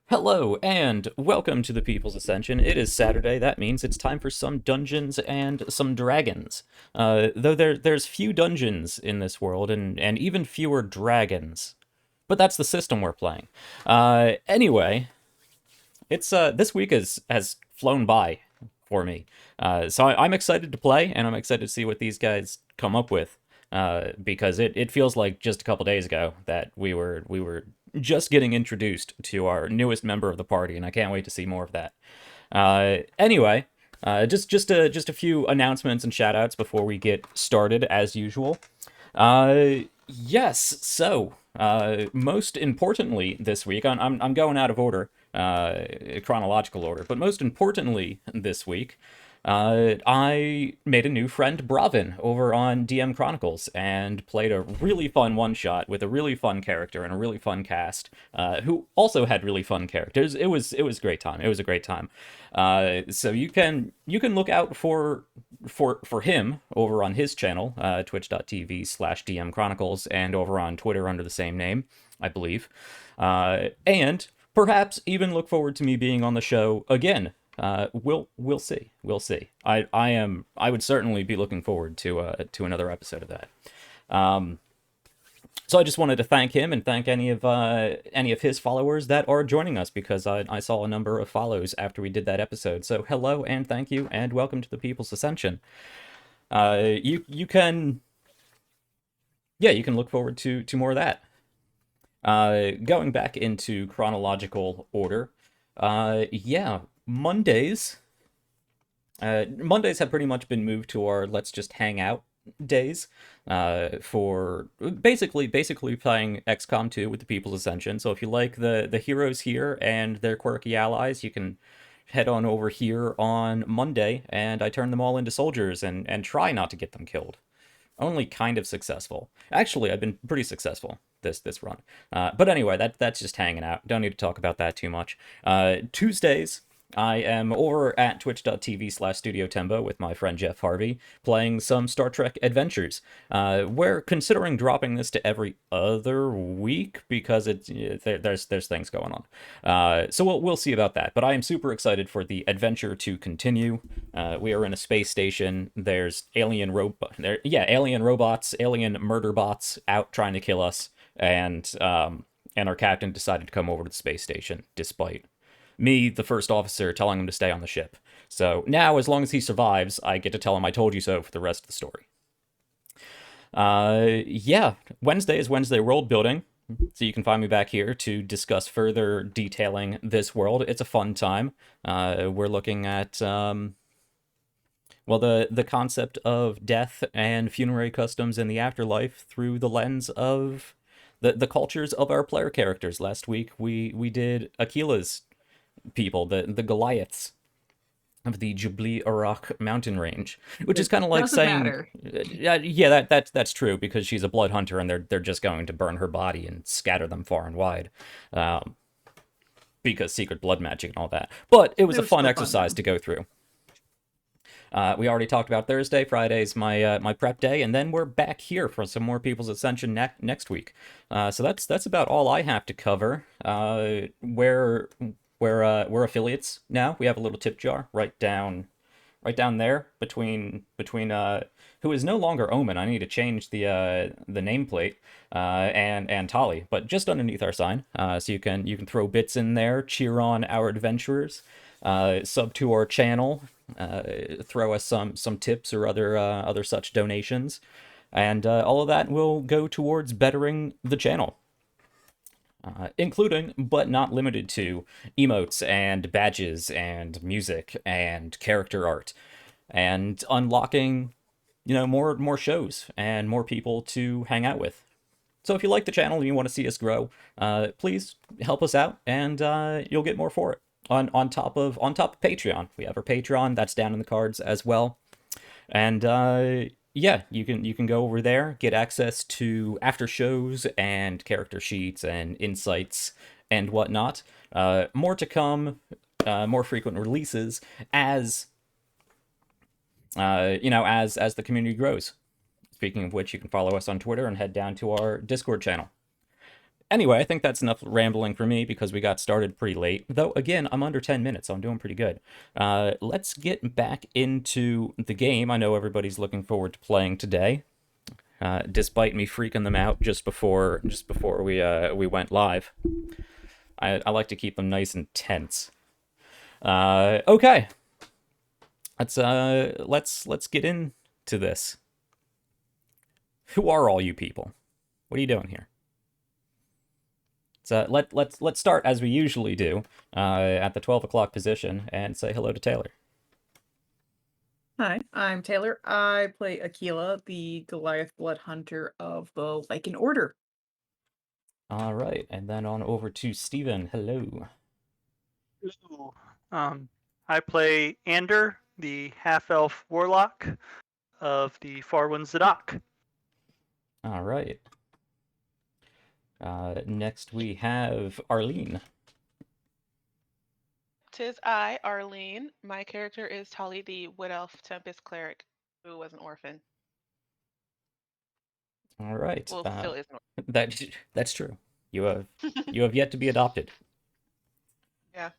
Hello, and welcome to the People's Ascension. It is Saturday. That means it's time for some dungeons and some dragons. Though there's few dungeons in this world, and even fewer dragons. But that's the system we're playing. Anyway, it's this week has flown by for me. So I'm excited to play, and I'm excited to see what these guys come up with. Because it feels like just a couple days ago that we were just getting introduced to our newest member of the party, and I can't wait to see more of that. Anyway, just a few announcements and shoutouts before we get started, as usual. Yes, so most importantly this week, I'm going out of order, chronological order, but most importantly this week, I made a new friend, Bravin, over on DM Chronicles, and played a really fun one-shot with a really fun character and a really fun cast, who also had really fun characters. It was a great time. It was a great time. So you can look out for him over on his channel, twitch.tv/DM Chronicles, and over on Twitter under the same name, I believe. And perhaps even look forward to me being on the show again. We'll see. We'll see. I would certainly be looking forward to another episode of that. So I just wanted to thank him and thank any of his followers that are joining us, because I saw a number of follows after we did that episode. So hello and thank you and welcome to the People's Ascension. You can look forward to more of that. Going back into chronological order, yeah, Mondays. Mondays have pretty much been moved to our let's just hang out days, for basically playing XCOM 2 with the People's Ascension. So if you like the heroes here and their quirky allies, you can head on over here on Monday, and I turn them all into soldiers and try not to get them killed. Only kind of successful. Actually, I've been pretty successful this run. But anyway, that's just hanging out. Don't need to talk about that too much. Tuesdays, I am over at twitch.tv/Studio Tembo with my friend Jeff Harvey, playing some Star Trek Adventures. We're considering dropping this to every other week because there's things going on. So we'll see about that. But I am super excited for the adventure to continue. We are in a space station. There's alien robots, alien murder bots out trying to kill us, and our captain decided to come over to the space station despite me, the first officer, telling him to stay on the ship. So now, as long as he survives, I get to tell him I told you so for the rest of the story. Yeah, Wednesday is Wednesday world building, so you can find me back here to discuss further detailing this world. It's a fun time. We're looking at, well, the concept of death and funerary customs in the afterlife through the lens of the cultures of our player characters. Last week, we did Aquila's people, the Goliaths of the Jubli Arak mountain range, which is kind of like Doesn't saying, matter. yeah, that's true, because she's a blood hunter and they're just going to burn her body and scatter them far and wide, because secret blood magic and all that. But it was It a was fun still fun exercise though. to go through. We already talked about Thursday. Friday's my prep day, and then we're back here for some more People's Ascension next week. So that's about all I have to cover. We're affiliates now. We have a little tip jar right down there between who is no longer Omen. I need to change the nameplate, and Tali, but just underneath our sign. So you can throw bits in there, cheer on our adventurers, sub to our channel, throw us some tips or other such donations, and all of that will go towards bettering the channel. Including, but not limited to, emotes and badges and music and character art, and unlocking, more shows and more people to hang out with. So if you like the channel and you want to see us grow, please help us out, and you'll get more for it. On top of Patreon, we have our Patreon that's down in the cards as well. And yeah, you can go over there, get access to after shows and character sheets and insights and whatnot. More to come, more frequent releases as as the community grows. Speaking of which, you can follow us on Twitter and head down to our Discord channel. Anyway, I think that's enough rambling for me because we got started pretty late. Though, again, I'm under 10 minutes, so I'm doing pretty good. Let's get back into the game. I know everybody's looking forward to playing today, despite me freaking them out just before we went live. I like to keep them nice and tense. Okay, let's get into this. Who are all you people? What are you doing here? So let's start as we usually do, at the 12 o'clock position, and say hello to Taylor. Hi, I'm Taylor. I play Aquila, the Goliath Blood Hunter of the Lycan Order. All right, and then on over to Steven. Hello. Hello. I play Ander, the half-elf warlock of the Farwin Zadok. All right. Next we have Arlene. Tis I, Arlene. My character is Tali, the Wood Elf Tempest Cleric, who was an orphan. All right. Well, still is an orphan. That's true. You have yet to be adopted. Yeah.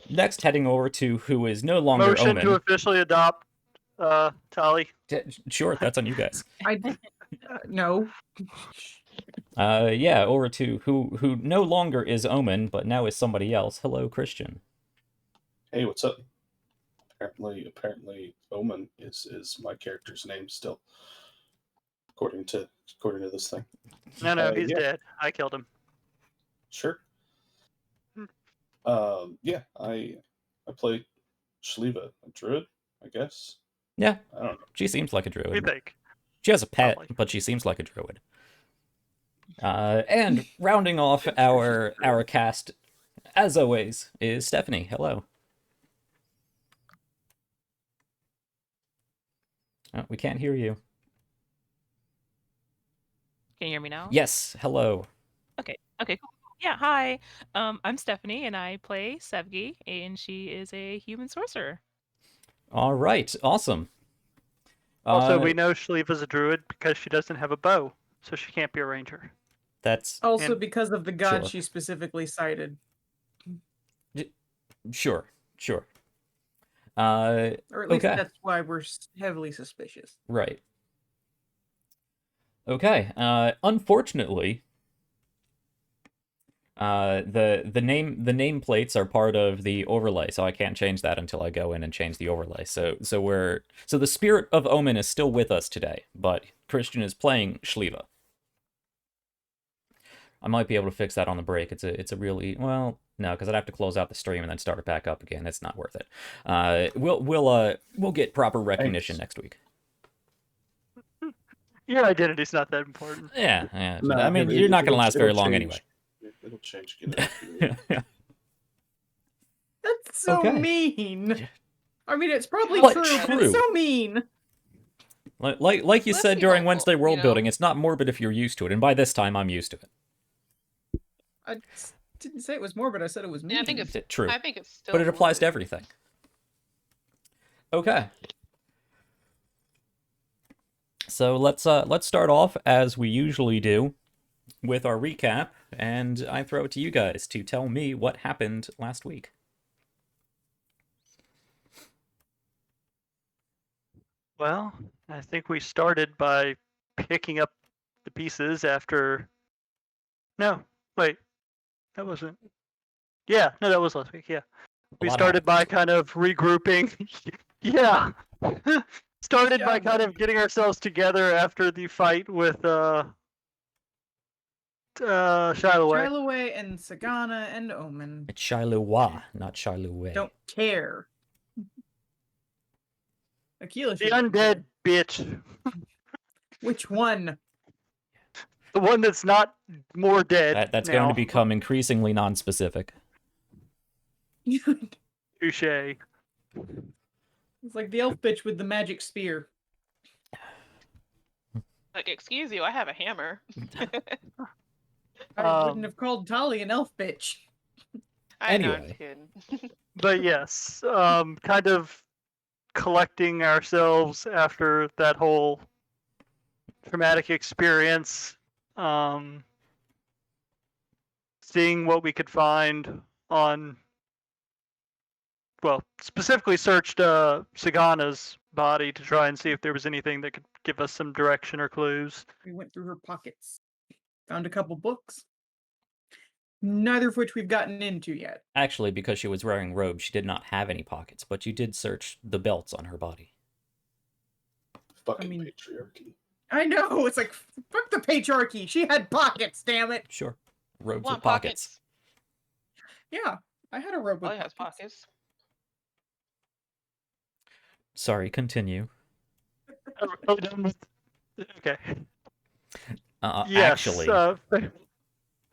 Next, heading over to who is no longer Motion Omen. to officially adopt Tali. Sure, that's on you guys. No. Yeah, over to who no longer is Omen, but now is somebody else. Hello, Christian. Hey, what's up? Apparently, Omen is my character's name still, according to this thing. No, he's dead. I killed him. Sure. Yeah, I play Shael'uah, a druid, I guess. Yeah, I don't know. she seems like a druid. What do you think? She has a pet, Probably. but she seems like a druid. And rounding off our cast, as always, is Stephanie. Hello. Oh, we can't hear you. Can you hear me now? Yes, hello. Okay, cool. Yeah, hi. I'm Stephanie, and I play Sevgi, and she is a human sorcerer. All right, awesome. Also, we know Shael'uah's a druid because she doesn't have a bow, so she can't be a ranger. That's Also because of the god Sure. she specifically cited. sure. Or at least Okay. that's why we're heavily suspicious. Right. Okay. Unfortunately, the nameplates are part of the overlay, so I can't change that until I go in and change the overlay. So the spirit of Omen is still with us today, but Christian is playing Shael'uah. I might be able to fix that on the break. It's a really no, because I'd have to close out the stream and then start it back up again. It's not worth it. We'll get proper recognition next week. Your identity's not that important. Yeah. No, I mean, you're not going to last very long anyway. It'll change. Get it. That's so Okay. mean. I mean, it's probably But true, but true. it's so mean. Like you Let's said be during hopeful, Wednesday world you know? building, it's not morbid if you're used to it, and by this time I'm used to it. I didn't say it was morbid, I said it was mean. Yeah, I think it's True. I think it's still. But it applies to morbid. everything. Okay. So let's start off as we usually do with our recap, and I throw it to you guys to tell me what happened last week. Well, I think we started by picking up the pieces after. No, wait, that wasn't. Yeah, no, that was last week. Yeah, we lot started by kind of regrouping. Yeah, started by Yeah, kind of getting ourselves together after the fight with Shael'uah. Shael'uah and Sagana and Omen. It's Shael'uah, not Shael'uah. Don't care. Aquila The should undead bitch, Which one? the one that's not more dead. That's now. going to become increasingly non-specific. Touche. It's like the elf bitch with the magic spear. Like, excuse you, I have a hammer. I wouldn't have called Tali an elf bitch. I know, I'm Anyway. kidding. But yes, kind of collecting ourselves after that whole traumatic experience. seeing what we could find on, well, specifically searched Sagana's body to try and see if there was anything that could give us some direction or clues. We went through her pockets, found a couple books, neither of which we've gotten into yet. Actually, because she was wearing robes, she did not have any pockets, but you did search the belts on her body. Fucking mean- patriarchy. I know, it's like, fuck the patriarchy. She had pockets, damn it. Sure. Robes Want with pockets. Yeah, I had a robe with Probably has pockets. pockets. Sorry, continue. Are we done with... Okay. Yes. Actually. All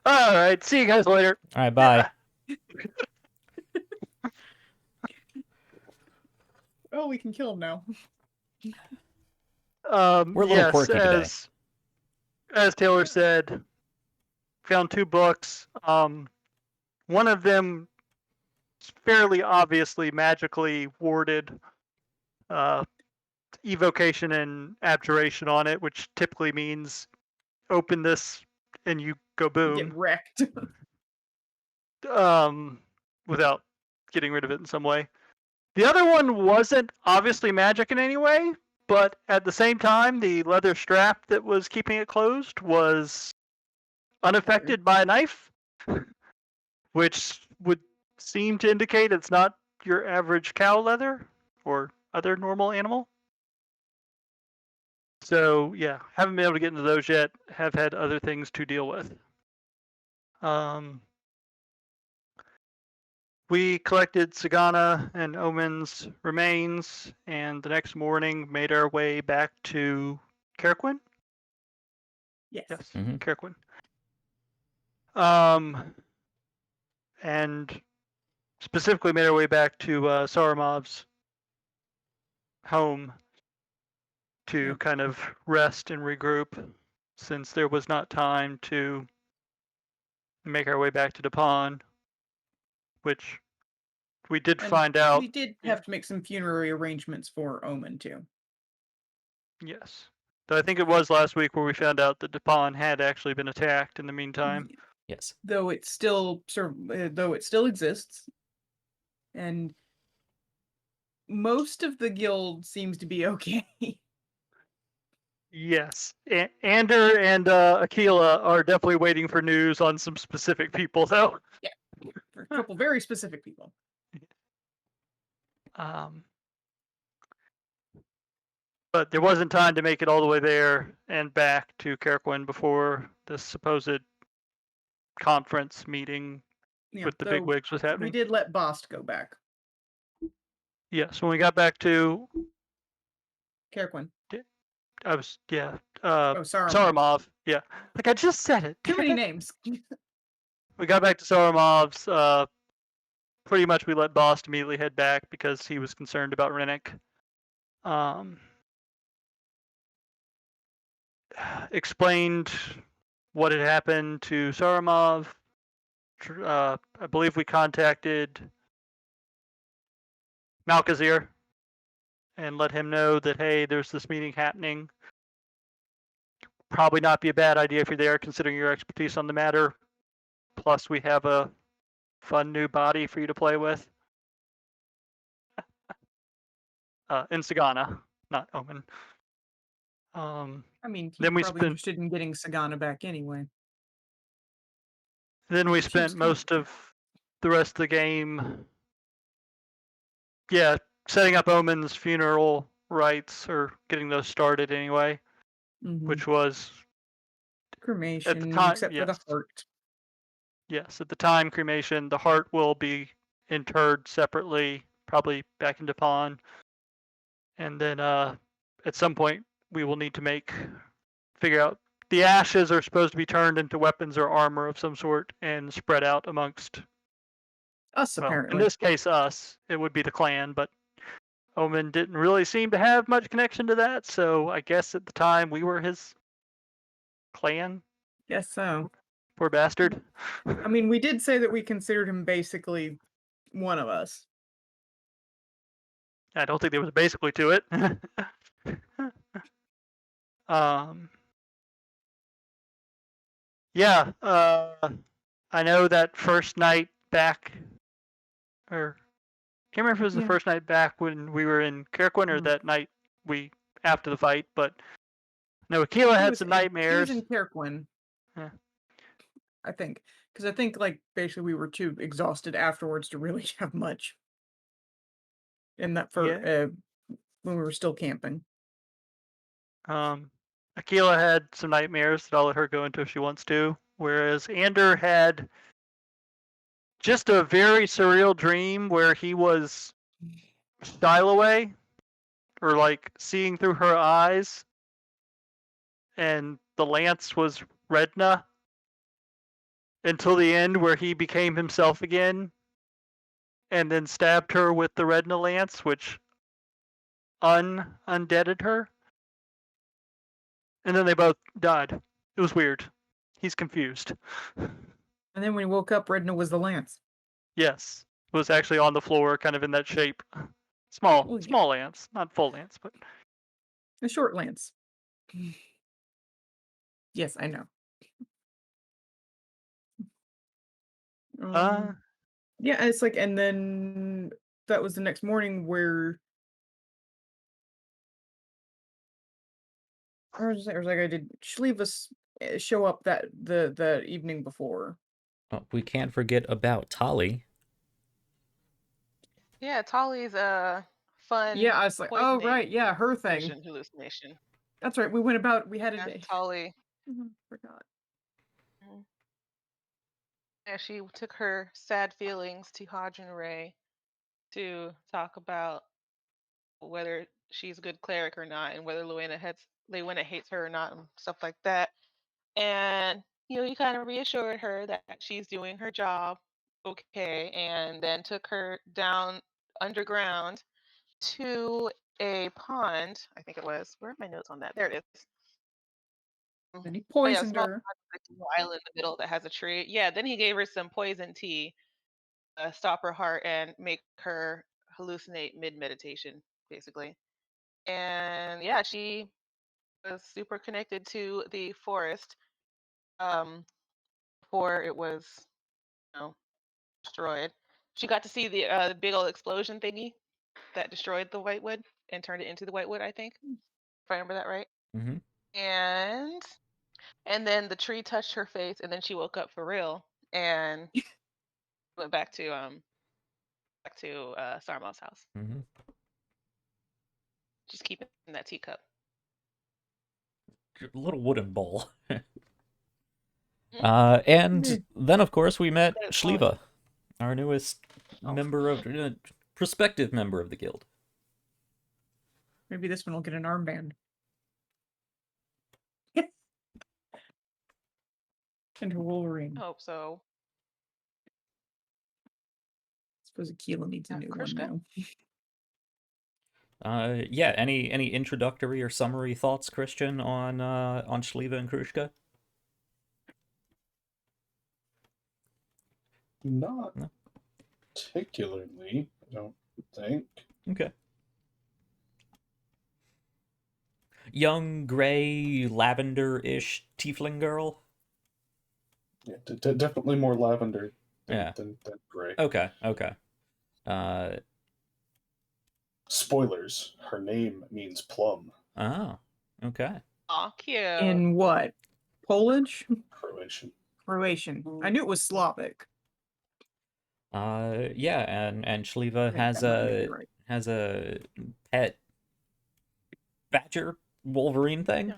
right. See you guys later. All right, bye. Oh, we can kill him now. We're a little quirky today. As Taylor said, found 2 books. One of them is fairly obviously magically warded. Evocation and abjuration on it, which typically means open this and you go boom. Get wrecked. Without getting rid of it in some way. The other one wasn't obviously magic in any way, but at the same time, the leather strap that was keeping it closed was unaffected by a knife, which would seem to indicate it's not your average cow leather or other normal animal. So yeah, haven't been able to get into those yet. Have had other things to deal with. We collected Sagana and Omen's remains, and the next morning made our way back to Carriquin. Yes. Yes, Mhm. Carriquin. And specifically made our way back to Saramov's home to Yeah. kind of rest and regroup, since there was not time to make our way back to Duepon, which we did And find out. We did yeah. have to make some funerary arrangements for Omen, too. Yes. Though I think it was last week where we found out that Duepon had actually been attacked in the meantime. Yes. Though it still exists, and most of the guild seems to be okay. Yes. Ander and Aquila are definitely waiting for news on some specific people, though. For a couple very specific people. But there wasn't time to make it all the way there and back to Carriquin before this supposed conference meeting Yeah, with the though bigwigs was we happening. did let Bost go back. Yes, when we got back to, Carriquin. I was, yeah, Oh, sorry. Saramov. Yeah, like I just said it. Too many names. We got back to Saramov's. Pretty much we let Bost immediately head back because he was concerned about Rennick. Explained what had happened to Saramov. I believe we contacted Malkazir and let him know that, hey, there's this meeting happening. Probably not be a bad idea if you're there, considering your expertise on the matter. Plus, we have a fun new body for you to play with. In Sagana, not Omen. I mean, he's Then we probably spent- interested in getting Sagana back anyway. Then we Seems spent kind most of the rest of the game, setting up Omen's funeral rites, or getting those started anyway, Mhm. which was, Cremation, time, except for the yes. heart. yes, at the time, cremation. The heart will be interred separately, probably back in Duepon. And then at some point, we will need to figure out, the ashes are supposed to be turned into weapons or armor of some sort and spread out amongst, Us, well, apparently. in this case, us. It would be the clan, but Omen didn't really seem to have much connection to that, so I guess at the time we were his clan. Guess so. Poor bastard. I mean, we did say that we considered him basically one of us. I don't think there was basically to it. Yeah, I know that first night back, or can't remember if it was the Yeah. first night back when we were in Kirkwin or Mm. that night after the fight, but no, Akila It had was some in- It was nightmares. in Kirkwin. Yeah. I think. Because I think, like, basically we were too exhausted afterwards to really have much. In that when we were still camping. Akila had some nightmares that I'll let her go into if she wants to, whereas Ander had just a very surreal dream where he was Shael'uah, or like seeing through her eyes, and the lance was Redna until the end where he became himself again and then stabbed her with the Redna lance, which undeaded her. And then they both died. It was weird. He's confused. And then when he woke up, Redna was the lance. Yes. It was actually on the floor, kind of in that shape. Well, yeah. Small lance, not full lance, but A short lance. Yes, I know. Yeah, it's like, and then that was the next morning where I was like, I did Shael'uah show up the evening before. Oh, we can't forget about Tali. Yeah, Tali's fun. Yeah, I was like, oh poisoning right, yeah, her thing. vision hallucination. That's right. We had Yeah, a Tali. forgot. Yeah, she took her sad feelings to Hadron Ray to talk about whether she's a good cleric or not, and whether Lewena hates her or not, and stuff like that. And he kind of reassured her that she's doing her job okay, and then took her down underground to a pond. I think it was. Where are my notes on that? There it is. Then he Oh yeah, a poisoned small her. island in the middle that has a tree. Yeah, then he gave her some poison tea, stop her heart and make her hallucinate mid meditation, basically. And yeah, she was super connected to the forest before it was, destroyed. She got to see the big old explosion thingy that destroyed the whitewood and turned it into the whitewood, I think, if I remember that right. Mm-hmm. And then the tree touched her face, and then she woke up for real and went back to Sarmal's house. Mm-hmm. Just keeping that teacup. Little wooden bowl. Mhm. And then, of course, we met It's fun. Shael'uah, our newest Oh. prospective member of the guild. Maybe this one will get an armband. And her Wolverine. I hope so. I suppose Akila needs a new one Krishka? now. Yeah. Any introductory or summary thoughts, Christian, on Shael'uah and Krushka? Not No. particularly, I don't think. Okay. Young, gray, lavender-ish tiefling girl. Yeah, definitely more lavender Yeah. than gray. Okay. Spoilers, her name means plum. Oh, okay. Aw, cute. In what? Polish? Croatian. Croatian. I knew it was Slavic. Yeah, and Shael'uah I think that might be right. has a pet badger Wolverine thing.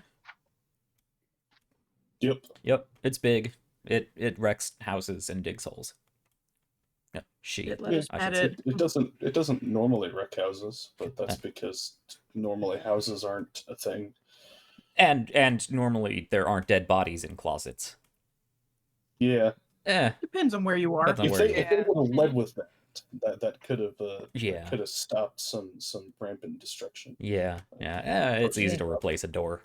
Yep. Yep, it's big. It wrecks houses and digs holes. Yeah, Let us I pet should it. It doesn't normally wreck houses, but that's because normally houses aren't a thing. And normally there aren't dead bodies in closets. Yeah. Depends on where you are. Depends on If they would have led with that could Yeah. have stopped some rampant destruction. Yeah. It's easy to replace a door.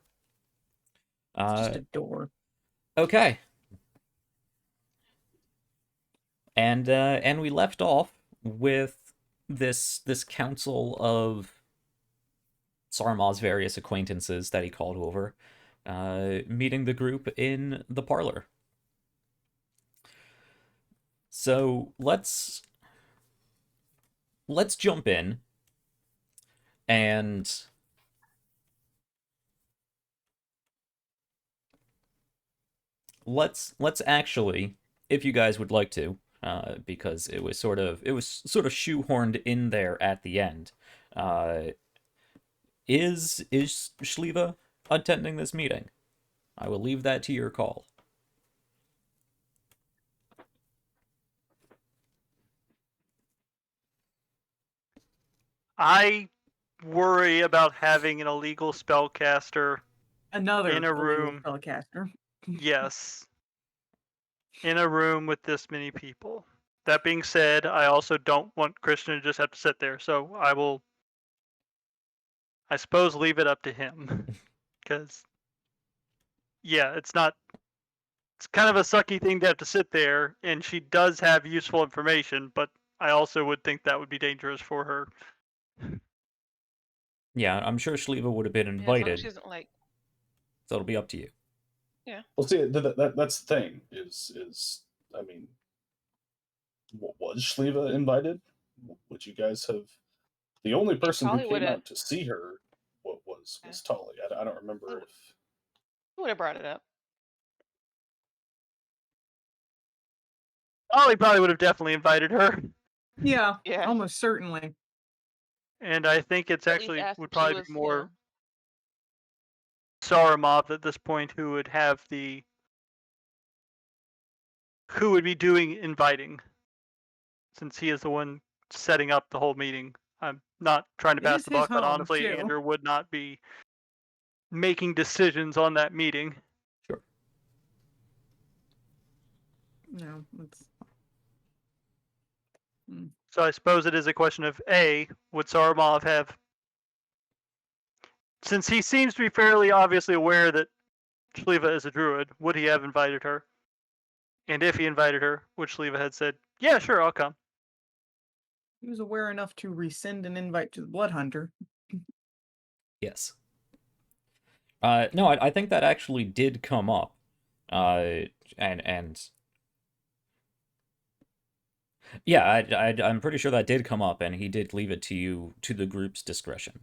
It's just a door. Okay. And we left off with this council of Sarmal's various acquaintances that he called over, meeting the group in the parlor. So let's jump in and let's actually, if you guys would like to, because it was sort of shoehorned in there at the end. Is Shael'uah attending this meeting? I will leave that to your call. I worry about having an illegal spellcaster Another in a illegal room. spellcaster. Yes. In a room with this many people. That being said, I also don't want Christian to just have to sit there, so I will, I suppose, leave it up to him. Because, yeah, it's kind of a sucky thing to have to sit there, and she does have useful information, but I also would think that would be dangerous for her. Yeah, I'm sure Shael'uah would have been Yeah, as long as invited, she doesn't like. so it'll be up to you. Yeah. Well, see, that's the thing. I mean, was Shael'uah invited? Would you guys have? The only person who probably came would've- out to see her was Tali. I don't remember if. Would have brought it up. Ollie probably would have definitely invited her. Yeah, Yeah. almost certainly. And I think it's At least actually ask would if she probably was, be more Saramov at this point who would have who would be doing inviting, since he is the one setting up the whole meeting. I'm not trying to It pass is the his buck, but home, honestly, too. Andrew would not be making decisions on that meeting. Sure. No, it's. So I suppose it is a question of A, would Saramov have, since he seems to be fairly obviously aware that Shael'uah is a druid, would he have invited her? And if he invited her, would Shael'uah have said, yeah, sure, I'll come? He was aware enough to rescind an invite to the Blood Hunter. Yes. No, I think that actually did come up. And yeah, I'm pretty sure that did come up, and he did leave it to you, to the group's discretion.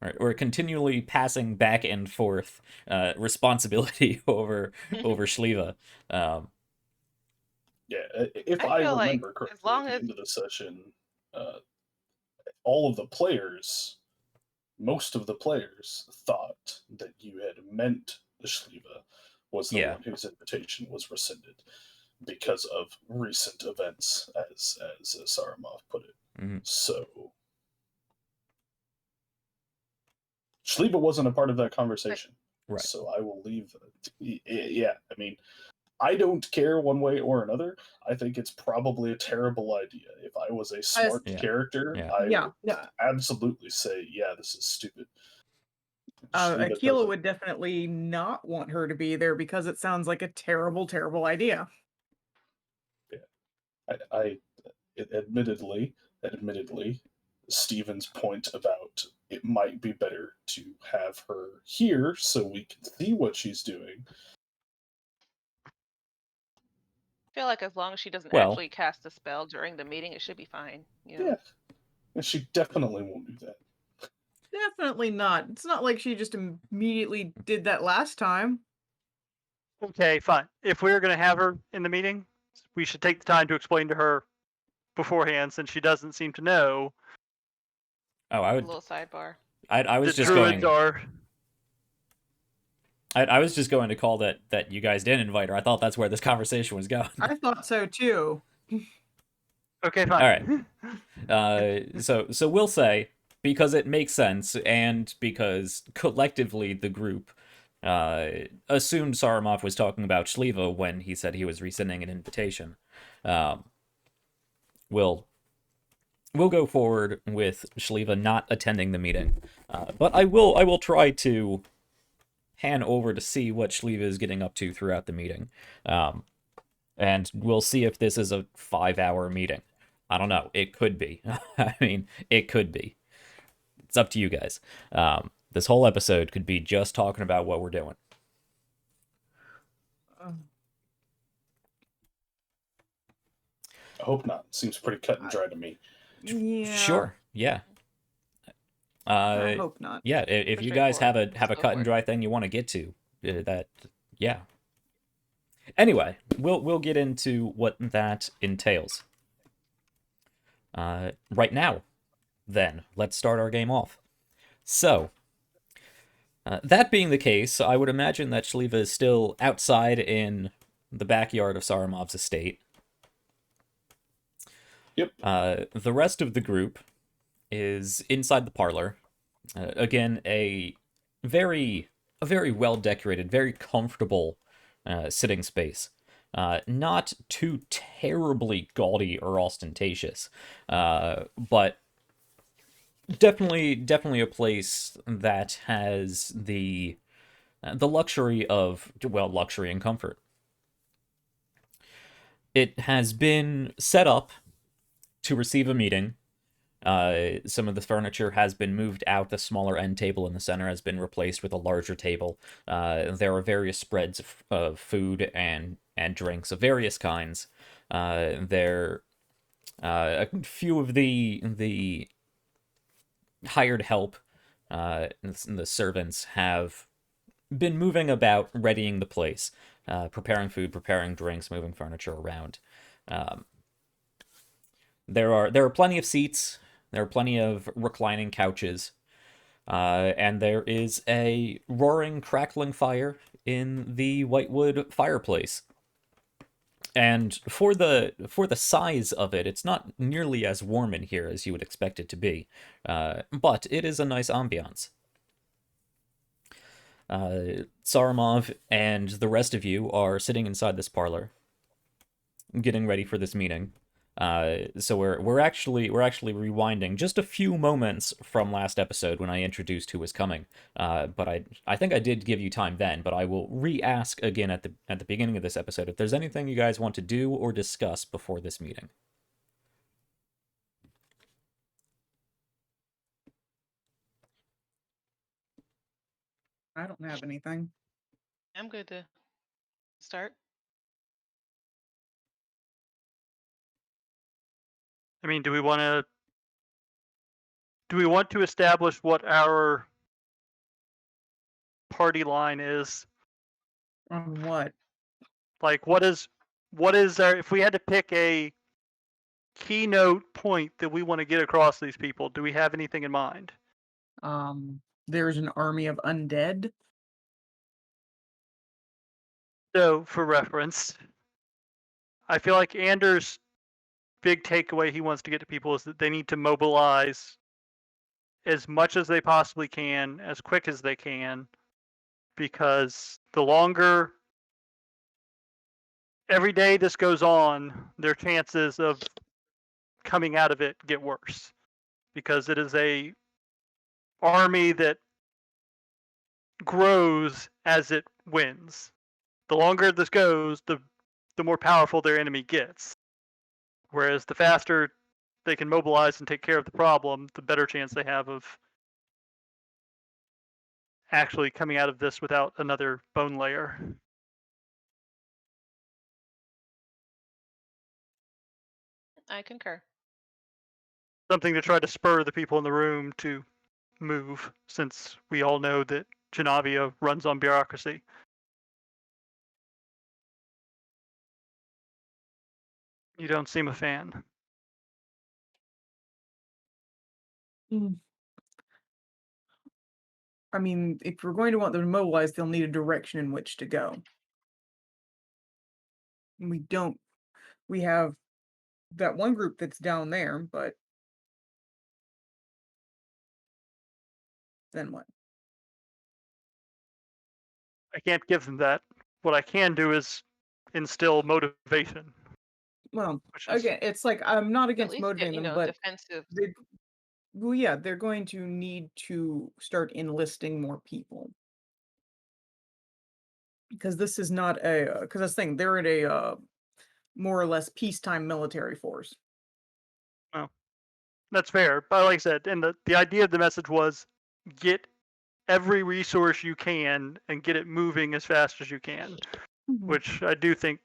Right, we're continually passing back and forth responsibility over Shael'uah. Yeah, if I I feel like, remember correctly, as long at the as- end of the session, all of the players, most of the players, thought that you had meant Shael'uah was the Yeah. one whose invitation was rescinded because of recent events, as Saramov put it. Mhm. So Shael'uah wasn't a part of that conversation. Right. So I will leave. Yeah, I mean, I don't care one way or another. I think it's probably a terrible idea. If I was a smart Yeah. character, Yeah. I Yeah, would yeah. absolutely say, yeah, this is stupid. Shael'uah Aquila doesn't- would definitely not want her to be there because it sounds like a terrible, terrible idea. Admittedly, Stephen's point about it might be better to have her here so we can see what she's doing. I feel like as long as she doesn't Well- actually cast a spell during the meeting, it should be fine. You know? Yeah, and she definitely won't do that. Definitely not. It's not like she just immediately did that last time. Okay, fine. If we're going to have her in the meeting, we should take the time to explain to her beforehand, since she doesn't seem to know. Oh, I A would. little sidebar. I was that just druids going. are. I was just going to call that you guys didn't invite her. I thought that's where this conversation was going. I thought so too. Okay, fine. All right. So we'll say, because it makes sense, and because collectively the group assumed Saramov was talking about Shael'uah when he said he was resending an invitation. We'll go forward with Shael'uah not attending the meeting, but I will try to pan over to see what Shael'uah is getting up to throughout the meeting, and we'll see if this is a 5-hour meeting. I don't know. It could be. I mean, it could be. It's up to you guys. This whole episode could be just talking about what we're doing. I hope not. Seems pretty cut and dry to me. Yeah. Sure. Yeah. I hope not. Yeah. If For you guys have a straightforward. Let's go cut for and it. dry thing you want to get to, yeah. Anyway, we'll get into what that entails. Right now, then, let's start our game off. So, that being the case, I would imagine that Shael'uah is still outside in the backyard of Saramov's estate. Yep. The rest of the group is inside the parlor. Again, a very well decorated, very comfortable sitting space. Not too terribly gaudy or ostentatious, but definitely a place that has the luxury of, well, luxury and comfort. It has been set up to receive a meeting. Some of the furniture has been moved out. The smaller end table in the center has been replaced with a larger table. There are various spreads of food and drinks of various kinds. A few of the hired help, the servants, have been moving about, readying the place, preparing food, preparing drinks, moving furniture around. There are plenty of seats. There are plenty of reclining couches, and there is a roaring, crackling fire in the whitewood fireplace. And for the size of it, it's not nearly as warm in here as you would expect it to be, but it is a nice ambiance. Saramov and the rest of you are sitting inside this parlor, getting ready for this meeting. So we're actually rewinding just a few moments from last episode when I introduced who was coming. But I think I did give you time then, but I will re-ask again at the beginning of this episode if there's anything you guys want to do or discuss before this meeting. I don't have anything. I'm good to start. I mean, do we want to establish what our party line is? On what? Like, what is our, if we had to pick a keynote point that we want to get across to these people, do we have anything in mind? There's an army of undead. So, for reference, I feel like Anders' big takeaway he wants to get to people is that they need to mobilize as much as they possibly can, as quick as they can, because the longer every day this goes on, their chances of coming out of it get worse, because it is a army that grows as it wins. The longer this goes, the more powerful their enemy gets. Whereas the faster they can mobilize and take care of the problem, the better chance they have of actually coming out of this without another bone layer. I concur. Something to try to spur the people in the room to move, since we all know that Jenavia runs on bureaucracy. You don't seem a fan. I mean, if we're going to want them to mobilize, they'll need a direction in which to go. We don't. We have that one group that's down there, but then what? I can't give them that. What I can do is instill motivation. Well, Which is, again, it's like I'm not At against least motivating get, them, but defensive. well, yeah, they're going to need to start enlisting more people because this is not a. Because I was saying they're in a more or less peacetime military force. well, that's fair. But like I said, and the idea of the message was get every resource you can and get it moving as fast as you can, which I do think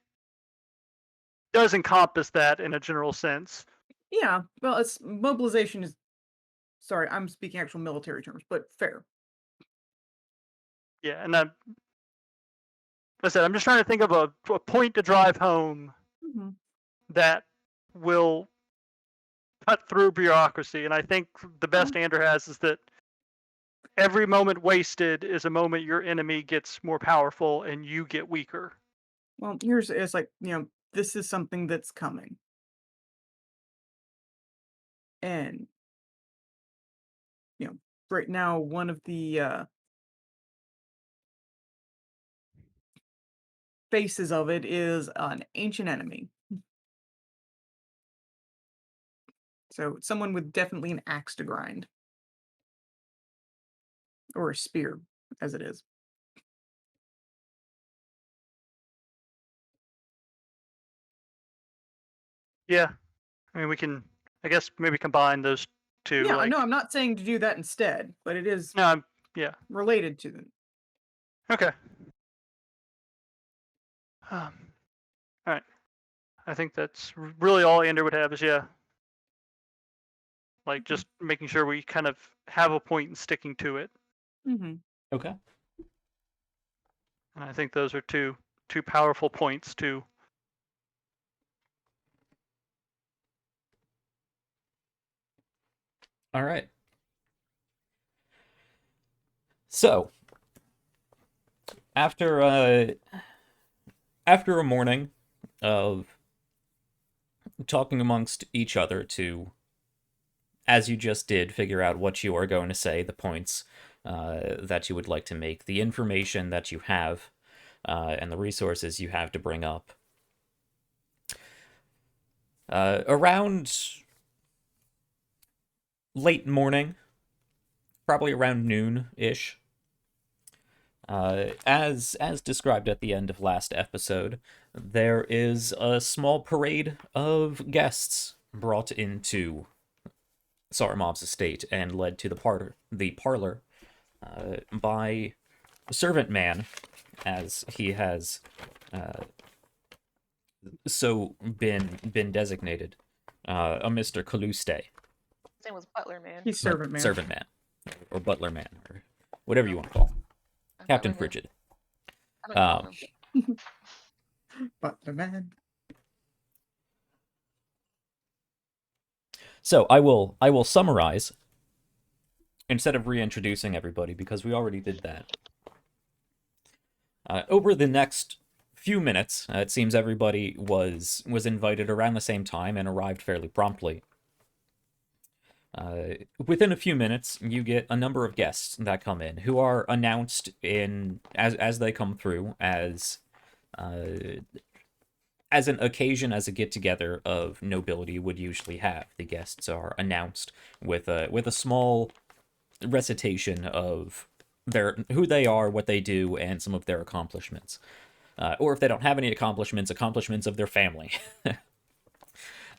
does encompass that in a general sense. Yeah, well, it's mobilization is. Sorry, I'm speaking actual military terms, but fair. Yeah, and like I said, I'm just trying to think of a point to drive home that will cut through bureaucracy. And I think the best answer has is that every moment wasted is a moment your enemy gets more powerful and you get weaker. Well, it's like, this is something that's coming. And, right now, one of the faces of it is an ancient enemy. So someone with definitely an axe to grind. Or a spear, as it is. Yeah. I mean, we can, I guess, maybe combine those two. Yeah, like... no, I'm not saying to do that instead, but it is yeah. related to them. Okay. All right. I think that's really all Andrew would have is, like just making sure we kind of have a point and sticking to it. Okay. And I think those are two powerful points to. All right. So, after a morning of talking amongst each other to, as you just did, figure out what you are going to say, the points that you would like to make, the information that you have, and the resources you have to bring up. Around late morning, probably around noon-ish, as described at the end of last episode, there is a small parade of guests brought into Saramov's estate and led to the parlor by servant man, as he has so been designated, a Mr. Caluste. His name was Butler Man. He's servant man. Servant man, or butler man, or whatever you want to call him. Captain Frigid. Butler man. So I will summarize instead of reintroducing everybody, because we already did that. Over the next few minutes, it seems everybody was invited around the same time and arrived fairly promptly. Within a few minutes, you get a number of guests that come in who are announced as they come through as an occasion, as a get-together of nobility would usually have. The guests are announced with a small recitation of who they are, what they do, and some of their accomplishments. Or if they don't have any accomplishments of their family.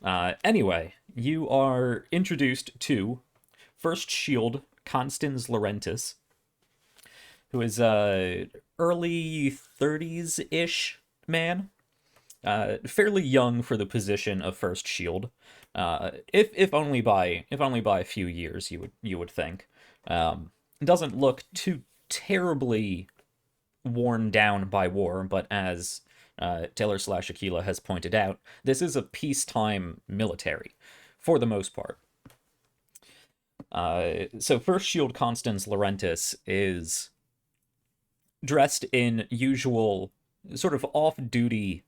Anyway, you are introduced to First Shield Constans Laurentis, who is a early 30s-ish man. Fairly young for the position of First Shield, if only by a few years, you would think. Doesn't look too terribly worn down by war, but as Taylor/Aquila has pointed out, this is a peacetime military, for the most part. So First Shield Constans Laurentis is dressed in usual sort of off-duty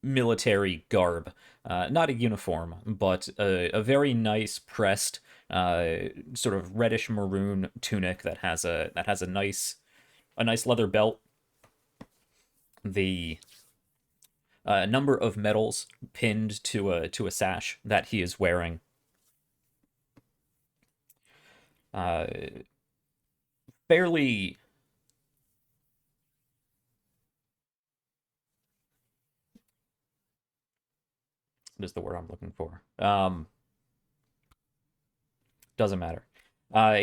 military garb. Not a uniform, but a very nice pressed sort of reddish maroon tunic that has a nice leather belt. The number of medals pinned to a sash that he is wearing. Fairly what is the word I'm looking for? Doesn't matter.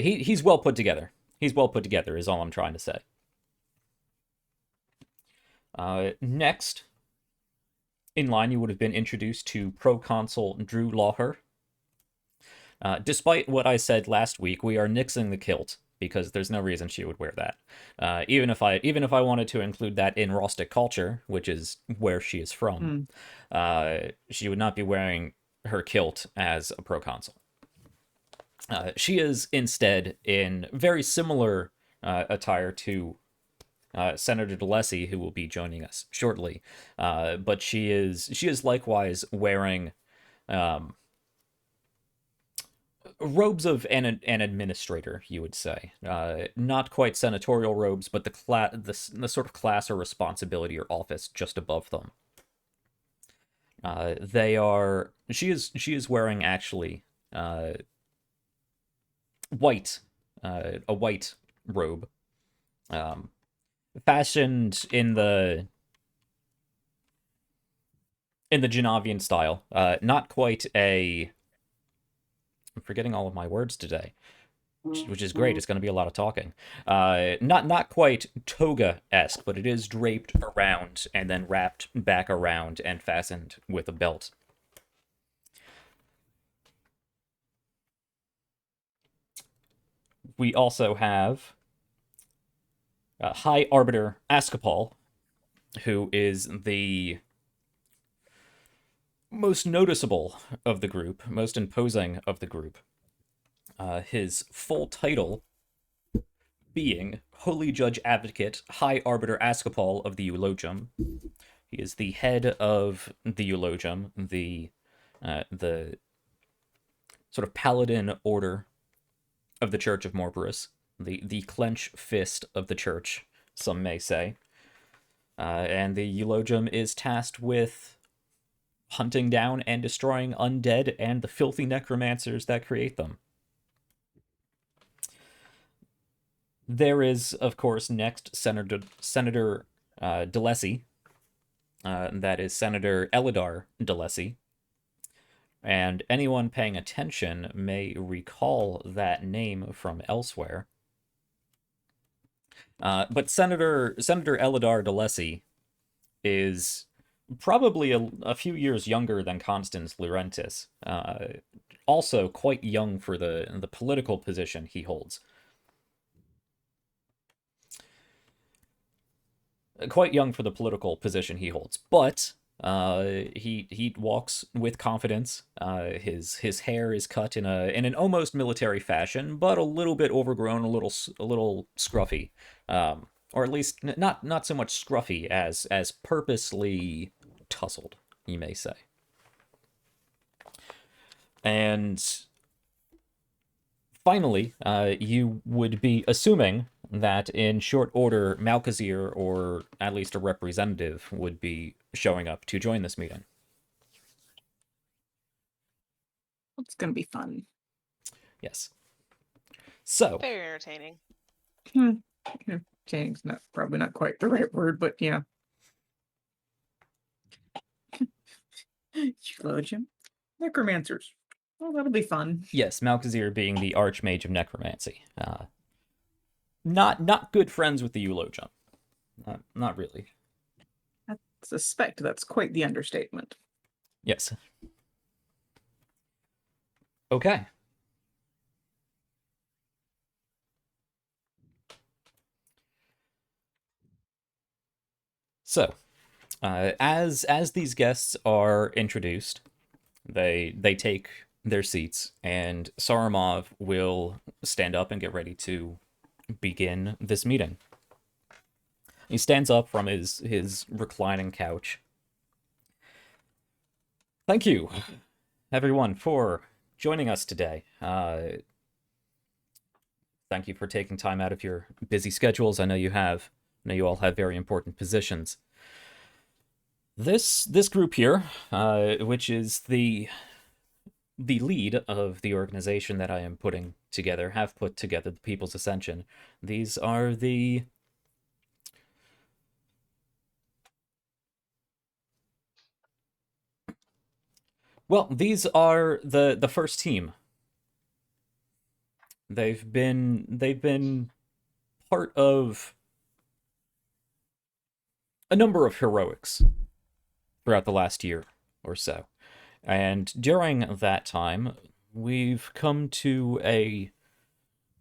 He's well put together. He's well put together is all I'm trying to say. in line, you would have been introduced to Proconsul Drew Lawher. Despite what I said last week, we are nixing the kilt because there's no reason she would wear that. Even if I wanted to include that in rustic culture, which is where she is from, she would not be wearing her kilt as a proconsul. She is instead in very similar attire to Senator DeLacy, who will be joining us shortly, but she is likewise wearing robes of an administrator, you would say. Not quite senatorial robes, but the sort of class or responsibility or office just above them. She is wearing actually white, a white robe, fashioned in the Genavian style. Not quite a... I'm forgetting all of my words today, which is great. It's going to be a lot of talking. Not quite toga-esque, but it is draped around and then wrapped back around and fastened with a belt. We also have High Arbiter Ascapal, who is the most noticeable of the group, most imposing of the group. His full title being Holy Judge Advocate, High Arbiter Ascapal of the Eulogium. He is the head of the Eulogium, the sort of paladin order of the Church of Morberus, the clench fist of the church, some may say. And the Eulogium is tasked with hunting down and destroying undead and the filthy necromancers that create them. There is, of course, next Senator DeLacy. That is Senator Elidar DeLacy. And anyone paying attention may recall that name from elsewhere. But Senator Elidar DeLacy is probably a few years younger than Constans Laurentis. Also quite young for the political position he holds. Quite young for the political position he holds, but he walks with confidence. His hair is cut in an almost military fashion, but a little bit overgrown, a little scruffy, or at least not so much scruffy as purposely tousled, you may say. And finally, you would be assuming that in short order, Malkazir, or at least a representative, would be showing up to join this meeting. It's going to be fun. Yes. So. Very entertaining. Entertaining's probably not quite the right word, but yeah. Eulogium. Necromancers. Well, that'll be fun. Yes, Malkazir being the Archmage of Necromancy. Not good friends with the Eulogium. Not really. I suspect that's quite the understatement. Yes. Okay. So, as these guests are introduced, they take their seats, and Saramov will stand up and get ready to begin this meeting. He stands up from his reclining couch. Thank you, everyone, for joining us today. Thank you for taking time out of your busy schedules. I know you all have very important positions. This group here, which is the lead of the organization that I am putting together, have put together the People's Ascension. These are the... Well, these are the first team. They've been part of a number of heroics throughout the last year or so. And during that time, we've come to a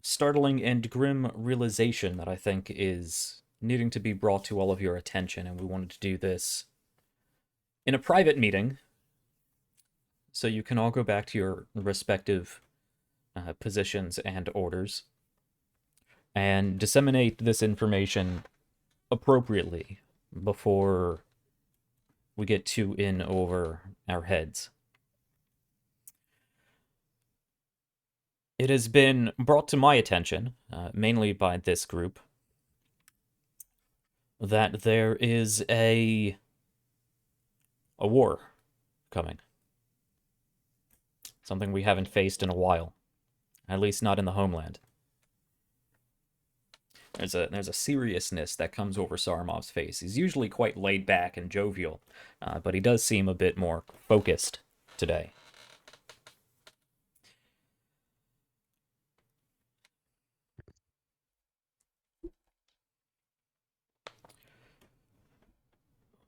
startling and grim realization that I think is needing to be brought to all of your attention, and we wanted to do this in a private meeting so you can all go back to your respective positions and orders and disseminate this information appropriately before we get too in over our heads. It has been brought to my attention, mainly by this group, that there is a war coming. Something we haven't faced in a while, at least not in the homeland. There's a seriousness that comes over Sarmov's face. He's usually quite laid back and jovial, but he does seem a bit more focused today.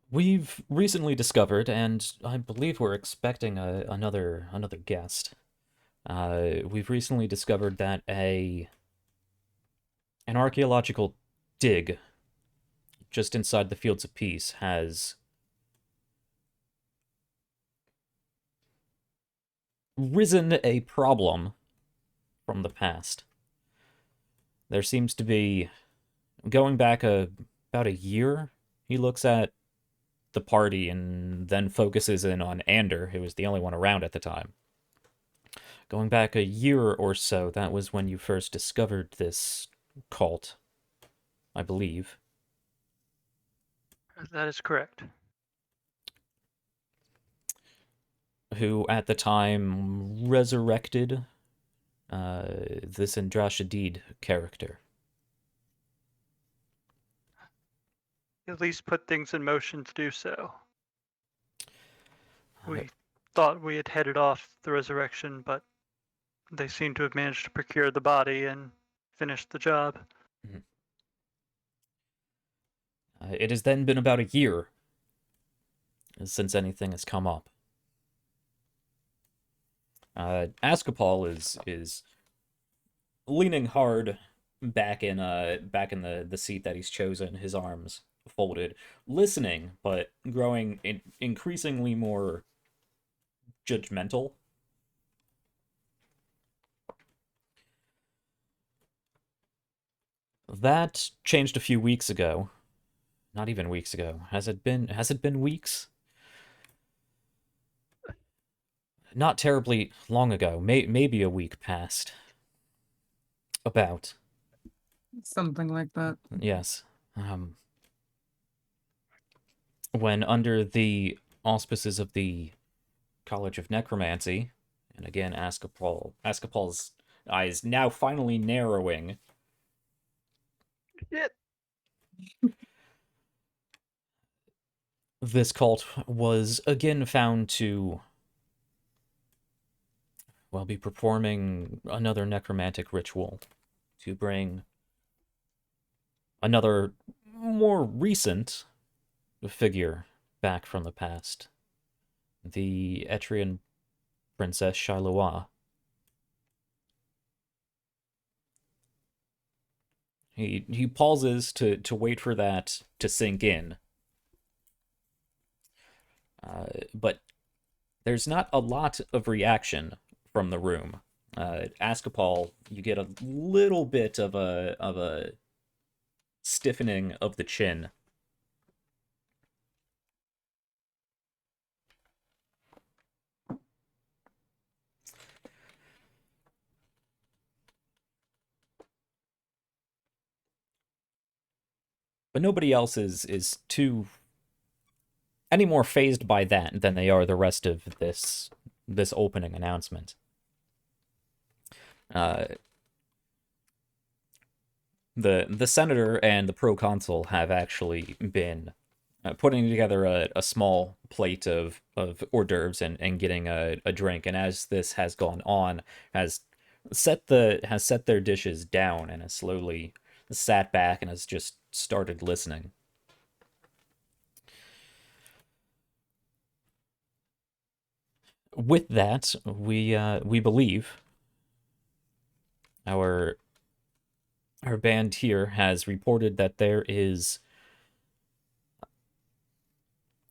We've recently discovered, and I believe we're expecting another guest. We've recently discovered that an archaeological dig just inside the Fields of Peace has risen a problem from the past. There seems to be, going back about a year, he looks at the party and then focuses in on Ander, who was the only one around at the time. Going back a year or so, that was when you first discovered this cult, I believe. That is correct. Who at the time resurrected this Andrashadid character. At least put things in motion to do so. We thought we had headed off the resurrection, but they seem to have managed to procure the body and finish the job. It has then been about a year since anything has come up. Ascapal is leaning hard back in the seat that he's chosen, his arms folded, listening, but growing increasingly more judgmental. That changed a few weeks ago. Not even weeks ago. Has it been weeks? Not terribly long ago. Maybe a week passed. About. Something like that. Yes. When under the auspices of the College of Necromancy, and again Ascapal's eyes now finally narrowing. Shit. This cult was again found to, well, be performing another necromantic ritual to bring another more recent figure back from the past. The Etrian princess Shael'uah. He pauses to wait for that to sink in. But there's not a lot of reaction from the room. Ascapal, you get a little bit of a stiffening of the chin. But nobody else is too any more phased by that than they are the rest of this opening announcement. The senator and the proconsul have actually been putting together a small plate of hors d'oeuvres and getting a drink, and as this has gone on, has set their dishes down and has slowly sat back and has just started listening. with that, we believe our band here has reported that there is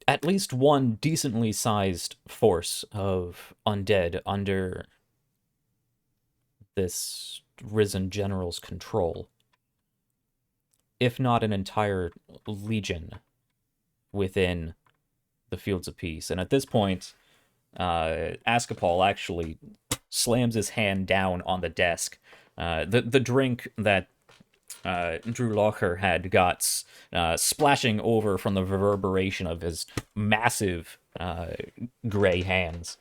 at least one decently sized force of undead under this risen general's control, if not an entire legion within the Fields of Peace. And at this point, Askapal actually slams his hand down on the desk. The drink that Drew Locher had got splashing over from the reverberation of his massive gray hands.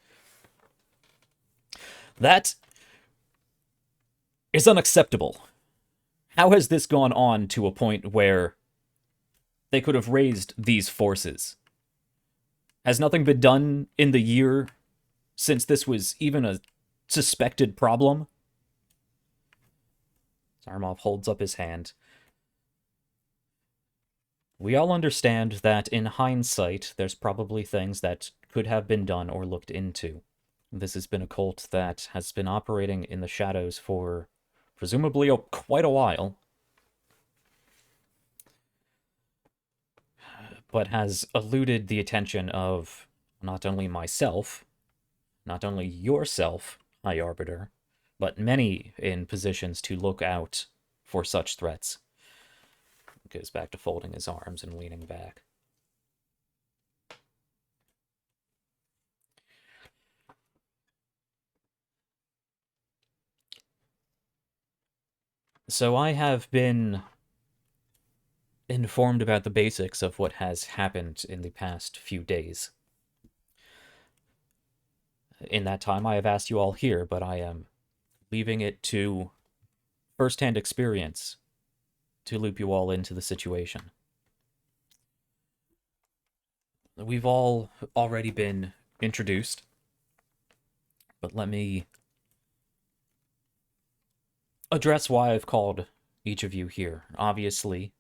That is unacceptable. How has this gone on to a point where they could have raised these forces? Has nothing been done in the year since this was even a suspected problem? Zarmov holds up his hand. We all understand that in hindsight, there's probably things that could have been done or looked into. This has been a cult that has been operating in the shadows for presumably quite a while, but has eluded the attention of not only myself, not only yourself, High Arbiter, but many in positions to look out for such threats. Goes back to folding his arms and leaning back. So I have been informed about the basics of what has happened in the past few days. In that time, I have asked you all here, but I am leaving it to first-hand experience to loop you all into the situation. We've all already been introduced, but let me address why I've called each of you here. Obviously,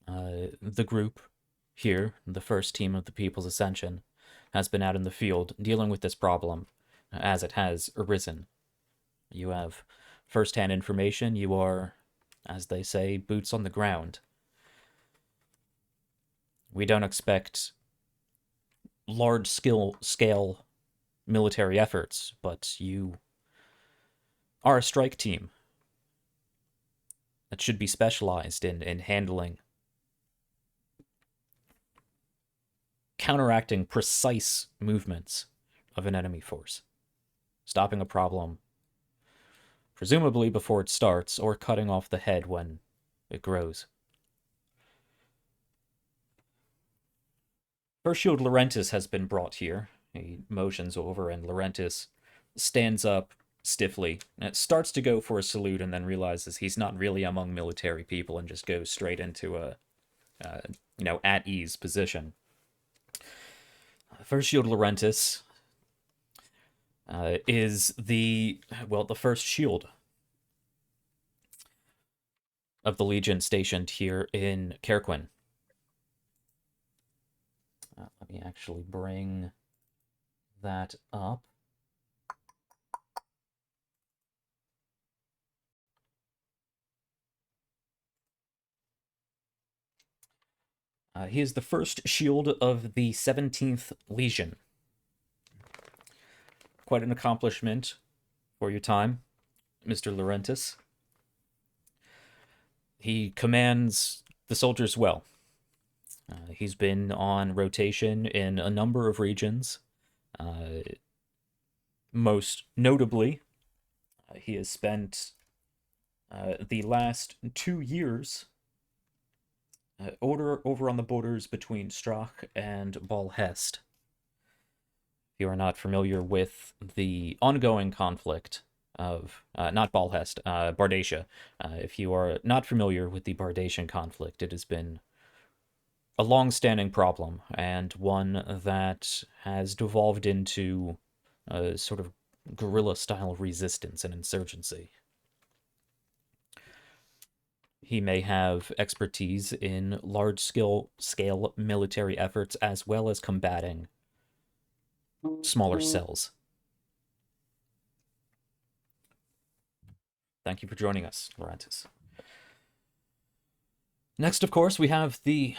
the group here, the first team of the People's Ascension, has been out in the field dealing with this problem as it has arisen. You have first-hand information. You are, as they say, boots on the ground. We don't expect large-scale military efforts, but you are a strike team that should be specialized in handling, counteracting precise movements of an enemy force, stopping a problem, presumably before it starts, or cutting off the head when it grows. First Shield Laurentis has been brought here. He motions over, and Laurentis stands up stiffly, and starts to go for a salute, and then realizes he's not really among military people, and just goes straight into a, at-ease position. First Shield Laurentis is the first shield of the Legion stationed here in Cairquin. Let me actually bring that up. He is the first shield of the 17th Legion. Quite an accomplishment for your time, Mr. Laurentis. He commands the soldiers well. He's been on rotation in a number of regions. Most notably, he has spent the last 2 years over on the borders between Strach and Balhest. If you are not familiar with the ongoing conflict of, not Balhest, Bardacia. If you are not familiar with the Bardacian conflict, it has been a long-standing problem, and one that has devolved into a sort of guerrilla-style resistance and insurgency. He may have expertise in large-scale military efforts, as well as combating smaller cells Thank you for joining us, Laurentis. Next, of course, we have the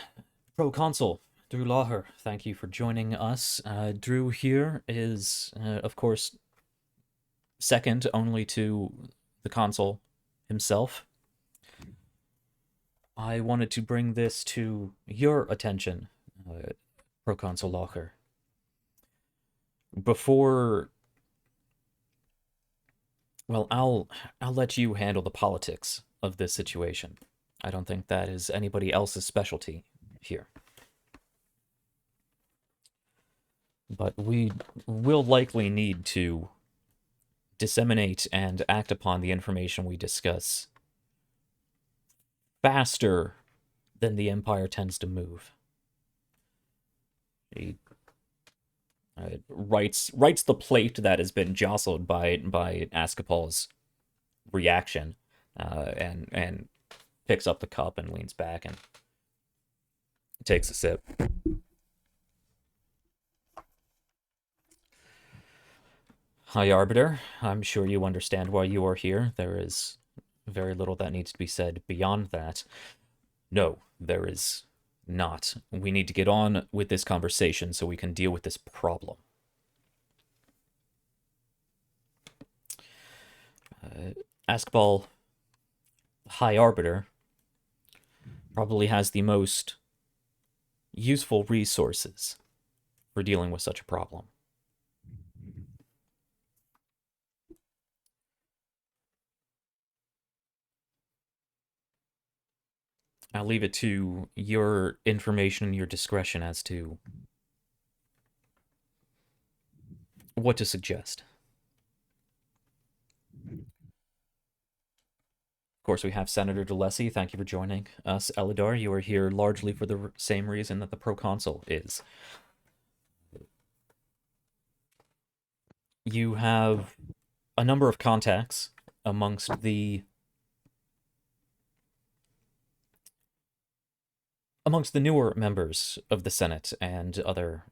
proconsul, Drew Lawher. Thank you for joining us. Drew here is, of course, second only to the consul himself. I wanted to bring this to your attention, Proconsul Lawher. Before, well, I'll let you handle the politics of this situation. I don't think that is anybody else's specialty here. But we will likely need to disseminate and act upon the information we discuss faster than the Empire tends to move. He writes the plate that has been jostled by Askapol's reaction, and picks up the cup and leans back and takes a sip. High Arbiter, I'm sure you understand why you are here. There is very little that needs to be said beyond that. No, there is not. We need to get on with this conversation so we can deal with this problem. Askbal, High Arbiter, probably has the most useful resources for dealing with such a problem. I'll leave it to your information and your discretion as to what to suggest. Of course, we have Senator DeLacy. Thank you for joining us. Elidar, you are here largely for the same reason that the proconsul is. You have a number of contacts amongst the newer members of the Senate and other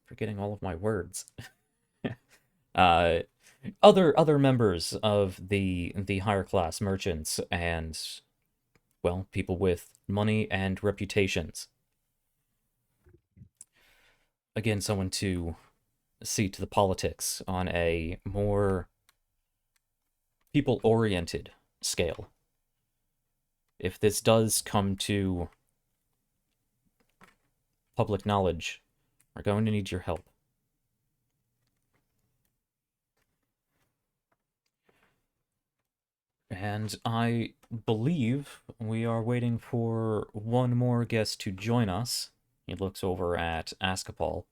forgetting all of my words. Other members of the higher class merchants and, well, people with money and reputations. Again, someone to see to the politics on a more people-oriented scale. If this does come to public knowledge, we're going to need your help. And I believe we are waiting for one more guest to join us. He looks over at Askapol.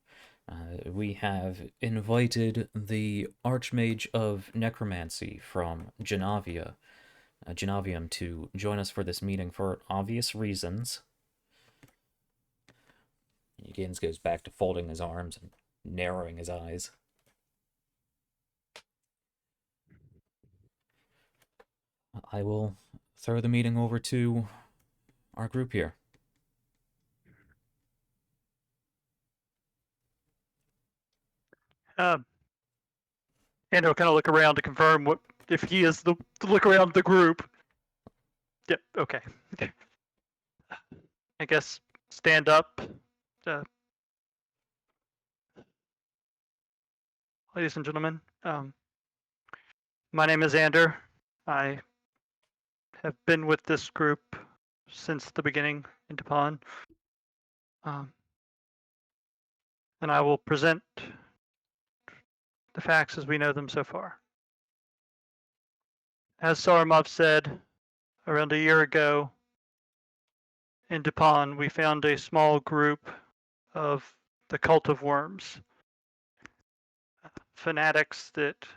We have invited the Archmage of Necromancy from Jenavia, Genavium, to join us for this meeting for obvious reasons. He again goes back to folding his arms and narrowing his eyes. I will throw the meeting over to our group here. And he'll kind of look around to confirm what if he is to look around the group. Yep. Okay. I guess stand up. Ladies and gentlemen, my name is Ander. I have been with this group since the beginning in Duepon. And I will present the facts as we know them so far. As Saramov said, around a year ago in Duepon, we found a small group of the Cult of Worms, fanatics that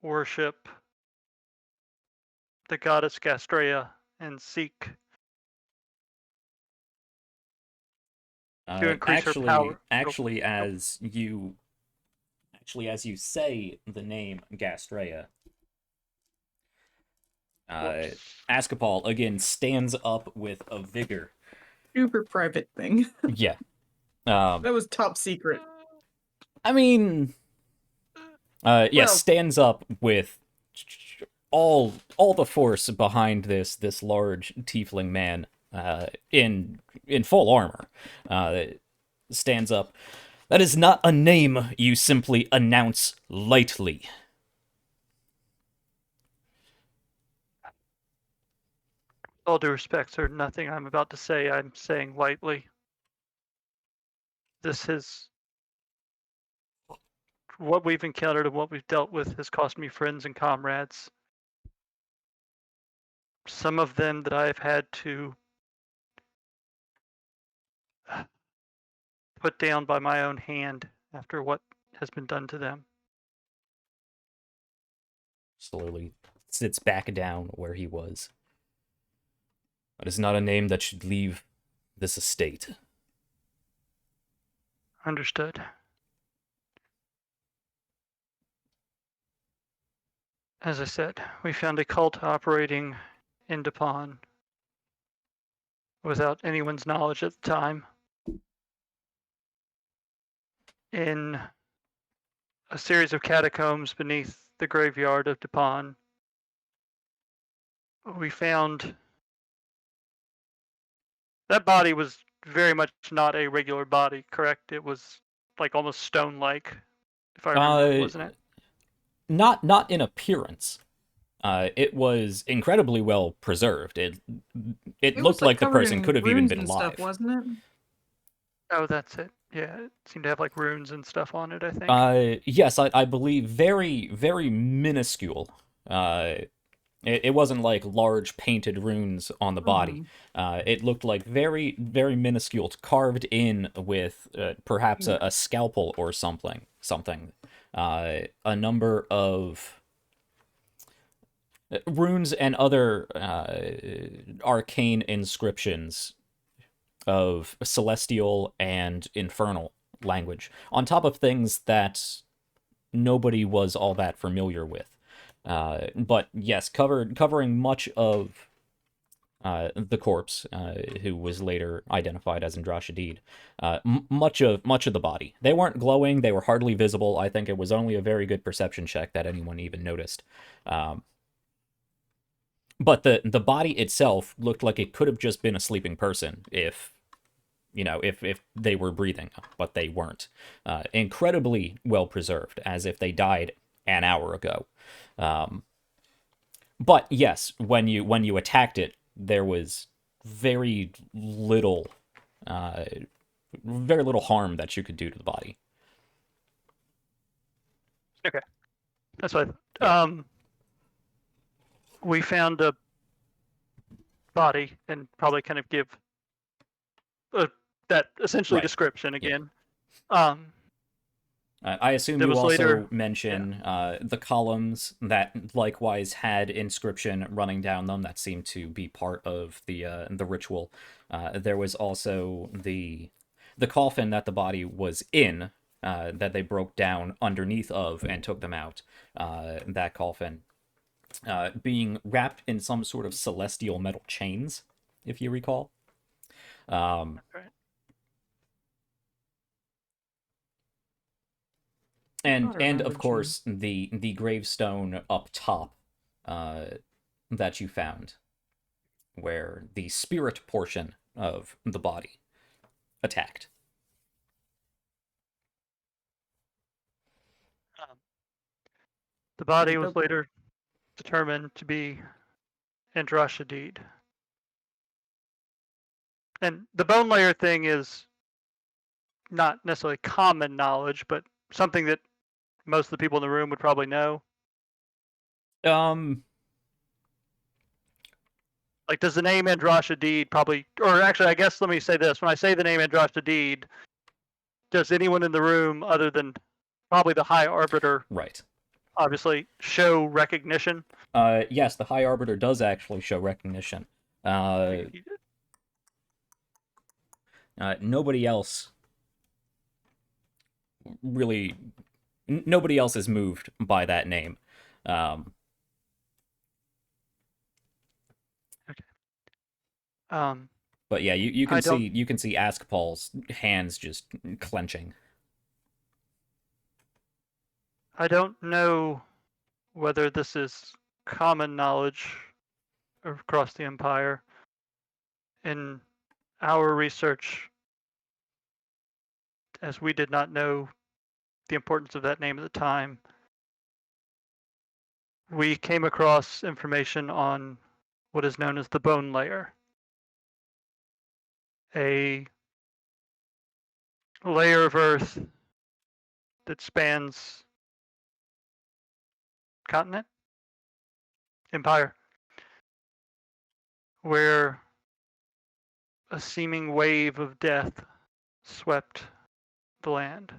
worship the goddess Ghastraea and seek to increase her power. Actually, as you say the name Ghastraea, Askapol again stands up with a vigor. Super private thing. Yeah. Um, That was top secret. I mean, yes, Well- stands up with all the force behind this large tiefling man in full armor. Stands up. That is not a name you simply announce lightly. All due respect, sir, nothing I'm about to say I'm saying lightly. This is what we've encountered and what we've dealt with has cost me friends and comrades. Some of them that I've had to put down by my own hand after what has been done to them. Slowly sits back down where he was. That is not a name that should leave this estate. Understood. As I said, we found a cult operating in Duepon without anyone's knowledge at the time. In a series of catacombs beneath the graveyard of Duepon, we found that body was very much not a regular body, correct? It was like almost stone-like, if I remember, wasn't it? Not in appearance. It was incredibly well preserved. It It looked was, like the covered person in could have even runes been and alive. stuff, wasn't it? Oh, that's it. Yeah, it seemed to have like runes and stuff on it, I think. Yes, I believe very, very minuscule. It wasn't like large painted runes on the body. It looked like very, very minuscule, carved in with perhaps a scalpel or something. A number of runes and other arcane inscriptions of celestial and infernal language, on top of things that nobody was all that familiar with. But yes, covering much of the corpse, who was later identified as Andrashadid, much of the body. They weren't glowing; they were hardly visible. I think it was only a very good perception check that anyone even noticed. But the body itself looked like it could have just been a sleeping person if they were breathing, but they weren't. Incredibly well preserved, as if they died an hour ago. But yes, when you attacked it, there was very little harm that you could do to the body. Okay, that's what. We found a body, and probably kind of give that essentially Right. description again. I assume There you was also later- mention the columns that likewise had inscription running down them that seemed to be part of the ritual. There was also the coffin that the body was in, that they broke down underneath of and took them out. That coffin being wrapped in some sort of celestial metal chains, if you recall. Right. And of course the gravestone up top that you found, where the spirit portion of the body attacked. The body was later determined to be Andrashadid. And the bone layer thing is not necessarily common knowledge, but something that most of the people in the room would probably know. Like, does the name Andrashadid probably, or actually, I guess let me say this: when I say the name Andrashadid, does anyone in the room, other than probably the High Arbiter, Right. obviously, show recognition? Yes, the High Arbiter does actually show recognition. Nobody else really. Nobody else is moved by that name. Okay. But yeah, you I can don't- see Askpal's hands just clenching. I don't know whether this is common knowledge across the Empire. In our research, as we did not know the importance of that name at the time, we came across information on what is known as the bone layer. A layer of earth that spans continent, empire, where a seeming wave of death swept the land.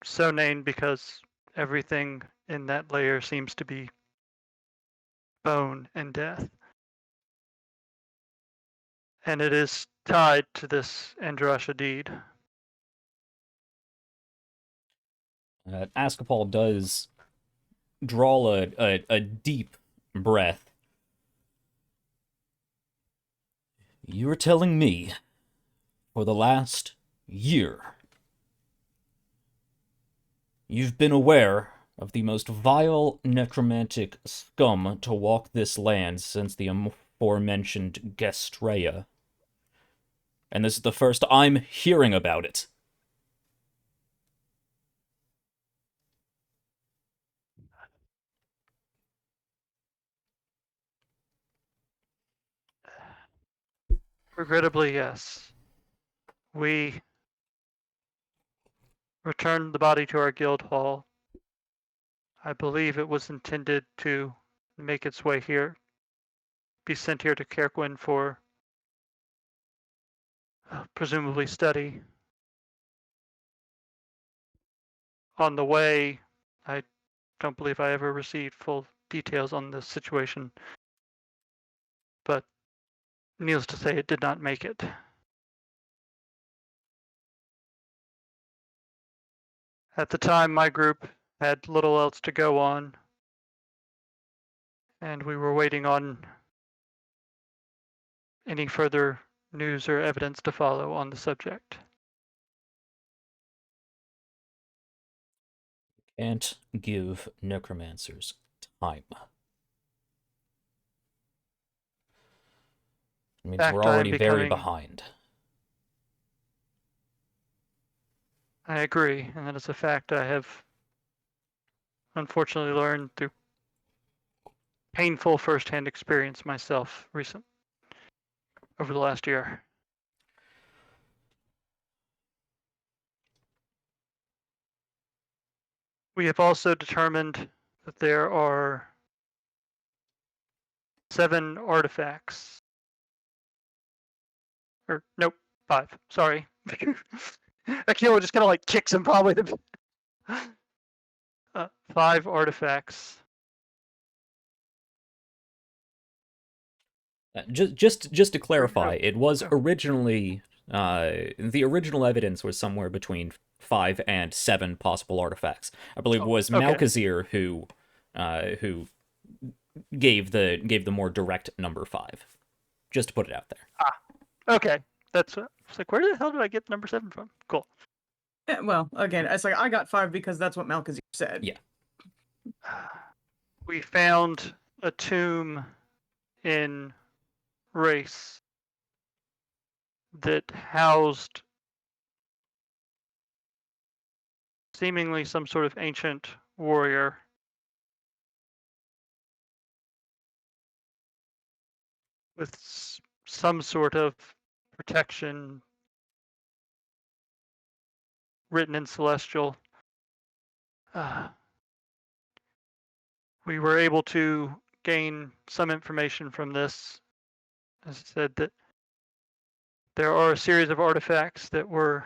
So named because everything in that layer seems to be bone and death. And it is tied to this Andrasha deed. Askapal does draw a deep breath. You were telling me, for the last year, you've been aware of the most vile necromantic scum to walk this land since the aforementioned Ghastraea. And this is the first I'm hearing about it. Regrettably, yes. We returned the body to our guild hall. I believe it was intended to make its way here, be sent here to Kerquin for presumably study. On the way, I don't believe I ever received full details on this situation, but needless to say, it did not make it. At the time, my group had little else to go on, and we were waiting on any further news or evidence to follow on the subject. Can't give necromancers time. It means Fact, we're I am already very becoming- behind. I agree, and that is a fact I have unfortunately learned through painful first-hand experience myself over the last year. We have also determined that there are 7 artifacts. Or nope, 5. Sorry. Akio just kind of like kicks him probably. 5 artifacts. Just to clarify, it was originally the original evidence was somewhere between 5 and 7 possible artifacts. I believe it was Malkazir who gave the more direct number 5. Just to put it out there. Okay, that's it's like, where the hell did I get number 7 from? Cool. Yeah, well, again, it's like I got 5 because that's what Malkazir said. Yeah. We found a tomb in Race that housed seemingly some sort of ancient warrior. With some sort of protection written in Celestial. We were able to gain some information from this. As I said, that there are a series of artifacts that were,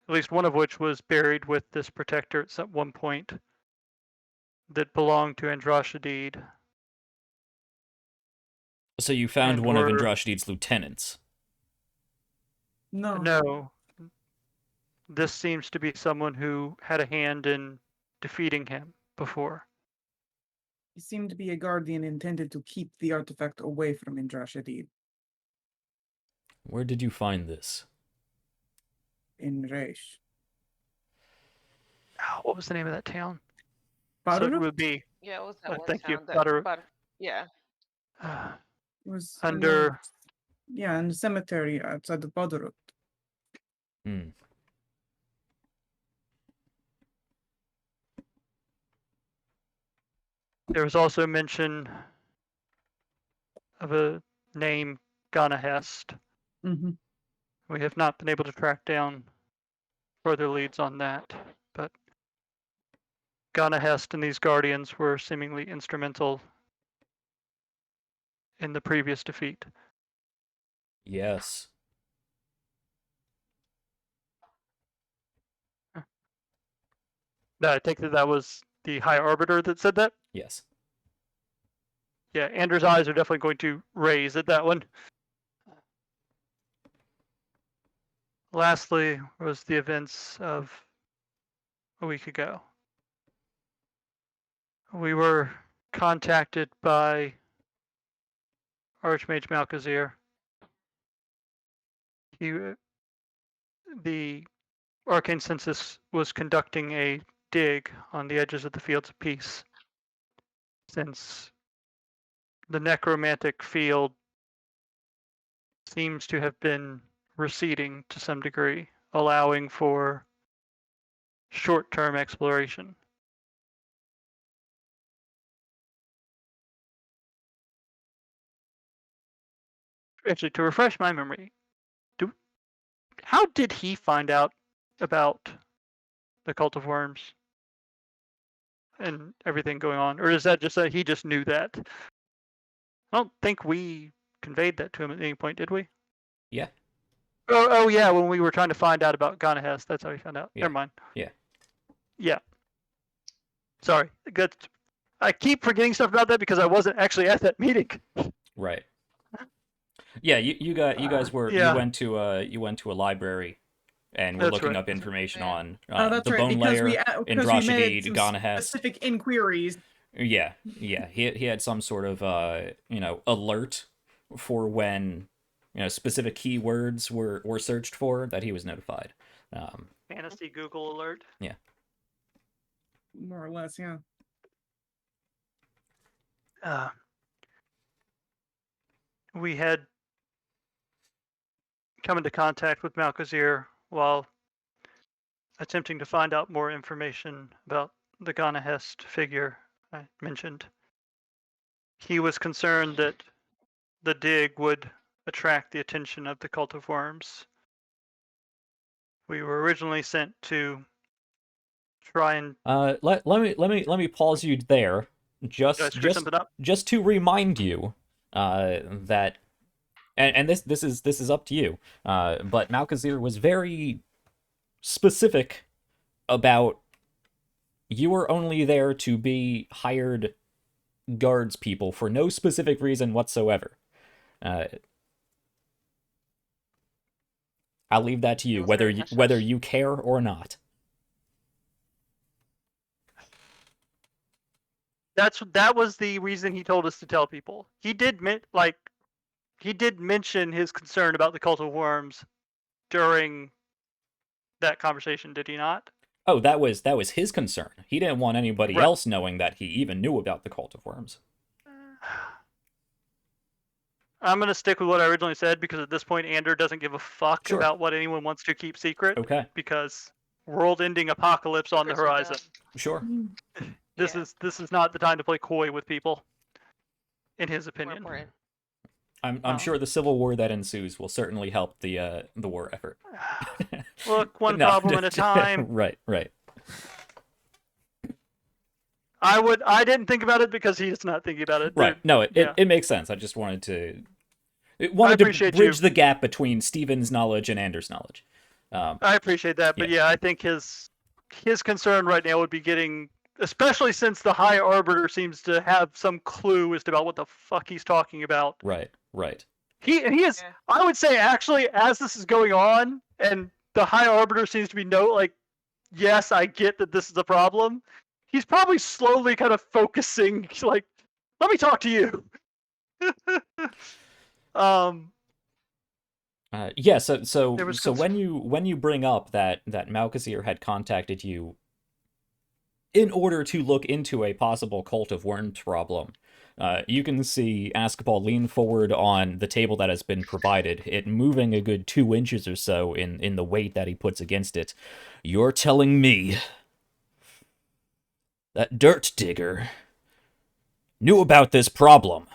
at least one of which was buried with this protector at some one point, that belonged to Andrasha. So you found one of Andrasha's lieutenants? No. No. This seems to be someone who had a hand in defeating him before. He seemed to be a guardian intended to keep the artifact away from Andrasha. Where did you find this? In Reish. What was the name of that town? So it Barurut would be. Yeah, it was that one Thank you. town that Butter. yeah. was Under. in the cemetery outside the Barurut. Hmm. There was also mention of a name, Ganahest. Mm-hmm. We have not been able to track down further leads on that, but Ganahest and these guardians were seemingly instrumental in the previous defeat. Yes. I take that was the High Arbiter that said that? Yes. Yeah, Andrew's eyes are definitely going to raise at that one. Lastly was the events of a week ago. We were contacted by Archmage Malkazir. The Arcane Census was conducting a dig on the edges of the Fields of Peace, since the necromantic field seems to have been receding to some degree, allowing for short-term exploration. Actually, to refresh my memory, how did he find out about the Cult of Worms and everything going on? Or is that just that he just knew that? I don't think we conveyed that to him at any point, did we? Yeah. Oh yeah, when we were trying to find out about Ganahest, that's how we found out. Yeah. Never mind. Yeah. Yeah. Sorry. I keep forgetting stuff about that because I wasn't actually at that meeting. Right. Yeah, you guys were yeah. you went to a library and were That's looking right. up information on That's the right, Bone because Layer, because we made Andrashidid, some Ganahest. specific inquiries. Yeah. He had some sort of alert for when specific keywords were searched for that he was notified. Fantasy Google alert. Yeah. More or less, yeah. We had come into contact with Malkazir while attempting to find out more information about the Ganahest figure I mentioned. He was concerned that the dig would attract the attention of the Cult of Worms. We were originally sent to try and let me pause you there just to remind you that and this is up to you, but Malkazir was very specific about you were only there to be hired guards people for no specific reason whatsoever. I'll leave that to you, whether you care or not. That was the reason he told us to tell people. He did mention his concern about the Cult of Worms during that conversation, did he not? Oh, that was his concern. He didn't want anybody else knowing that he even knew about the Cult of Worms. I'm going to stick with what I originally said, because at this point, Ander doesn't give a fuck about what anyone wants to keep secret. Okay. Because world-ending apocalypse on the horizon. Sure. This is not the time to play coy with people, in his opinion. I'm sure the civil war that ensues will certainly help the war effort. Look, one problem at a time. Right. I didn't think about it because he's not thinking about it. Right. No, it makes sense. I just wanted to bridge the gap between Steven's knowledge and Anders' knowledge. I appreciate that, but I think his concern right now would be getting, especially since the High Arbiter seems to have some clue as to about what the fuck he's talking about. Right. He is. I would say, actually, as this is going on, and the High Arbiter seems to be yes, I get that this is a problem. He's probably slowly kind of focusing, like, let me talk to you. Yeah, so There was when you bring up that Malkazir had contacted you in order to look into a possible cult of worms problem, you can see Askball lean forward on the table that has been provided, it moving a good 2 inches or so in the weight that he puts against it. You're telling me that Dirt Digger knew about this problem?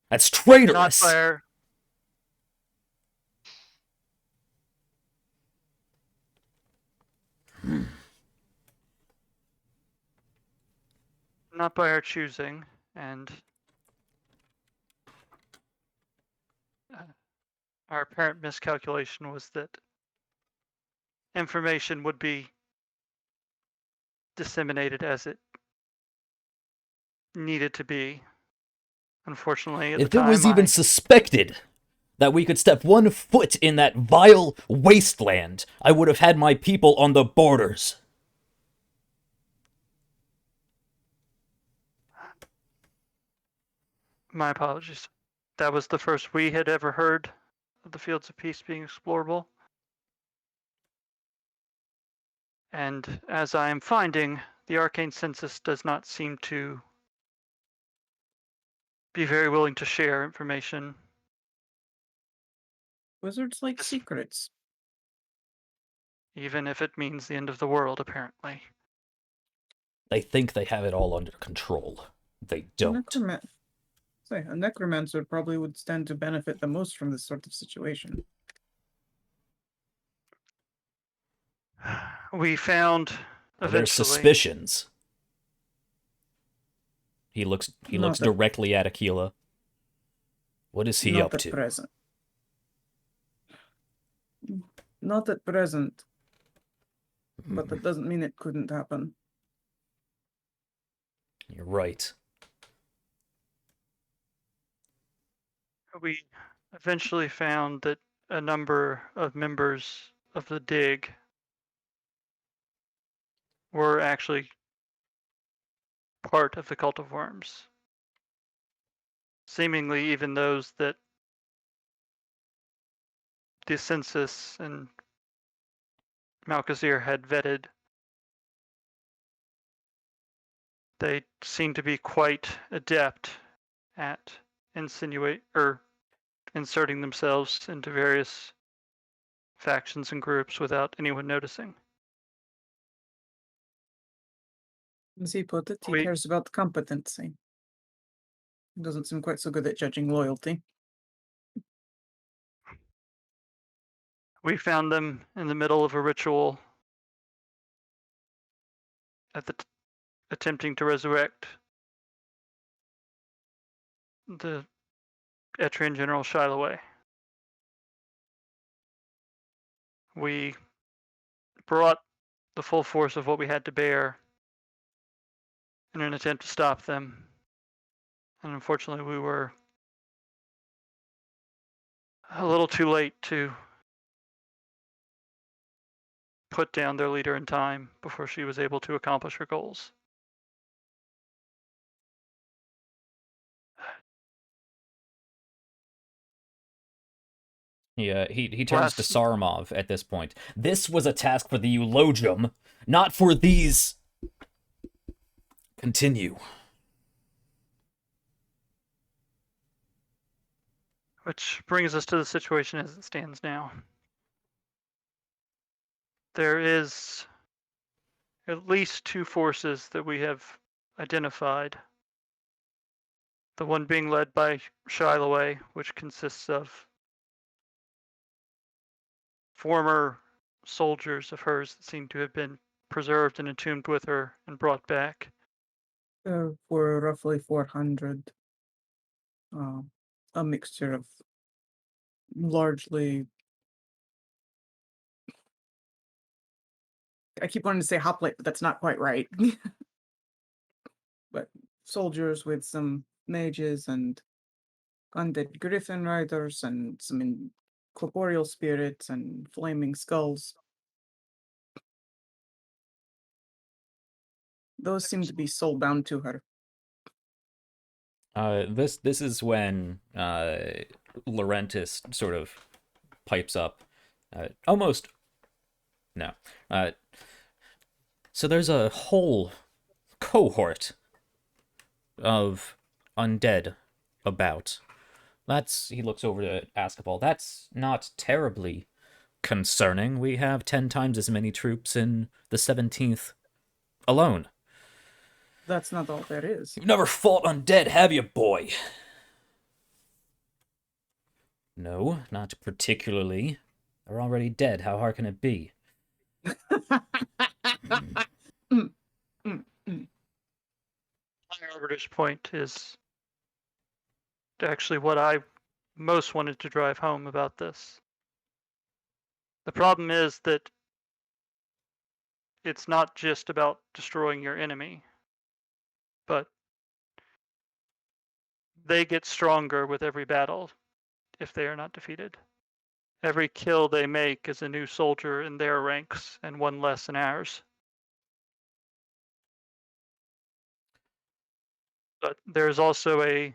That's not traitorous! by our not by our choosing, and our apparent miscalculation was that information would be disseminated as it needed to be. Unfortunately, at the If it time, was even suspected that we could step 1 foot in that vile wasteland, I would have had my people on the borders. My apologies. That was the first we had ever heard of the Fields of Peace being explorable. And as I am finding, the arcane census does not seem to be very willing to share information. Wizards like secrets. Even if it means the end of the world, apparently. They think they have it all under control. They don't. A necromancer probably would stand to benefit the most from this sort of situation. We found There's eventually. suspicions. He looks directly at Aquila. What is he up to? Present. Not at present. But that doesn't mean it couldn't happen. You're right. We eventually found that a number of members of the dig were actually part of the cult of worms. Seemingly even those that the census and Malkazir had vetted. They seem to be quite adept at inserting themselves into various factions and groups without anyone noticing. As he put it, he cares about competency. He doesn't seem quite so good at judging loyalty. We found them in the middle of a ritual attempting to resurrect the Etrian General Shael'uah. We brought the full force of what we had to bear in an attempt to stop them. And unfortunately, we were a little too late to put down their leader in time before she was able to accomplish her goals. Yeah, he turns to Sarmov at this point. This was a task for the eulogium, not for these. Continue. Which brings us to the situation as it stands now. There is at least 2 forces that we have identified. The one being led by Shael'uah, which consists of former soldiers of hers that seem to have been preserved and entombed with her and brought back. There were roughly 400. A mixture of largely. I keep wanting to say hoplite, but that's not quite right. But soldiers with some mages and undead griffin riders and some corporeal spirits and flaming skulls. Those seem to be soul-bound to her. This is when Laurentis sort of pipes up. Almost no. So there's a whole cohort of undead about. He looks over to Askapal. That's not terribly concerning. We have 10 times as many troops in the 17th alone. That's not all there is. You've never fought undead, have you, boy? No, not particularly. They're already dead. How hard can it be? My arbiter's point is actually what I most wanted to drive home about this. The problem is that it's not just about destroying your enemy, but they get stronger with every battle if they are not defeated. Every kill they make is a new soldier in their ranks and one less in ours. But there's also a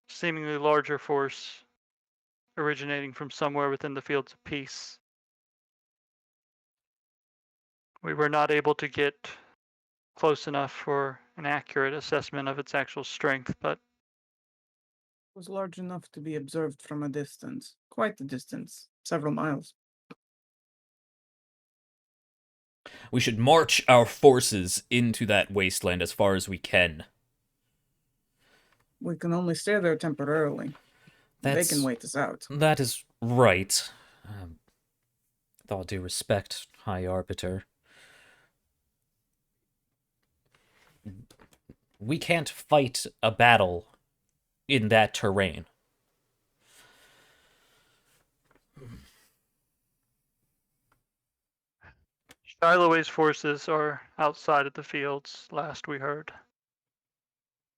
seemingly larger force originating from somewhere within the fields of peace. We were not able to get close enough for an accurate assessment of its actual strength, but Was large enough to be observed from a distance. Quite a distance. Several miles. We should march our forces into that wasteland as far as we can. We can only stay there temporarily. They can wait us out. That is right. With all due respect, High Arbiter. We can't fight a battle in that terrain. Shael'uah's forces are outside of the fields, last we heard.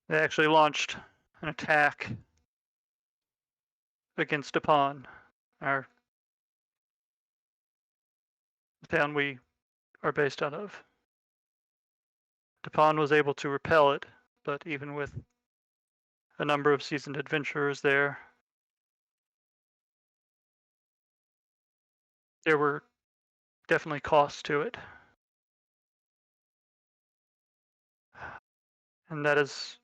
They actually launched an attack against Duepon, our town we are based out of. Duepon was able to repel it, but even with a number of seasoned adventurers there, there were definitely costs to it. And that is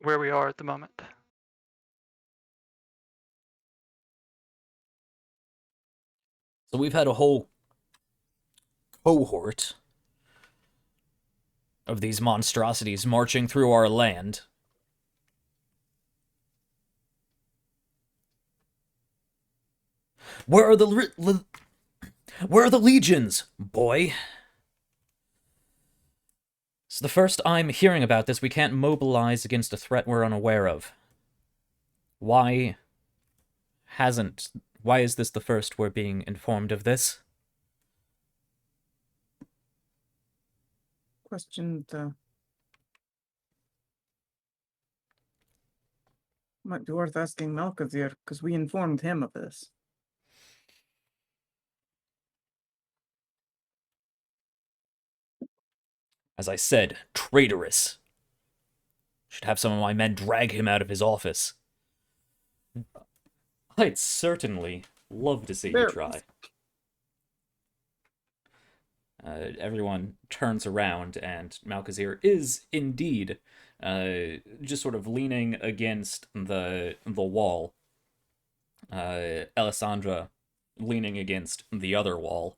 where we are at the moment. So we've had a whole cohort of these monstrosities marching through our land. Where are the legions, boy? It's the first I'm hearing about this. We can't mobilize against a threat we're unaware of. Why is this the first we're being informed of this? Question might be worth asking Malkazir, because we informed him of this. As I said, traitorous. Should have some of my men drag him out of his office. I'd certainly love to see you try. Everyone turns around, and Malkazir is indeed just sort of leaning against the wall. Alessandra leaning against the other wall.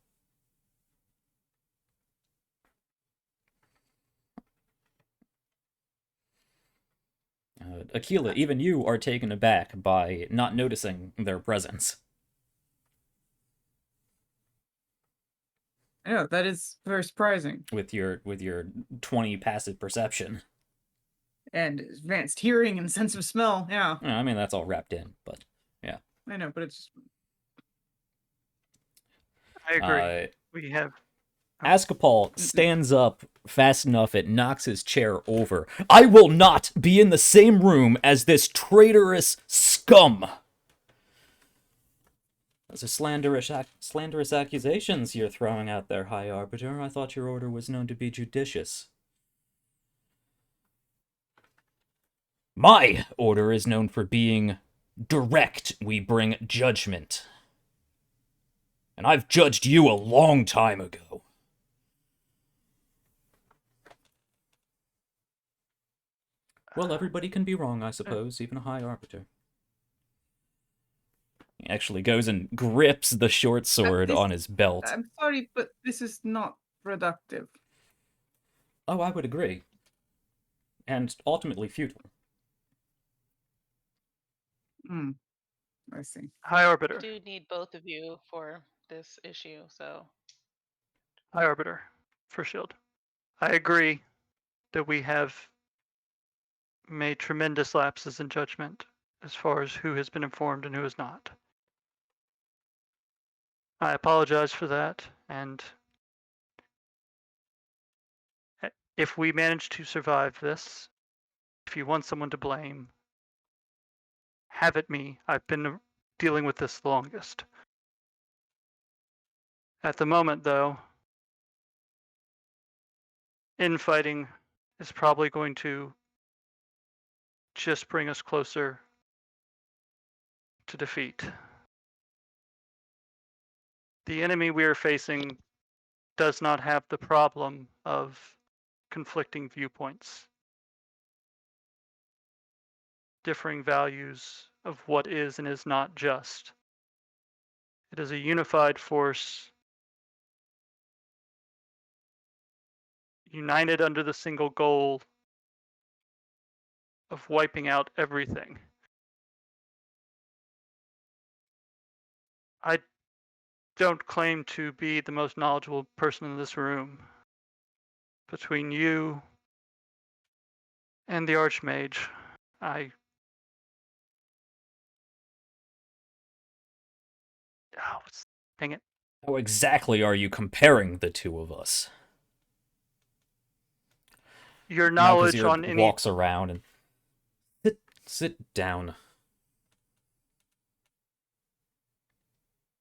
Aquila, even you are taken aback by not noticing their presence. Yeah, that is very surprising. With your 20 passive perception. And advanced hearing and sense of smell, yeah. I mean, that's all wrapped in, but yeah. I know, but it's... I agree. We have... Askapal stands up fast enough it knocks his chair over. I will not be in the same room as this traitorous scum! Those are slanderous accusations you're throwing out there, High Arbiter. I thought your order was known to be judicious. My order is known for being direct. We bring judgment. And I've judged you a long time ago. Well, everybody can be wrong, I suppose, even a High Arbiter. He actually goes and grips the short sword on his belt. I'm sorry, but this is not productive. Oh, I would agree. And ultimately futile. I see. High Arbiter. I do need both of you for this issue, so. High Arbiter for Shield. I agree that we have made tremendous lapses in judgment as far as who has been informed and who has not. I apologize for that, and if we manage to survive this, if you want someone to blame, have it me. I've been dealing with this the longest. At the moment, though, infighting is probably going to just bring us closer to defeat. The enemy we are facing does not have the problem of conflicting viewpoints, differing values of what is and is not just. It is a unified force, united under the single goal of wiping out everything. I don't claim to be the most knowledgeable person in this room. Between you and the Archmage, oh, dang it. How exactly are you comparing the two of us? Your knowledge on any... walks around and... Sit down.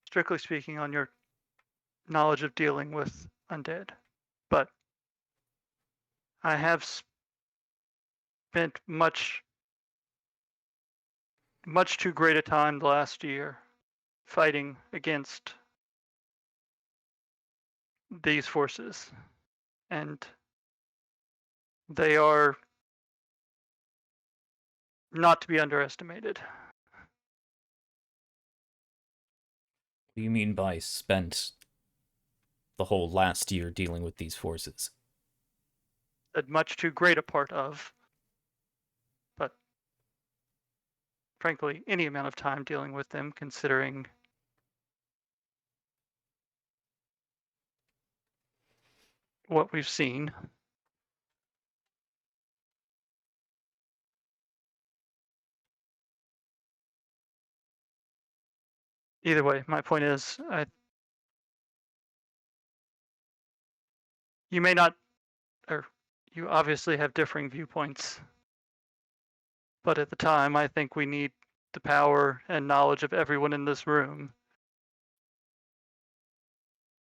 Strictly speaking, on your knowledge of dealing with undead. But I have spent much too great a time the last year fighting against these forces, and they are not to be underestimated. What do you mean by spent the whole last year dealing with these forces? A much too great a part of, but frankly, any amount of time dealing with them, considering what we've seen. Either way, my point is, you may not, or you obviously have differing viewpoints, but at the time, I think we need the power and knowledge of everyone in this room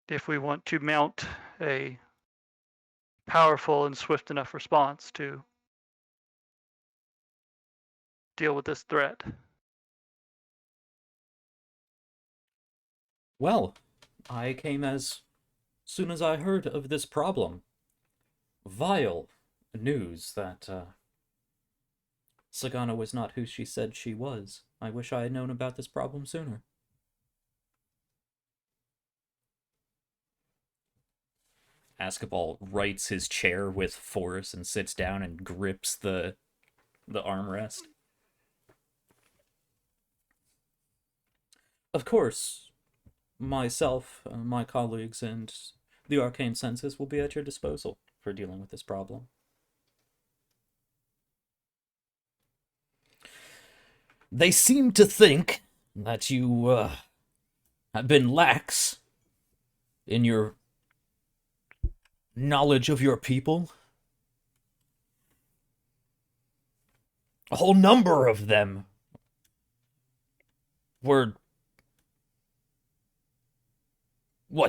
if we want to mount a powerful and swift enough response to deal with this threat. Well, I came as soon as I heard of this problem. Vile news that Sagana was not who she said she was. I wish I had known about this problem sooner. Askabal rights his chair with force and sits down and grips the armrest. Of course, myself, my colleagues, and the arcane senses will be at your disposal for dealing with this problem. They seem to think that you have been lax in your knowledge of your people. A whole number of them were,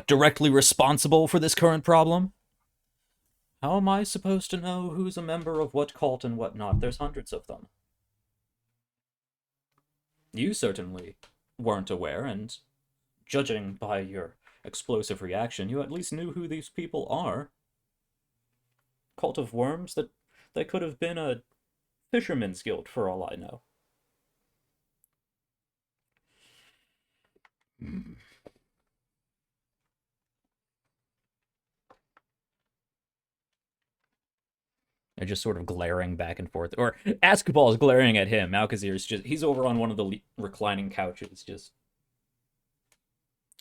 directly responsible for this current problem? How am I supposed to know who's a member of what cult and what not? There's hundreds of them. You certainly weren't aware, and judging by your explosive reaction, you at least knew who these people are. Cult of Worms, that they could have been a fisherman's guild for all I know. They're just sort of glaring back and forth. Or Askabal is glaring at him. Malkazir's he's over on one of the reclining couches, just.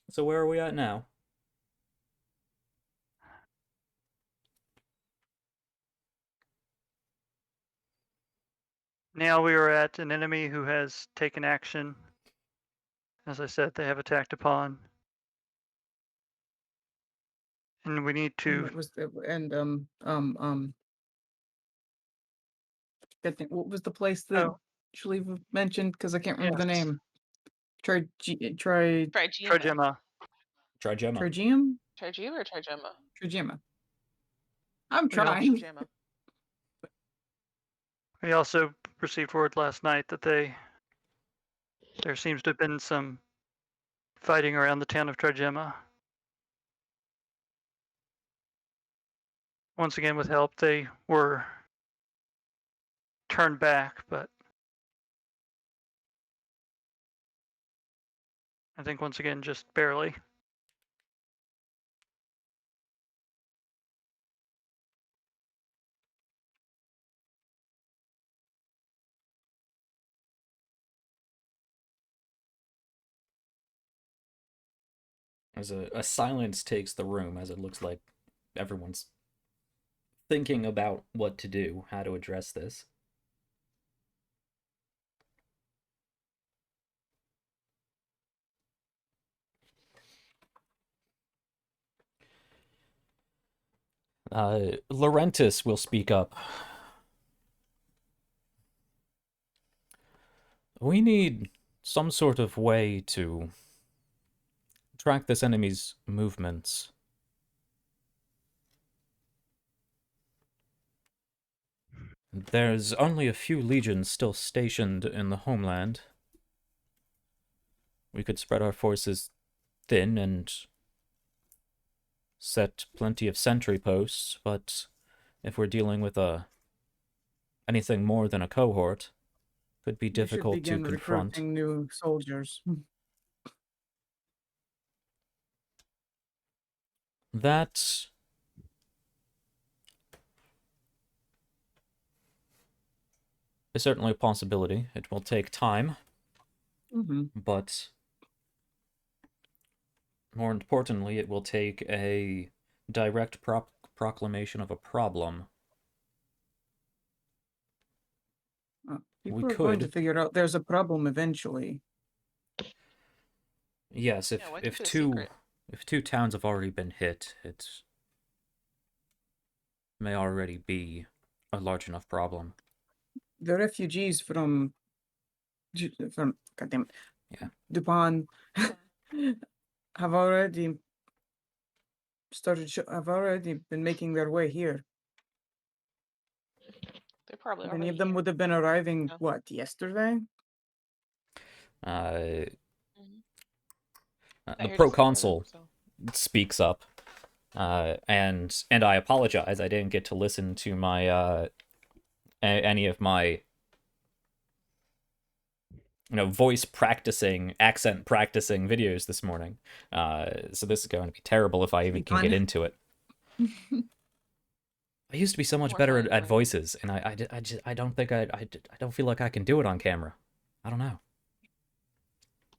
So where are we at now? Now we are at an enemy who has taken action. As I said, they have attacked upon. And we need to. What was the what was the place that Shael'uah mentioned? Because I can't remember the name. Trigema. Trigema. Trigium? Trigema or Trigema? Trigema. I'm trying. Trigema. We also received word last night that there seems to have been some fighting around the town of Trigema. Once again, with help, they were turned back, but I think once again, just barely. As a silence takes the room, as it looks like everyone's thinking about what to do, how to address this. Laurentis will speak up. We need some sort of way to track this enemy's movements. There's only a few legions still stationed in the homeland. We could spread our forces thin and set plenty of sentry posts, but if we're dealing with anything more than a cohort, could be difficult to confront. Recruiting new soldiers. That is certainly a possibility. It will take time, but more importantly, it will take a direct proclamation of a problem. People are going to figure out there's a problem eventually. Yes, if two towns have already been hit, it may already be a large enough problem. The refugees from goddamn Duepon have already been making their way here. They're probably Many of them would have been arriving yesterday? The proconsul speaks up, and I apologize. I didn't get to listen to my any of my voice practicing, accent practicing videos this morning. So this is going to be terrible if I even can get into it. I used to be so much better at voices, and I don't think I don't feel like I can do it on camera. I don't know.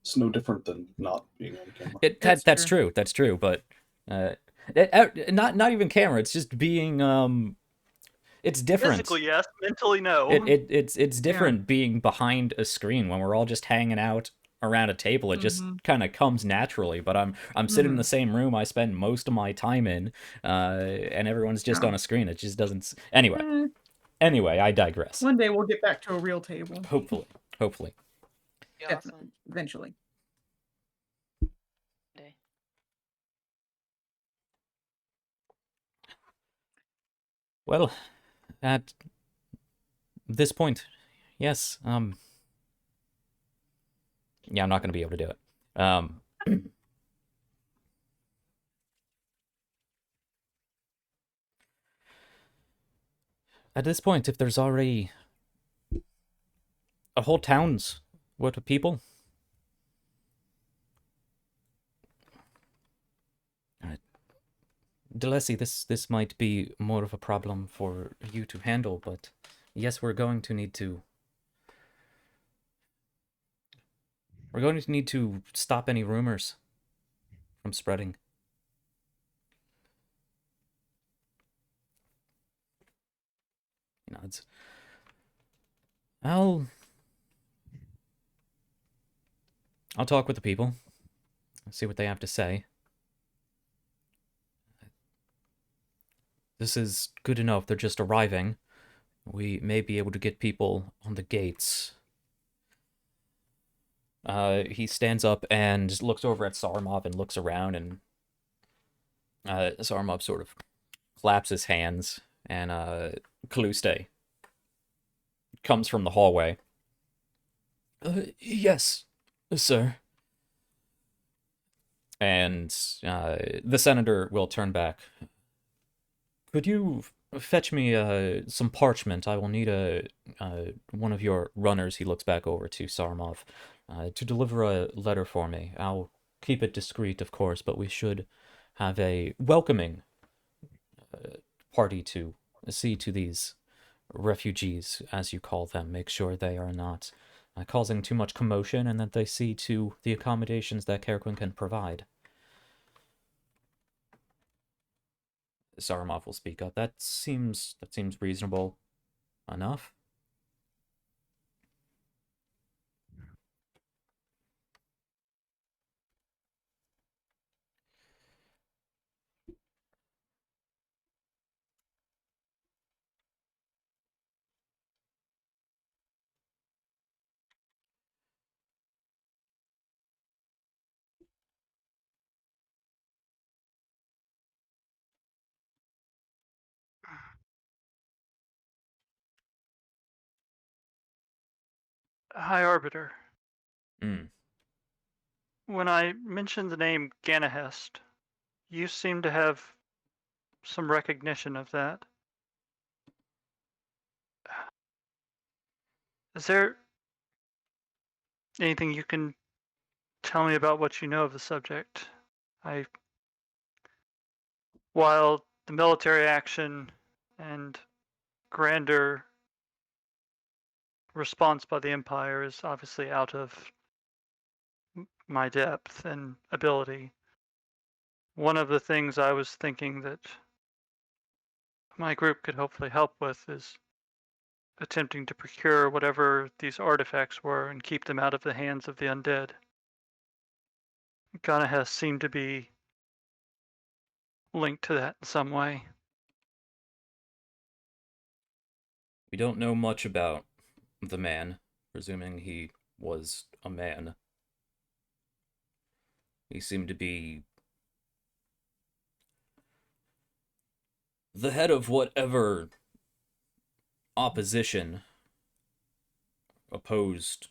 It's no different than not being on camera. That's true. That's true. But not even camera. It's just being it's different. Physically, yes. Mentally, no. It's different being behind a screen when we're all just hanging out around a table. It just kind of comes naturally. But I'm sitting in the same room I spend most of my time in, and everyone's just on a screen. It just doesn't. Anyway, I digress. One day we'll get back to a real table. Hopefully. Definitely. Eventually. Well, at this point, yes, Yeah, I'm not going to be able to do it. At this point, if there's already a whole town's worth of people, Delesi, this might be more of a problem for you to handle, but yes, we're going to need to stop any rumors from spreading. You know, I'll talk with the people, see what they have to say. This is good to know. If they're just arriving, we may be able to get people on the gates. He stands up and looks over at Sarmov and looks around, and Sarmov sort of claps his hands, and Caluste comes from the hallway. Yes, sir. And the senator will turn back. Could you fetch me some parchment? I will need one of your runners. He looks back over to Sarmov to deliver a letter for me. I'll keep it discreet, of course, but we should have a welcoming party to see to these refugees, as you call them. Make sure they are not causing too much commotion, and that they see to the accommodations that Carquin can provide. Sarmov will speak up. That seems reasonable enough. High Arbiter. Mm. When I mentioned the name Ganahest, you seem to have some recognition of that. Is there anything you can tell me about what you know of the subject? While the military action and grander response by the Empire is obviously out of my depth and ability, one of the things I was thinking that my group could hopefully help with is attempting to procure whatever these artifacts were and keep them out of the hands of the undead. Ganahest seemed to be linked to that in some way. We don't know much about the man, presuming he was a man. He seemed to be the head of whatever opposition opposed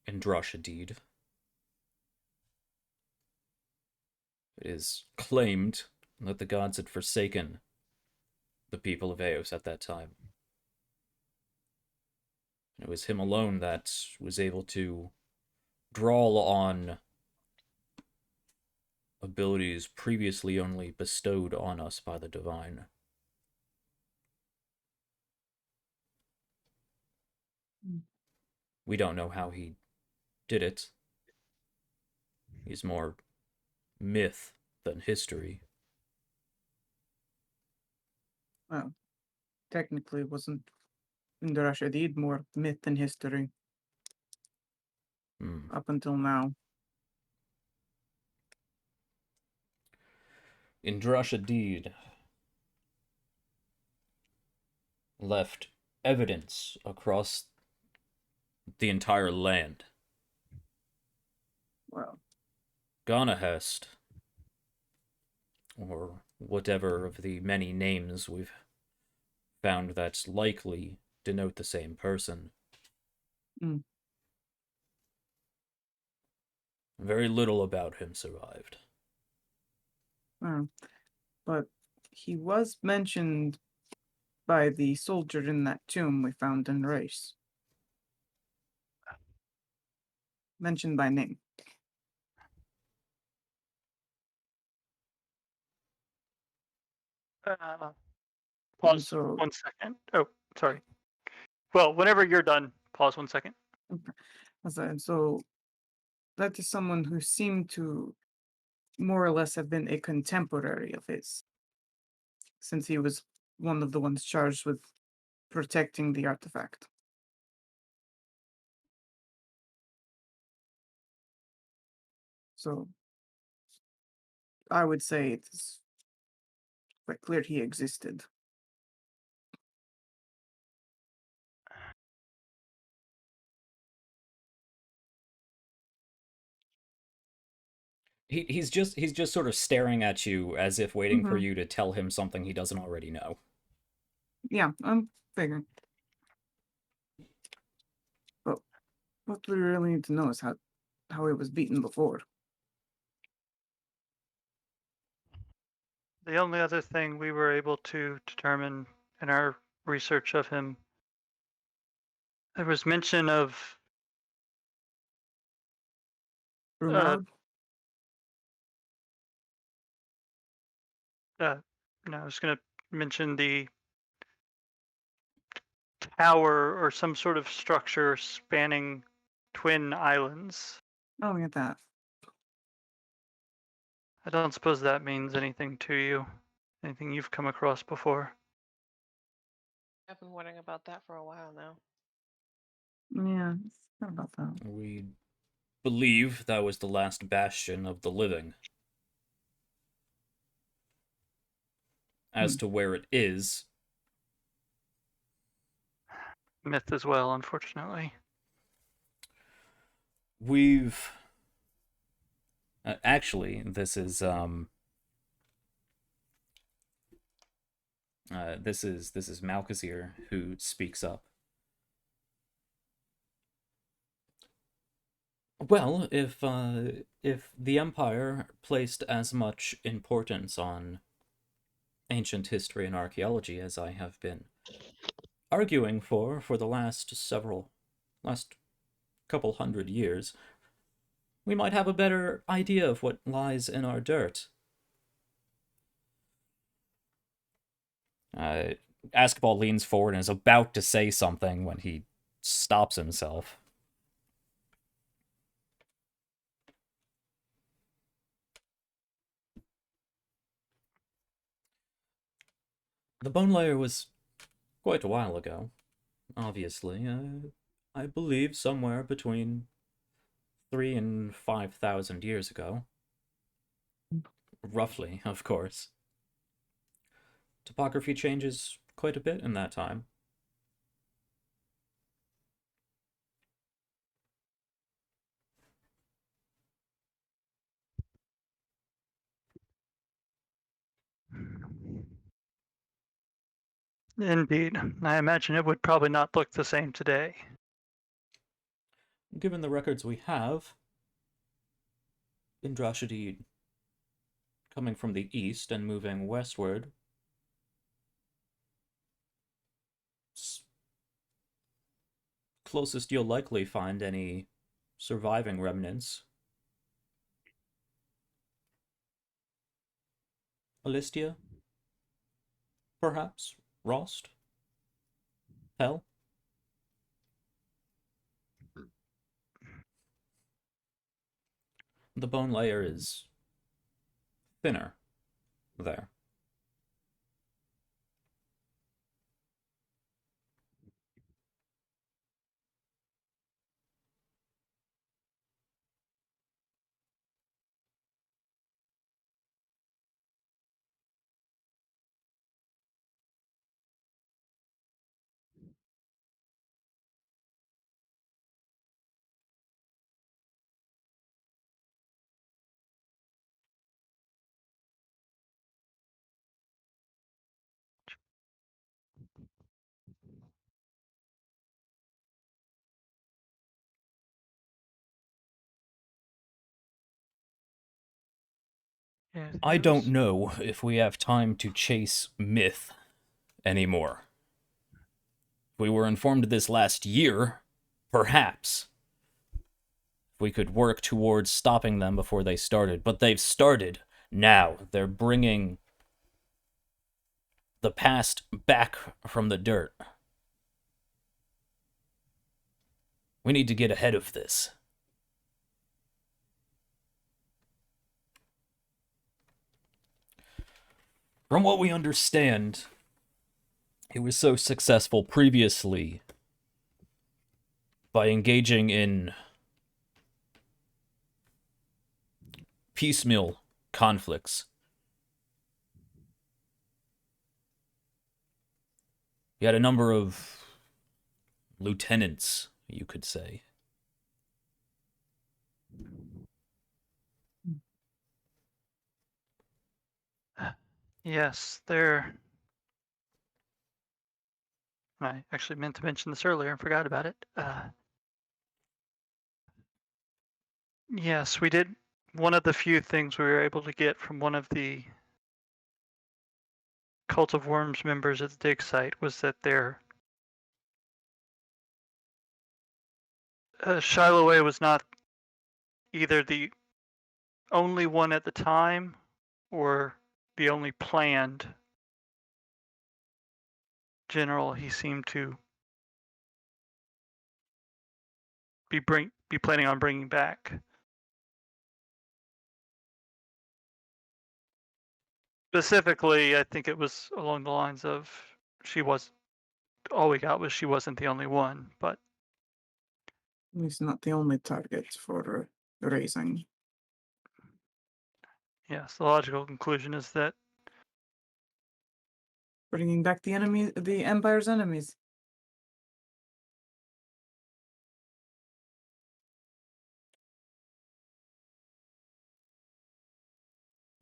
Andrashadid. It is claimed that the gods had forsaken the people of Eos at that time. It was him alone that was able to draw on abilities previously only bestowed on us by the divine. We don't know how he did it. He's more myth than history. Well, technically, wasn't Indrashadid more myth than history up until now? Indrashadid left evidence across the entire land. Well, Ganahest, or whatever of the many names we've found that likely denote the same person. Very little about him survived. But he was mentioned by the soldier in that tomb we found in Race. Mentioned by name. Pause So, 1 second. Oh, sorry. Well, whenever you're done, pause 1 second. so that is someone who seemed to more or less have been a contemporary of his, since he was one of the ones charged with protecting the artifact. So I would say it's quite clear he existed. He's just sort of staring at you as if waiting for you to tell him something he doesn't already know. Yeah, I'm figuring. But what we really need to know is how he was beaten before. The only other thing we were able to determine in our research of him, there was mention of Brunald? no, I was going to mention the tower or some sort of structure spanning twin islands. Oh, yeah, that. I don't suppose that means anything to you. Anything you've come across before? I've been wondering about that for a while now. Yeah, it's not about that. We believe that was the last bastion of the living. As to where it is, Myth as well, unfortunately. we've actually this is Malkazir who speaks up. Well, if the Empire placed as much importance on ancient history and archaeology as I have been arguing for the last couple hundred years, we might have a better idea of what lies in our dirt. Askball leans forward and is about to say something when he stops himself. The bone layer was quite a while ago, obviously. I believe somewhere between 3,000 and 5,000 years ago. Roughly, of course. Topography changes quite a bit in that time. Indeed. I imagine it would probably not look the same today. Given the records we have, Indrashidid coming from the east and moving westward, closest you'll likely find any surviving remnants. Alistia? Perhaps? Rost? Hell? The bone layer is thinner there. Anything I don't else? know if we have time to chase myth anymore. If we were informed of this last year, perhaps we could work towards stopping them before they started. But they've started now. They're bringing the past back from the dirt. We need to get ahead of this. From what we understand, he was so successful previously by engaging in piecemeal conflicts. He had a number of lieutenants, you could say. Yes, there. I actually meant to mention this earlier and forgot about it. Yes, we did. One of the few things we were able to get from one of the Cult of Worms members at the dig site was that their Shael'uah was not either the only one at the time or the only planned general he seemed to be planning on bringing back. Specifically, I think it was along the lines of all we got was she wasn't the only one, but He's not the only target for raising. yes, the logical conclusion is that Bringing back the enemy, the Empire's enemies.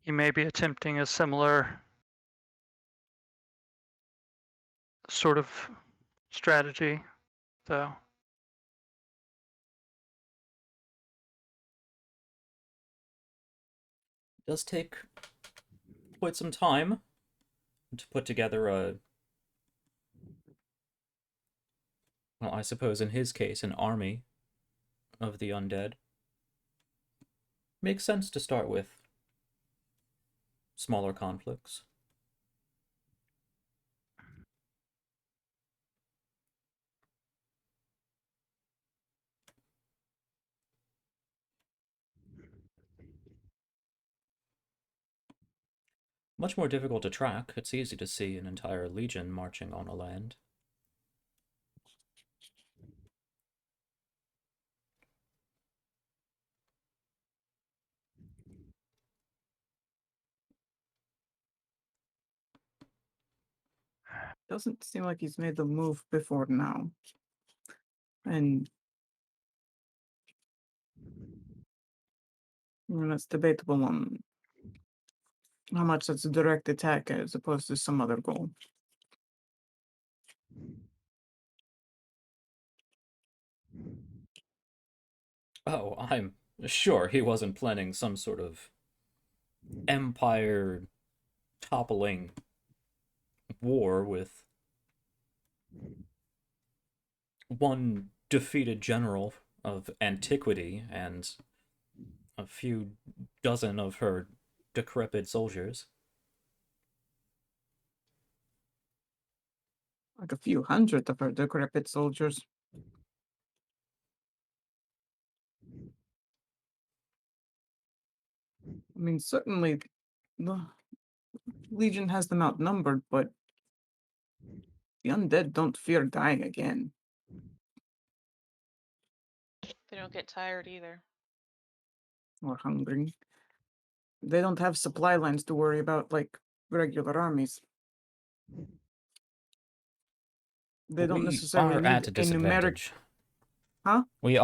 he may be attempting a similar sort of strategy, though. It does take quite some time to put together well, I suppose in his case, an army of the undead. Makes sense to start with smaller conflicts. Much more difficult to track. It's easy to see an entire legion marching on a land. Doesn't seem like he's made the move before now. And it's debatable on how much that's a direct attack as opposed to some other goal. Oh, I'm sure he wasn't planning some sort of empire toppling war with one defeated general of antiquity and a few dozen of her decrepit soldiers. Like a few hundred of her decrepit soldiers. I mean, certainly the Legion has them outnumbered, but the undead don't fear dying again. They don't get tired either. Or hungry. They don't have supply lines to worry about like regular armies. They don't We necessarily are at need a a numeric. disadvantage. Huh? We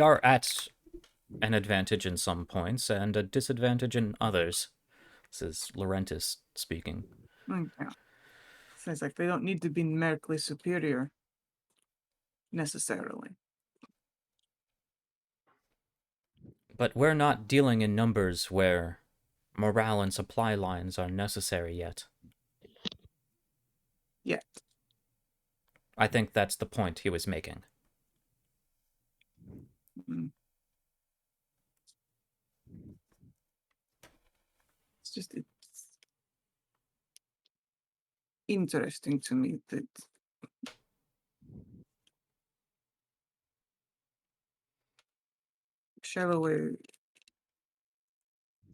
are at an advantage in some points and a disadvantage in others. This is Laurentis speaking. Yeah. It's like they don't need to be numerically superior necessarily. But we're not dealing in numbers where morale and supply lines are necessary yet. Yeah. I think that's the point he was making. Mm. It's interesting to me that Shael'uah,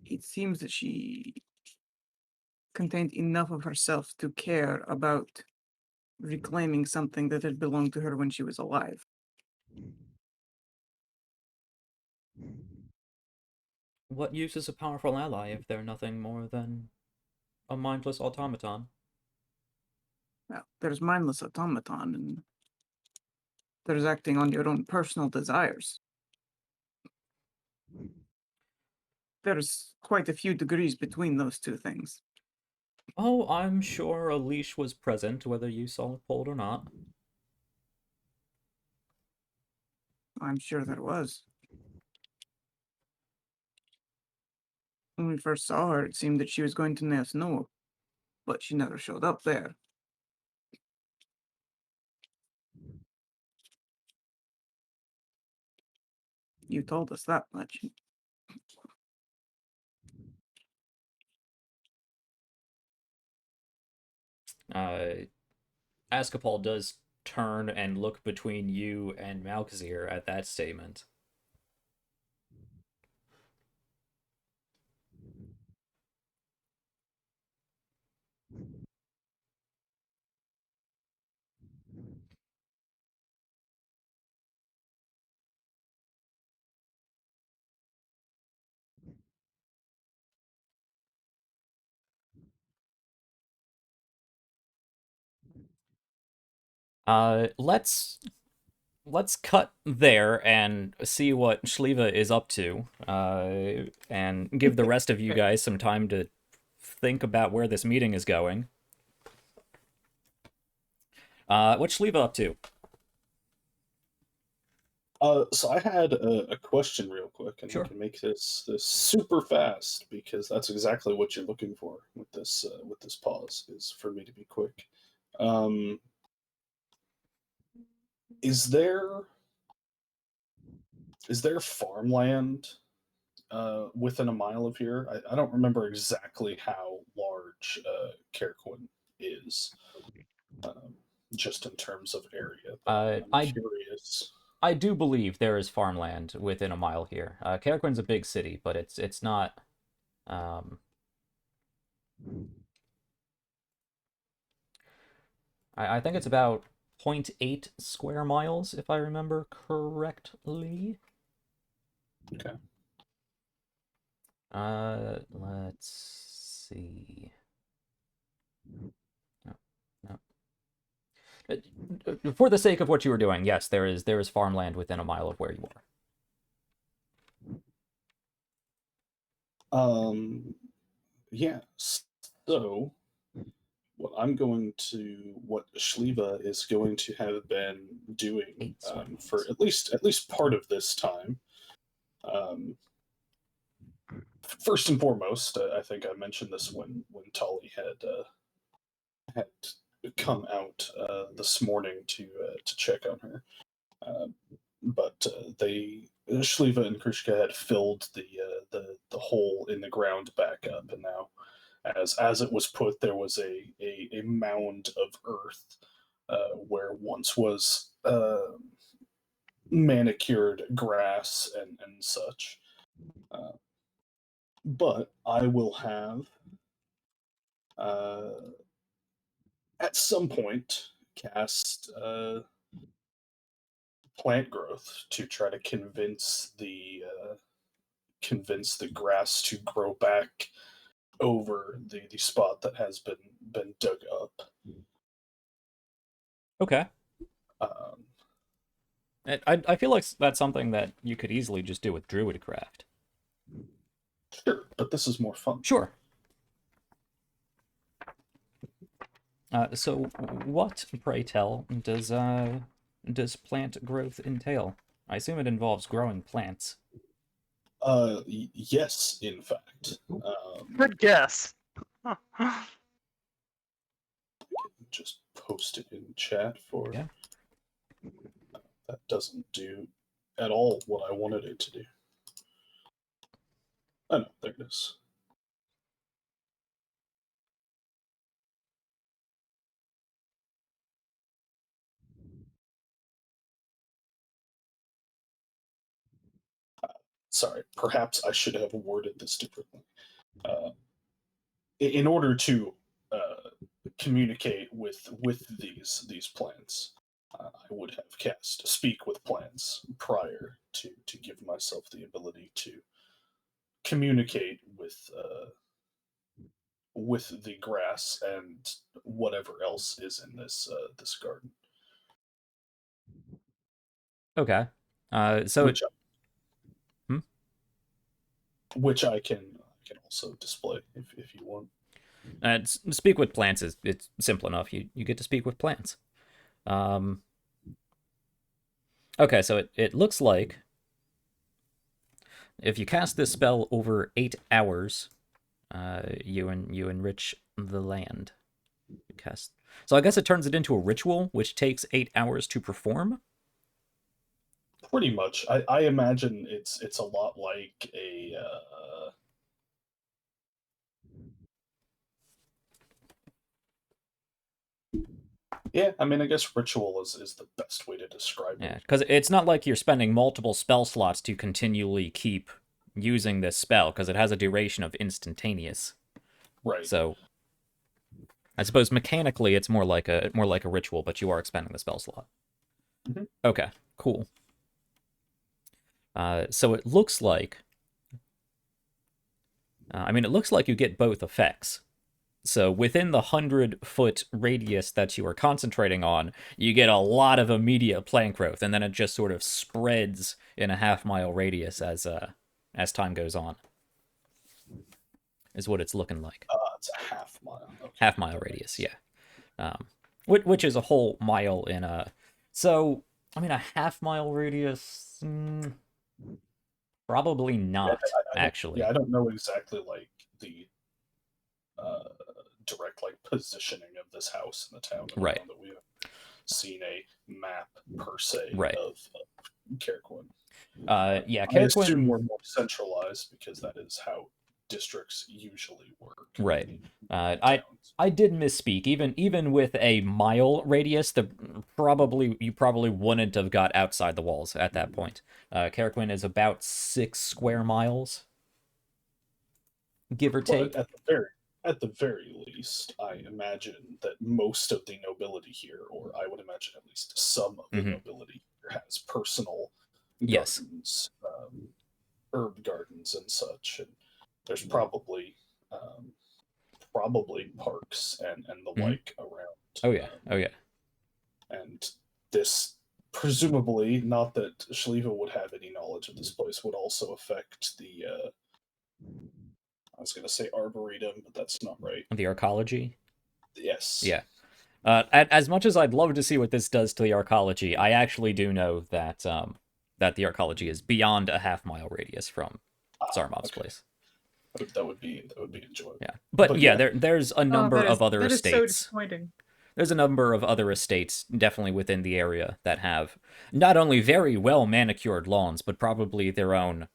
it seems that she contained enough of herself to care about reclaiming something that had belonged to her when she was alive. What use is a powerful ally if they're nothing more than a mindless automaton? Well, there's mindless automaton, and there's acting on your own personal desires. There's quite a few degrees between those two things. Oh, I'm sure a leash was present, whether you saw it pulled or not. I'm sure there was. When we first saw her, it seemed that she was going to Neos Noah, but she never showed up there. You told us that much. Ascapal does turn and look between you and Malkazir at that statement. Let's cut there and see what Shael'uah is up to, and give the rest of you guys some time to think about where this meeting is going. What's Shael'uah up to? So I had a question real quick, and Sure. I can make this super fast because that's exactly what you're looking for with this pause, is for me to be quick. Um, is there farmland within a mile of here? I don't remember exactly how large Carquin is, um, just in terms of area. But I'm curious. I do believe there is farmland within a mile here. Carquin's a big city, but it's not. I think it's about 0.8 square miles, if I remember correctly. Okay. Let's see. No. For the sake of what you were doing, yes, there is farmland within a mile of where you are. Yeah. So what Shael'uah is going to have been doing for at least part of this time. First and foremost, I think I mentioned this when Tully had come out this morning to check on her. But Shael'uah and Krishka had filled the hole in the ground back up, and now, as it was put, there was a mound of earth where once was manicured grass and such. But I will have at some point cast plant growth to try to convince the grass to grow back over the spot that has been dug up. Okay. Um, I feel like that's something that you could easily just do with Druidcraft. Sure, but this is more fun. Sure. So what, pray tell, does plant growth entail? I assume it involves growing plants. Yes, in fact. Good guess. Just post it in chat for. Yeah. That doesn't do at all what I wanted it to do. Oh no, there it is. Sorry, perhaps I should have worded this differently. In order to communicate with these plants, I would have cast Speak with Plants prior to give myself the ability to communicate with the grass and whatever else is in this garden. Okay. So which, Hmm? which I can also display if you want. Speak with plants is it's simple enough. You get to speak with plants. Okay, so it looks like if you cast this spell over 8 hours, you enrich the land. Cast. So I guess it turns it into a ritual, which takes 8 hours to perform. Pretty much, I imagine it's a lot like a. Yeah, I mean, I guess ritual is the best way to describe it. Yeah, because it's not like you're spending multiple spell slots to continually keep using this spell, because it has a duration of instantaneous. Right. So I suppose mechanically it's more like a ritual, but you are expending the spell slot. Mm-hmm. Okay, cool. So it looks like. It looks like you get both effects. So within the 100-foot radius that you are concentrating on, you get a lot of immediate plant growth, and then it just sort of spreads in a half-mile radius as time goes on. Is what it's looking like. It's a half mile. Okay. Half-mile radius, yeah. Which is a whole mile in a. So a half-mile radius. Probably not, actually. I don't know exactly like the direct positioning of this house in the town. I don't Right. know that we have seen a map per se Right. of Carriquin. Yeah, I assume Carriquin. we're more centralized because that is how districts usually work. Right. in I towns. did misspeak. Even with a mile radius, you probably wouldn't have got outside the walls at that point. Carriquin is about 6 square miles, give or take. But at the very least, I imagine that most of the nobility here, or I would imagine at least some of the nobility here, has personal Yes. gardens, herb gardens, and such. And there's probably parks and the like around. Oh yeah. Oh yeah. And this, presumably, not that Shael'uah would have any knowledge of this place, would also affect the. I was going to say arboretum, but that's not right. The arcology. Yes. Yeah. As much as I'd love to see what this does to the arcology, I actually do know that the arcology is beyond a half-mile radius from Zarmav's place. That would be enjoyable. Yeah, but yeah, there's a number of other that estates. Is so disappointing. There's a number of other estates definitely within the area that have not only very well manicured lawns, but probably their own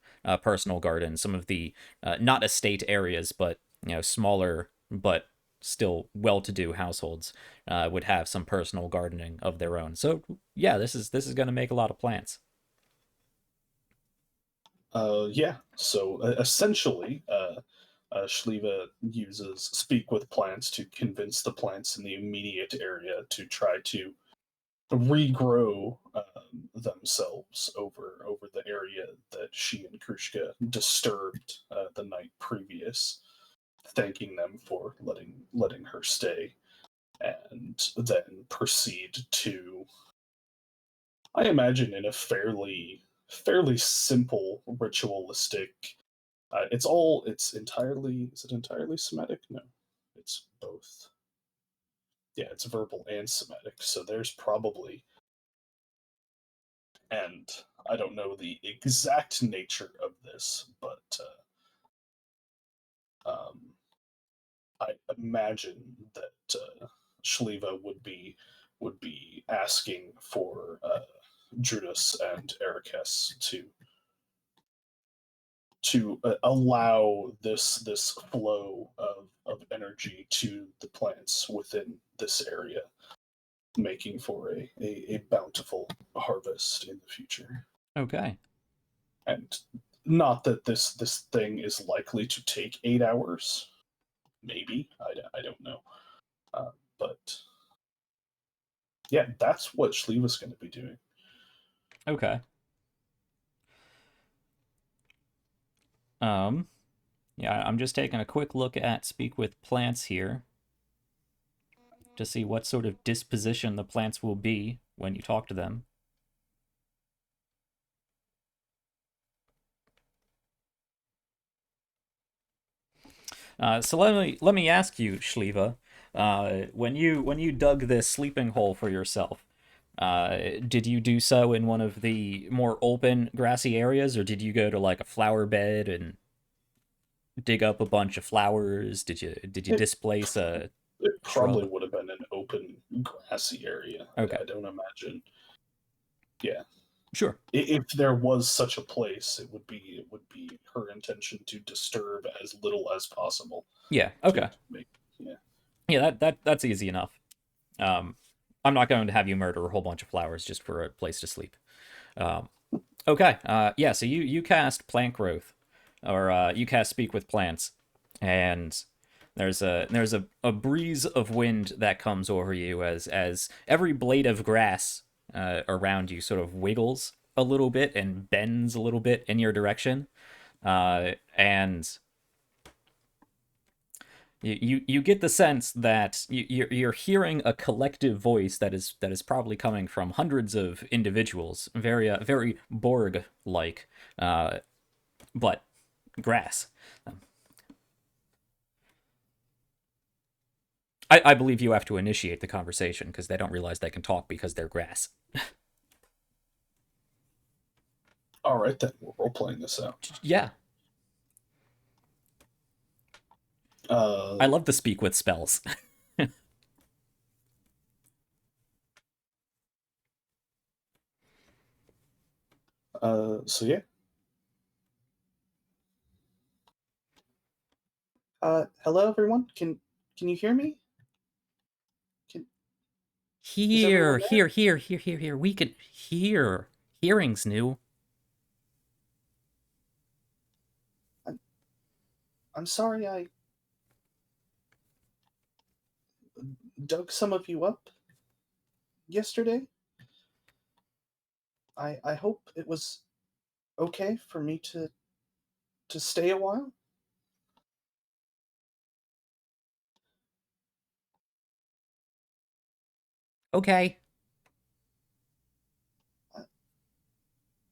personal gardens. Some of the not estate areas, but smaller but still well-to-do households would have some personal gardening of their own. So yeah, this is going to make a lot of plants. Yeah. So essentially, Shael'uah uses Speak with Plants to convince the plants in the immediate area to try to regrow themselves over the area that she and Krushka disturbed the night previous, thanking them for letting her stay, and then proceed to, I imagine, in a fairly simple ritualistic. It's entirely. Is it entirely Semitic? No, it's both. Yeah, it's verbal and Semitic. So there's probably, and I don't know the exact nature of this, but I imagine that Shael'uah would be asking for Judas and Ericus to allow this flow of energy to the plants within this area, making for a bountiful harvest in the future. Okay. And not that this thing is likely to take 8 hours. Maybe. I don't know. But yeah, that's what Shael'uah's going to be doing. Okay. Yeah, I'm just taking a quick look at Speak with Plants here to see what sort of disposition the plants will be when you talk to them. So let me ask you, Shael'uah, when you dug this sleeping hole for yourself, did you do so in one of the more open grassy areas, or did you go to like a flower bed and dig up a bunch of flowers? Did you displace a It probably shrub? would have been an open grassy area. Okay. I don't imagine. Yeah. Sure. If there was such a place, it would be her intention to disturb as little as possible. Yeah. Okay. Yeah. Yeah, that's easy enough. I'm not going to have you murder a whole bunch of flowers just for a place to sleep. Okay. Yeah. So you cast plant growth, or you cast speak with plants, and there's a breeze of wind that comes over you as every blade of grass around you sort of wiggles a little bit and bends a little bit in your direction, and you get the sense that you're hearing a collective voice that is probably coming from hundreds of individuals, very Borg like, but grass. I believe you have to initiate the conversation because they don't realize they can talk because they're grass. All right, then we're role playing this out. Yeah. I love to speak with spells. So yeah. Hello everyone. Can you hear me? Here. We can hear. Hearing's new. I'm sorry I dug some of you up yesterday. I hope it was okay for me to stay a while. Okay.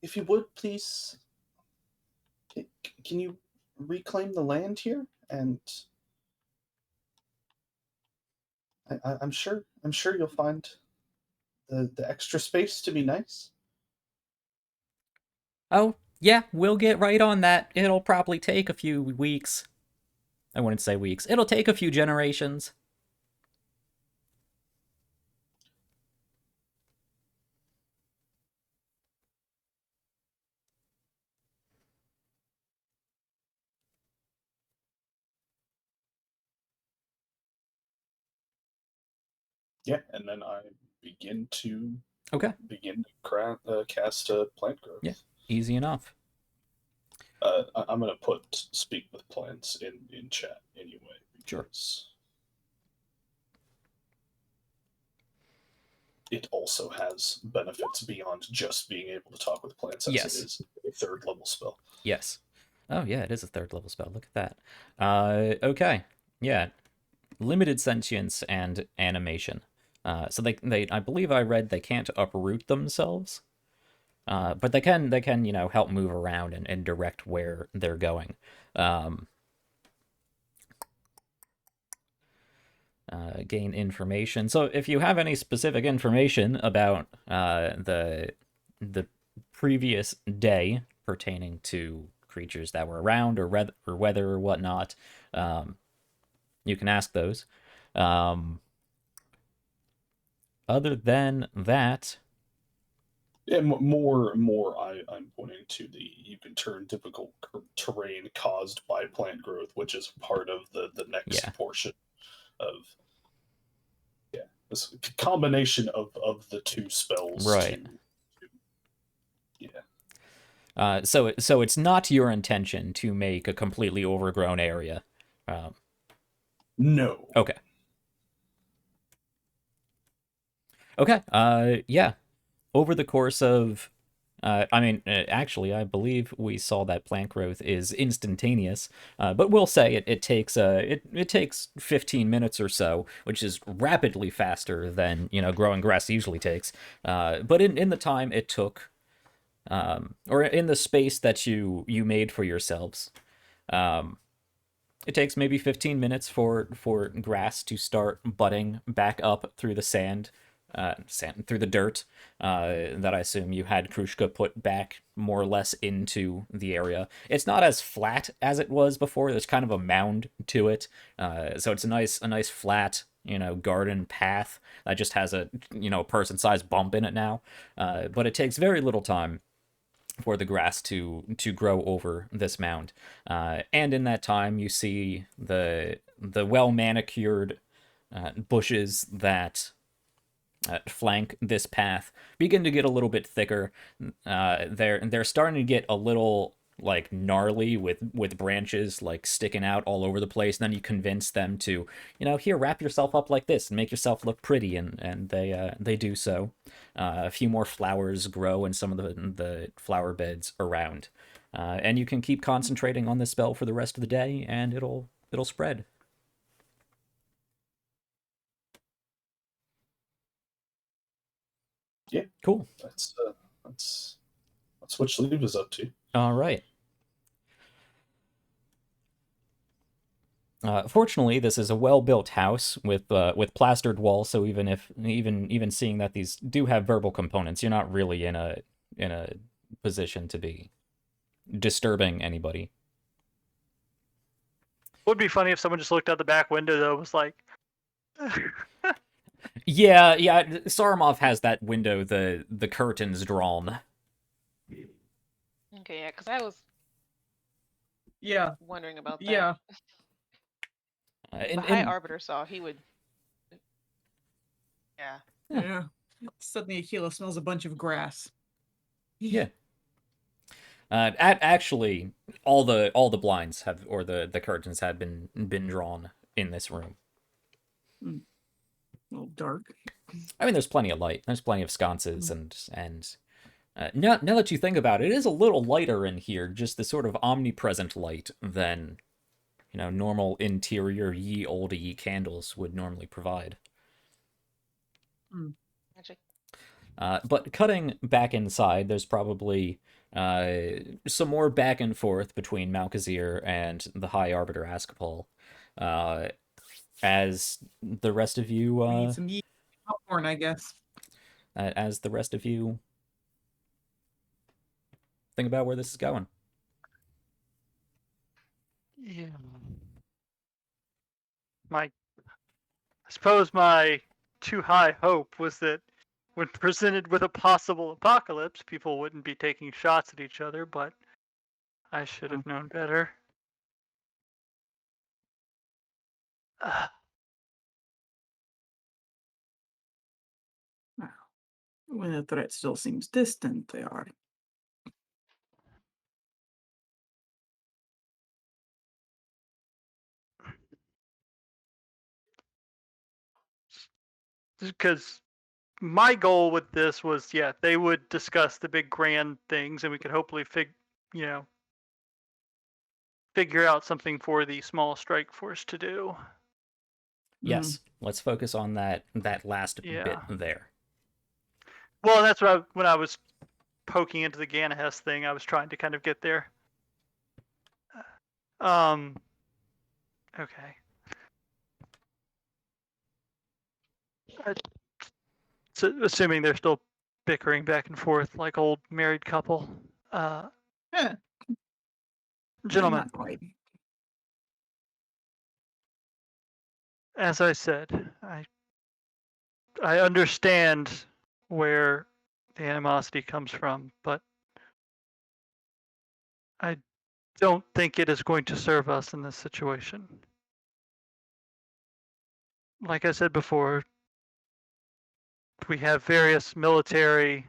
If you would please, can you reclaim the land here? And I'm sure you'll find the extra space to be nice. Oh, yeah, we'll get right on that. It'll probably take a few weeks. I wouldn't say weeks. It'll take a few generations. Yeah, and then I begin to cast plant growth. Yeah, easy enough. I'm gonna put speak with plants in chat anyway. Sure. It also has benefits beyond just being able to talk with plants, as Yes. it is a 3rd level spell. Yes. Oh, yeah, it is a 3rd level spell. Look at that. Okay. Yeah. Limited sentience and animation. So they I believe I read they can't uproot themselves. But they can help move around and direct where they're going. Gain information. So if you have any specific information about the previous day pertaining to creatures that were around, or weather or whatnot. You can ask those. Other than that, Yeah, more. I'm pointing to you can turn difficult terrain caused by plant growth, which is part of the next Yeah. portion of this combination of the two spells. Right. Yeah. So it's not your intention to make a completely overgrown area. No. Okay. Okay. Yeah. Over the course of, actually, I believe we saw that plant growth is instantaneous. But we'll say it takes it takes 15 minutes or so, which is rapidly faster than growing grass usually takes. But in the time it took, or in the space that you made for yourselves, it takes maybe 15 minutes for grass to start budding back up through the sand through the dirt that I assume you had Krushka put back more or less into the area. It's not as flat as it was before. There's kind of a mound to it, so it's a nice flat garden path that just has a person-sized bump in it now. But it takes very little time for the grass to grow over this mound, and in that time you see the well manicured bushes that flank this path begin to get a little bit thicker. They're starting to get a little like gnarly with branches like sticking out all over the place. And then you convince them to, here, wrap yourself up like this and make yourself look pretty, and they do so. A few more flowers grow in some of the flower beds around, and you can keep concentrating on this spell for the rest of the day, and it'll spread. Yeah, cool. That's what Shael'uah is up to. All right. Fortunately, this is a well-built house with plastered walls. So even seeing that these do have verbal components, you're not really in a position to be disturbing anybody. It would be funny if someone just looked out the back window though, was like. Yeah. Saramov has that window, the curtains drawn. Okay, yeah, because I was Yeah. wondering about that. Yeah. The High Arbiter saw, he would. Yeah. Yeah. Suddenly Aquila smells a bunch of grass. Yeah. Actually, all the blinds have, or the curtains had been drawn in this room. A little dark. I mean, there's plenty of light. There's plenty of sconces, and now that you think about it, it is a little lighter in here. Just the sort of omnipresent light than normal interior ye olde ye candles would normally provide. Magic. But cutting back inside, there's probably some more back and forth between Malkazir and the High Arbiter Askapol. As the rest of you We need some popcorn, I guess. As the rest of you think about where this is going. Yeah. I suppose my too high hope was that when presented with a possible apocalypse, people wouldn't be taking shots at each other, but I should have known better. When the threat still seems distant, they are. Because my goal with this was, yeah, they would discuss the big grand things, and we could hopefully figure out something for the small strike force to do. Yes, let's focus on that last bit there. Well, that's what when I was poking into the Ganahest thing, I was trying to kind of get there. Okay. So, assuming they're still bickering back and forth like old married couple. Yeah. Gentlemen, Not quite. as I said, I understand where the animosity comes from, but I don't think it is going to serve us in this situation. Like I said before, we have various military,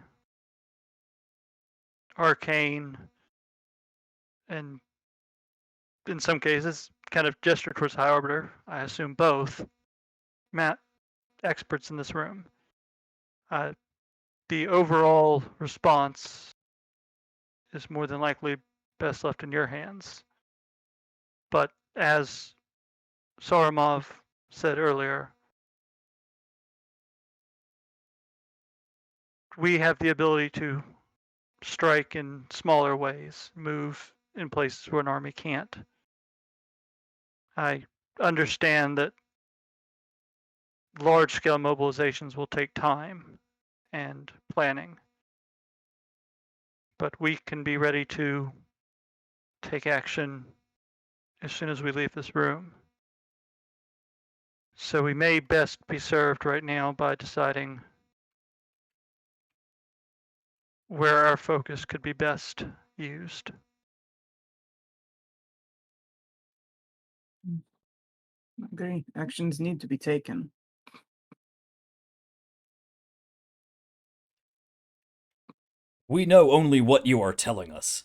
arcane, and in some cases, kind of gesture towards High Arbiter, I assume both, experts in this room. The overall response is more than likely best left in your hands. But as Saramov said earlier, we have the ability to strike in smaller ways, move in places where an army can't. I understand that large-scale mobilizations will take time and planning, but we can be ready to take action as soon as we leave this room. So we may best be served right now by deciding where our focus could be best used. Agree. Actions need to be taken. We know only what you are telling us.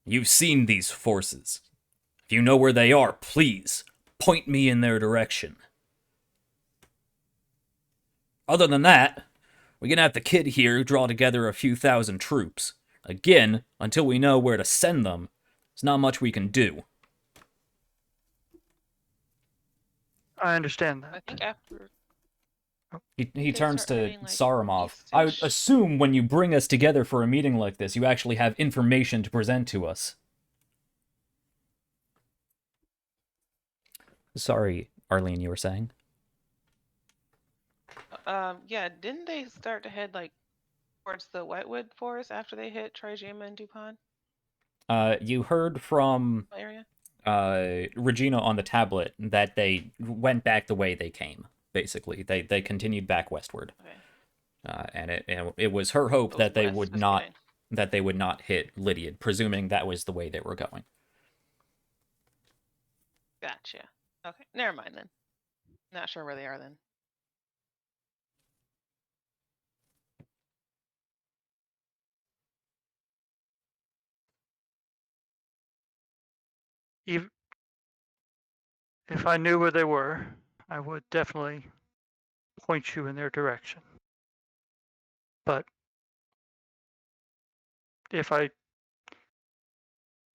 You've seen these forces. If you know where they are, please, point me in their direction. Other than that, we're gonna have the kid here draw together a few thousand troops. Again, until we know where to send them, there's not much we can do. I understand I that. think after He they turns start to heading, like, Saramov. east I would ish. assume when you bring us together for a meeting like this, you actually have information to present to us. Sorry, Arlene, you were saying? Yeah, didn't they start to head like towards the Whitewood Forest after they hit Trijima and Duepon You heard from area? Regina on the tablet that they went back the way they came. Basically, they continued back westward, Okay. and it was her hope Goes that they west, would just not kidding. hit Lydiad, presuming that was the way they were going. Gotcha. Okay, never mind then. Not sure where they are then. If I knew where they were, I would definitely point you in their direction. But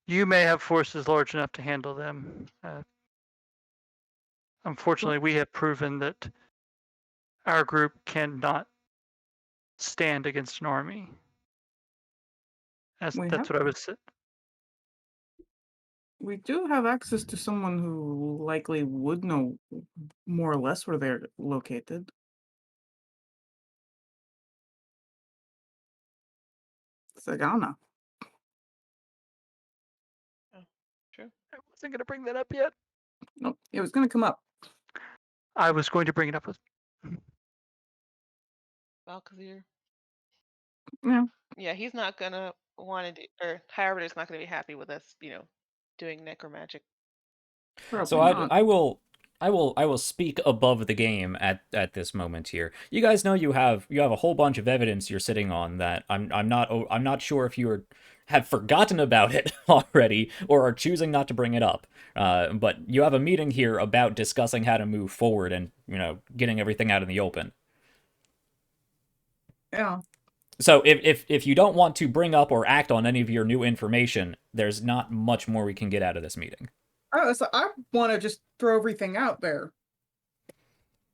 you may have forces large enough to handle them. Unfortunately, we have proven that our group cannot stand against an army. That's what I was saying. We do have access to someone who likely would know more or less where they're located. Sagana. True. I wasn't going to bring that up yet. Nope, it was going to come up. I was going to bring it up with. Valkazir. Yeah. Yeah, he's not gonna want to do, or High Arbiter's not gonna be happy with us, doing necromagic. Probably So not. I will speak above the game at this moment here. You guys know you have a whole bunch of evidence you're sitting on that I'm not sure if you have forgotten about it already or are choosing not to bring it up. But you have a meeting here about discussing how to move forward and getting everything out in the open. Yeah. So if you don't want to bring up or act on any of your new information, there's not much more we can get out of this meeting. Oh, so I want to just throw everything out there.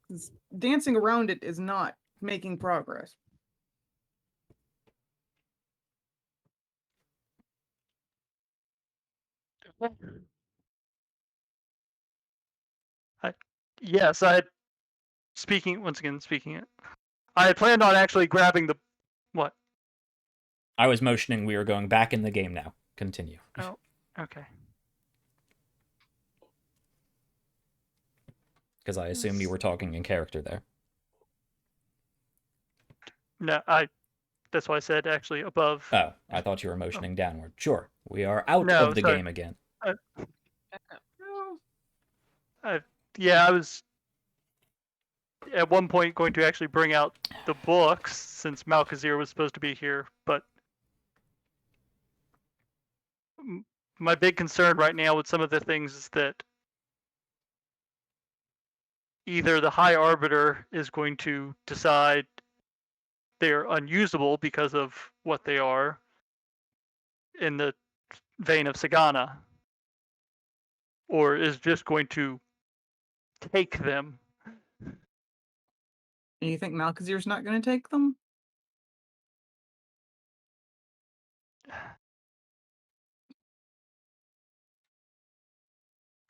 'Cause dancing around it is not making progress. Yes, speaking it. I had planned on actually grabbing the what? I was motioning we were going back in the game now. continue. Oh, okay. Because I assumed you were talking in character there. No, that's why I said actually above. Oh, I thought you were motioning downward. Sure, we are out No, of the sorry. game again. Yeah, I was at one point going to actually bring out the books since Malkazir was supposed to be here, but my big concern right now with some of the things is that either the High Arbiter is going to decide they're unusable because of what they are in the vein of Sagana, or is just going to take them. And you think Malkazir's not going to take them?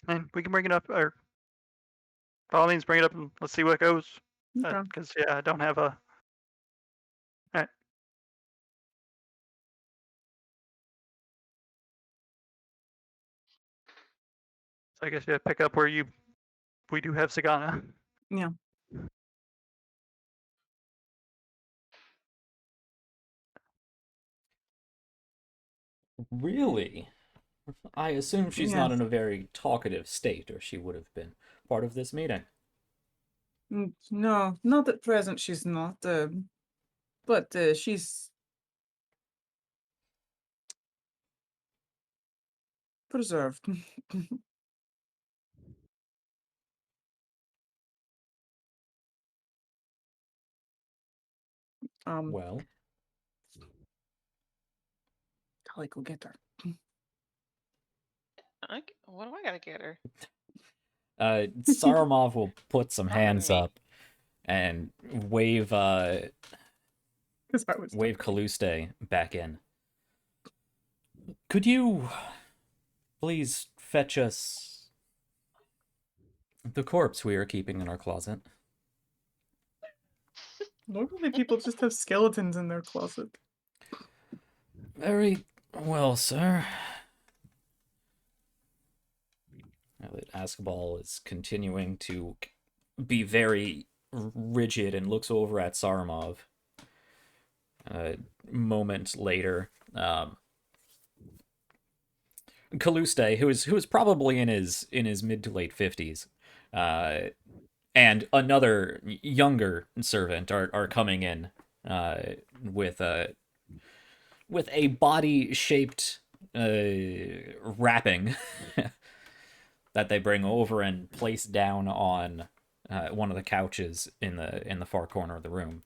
And we can bring it up, or by all means bring it up and let's see what goes. Okay. Because yeah, I don't have a. Alright. So I guess you pick up where we do have Sagana. Yeah. Really? I assume she's not in a very talkative state, or she would have been part of this meeting. No, not at present she's not. But she's preserved. Well, Tali, go get her. What do I gotta get her? Saramov will put some Pardon hands me. up and wave 'Cause I was wave Caluste back in. Could you please fetch us the corpse we are keeping in our closet? Normally people just have skeletons in their closet. Very well, sir. Now that Askabal is continuing to be very rigid and looks over at Saramov. A moment later, Caluste, who is probably in his mid to late 50s, and another younger servant are coming in with a body shaped wrapping that they bring over and place down on one of the couches in the far corner of the room.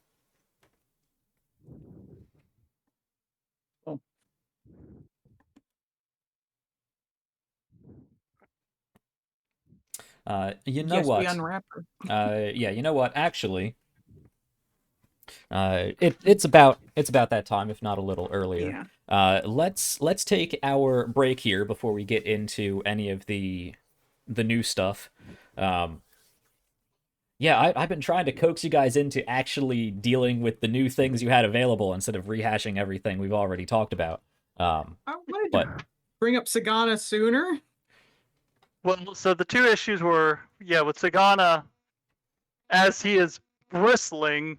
Oh. You know Yes, what? we unwrap her. Yeah, you know what? Actually, it's about that time, if not a little earlier. Yeah. Let's take our break here before we get into any of the new stuff. Yeah, I've been trying to coax you guys into actually dealing with the new things you had available instead of rehashing everything we've already talked about. I wanted But to bring up Sagana sooner. Well, so the two issues were, yeah, with Sagana, as he is bristling,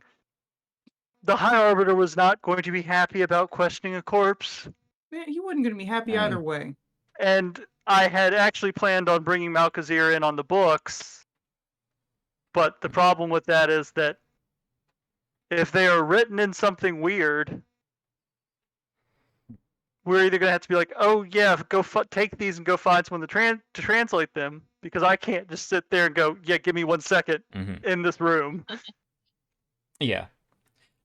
the High Arbiter was not going to be happy about questioning a corpse. Man, he wasn't going to be happy either way. And I had actually planned on bringing Malkazir in on the books, but the problem with that is that if they are written in something weird, we're either going to have to be like, oh yeah, go take these and go find someone to translate them, because I can't just sit there and go, yeah, give me 1 second in this room. Yeah.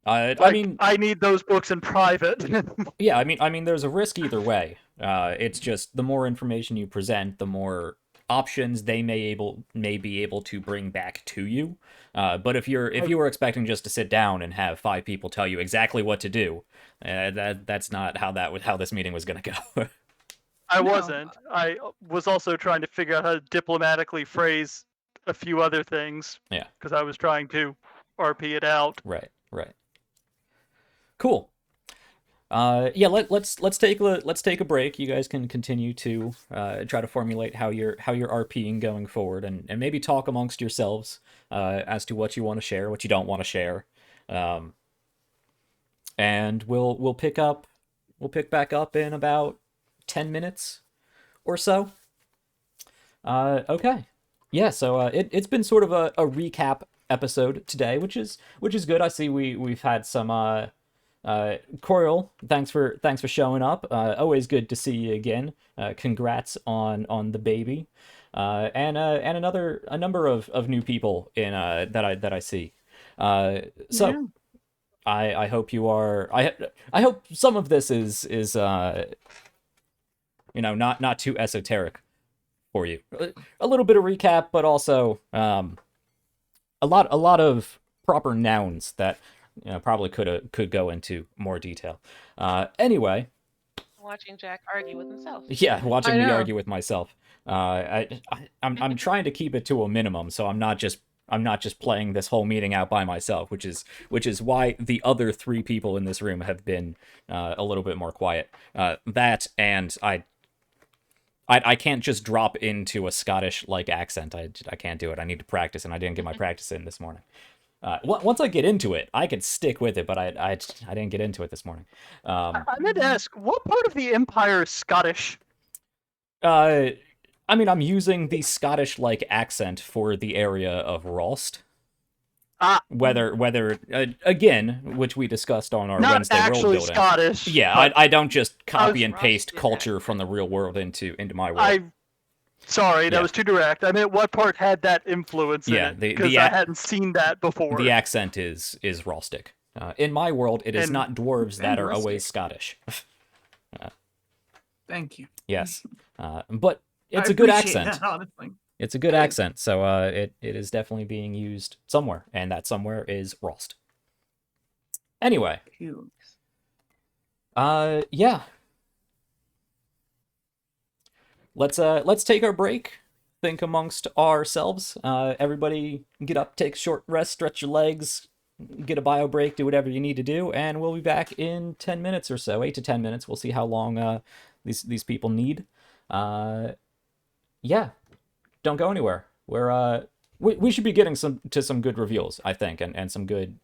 I Like, mean, I need those books in private. yeah, I mean, there's a risk either way. It's just the more information you present, the more options they may be able to bring back to you. But if you were expecting just to sit down and have 5 people tell you exactly what to do, that's not how this meeting was going to go. I wasn't. I was also trying to figure out how to diplomatically phrase a few other things. Yeah. Because I was trying to RP it out. Right. Cool. Yeah, let's take a break. You guys can continue to try to formulate how you're RPing going forward, and maybe talk amongst yourselves as to what you want to share, what you don't want to share, and we'll pick back up in about 10 minutes or so. Okay. Yeah, so it's been sort of a recap episode today, which is good. I see we've had some Coriel, thanks for showing up. Always good to see you again. Congrats on the baby. And a number of new people in that I see. So Yeah. I hope you are I hope some of this is not too esoteric for you. A little bit of recap, but also a lot of proper nouns that probably could go into more detail. Anyway, Watching Jack argue with himself. yeah, watching I me know. argue with myself. I'm trying to keep it to a minimum, so I'm not just playing this whole meeting out by myself, which is why the other three people in this room have been a little bit more quiet. That and I can't just drop into a Scottish like accent. I can't do it. I need to practice, and I didn't get my practice in this morning. Once I get into it, I could stick with it, but I didn't get into it this morning. I meant to ask, what part of the Empire is Scottish? I mean, I'm using the Scottish like accent for the area of Rost. Whether again, which we discussed on our Not Wednesday world actually building. Scottish. Yeah, but I don't just copy and Ross paste did that. culture from the real world into my world. Sorry, that Yeah. was too direct. I meant what part had that influence Yeah, in it? the Because I hadn't seen that before. The accent is Rostic. In my world, it is And- not dwarves that and are rustic. always Scottish. Thank you. Yes, but it's I a good appreciate accent. that, honestly. It's a good accent, so it is definitely being used somewhere, and that somewhere is Rost. Anyway, Cool. yeah. Let's take our break. Think amongst ourselves. Everybody get up, take a short rest, stretch your legs, get a bio break, do whatever you need to do, and we'll be back in 10 minutes or so, 8 to 10 minutes. We'll see how long these people need. Yeah, don't go anywhere. We should be getting some good reveals, I think, and some good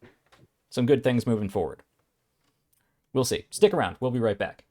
things moving forward. We'll see. Stick around. We'll be right back.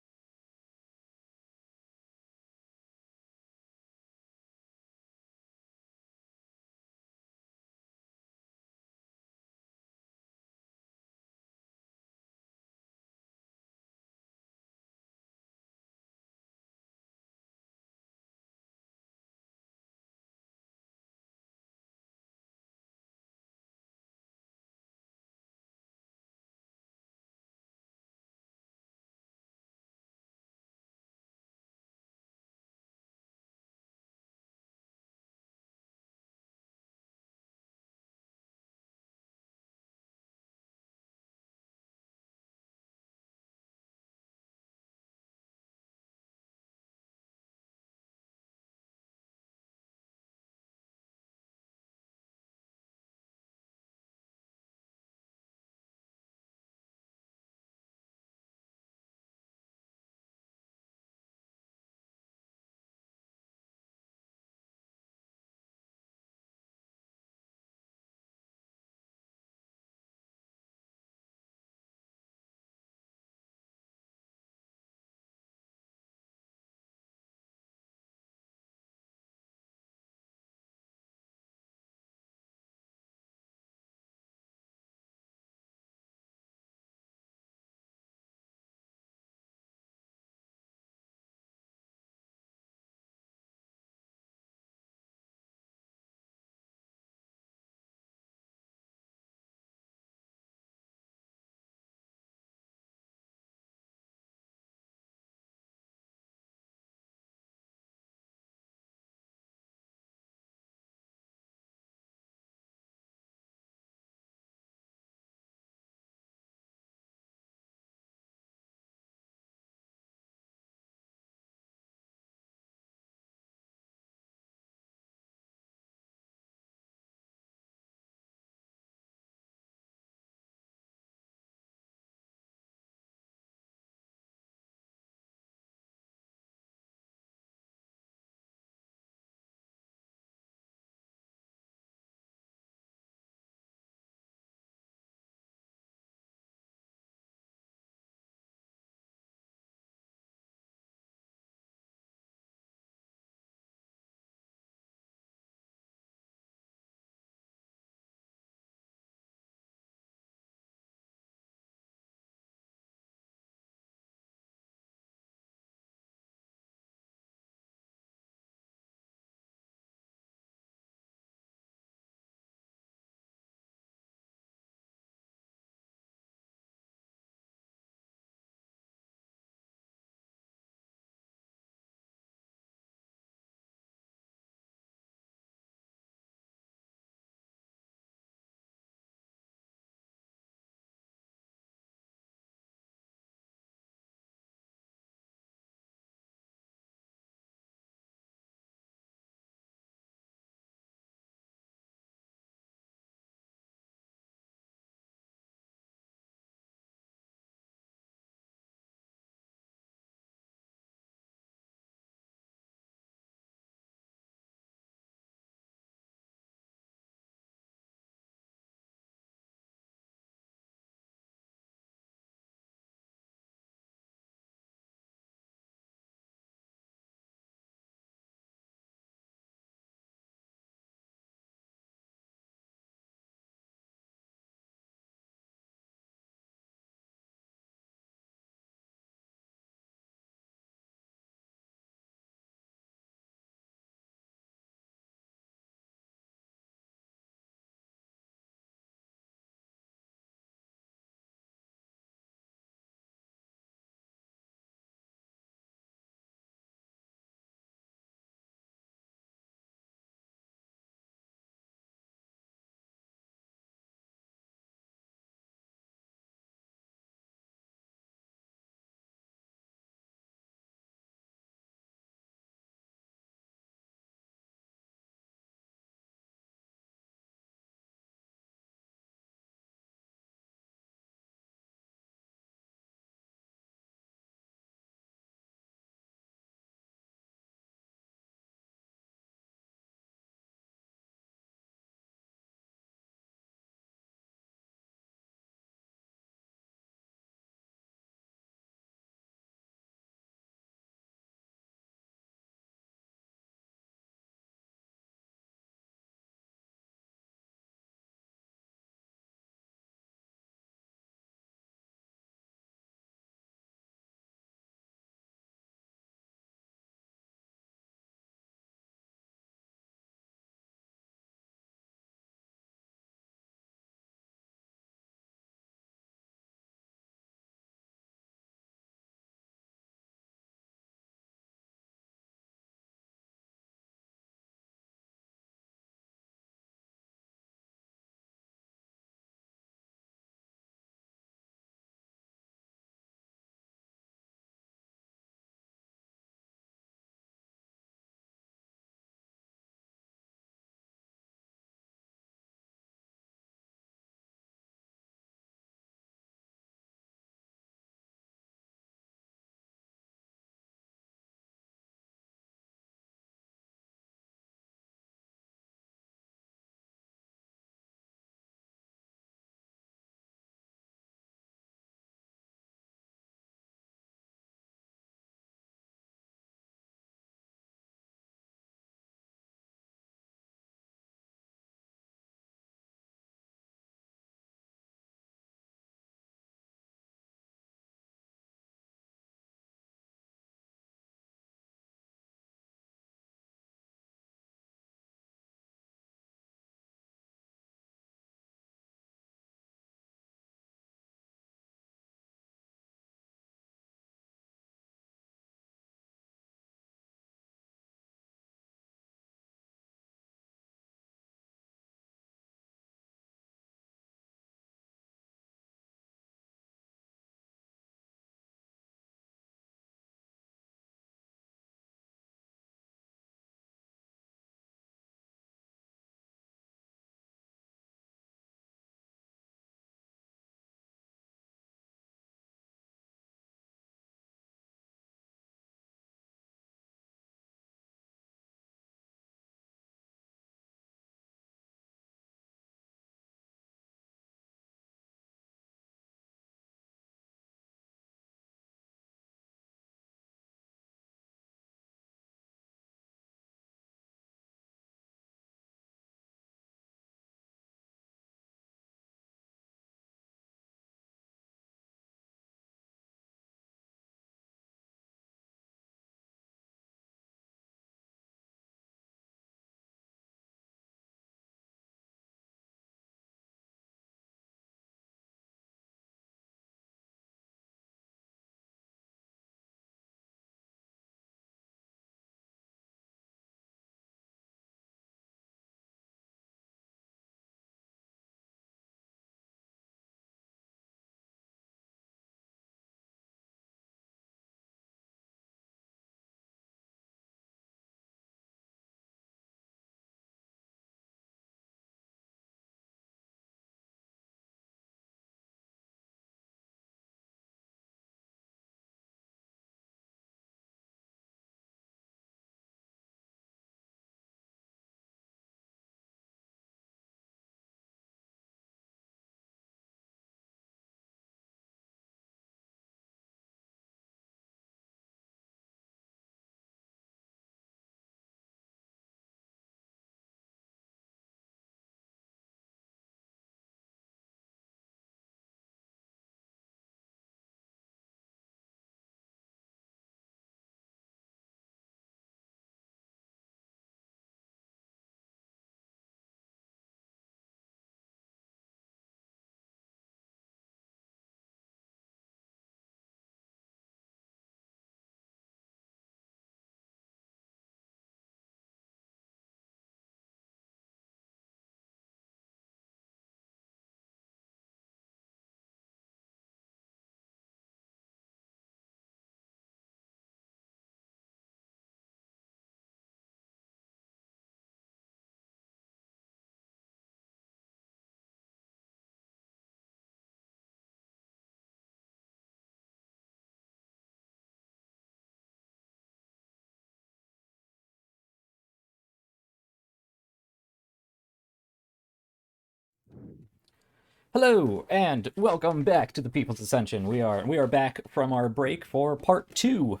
Hello and welcome back to the People's Ascension. We are back from our break for part 2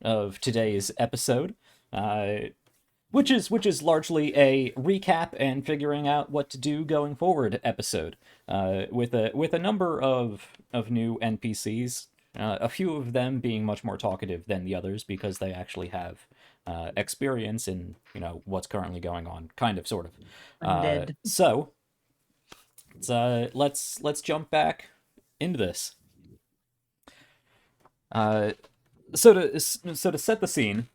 of today's episode, which is largely a recap and figuring out what to do going forward episode, with a number of new NPCs, a few of them being much more talkative than the others because they actually have experience in what's currently going on, kind of, sort of. Undead. So. Let's jump back into this. So to set the scene,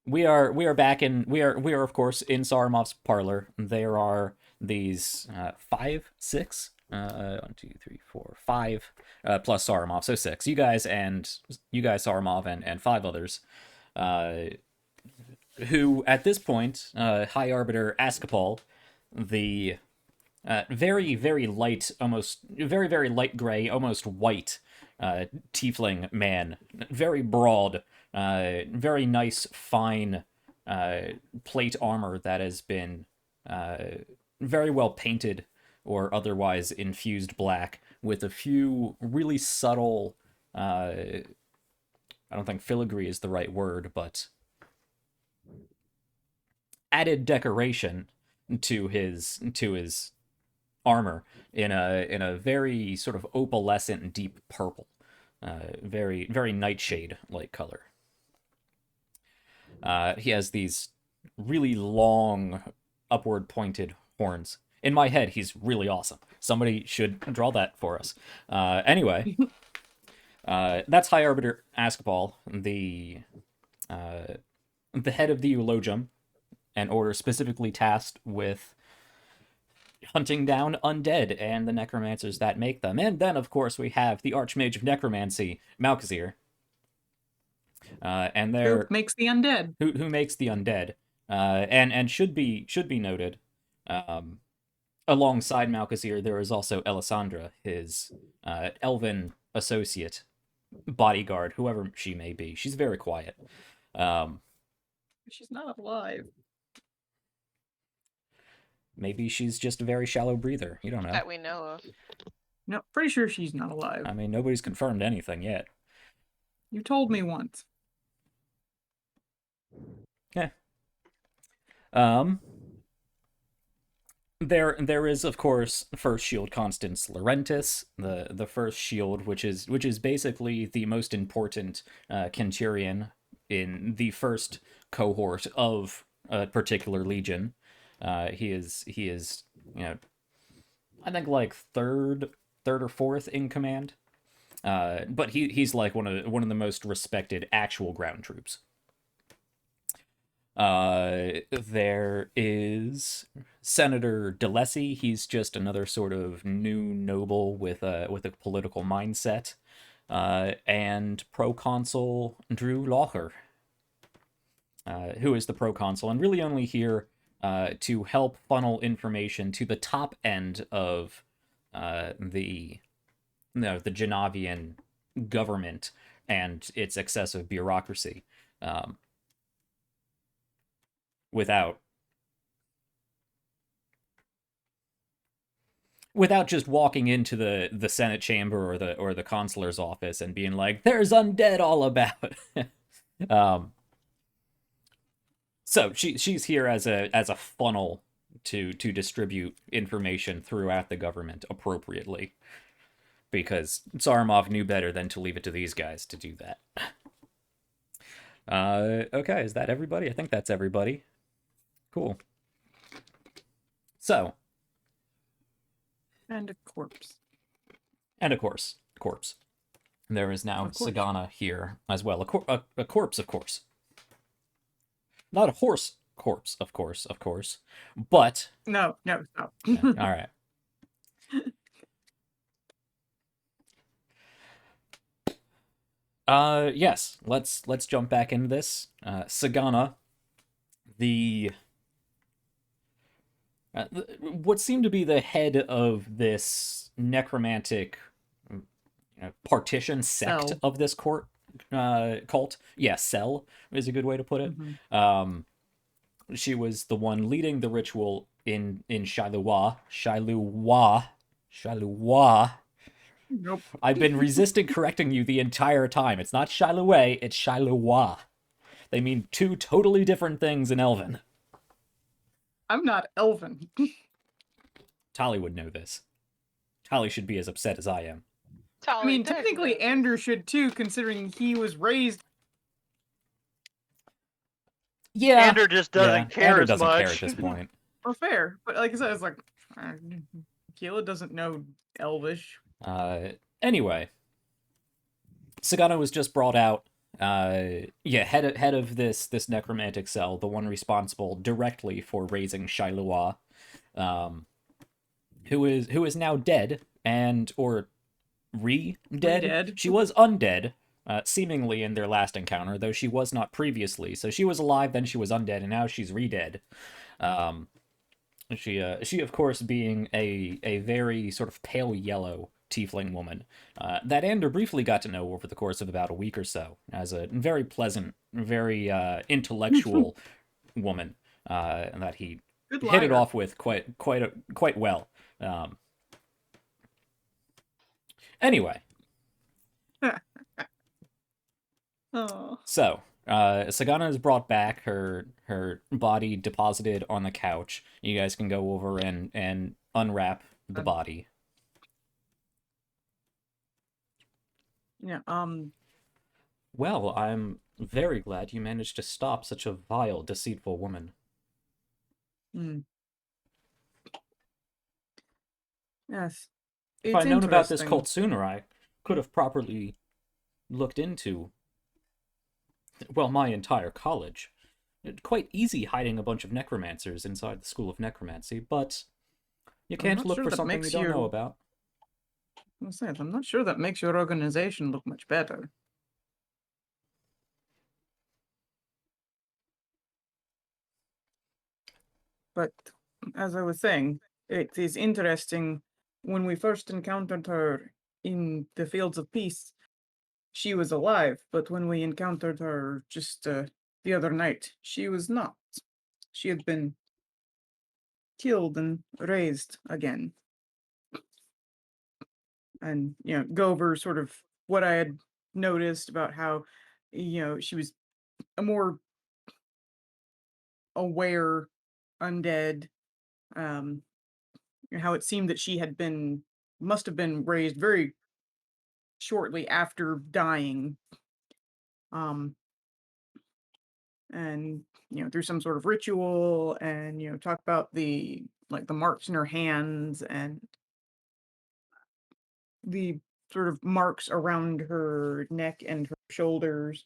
we are back in we are of course in Saramov's parlor. There are these 5, 6, 1, 2, 3, 4, 5 plus Saramov, so 6. You guys Saramov and 5 others. Who at this point, High Arbiter Ascapol, the very, very light, almost very, very light gray, almost white tiefling man, very broad, very nice, fine plate armor that has been very well painted or otherwise infused black, with a few really subtle, I don't think filigree is the right word, but added decoration to his armor in a very sort of opalescent deep purple, very, very nightshade like color. He has these really long upward pointed horns. In my head, he's really awesome. Somebody should draw that for us. Anyway, that's High Arbiter Ascapol, the head of the Eulogium, an order specifically tasked with hunting down undead and the necromancers that make them. And then, of course, we have the Archmage of Necromancy, Malkazir. And Who makes the undead? Who makes the undead. And should be noted, alongside Malkazir, there is also Elisandra, his elven associate, bodyguard, whoever she may be. She's very quiet. She's not alive. Maybe she's just a very shallow breather. You don't know. That we know of. No, pretty sure she's not alive. I mean, nobody's confirmed anything yet. You told me once. Yeah. There is, of course, First Shield Constance Laurentis, the first shield, which is basically the most important Centurion in the first cohort of a particular legion. He is I think like third or fourth in command. But he's like one of the most respected actual ground troops. There is Senator DeLacy. He's just another sort of new noble with a political mindset. And Proconsul Drew Locher, who is the proconsul, and really only here to help funnel information to the top end of the Genavian government and its excessive bureaucracy, without just walking into the Senate chamber or the consular's office and being like, "There's undead all about." So she's here as a funnel to distribute information throughout the government appropriately, because Saramov knew better than to leave it to these guys to do that. Okay, is that everybody? I think that's everybody. Cool. So. And a corpse. And of course, corpse. There is now Sagana here as well. A corpse, of course. Not a horse corpse, of course. But No. all right. Yes. Let's jump back into this. Sagana, what seemed to be the head of this necromantic partition sect of this cult. Yeah, cell is a good way to put it. Mm-hmm. She was the one leading the ritual in Shael'uah. Nope. I've been resisting correcting you the entire time. It's not Shael'uah, it's Shael'uah. They mean two totally different things in Elven. I'm not Elven. Tali would know this. Tali should be as upset as I am. I mean, technically, Andrew should too, considering he was raised. Yeah. Andrew just doesn't care Andrew as doesn't much. care at this point. Well, fair, but like I said, it's like Keela doesn't know Elvish. Anyway, Sagana was just brought out. Head of this necromantic cell, the one responsible directly for raising Shael'uah, who is now dead or re-dead. Re-dead. She was undead, seemingly in their last encounter, though she was not previously. So she was alive, then she was undead, and now she's re-dead. She of course being a very sort of pale yellow tiefling woman that Ander briefly got to know over the course of about a week or so as a very pleasant, very intellectual woman that he hit it off with quite well. Anyway. Oh. So, Sagana is brought back, her body deposited on the couch. You guys can go over and unwrap the body. Yeah, Well, I'm very glad you managed to stop such a vile, deceitful woman. Yes. If I'd known about this cult sooner, I could have properly looked into, well, my entire college. It's quite easy hiding a bunch of necromancers inside the School of Necromancy, but you can't look for something you don't know about. I'm not sure that makes your organization look much better. But as I was saying, it is interesting. When we first encountered her in the Fields of Peace, she was alive, but when we encountered her just the other night, she was not. She had been killed and raised again. And, go over sort of what I had noticed about how, she was a more aware undead, how it seemed that she must have been raised very shortly after dying. And, through some sort of ritual, and, talk about the marks in her hands and the sort of marks around her neck and her shoulders.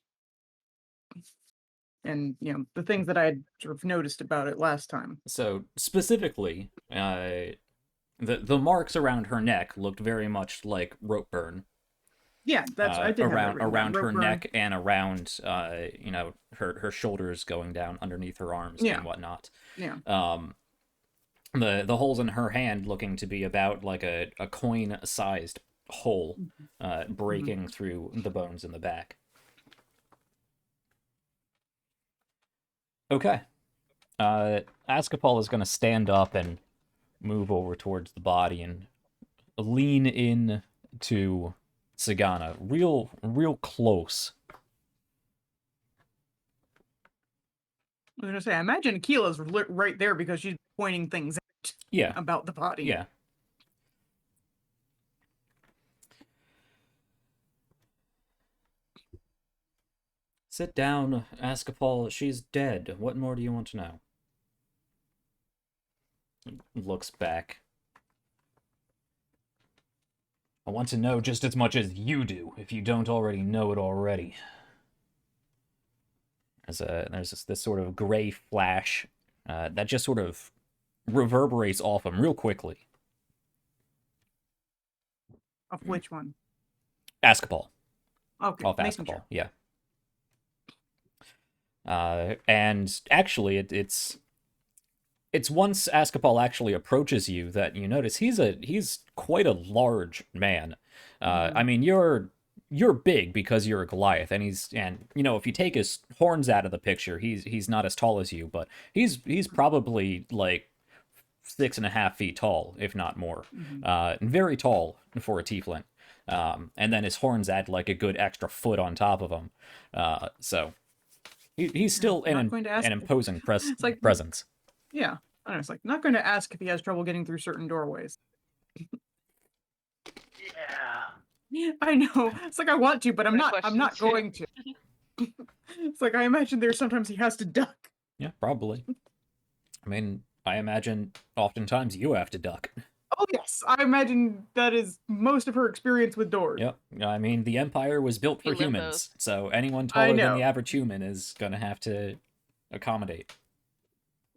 And, the things that I had sort of noticed about it last time. So, specifically, the marks around her neck looked very much like rope burn. Yeah, that's I did around her neck and around her shoulders going down underneath her arms and whatnot. Yeah. The holes in her hand looking to be about like a coin-sized hole breaking through the bones in the back. Okay. Ascapol is going to stand up and move over towards the body and lean in to Sagana, real close. I was gonna say, I imagine Keela's right there because she's pointing things out about the body. Yeah. Sit down, Ascapol. She's dead. What more do you want to know? Looks back. I want to know just as much as you do, if you don't already know it already. There's this sort of gray flash that just sort of reverberates off him real quickly. Of which one? Ascapol. Okay, off Ascapol, yeah. And actually, it's once Ascapol actually approaches you that you notice he's quite a large man. I mean, you're big because you're a Goliath, and if you take his horns out of the picture, he's not as tall as you, but he's probably like 6.5 feet tall, if not more. Mhm. Very tall for a tiefling. And then his horns add like a good extra foot on top of him. So he's still Not going to ask an imposing It's like, presence. yeah. I don't know, it's like, not going to ask if he has trouble getting through certain doorways. Yeah. I know. It's like I want to, but I'm My not. I'm question not too. going to. It's like I imagine there's sometimes he has to duck. Yeah, probably. I mean, I imagine oftentimes you have to duck. Oh yes, I imagine that is most of her experience with doors. Yep. I mean, the Empire was built for Few humans, limbos. so anyone I taller than know. the average human is gonna have to accommodate.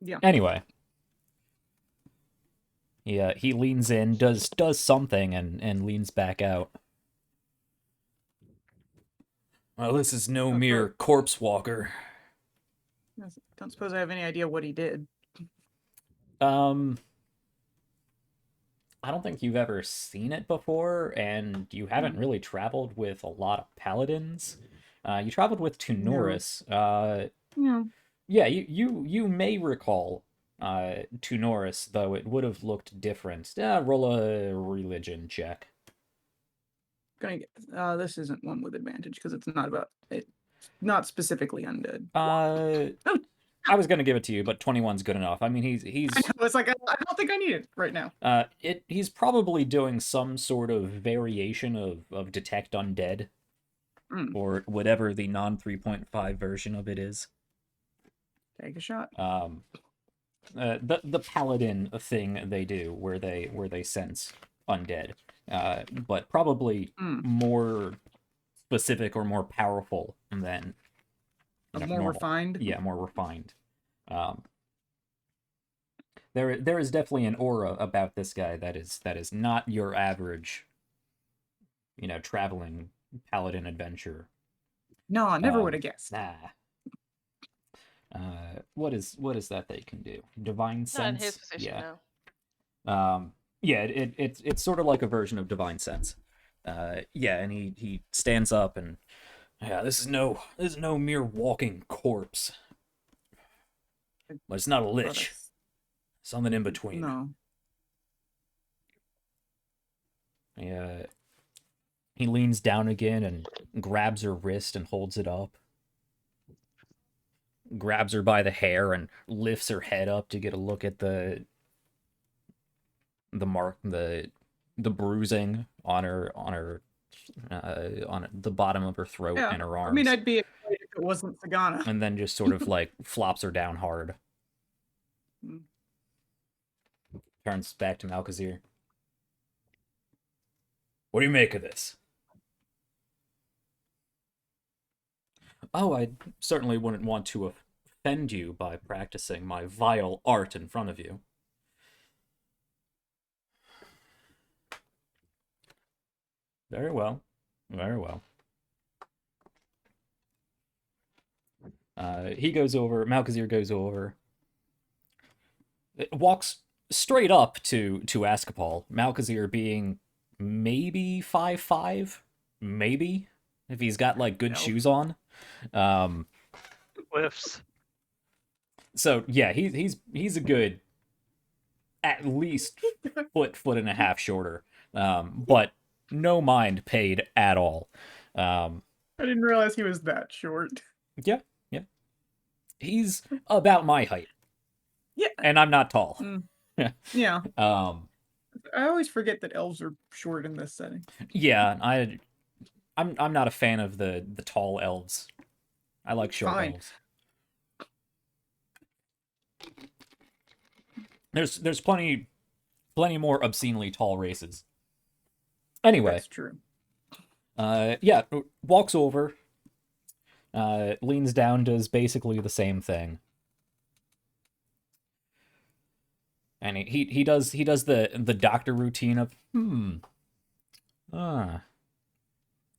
Yeah. Anyway. Yeah, he leans in, does something, and leans back out. Well, this is no Okay. mere corpse walker. Don't suppose I have any idea what he did. I don't think you've ever seen it before, and you haven't really traveled with a lot of paladins. You traveled with Tunoris. Yeah. Yeah, you may recall Tunoris, though it would have looked different. Roll a religion check. Gonna get. This isn't one with advantage because it's not about it. Not specifically undead. I was gonna give it to you, but 21's good enough. I mean, he's I know. It's like I don't think I need it right now. he's probably doing some sort of variation of detect undead, or whatever the non 3.5 version of it is. Take a shot. The paladin thing they do where they sense undead, but probably more specific or more powerful than More normal. refined. Yeah, more refined. There is definitely an aura about this guy that is not your average, traveling paladin adventure. No, I never would have guessed. Nah. What is that they can do? Divine sense. Not in his position, Yeah. no. Yeah, it's sort of like a version of divine sense. Yeah, and he stands up and yeah, this is no mere walking corpse. But it's not a lich. Something in between. No. Yeah. He leans down again and grabs her wrist and holds it up. Grabs her by the hair and lifts her head up to get a look at the bruising on the bottom of her throat and her arms. I mean, I'd be excited if it wasn't Sagana. And then just sort of like flops her down hard. Turns back to Malkazir. What do you make of this? Oh, I certainly wouldn't want to offend you by practicing my vile art in front of you. Very well. Very well. He goes over, Malkazir goes over, walks straight up to Askapal, Malkazir being maybe 5'5", maybe, if he's got like good shoes on. Whiffs. So yeah, he's a good at least foot and a half shorter, but no mind paid at all. I didn't realize he was that short. Yeah. He's about my height. Yeah. And I'm not tall. Yeah. I always forget that elves are short in this setting. Yeah, I'm not a fan of the tall elves. I like short elves. There's plenty more obscenely tall races. Anyway. That's true. Yeah, walks over, leans down, does basically the same thing. And he does the doctor routine of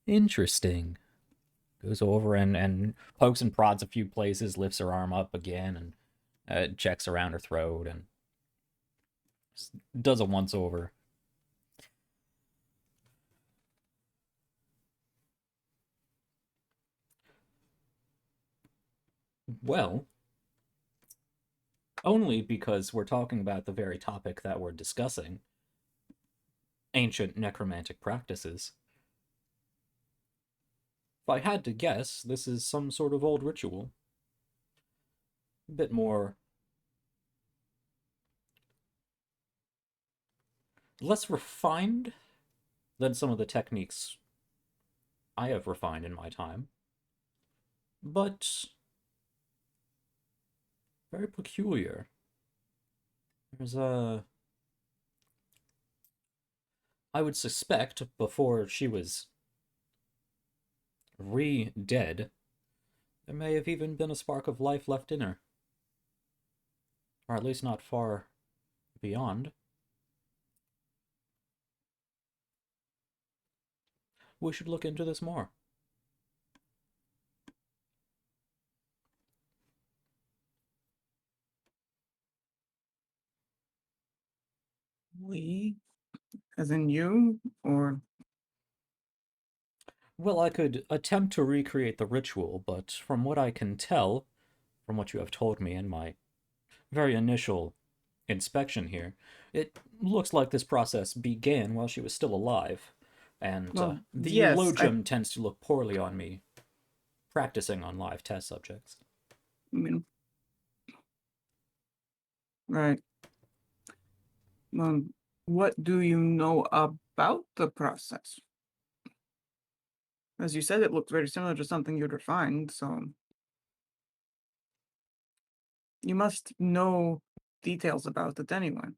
interesting. Goes over and pokes and prods a few places, lifts her arm up again, and checks around her throat, and does a once over. Well, Only because we're talking about the very topic that we're discussing, ancient necromantic practices. If I had to guess, this is some sort of old ritual. A bit more... less refined than some of the techniques I have refined in my time. But very peculiar. There's a... I would suspect, before she was re-dead, there may have even been a spark of life left in her. Or at least not far beyond. We should look into this more. We, as in you, or Well, I could attempt to recreate the ritual, but from what I can tell, from what you have told me in my very initial inspection here, it looks like this process began while she was still alive. And well, the yes, I eulogium tends to look poorly on me practicing on live test subjects. mean, right. What do you know about the process? As you said, it looked very similar to something you'd refined, so you must know details about it anyway.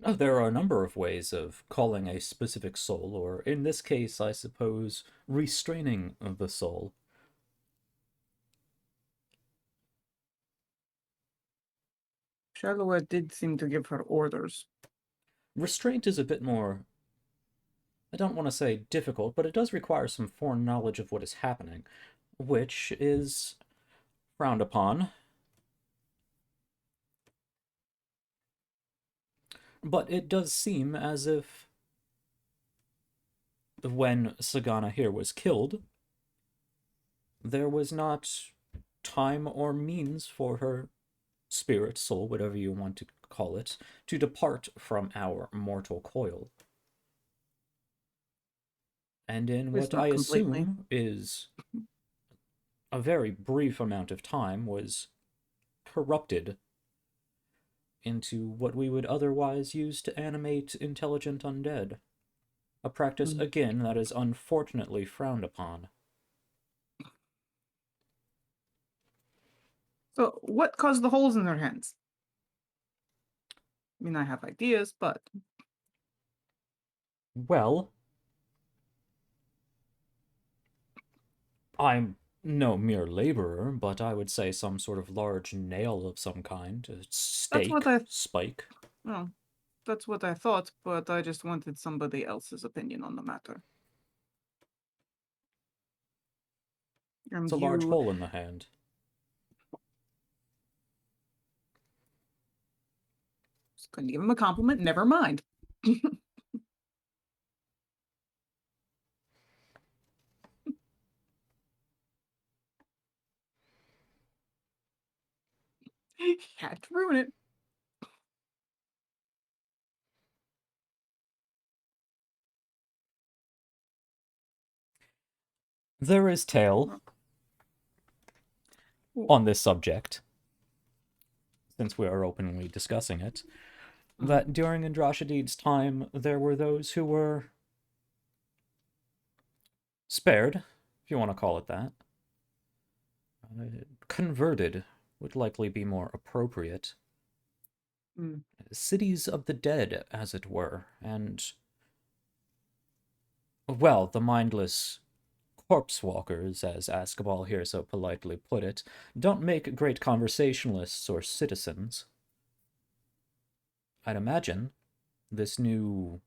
Oh, there are a number of ways of calling a specific soul, or in this case, I suppose, restraining the soul. Shael'uah did seem to give her orders. Restraint is a bit more, I don't want to say difficult, but it does require some foreknowledge of what is happening, which is frowned upon. But it does seem as if when Sagana here was killed, there was not time or means for her spirit, soul, whatever you want to call it, to depart from our mortal coil. And in At least what I not completely. assume is a very brief amount of time, was corrupted into what we would otherwise use to animate intelligent undead. A practice, Mm. again, that is unfortunately frowned upon. So, what caused the holes in her hands? I mean, I have ideas, but Well, I'm no mere laborer, but I would say some sort of large nail of some kind, a that's stake, what I spike. well, that's what I thought, but I just wanted somebody else's opinion on the matter. It's And a large you hole in the hand. just couldn't give him a compliment, never mind. He had to ruin it. There is tale on this subject, since we are openly discussing it, that during Andrashidid's time, there were those who were spared, if you want to call it that. Converted would likely be more appropriate. Mm. Cities of the dead, as it were, and, well, the mindless corpse walkers, as Askabal here so politely put it, don't make great conversationalists or citizens. I'd imagine this new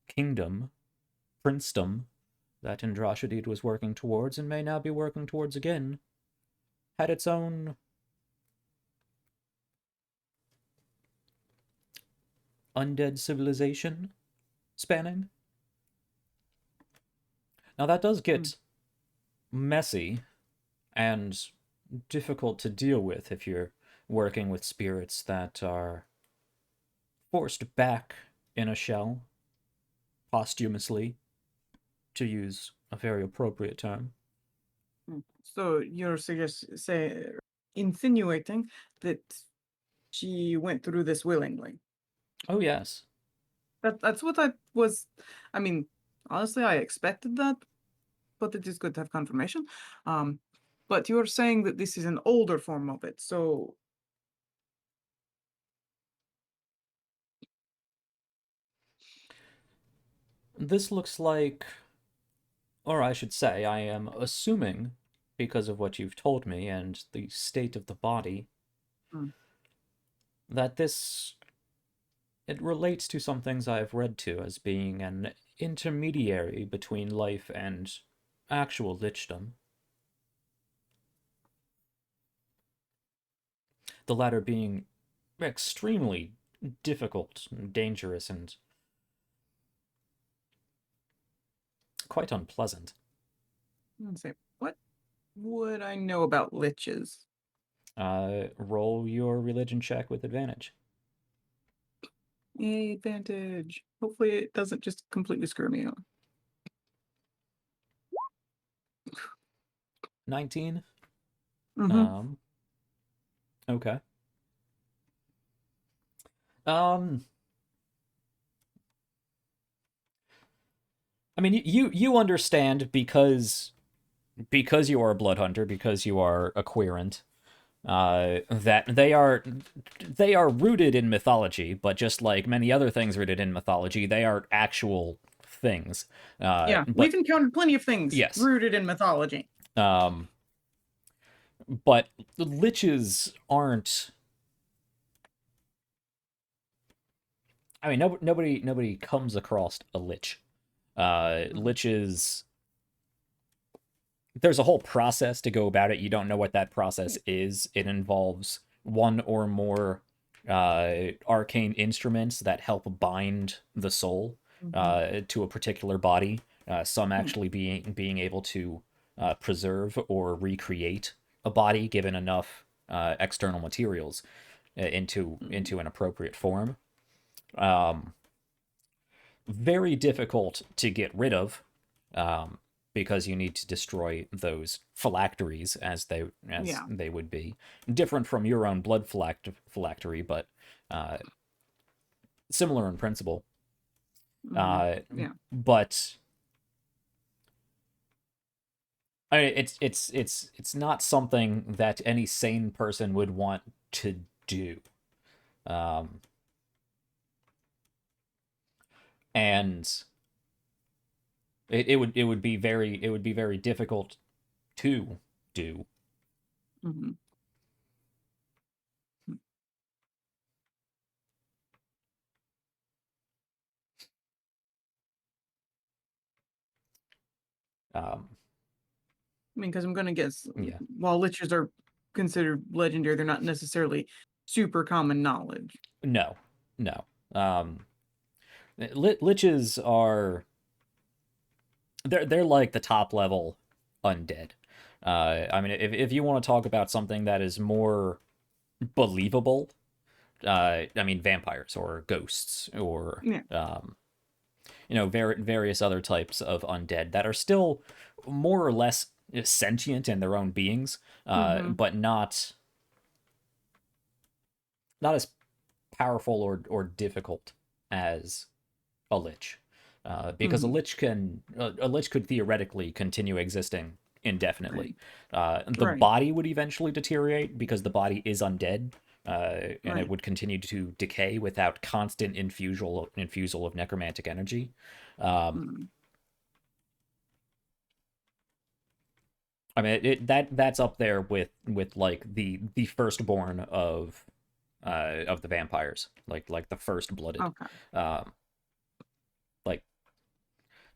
kingdom, princedom, that Andrashidid was working towards, and may now be working towards again, had its own undead civilization spanning. Now that does get messy and difficult to deal with if you're working with spirits that are forced back in a shell posthumously, to use a very appropriate term. So you're insinuating that she went through this willingly. Oh, yes. That's what I was. I mean, honestly, I expected that, but it is good to have confirmation. But you're saying that this is an older form of it, so This looks like, or I should say, I am assuming, because of what you've told me and the state of the body, Hmm. that it relates to some things I've read to as being an intermediary between life and actual lichdom. The latter being extremely difficult and dangerous and quite unpleasant. let's see. What would I know about liches? Roll your religion check with advantage. Yay, advantage. Hopefully, it doesn't just completely screw me up. 19? Mm-hmm. Okay. I mean, you understand because you are a blood hunter, because you are a querent, that they are rooted in mythology, but just like many other things rooted in mythology, they are actual things. Yeah, But we've encountered plenty of things yes, rooted in mythology. But liches aren't. I mean, nobody comes across a lich. Liches. There's a whole process to go about it. You don't know what that process is. It involves one or more arcane instruments that help bind the soul to a particular body. Some actually being able to preserve or recreate a body given enough external materials into an appropriate form. Very difficult to get rid of. Because you need to destroy those phylacteries as they would be. Different from your own blood phylactery, but similar in principle. But I mean, it's not something that any sane person would want to do. And it would be very difficult to do. Mm-hmm. I mean, because I'm going to guess, Yeah. while liches are considered legendary, they're not necessarily super common knowledge. No. Liches are they're like the top level undead. I mean, if you want to talk about something that is more believable, I mean, vampires or ghosts or various other types of undead that are still more or less sentient in their own beings, but not as powerful or difficult as a lich. Because a lich could theoretically continue existing indefinitely. The body would eventually deteriorate because the body is undead, and it would continue to decay without constant infusal of necromantic energy. I mean, that's up there with like the firstborn of the vampires, like the first blooded. Okay. Like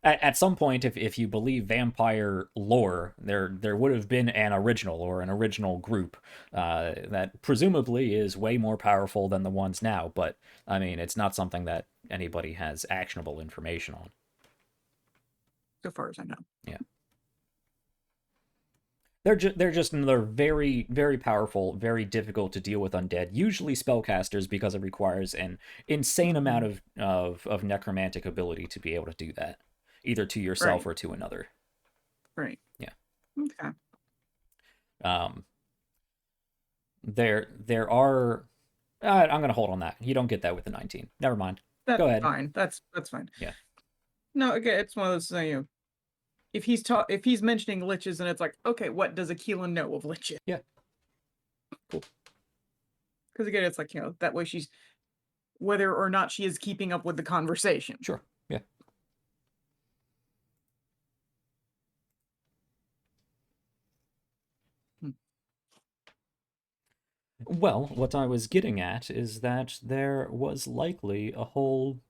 at some point, if you believe vampire lore, there would have been an original group that presumably is way more powerful than the ones now. But I mean, it's not something that anybody has actionable information on. So far as I know. Yeah. They're just another very, very powerful, very difficult to deal with undead. Usually spellcasters, because it requires an insane amount of necromantic ability to be able to do that, either to yourself Right. or to another. Right. Yeah. Okay. There are. I'm gonna hold on that. You don't get that with the 19. Never mind. That's Go ahead. fine. That's fine. Yeah. No, again, it's one of those if he's mentioning liches and it's like, okay, what does Aquila know of liches? Yeah. Cool. Because again, it's like, that way she's whether or not she is keeping up with the conversation. Sure. Yeah. Well, what I was getting at is that there was likely a whole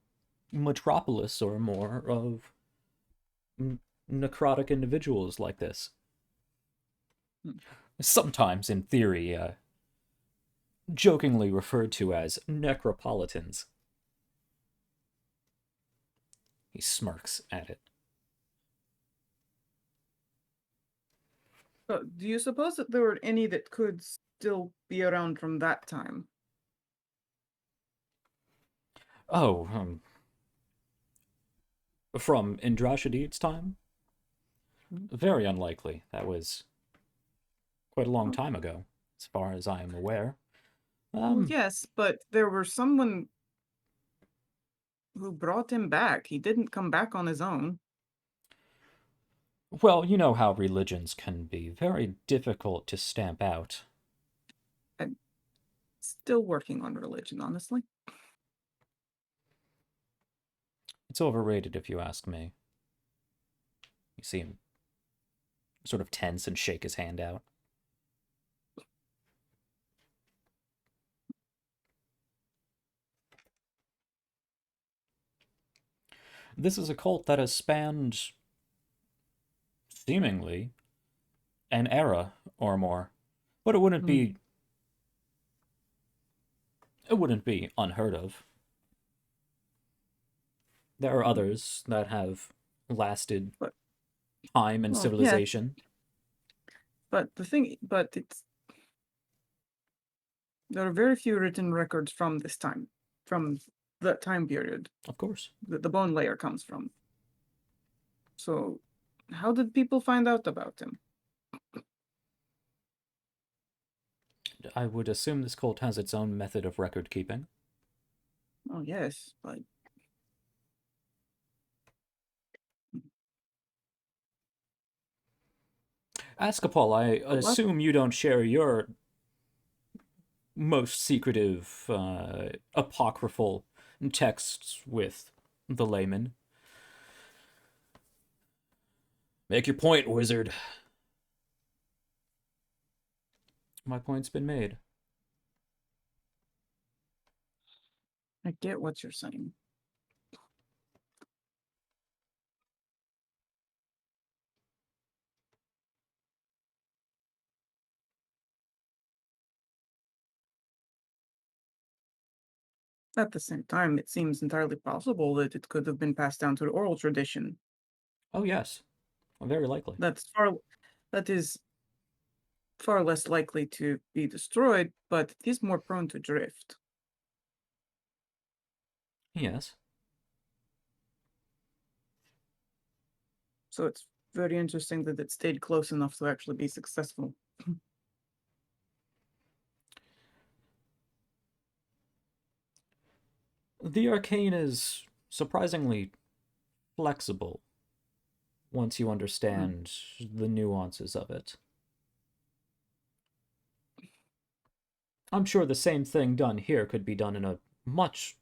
metropolis or more of necrotic individuals like this. Sometimes, in theory, jokingly referred to as necropolitans. He smirks at it. So, do you suppose that there were any that could still be around from that time? Oh, from Indrashadid's time? Very unlikely. That was quite a long time ago, as far as I am aware. Well, yes, but there were someone who brought him back. He didn't come back on his own. Well, you know how religions can be very difficult to stamp out. I'm still working on religion, honestly. It's overrated if you ask me. You see him sort of tense and shake his hand out. This is a cult that has spanned, seemingly, an era or more. But it wouldn't be unheard of. There are others that have lasted time and civilization. Yeah. But there are very few written records from this time, from that time period. Of course. That the bone layer comes from. So, how did people find out about him? I would assume this cult has its own method of record keeping. Oh, yes, but... Askapol, I assume you don't share your most secretive, apocryphal texts with the layman. Make your point, wizard. My point's been made. I get what you're saying. At the same time, it seems entirely possible that it could have been passed down to the oral tradition. Oh, yes. Very likely. That is far less likely to be destroyed, but it is more prone to drift. Yes. So it's very interesting that it stayed close enough to actually be successful. The arcane is surprisingly flexible once you understand the nuances of it. I'm sure the same thing done here could be done in a much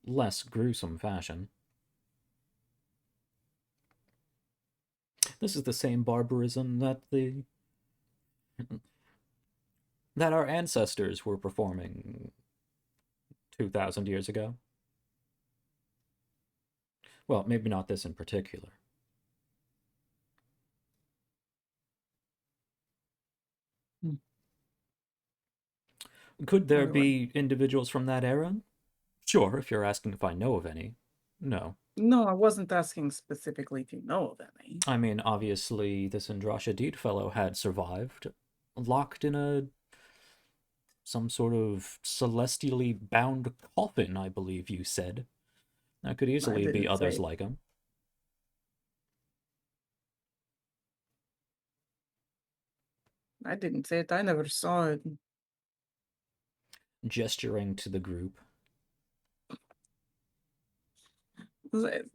less gruesome fashion. This is the same barbarism that our ancestors were performing 2,000 years ago. Well, maybe not this in particular. Could there be individuals from that era? Sure, if you're asking if I know of any. No. No, I wasn't asking specifically if you know of any. I mean, obviously, this Andrasha Deed fellow had survived, locked in some sort of celestially bound coffin, I believe you said. There could I easily be didn't others say. like him. I didn't say it. I never saw it. Gesturing to the group. Was it-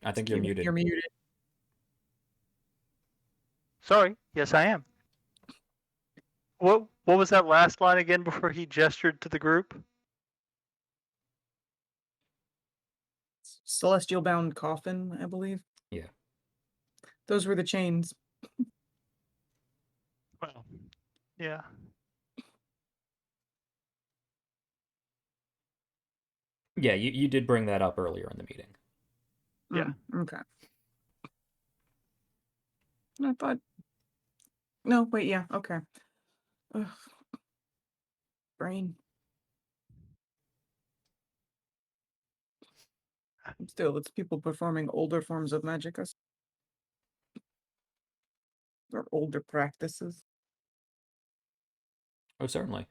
I think you're muted. You're muted. Sorry. Yes, I am. What was that last line again before he gestured to the group? Celestial bound coffin, I believe. Yeah. Those were the chains. Well, yeah. Yeah, you did bring that up earlier in the meeting. Yeah. Okay. I thought. No, wait. Yeah. Okay. Ugh. Brain. Still, it's people performing older forms of magic or older practices. Oh, certainly.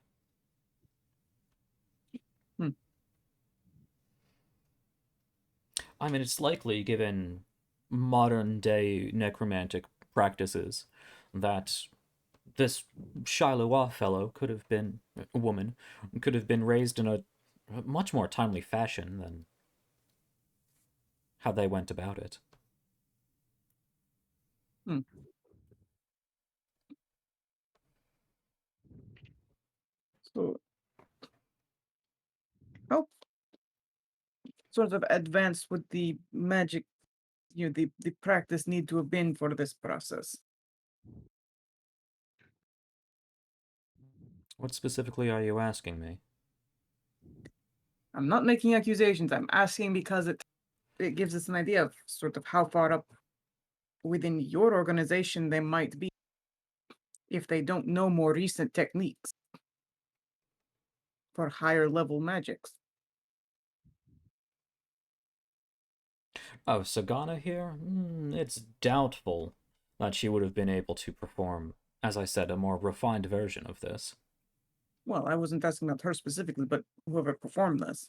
I mean, it's likely, given modern day necromantic practices, that this Shael'uah fellow could have been, a woman, could have been raised in a much more timely fashion than how they went about it. So, how sort of advanced would the magic, the practice need to have been for this process? What specifically are you asking me? I'm not making accusations. I'm asking because it gives us an idea of sort of how far up within your organization they might be if they don't know more recent techniques for higher level magics. Oh, Sagana here? It's doubtful that she would have been able to perform, as I said, a more refined version of this. Well, I wasn't asking about her specifically, but whoever performed this.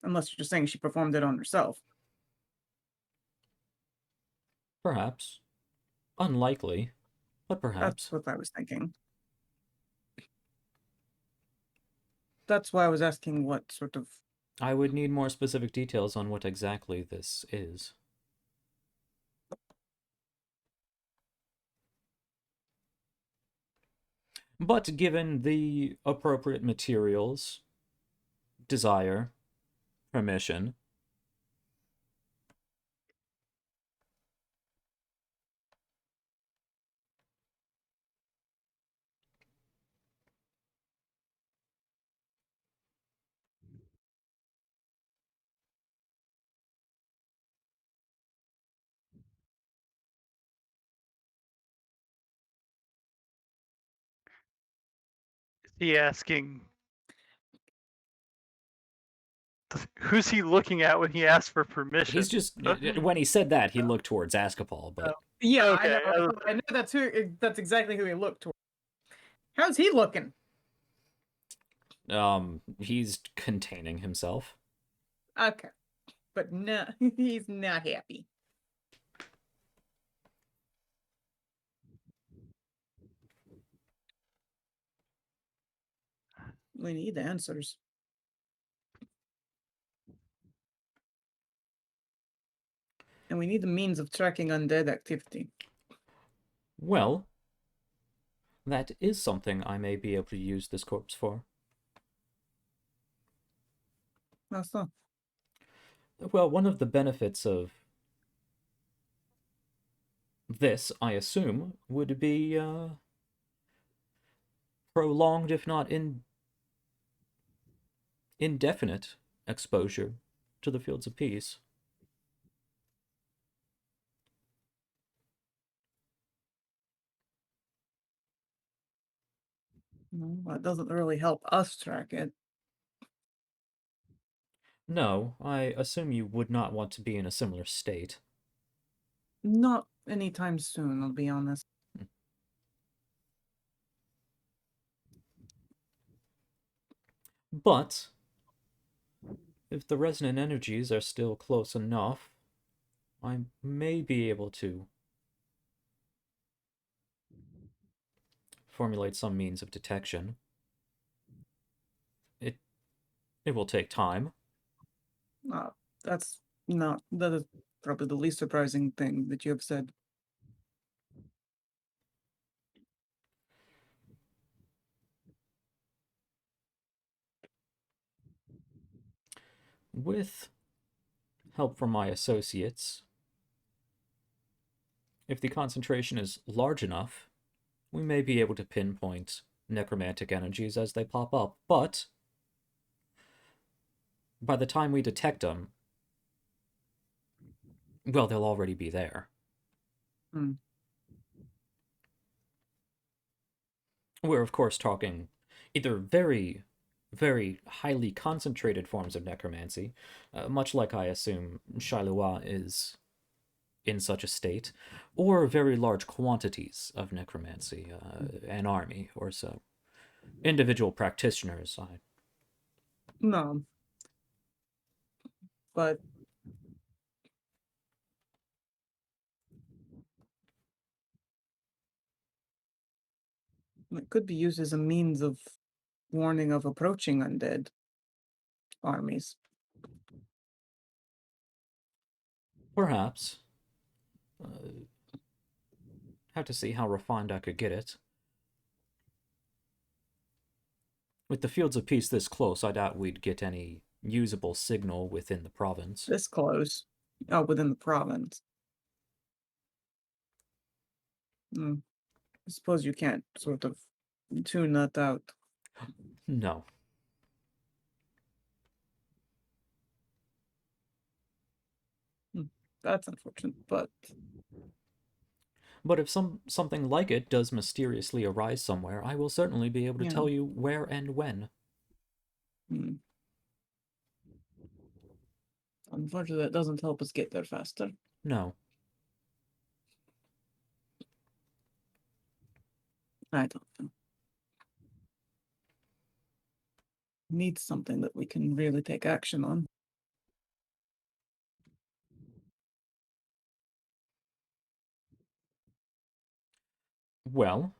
Unless you're just saying she performed it on herself. Perhaps. Unlikely, but perhaps. That's what I was thinking. That's why I was asking what sort of. I would need more specific details on what exactly this is. But given the appropriate materials, desire, permission, Is he asking? Who's he looking at when he asks for permission? he's just, when he said that, he looked towards Askapal, but Yeah, Okay, I know that's who. That's exactly who he looked toward. How's he looking? he's containing himself. Okay, but no, he's not happy. We need answers. And we need the means of tracking undead activity. Well, that is something I may be able to use this corpse for. That's all. Well, one of the benefits of this, I assume, would be prolonged, if not indefinite, exposure to the fields of peace. Well, that doesn't really help us track it. No, I assume you would not want to be in a similar state. Not anytime soon, I'll be honest. But if the resonant energies are still close enough, I may be able to formulate some means of detection. It will take time. That is probably the least surprising thing that you have said. With help from my associates, if the concentration is large enough, we may be able to pinpoint necromantic energies as they pop up, but by the time we detect them, well, they'll already be there. We're, of course, talking either very, very highly concentrated forms of necromancy, much like I assume Shael'uah is in such a state, or very large quantities of necromancy, an army or so. Individual practitioners, No. But it could be used as a means of warning of approaching undead armies. perhaps. Have to see how refined I could get it. With the Fields of Peace this close, I doubt we'd get any usable signal within the province. This close. Oh, within the province. I suppose you can't sort of tune that out. No. That's unfortunate, but But if something like it does mysteriously arise somewhere, I will certainly be able to Yeah. tell you where and when. Unfortunately, that doesn't help us get there faster. No. I don't know. Need something that we can really take action on. Well,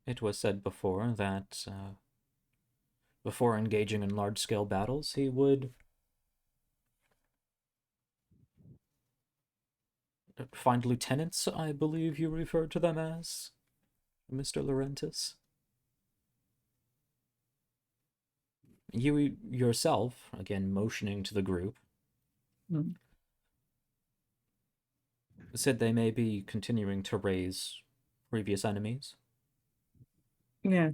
it was said before that before engaging in large-scale battles, he would find lieutenants, I believe you referred to them as, Mr. Laurentis. You yourself, again motioning to the group, said they may be continuing to raise previous enemies. Yeah.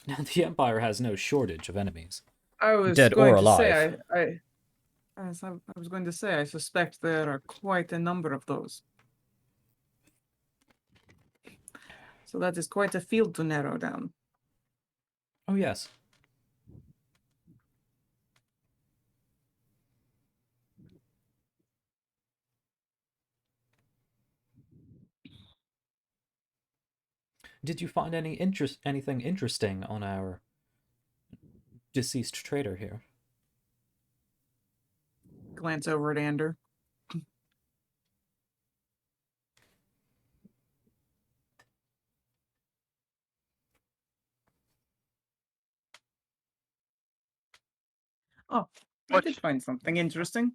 Now, the Empire has no shortage of enemies. I was Dead going or to say, alive. I was going to say, I suspect there are quite a number of those. So that is quite a field to narrow down. Oh, yes. Did you find anything interesting on our deceased trader here? Glance over at Ander. Oh, I What? did find something interesting.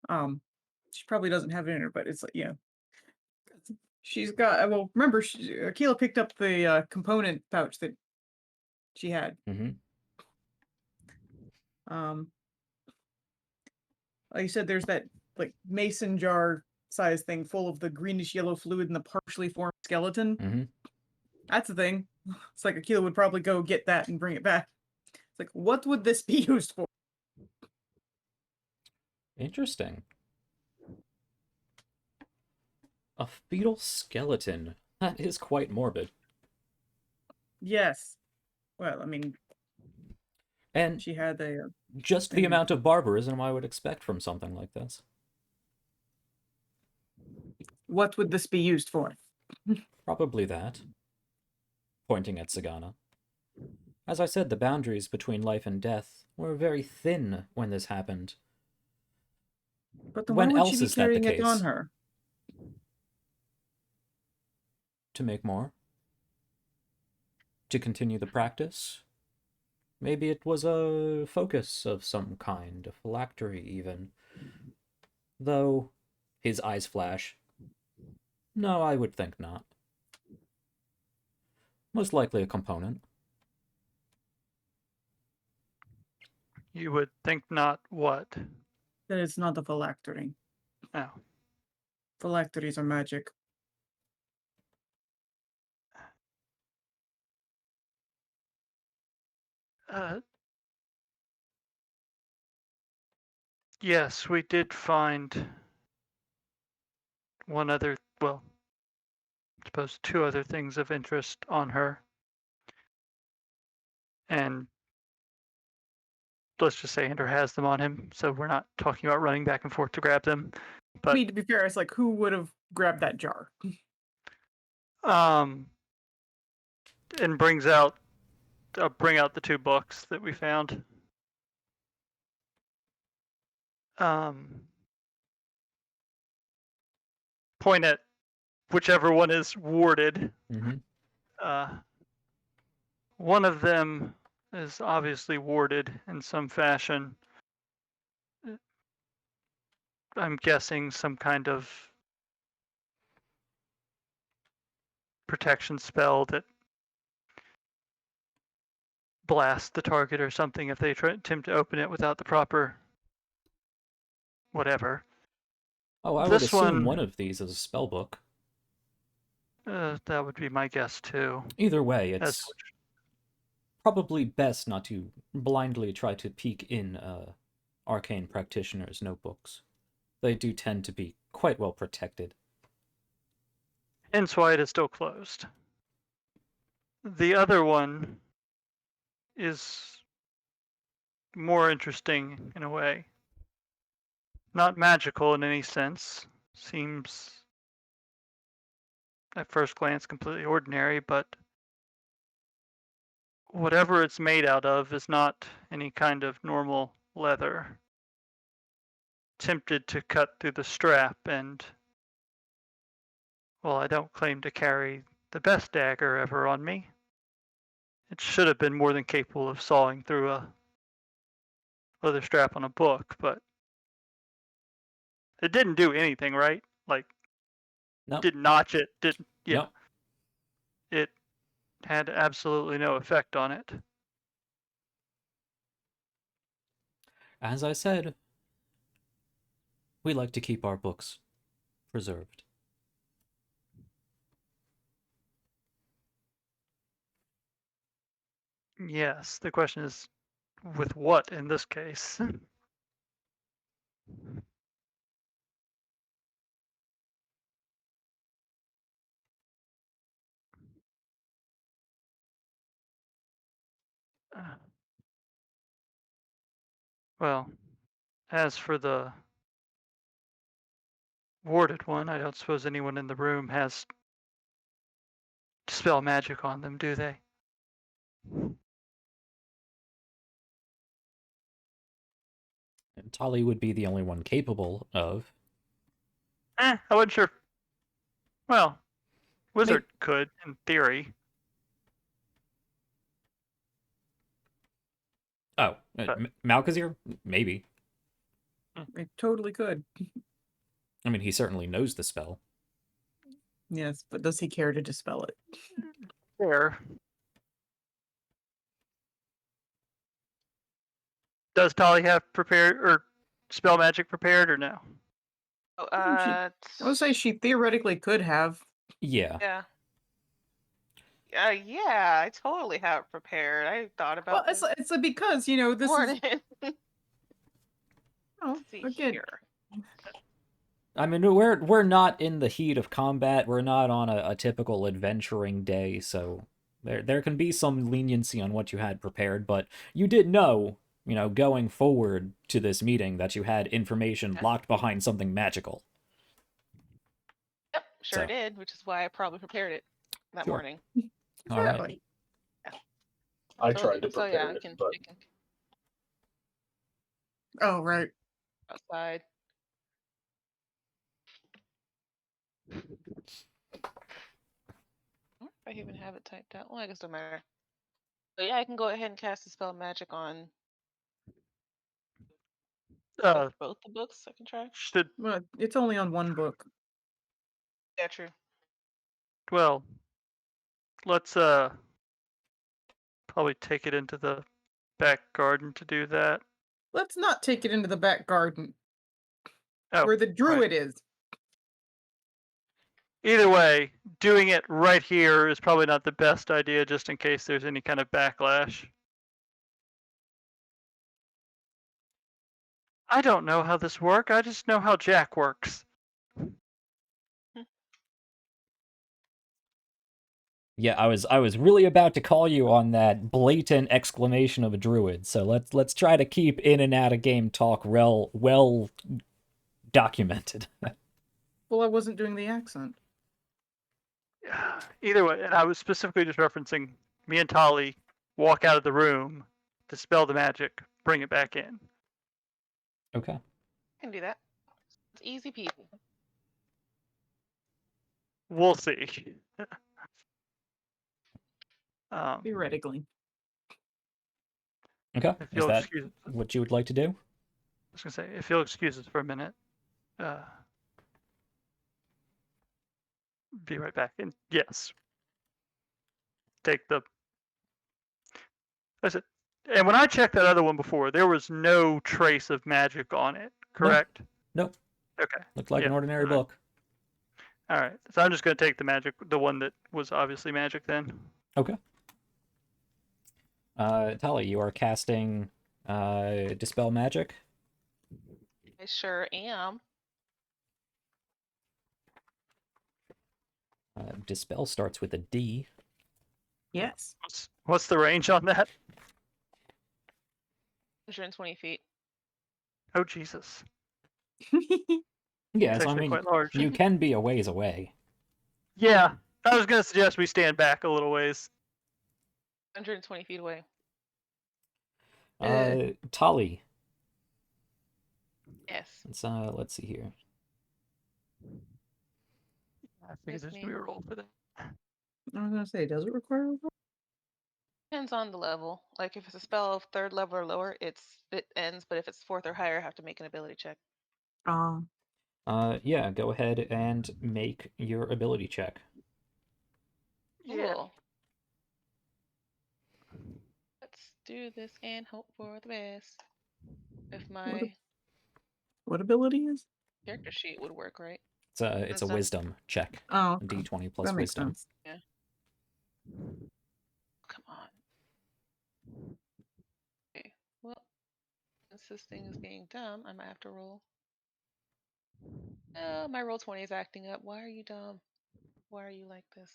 She probably doesn't have it in her, but it's like, yeah. She's got, well, remember, Akila picked up the component pouch that she had. Mm-hmm. Like you said, there's that like mason jar size thing full of the greenish yellow fluid in the partially formed skeleton. Mm-hmm. That's the thing. It's like Akila would probably go get that and bring it back. It's like, what would this be used for? Interesting. A fetal skeleton. That is quite morbid. Yes. Well, I mean, And she had a just the thing. amount of barbarism I would expect from something like this. What would this be used for? Probably that. Pointing at Sagana. As I said, the boundaries between life and death were very thin when this happened. But then When why would she else be is that the carrying it on case? her? To make more? To continue the practice? Maybe it was a focus of some kind, a phylactery even. Though, his eyes flash. No, I would think not. Most likely a component. You would think not what? That it's not a phylactery. Oh. Phylacteries are magic. Yes, we did find one other, well, I suppose two other things of interest on her. And let's just say Andrew has them on him, so we're not talking about running back and forth to grab them. I mean, to be fair, it's like, who would have grabbed that jar? And bring out the two books that we found. Point at whichever one is warded. Mm-hmm. One of them is obviously warded in some fashion. I'm guessing some kind of protection spell that blasts the target or something if they attempt to open it without the proper whatever. Oh, I would This assume one- one of these is a spell book. That would be my guess too. Either way, it's As probably best not to blindly try to peek in arcane practitioners' notebooks. They do tend to be quite well protected. hence why it is still closed. The other one is more interesting in a way. Not magical in any sense. Seems at first glance completely ordinary, but whatever it's made out of is not any kind of normal leather. Tempted to cut through the strap and, well, I don't claim to carry the best dagger ever on me. It should have been more than capable of sawing through a leather strap on a book, but it didn't do anything, right? Like, No. didn't notch it, didn't, yeah. No. It had absolutely no effect on it. As I said, we like to keep our books preserved. Yes, the question is, with what in this case? Well, as for the warded one, I don't suppose anyone in the room has dispel magic on them, do they? And Tali would be the only one capable of. I wasn't sure. Well, wizard could, in theory. Oh, Malkazir? Maybe. It totally could. I mean, he certainly knows the spell. Yes, but does he care to dispel it? Fair. Does Tali have prepared or spell magic prepared or no? Oh, I would say she theoretically could have. Yeah. yeah. Yeah, I totally have it prepared. I thought Well, about it's because, you know, this morning. is... Oh, See again, here. I mean, we're not in the heat of combat. We're not on a typical adventuring day, so there can be some leniency on what you had prepared. But you did know, going forward to this meeting, that you had information Yeah. locked behind something magical. Yep, sure So. did, which is why I probably prepared it that Sure. morning. All right. Exactly. I So, tried to so prepare yeah, it, I can but Oh, right. outside. I wonder if I even have it typed out. Well, I guess it doesn't matter. But yeah, I can go ahead and cast the spell magic on both the books. I can try. Should Well, it's only on one book. Yeah, true. well, let's probably take it into the back garden to do that. Let's not take it into the back garden Oh, where the right. druid is. Either way, doing it right here is probably not the best idea, just in case there's any kind of backlash. I don't know how this works. I just know how Jack works. Yeah, I was really about to call you on that blatant exclamation of a druid. So let's try to keep in and out of game talk well documented. Well, I wasn't doing the accent. Either way, and I was specifically just referencing me and Tali walk out of the room, dispel the magic, bring it back in. Okay. I can do that. It's easy peasy. We'll see. Theoretically. Okay. If Is you'll that excuse, I what you would like to do? was gonna say, if you'll excuse us for a minute, be right back. And yes, take the. That's it. And when I checked that other one before, there was no trace of magic on it. Correct? Nope. Okay. Looked like an Yeah, ordinary all right. book. All right. So I'm just gonna take the magic, the one that was obviously magic then. Okay. Tali, you are casting Dispel Magic. I sure am. Dispel starts with a D. Yes. What's the range on that? 120 feet. Oh Jesus. Yeah, It's so I actually mean, quite large. you can be a ways away. Yeah, I was gonna suggest we stand back a little ways. 120 feet away. Tali, Yes. let's see here. I figured there'd me. be a roll for that. I was gonna say, does it require a roll? Depends on the level. Like if it's a spell of 3rd level or lower, it ends. But if it's 4th or higher, I have to make an ability check. Yeah, go ahead and make your ability check. Yeah. Cool. Let's do this and hope for the best. If my What ability is? character sheet would work right. It's a wisdom check. Oh, A D20 plus that makes wisdom. sense. Yeah. Come on. Okay. Well, since this thing is being dumb, I might have to roll. Oh, my roll 20 is acting up. Why are you dumb? Why are you like this?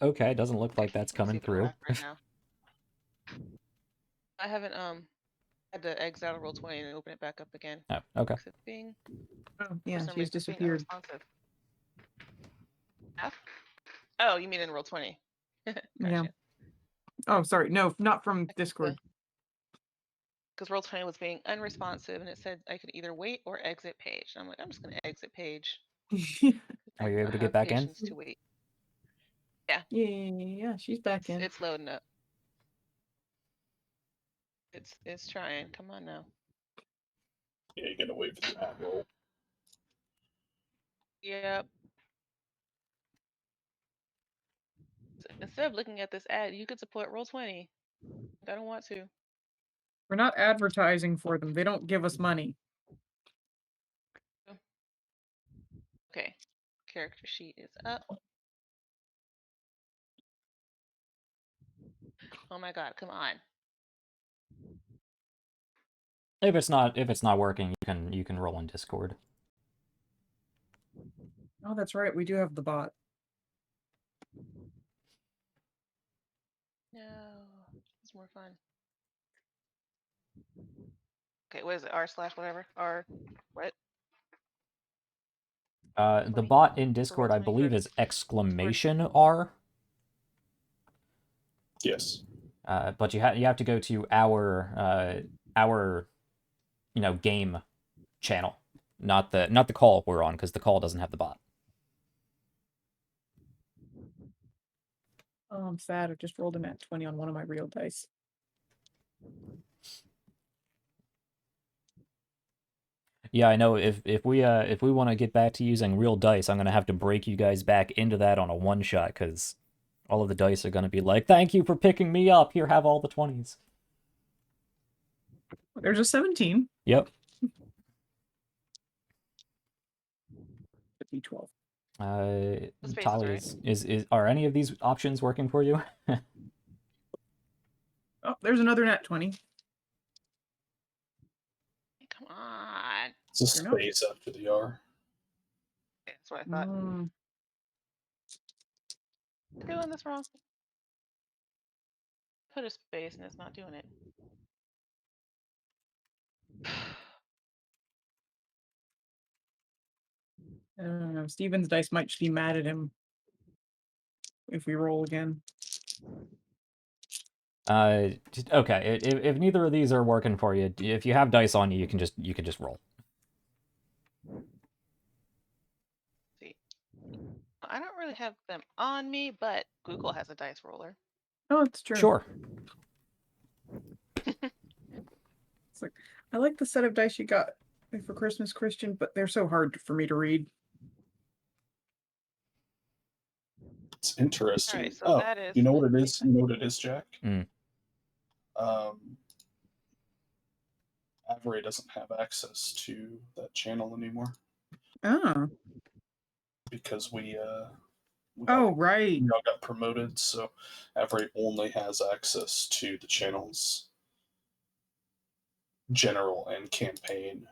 Okay, doesn't look like that's Let's see coming if it'll through. act right now. I haven't had to exit out of roll 20 and open it back up again. Oh, okay. Exit being Oh, yeah, some she's reason it's being disappeared. unresponsive. F? Oh, you mean in roll 20? Gotcha. Yeah. Oh, sorry. No, not from Discord. Because roll 20 was being unresponsive and it said I could either wait or exit page. And I'm like, I'm just gonna exit page. Are you able to I get have back in? patience to wait. Yeah. Yeah, she's back in. It's loading up. It's trying. Come on now. yeah, you gotta wait for that roll. Yep. So instead of looking at this ad, you could support roll 20. I don't want to. We're not advertising for them. They don't give us money. Okay. Character sheet is up. Oh my god, come on. If it's not working, you can roll in Discord. Oh, that's right. We do have the bot. No. It's more fun. Okay, what is it? R/whatever? R what? The 20? bot in For Discord, I Roll20 believe, or is Discord? exclamation R. Yes. But you have to go to our game channel, not the call we're on, because the call doesn't have the bot. Oh, I'm sad. I just rolled a nat 20 on one of my real dice. Yeah, I know. If we want to get back to using real dice, I'm gonna have to break you guys back into that on a one shot, because all of the dice are gonna be like, "Thank you for picking me up. Here, have all the 20s." There's a 17. Yep. D12. The space is Tali, right. is are any of these options working for you? Oh, there's another nat 20. Come on. It's a You're not- space after the R. Okay, that's what I thought. Mm, Doing this wrong. Put a space and it's not doing it. I don't know. Steven's dice might be mad at him if we roll again. Okay. If neither of these are working for you, if you have dice on you, you can just roll. See, I don't really have them on me, but Google has a dice roller. Oh, it's true. Sure. It's like, I like the set of dice you got for Christmas, Christian, but they're so hard for me to read. It's interesting. Alright, so oh, that is you know what it is? You know what it is, Jack? Mm. Avery doesn't have access to that channel anymore Oh. because we Oh, right. all got promoted, so Avery only has access to the channels general and campaign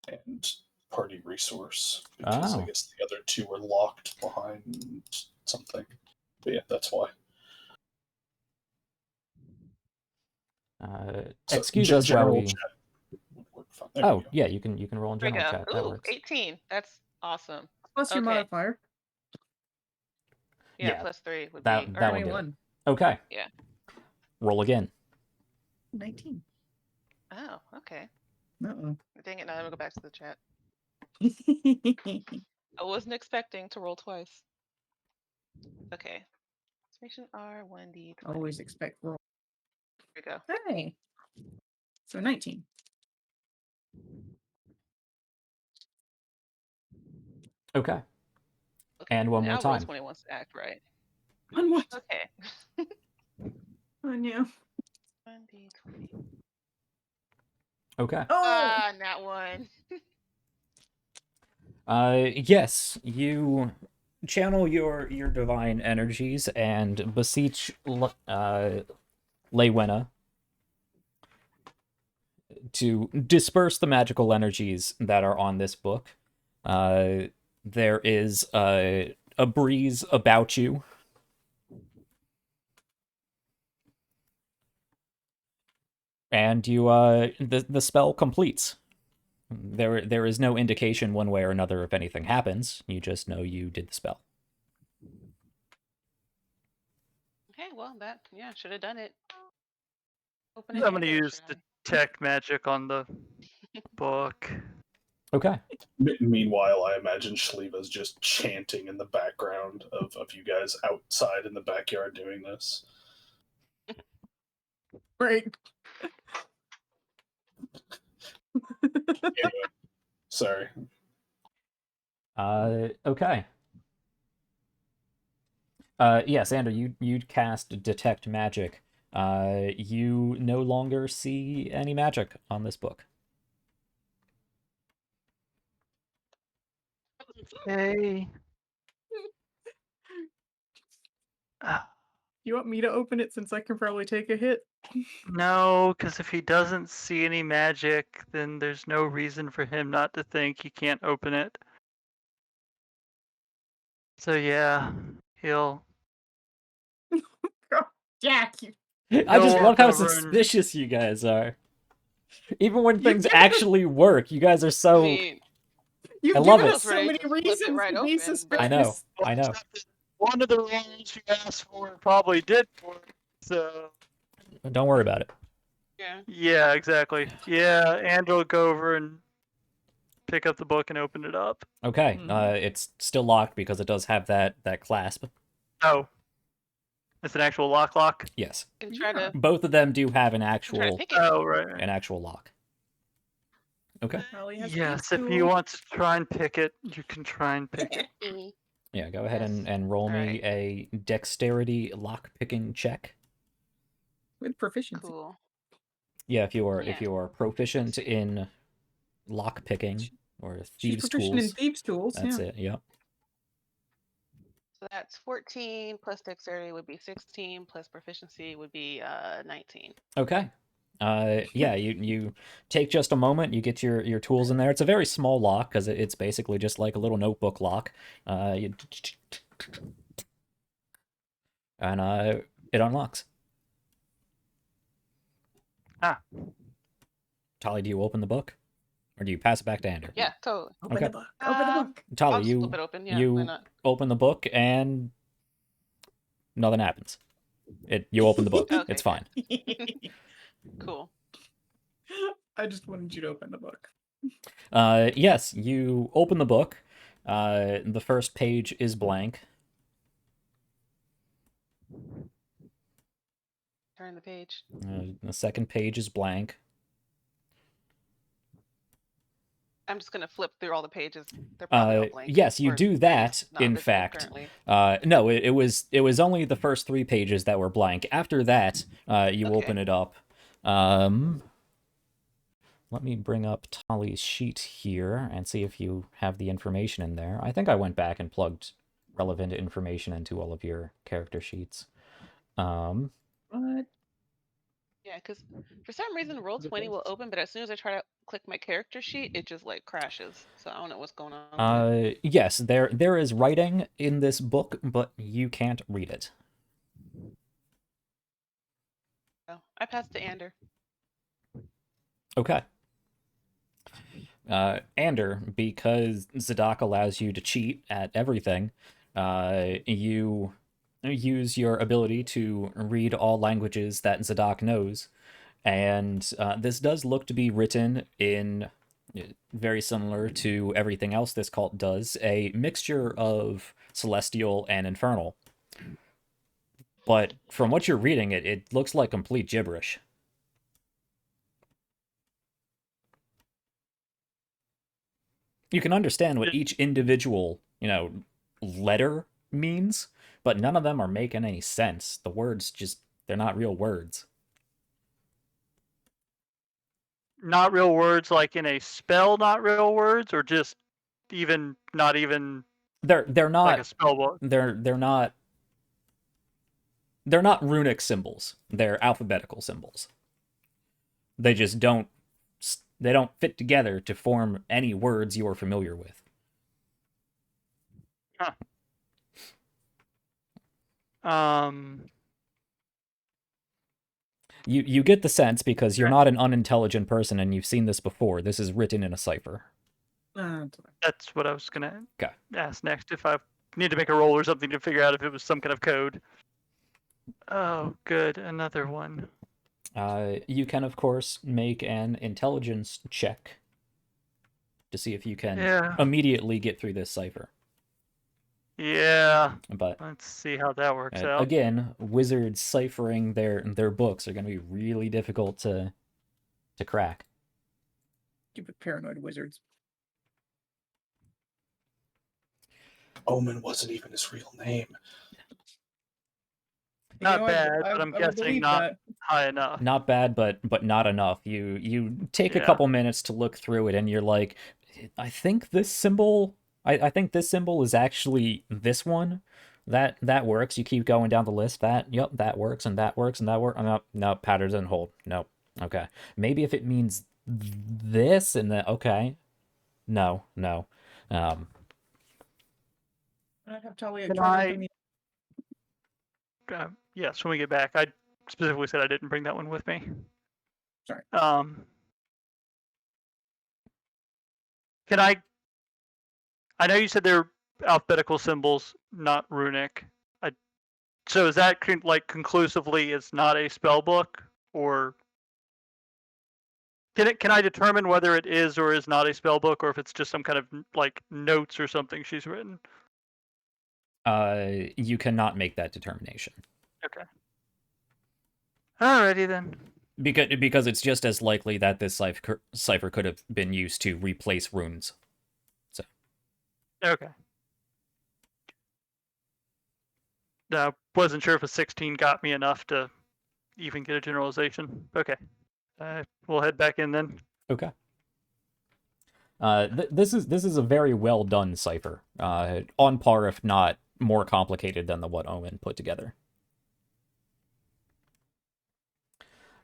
and party resource, because I Oh. guess the other two were locked behind something. But yeah, that's why. So Excuse us while general we. chat would work fine. There we Oh go. yeah, you can roll in There we general go. chat. That Ooh, works. 18. That's awesome. Plus your Okay. modifier. Yeah, Yeah, plus 3 would that be. will Or, do it. 21. Okay. Yeah. Roll again. 19. oh, okay. Uh-oh. Dang it, now I'm gonna go back to the chat. I wasn't expecting to roll twice. Okay. Expression R, 1D20. Always expect roll. Here we go. Hey. So 19. Okay. Okay. And one more now roll time. 20 wants to act right. On what? Okay. On you. 1D20. Okay. Oh! Not one. Yes, you channel your divine energies and beseech Lewena to disperse the magical energies that are on this book. There is a breeze about you. And you the spell completes. There is no indication one way or another if anything happens. You just know you did the spell. Okay, well, that, yeah, should have done it. Open I'm it going to use detect magic on the book. Okay. Meanwhile, I imagine Shleva's just chanting in the background of you guys outside in the backyard doing this. Right. Anyway, sorry. Okay. Yes, Andrew, you cast detect magic. You no longer see any magic on this book. Hey. You want me to open it since I can probably take a hit? No, because if he doesn't see any magic, then there's no reason for him not to think he can't open it. So yeah, he'll Jack, you I just walk love how over and- suspicious you guys are. Even when things given us- actually work, you guys are I so. mean, you've I love given it. us so Ready many to flip it reasons right to be open, but- I know. suspicious. I know. one of the rolls you asked for probably did work. So Don't worry about it. yeah. yeah, exactly. Yeah, Andrew will go over and pick up the book and open it up. Okay. Mhm. It's still locked because it does have that clasp. Oh, it's an actual lock. Yes. And try Yeah. to Both of them do have an try to actual pick it. Oh, right. lock. Okay. Probably has Yes, thieves' if you tool. want to try and pick it, you can try and pick it. Mhm. Yeah, go ahead Yes. and roll me Alright. a dexterity lock picking check. With proficiency. Cool. Yeah, if you are Yeah. proficient in lock picking or She's thieves proficient in tools, thieves' tools. that's Yeah. it. Yep. So that's 14 plus dexterity would be 16 plus proficiency would be 19. Okay. Yeah, you take just a moment, you get your tools in there. It's a very small lock because it's basically just like a little notebook lock. And it unlocks. Ah. Tali, do you open the book, or do you pass it back to Ander? Yeah, totally. Open Okay. the book. Open the book. I'll Tali, just you flip it open. Yeah, you why not? open the book and nothing happens. You open the book. Okay, It's fine. Cool. I just wanted you to open the book. Yes, you open the book. The first page is blank. Turn the page. The second page is blank. I'm just gonna flip through all the pages. They're probably all blank. Yes, you or do at that. least not In visible fact, currently. no, it was only the first 3 pages that were blank. After that, you Okay. open it up. Let me bring up Tali's sheet here and see if you have the information in there. I think I went back and plugged relevant information into all of your character sheets. What? Yeah, because for some reason Roll20 will open, but as soon as I try to click my character sheet, it just like crashes. So I don't know what's going on. With it. Yes, there is writing in this book, but you can't read it. So I passed to Ander. Okay. Ander, because Zadok allows you to cheat at everything, you use your ability to read all languages that Zadok knows, and this does look to be written in very similar to everything else this cult does, a mixture of celestial and infernal. But from what you're reading, it looks like complete gibberish. You can understand what each individual, letter means, but none of them are making any sense. The words they're not real words. Not real words like in a spell, not real words, or just not even They're not like a spell book. they're not runic symbols. They're alphabetical symbols. They just don't fit together to form any words you're familiar with. Huh. You get the sense because you're not an unintelligent person and you've seen this before. This is written in a cipher. That's what I was gonna Okay. ask next. If I need to make a roll or something to figure out if it was some kind of code. Oh, good, another one. You can, of course, make an intelligence check to see if you can immediately get through this cipher. Yeah. But let's see how that works out. Again, wizards ciphering their books are going to be really difficult to crack. Stupid paranoid wizards. Omen wasn't even his real name. Not bad, but I'm guessing not high enough. Not bad, but not enough. You take a couple minutes to look through it, and you're like, I think this symbol I think this symbol is actually this one. That works. You keep going down the list. Yep, that works, and that works, and that works. No, pattern doesn't hold. Nope. Okay. Maybe if it means this and that. Okay. No. Um, I'd have Talia Can try to I- Yes, when we get back, I specifically said I didn't bring that one with me. Sorry. Can I know you said they're alphabetical symbols, not runic. So is that like conclusively it's not a spell book, or can I determine whether it is or is not a spell book, or if it's just some kind of like notes or something she's written? you cannot make that determination. Okay. Alrighty then. Because it's just as likely that this cipher could have been used to replace runes. So. Okay. I wasn't sure if a 16 got me enough to even get a generalization. Okay. We'll head back in then. Okay. This is a very well done cipher. On par, if not more complicated than the what Omen put together.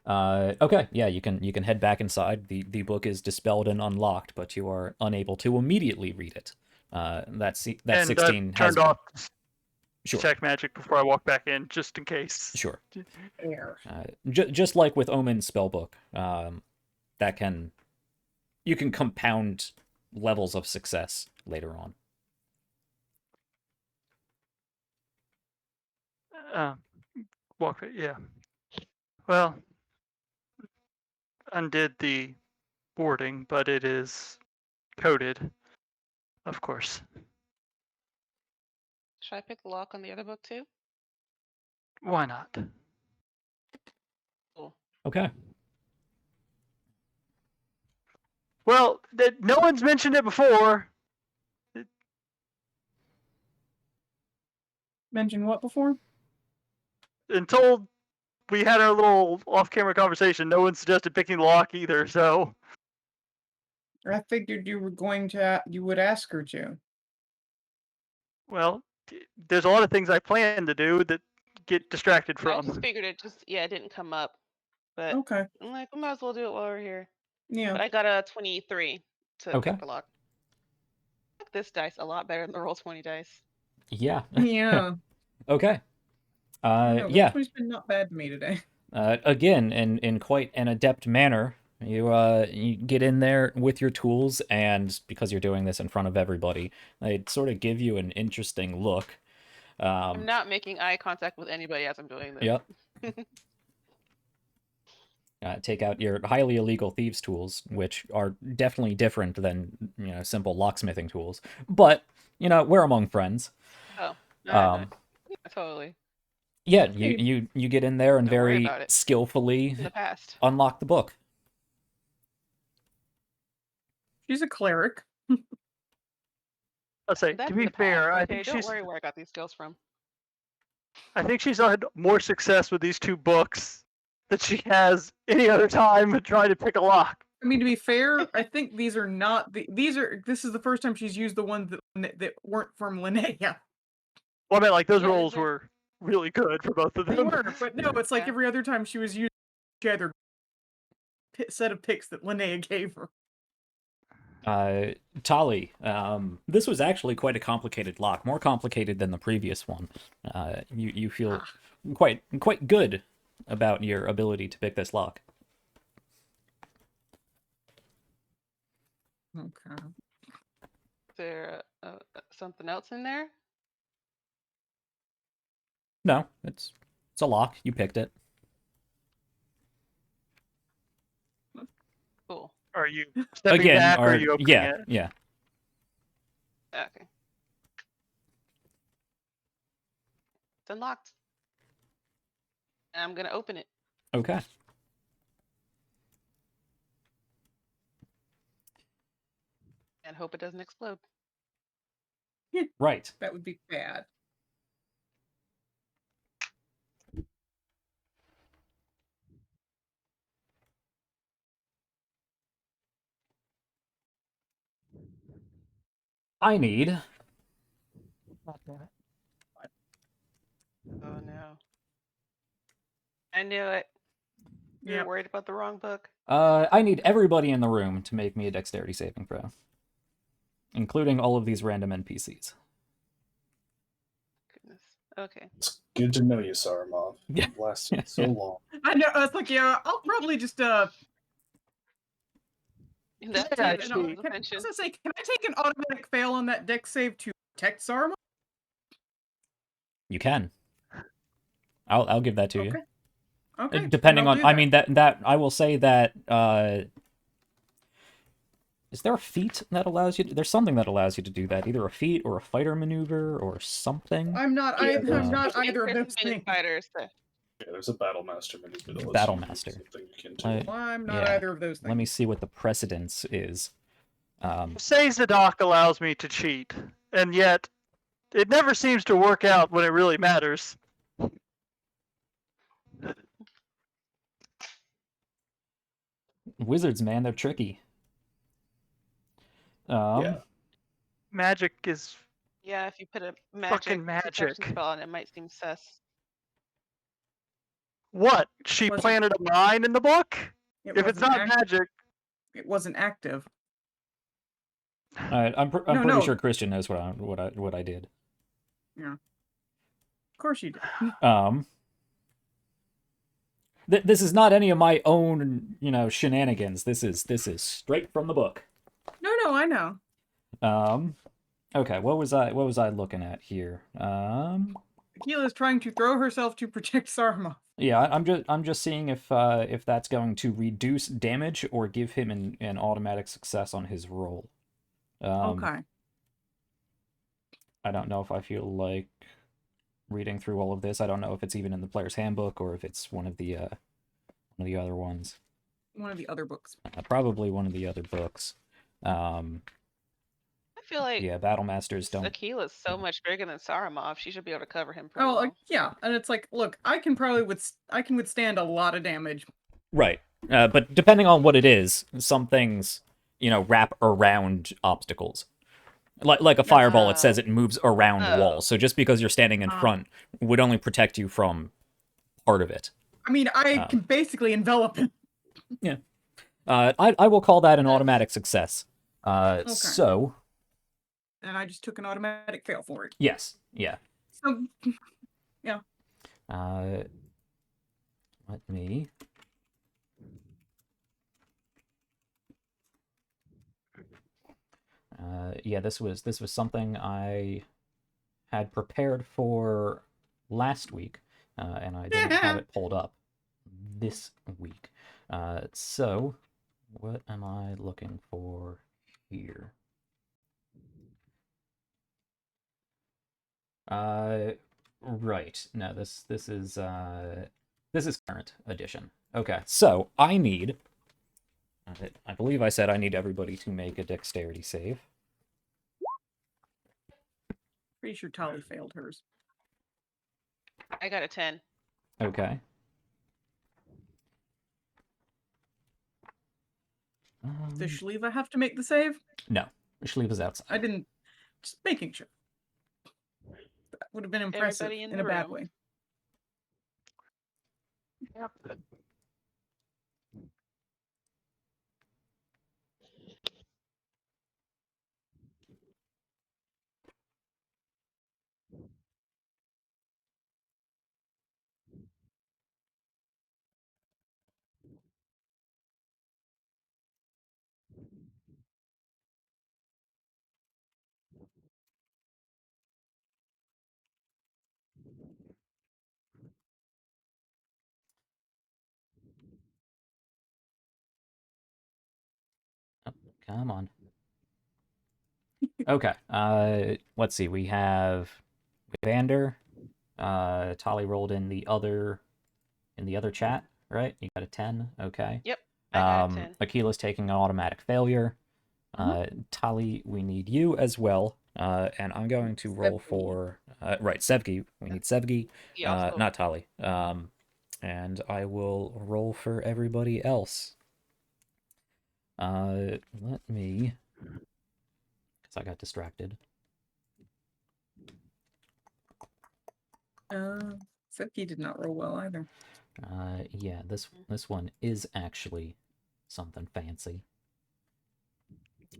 Okay, yeah, you can head back inside. The book is dispelled and unlocked, but you are unable to immediately read it. That 16 has turned off sure. check magic before I walk back in, just in case. Sure. air. Just like with Omen's spellbook, you can compound levels of success later on. Yeah. Well, undid the boarding, but it is coded, of course. Should I pick the lock on the other book too? Why not? Cool. Okay. Well, no one's mentioned it before. Mentioned what before? Until we had our little off-camera conversation, no one suggested picking the lock either, so... I figured you would ask her to. Well, there's a lot of things I plan to do that get distracted I just from. figured it didn't come up. But Okay. I'm like, we might as well do it while we're here. Yeah. But I got a 23 to Okay. pick the lock. I like this dice a lot better than the roll 20 dice. Yeah. Yeah. Okay. No, Yeah. It's been not bad to me today. Again, in quite an adept manner, you get in there with your tools, and because you're doing this in front of everybody, they sort of give you an interesting look. I'm not making eye contact with anybody as I'm doing this. Yep. Take out your highly illegal thieves' tools, which are definitely different than simple locksmithing tools. But we're among friends. Oh, Yeah, totally. Yeah, you get in there and Don't worry very about it. skillfully In the past. unlock the book. She's a cleric. I'll say, That's to in be the fair, past, I okay? think Don't worry where I got these skills from. I think she's had more success with these 2 books than she has any other time trying to pick a lock. I mean, to be fair, I think these are not this is the first time she's used the ones that weren't from Linnea. Well, I mean, like, those Yeah, rolls they're- were really good for both of They them. were, but no, it's like Yeah. every other time she was using other set of picks that Linnea gave her. Tali, this was actually quite a complicated lock, more complicated than the previous one. You feel quite good about your ability to pick this lock. Okay. Is there something else in there? No, it's a lock. You picked it. Cool. Are you stepping Again, back or are you opening it? yeah. Okay. It's unlocked. And I'm gonna open it. Okay. And hope it doesn't explode. Right. That would be bad. I need. God damn it. Oh no. I knew it. You were Yep. worried about the wrong book. I need everybody in the room to make me a dexterity saving throw, including all of these random NPCs. Goodness. Okay. It's good to know you, Saramov. Yeah. You've lasted so long. I know. I was like, yeah, I'll probably just That's Yeah, even she- can, with I Ascension. was gonna say, can I take an automatic fail on that deck save to protect Sarma? You can. I'll give that to you. Okay. Okay. then Depending I'll on, do I that. mean that I will say that. Is there a feat that allows you? There's something that allows you to do that. Either a feat or a fighter maneuver or something. I'm not. Yeah, I'm not Especially either of Chris those being things. fighters. So. Yeah, there's a battle master maneuver that lets Battle you do master. something you can do. Well, I'm not Yeah. either of those things. Let me see what the precedence is. Say Zadok allows me to cheat, and yet it never seems to work out when it really matters. Wizards, man, they're tricky. Yeah. Magic is Yeah, if you put a fucking detection magic. spell on it, might seem sus. What? She Wasn't- planted a mine in the book? It If it's wasn't not magic, It wasn't active. I'm No, pretty no. sure Christian knows what I did. Yeah. Of course you did. This is not any of my own, shenanigans. This is straight from the book. No, I know. Okay, what was I looking at here? Akila's trying to throw herself to protect Sarma. Yeah, I'm just seeing if that's going to reduce damage or give him an automatic success on his roll. Okay. I don't know if I feel like reading through all of this. I don't know if it's even in the player's handbook or if it's one of the other ones. One of the other books. Probably one of the other books. I feel like Yeah, battle masters don't. Akila's so much bigger than Saramov. She should be able to cover him pretty Oh, well. yeah, and it's like, look, I can probably I can withstand a lot of damage. Right. But depending on what it is, some things, wrap around obstacles. Like a fireball, it says it moves around walls. So just because you're standing in front would only protect you from part of it. I mean, I can basically envelop it. Yeah. I will call that an automatic success. So. And I just took an automatic fail for it. Yes. Yeah. So, yeah. Let me. Yeah, this was something I had prepared for last week, and I didn't have it pulled up this week. So, what am I looking for here? Right. No, this is current edition. Okay, so I need. I believe I said I need everybody to make a dexterity save. Pretty sure Tali failed hers. I got a 10. Okay. Does Shael'uah have to make the save? No, Shael'uah's outside. I didn't. Just making sure. That would have been impressive Everybody in in the a bad room. way. Yep. Oh, come on. Okay. Let's see. We have Vander. Tali rolled in the other chat, right? You got a 10. Okay. Yep. I got a 10. Akila's taking an automatic failure. Tali, we need you as well. And I'm going to roll for Sevgi. We need Sevgi, He also- not Tali. And I will roll for everybody else. Let me, because I got distracted. Sepki did not roll well either. Yeah, this one is actually something fancy.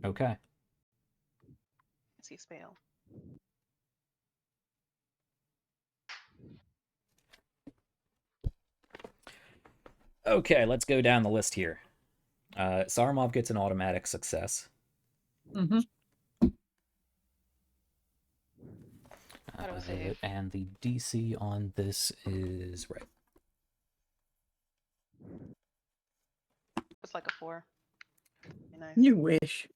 Okay. Fancy spell. Okay, let's go down the list here. Saramov gets an automatic success. Mm-hmm. Auto save. And the DC on this is right. It's like a 4. Nice. You wish.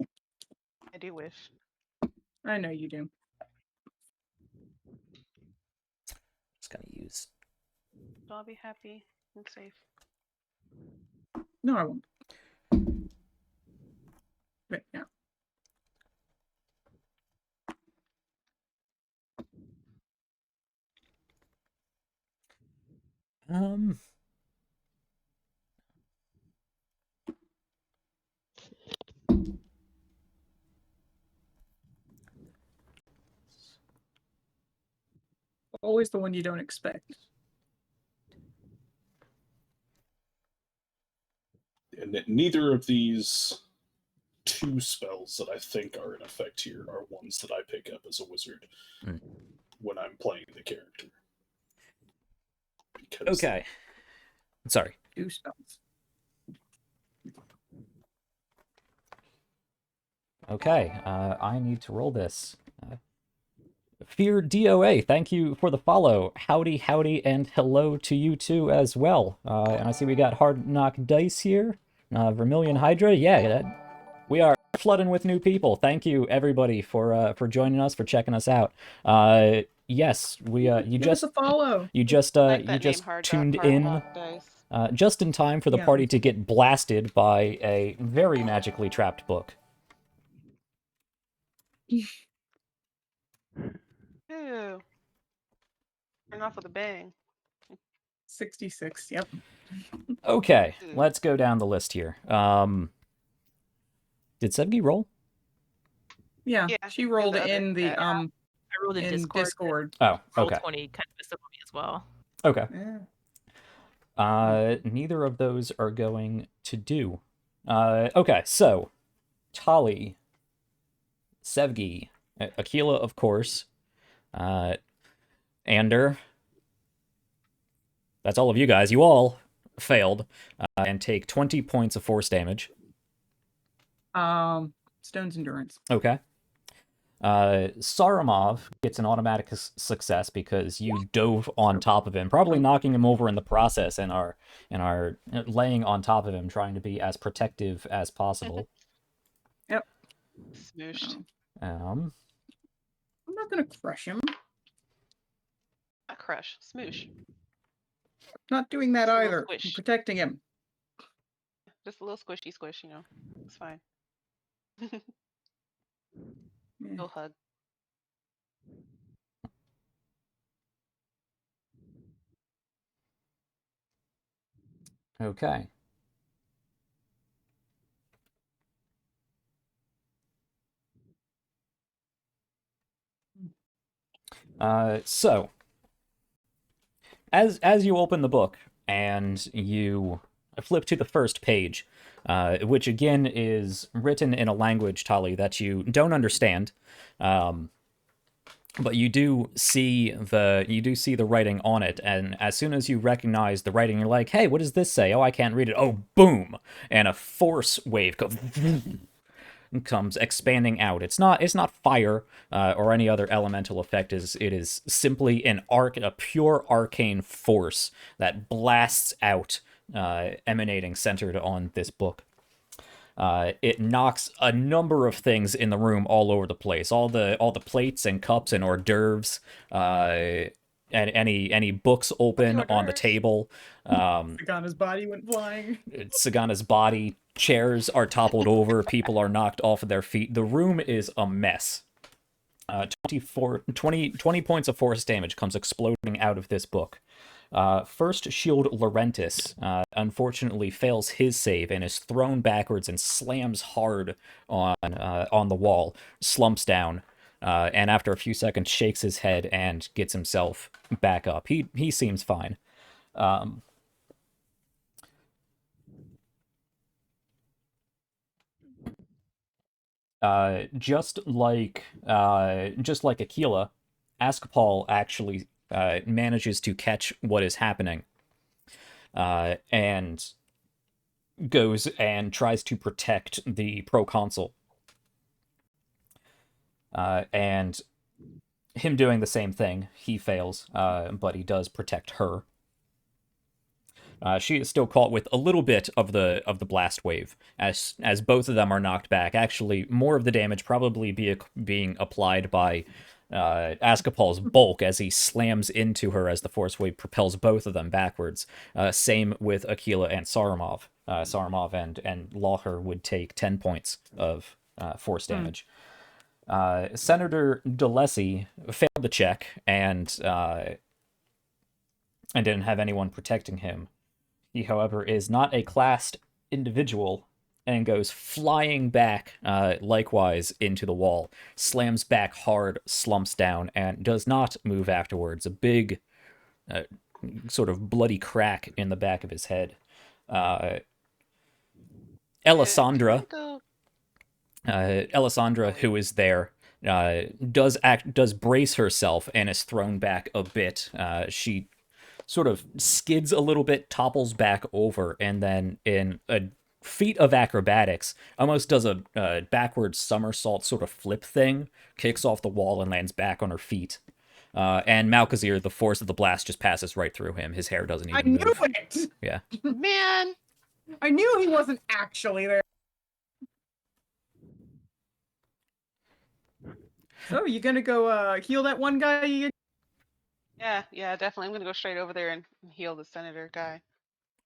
I do wish. I know you do. Just gonna use. So I'll be happy and safe. No, I won't. But yeah. Always the one you don't expect. And neither of these two spells that I think are in effect here are ones that I pick up as a wizard when I'm playing the character. Because Okay. Sorry. 2 spells. Okay, I need to roll this. Fear DOA, thank you for the follow. Howdy, howdy, and hello to you too as well. And I see we got Hard Knock Dice here. Vermilion Hydra, yeah, we are flooding with new people. Thank you everybody for joining us, for checking us out. Yes, we you Give just us a follow. you just Like that you just name, Hard tuned Hard in. Knock Dice. Just in time for the Yeah. party to get blasted by a very magically trapped book. Ew. Turn off with a bang. 66. Yep. Okay, let's go down the list here. Did Sevgi roll? Yeah. Yeah, She rolled the other in the guy. I rolled in in Discord. Discord. Oh, Roll okay. 20 kind of messed up on me as well. Okay. Yeah. Neither of those are going to do. Okay, so Tali, Sevgi, Aquila, of course, Ander. That's all of you guys. You all failed and take 20 points of force damage. Stone's Endurance. Okay. Saramov gets an automatic success because you dove on top of him, probably knocking him over in the process, and are laying on top of him, trying to be as protective as possible. Yep. Smooshed. I'm not gonna crush him. Not crush. Smoosh. Not doing that Just a little either. I'm squish. protecting him. Just a little squishy squish, you know. It's fine. Yeah. No hug. Okay. So, as you open the book and you flip to the first page, which again is written in a language, Tali, that you don't understand, but you do see the writing on it, and as soon as you recognize the writing, you're like, "Hey, what does this say? Oh, I can't read it." Oh, boom! And a force wave comes expanding out. It's not fire or any other elemental effect. It is simply a pure arcane force that blasts out, emanating centered on this book. It knocks a number of things in the room all over the place. All the plates and cups and hors d'oeuvres, and any books open hors on the d'oeuvres? table. Sagana's body went flying. Sagana's body, chairs are toppled over, people are knocked off of their feet. The room is a mess. 20 points of force damage comes exploding out of this book. First Shield Laurentis unfortunately fails his save and is thrown backwards and slams hard on the wall, slumps down, and after a few seconds shakes his head and gets himself back up. He seems fine. Just like Aquila, Askapal actually manages to catch what is happening, and goes and tries to protect the proconsul. And him doing the same thing, he fails, but he does protect her. She is still caught with a little bit of the blast wave, as both of them are knocked back. Actually, more of the damage probably being applied by Askapal's bulk as he slams into her as the force wave propels both of them backwards. Same with Aquila and Saramov. Saramov and Lawher would take 10 points of force damage. Senator DeLacy failed the check and didn't have anyone protecting him. He, however, is not a classed individual and goes flying back, likewise, into the wall, slams back hard, slumps down, and does not move afterwards. A big, sort of bloody crack in the back of his head. Elisandra, who is there, does brace herself and is thrown back a bit. She sort of skids a little bit, topples back over, and then in a feat of acrobatics, almost does a backward somersault sort of flip thing, kicks off the wall and lands back on her feet. And Malkazir, the force of the blast just passes right through him. His hair doesn't even move. I knew it! Yeah. Man! I knew he wasn't actually there. So, you gonna go heal that one guy? Yeah, definitely. I'm gonna go straight over there and heal the senator guy.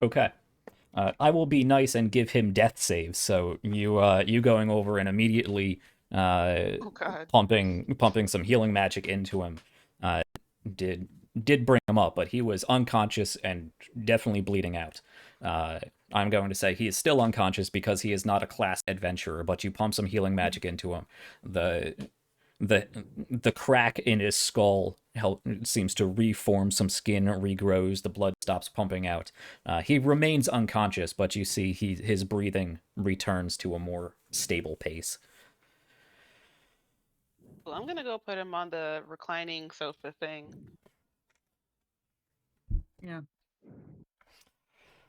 Okay. I will be nice and give him death saves. So you going over and immediately Oh God. pumping some healing magic into him did bring him up, but he was unconscious and definitely bleeding out. I'm going to say he is still unconscious because he is not a class adventurer, but you pump some healing magic into him. The crack in his skull seems to reform some skin, regrows, the blood stops pumping out. He remains unconscious, but you see his breathing returns to a more stable pace. Well, I'm gonna go put him on the reclining sofa thing. Yeah.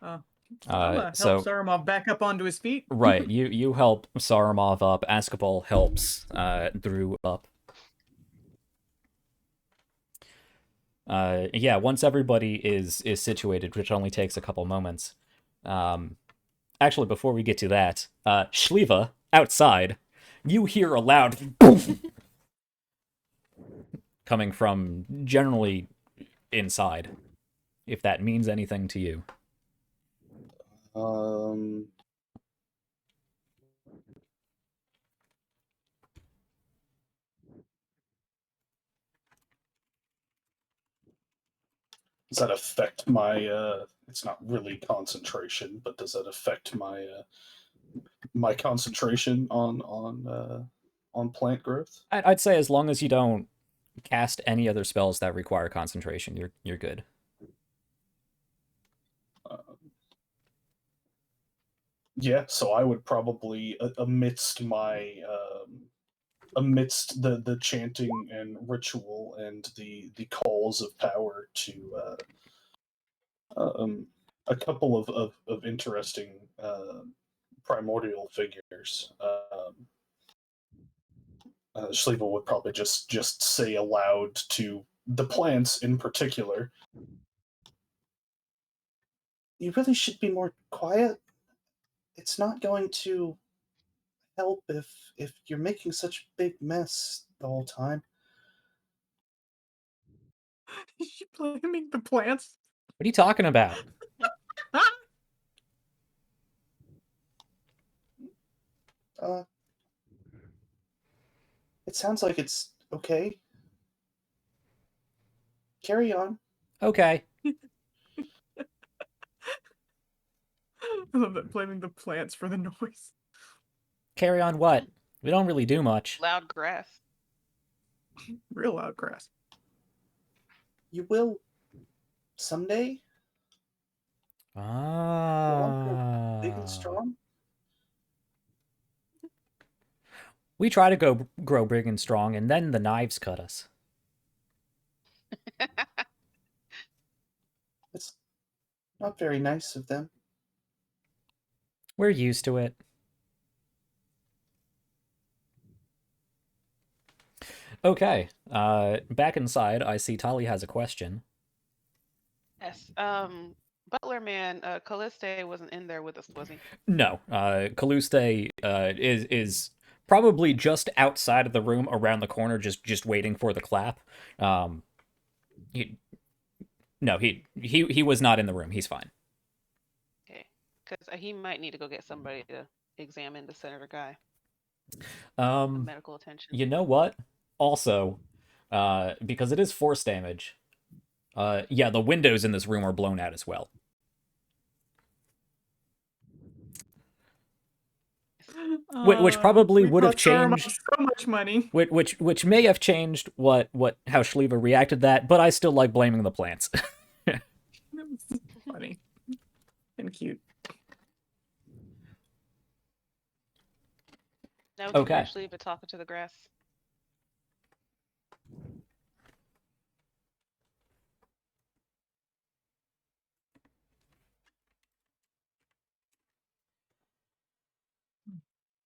I'm gonna help Saramov back up onto his feet. Right, you help Saramov up. Askapal helps Drew up. Yeah, once everybody is situated, which only takes a couple moments. Actually, before we get to that, Shael'uah, outside, you hear a loud boom coming from generally inside, if that means anything to you. Does that affect my it's not really concentration, but does that affect my my concentration on plant growth? I'd say as long as you don't cast any other spells that require concentration, you're good. Yeah, so I would probably amidst the chanting and ritual and the calls of power to a couple of interesting primordial figures. Shael'uah would probably just say aloud to the plants in particular, "You really should be more quiet. It's not going to help if you're making such a big mess the whole time." Is she blaming the plants? What are you talking about? It sounds like it's okay. Carry on. Okay. I love that, blaming the plants for the noise. Carry on what? We don't really do much. Loud grass. Real loud grass. You will someday. You won't grow big and Ah. strong. We try to grow big and strong, and then the knives cut us. It's not very nice of them. We're used to it. Okay. Back inside, I see Tali has a question. Yes. Butler man, Calliste wasn't in there with us, was he? No. Caluste is probably just outside of the room, around the corner, just waiting for the clap. He was not in the room. He's fine. Okay. Because he might need to go get somebody to examine the senator guy. Medical attention. You know what? Also, because it is force damage, yeah, the windows in this room are blown out as well. Which probably would have changed so much money. Which may have changed how Shael'uah reacted to that, but I still like blaming the plants. That was funny and cute. Now we Okay. can actually be talking to the grass.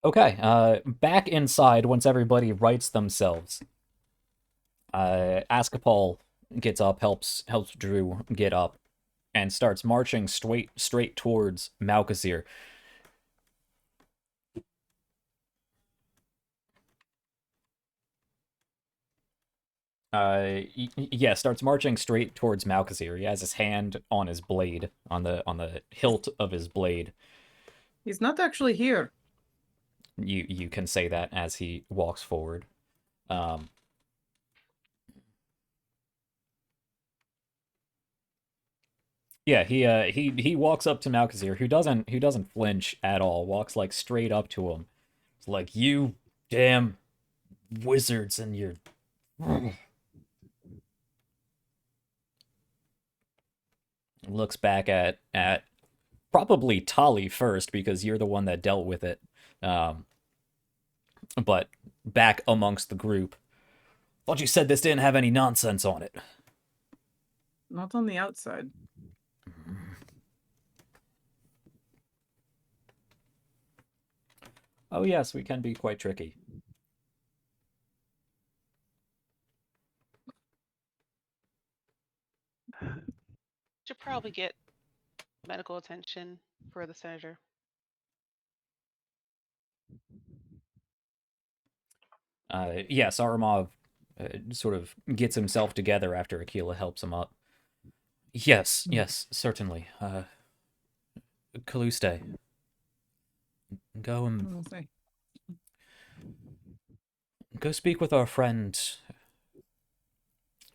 Okay, back inside once everybody rights themselves. Askapal gets up, helps Drew get up, and starts marching straight towards Malkazir. Starts marching straight towards Malkazir. He has his hand on his blade, on the hilt of his blade. He's not actually here. You can say that as he walks forward. Yeah, he walks up to Malkazir, who doesn't flinch at all. Walks like straight up to him. It's like, you damn wizards and your looks back at probably Tali first, because you're the one that dealt with it. But back amongst the group. Thought you said this didn't have any nonsense on it. Not on the outside. Oh yes, we can be quite tricky. Should probably get medical attention for the senator. Yes, Aramov sort of gets himself together after Aquila helps him up. Yes, certainly. Caluste, go and go speak with our friend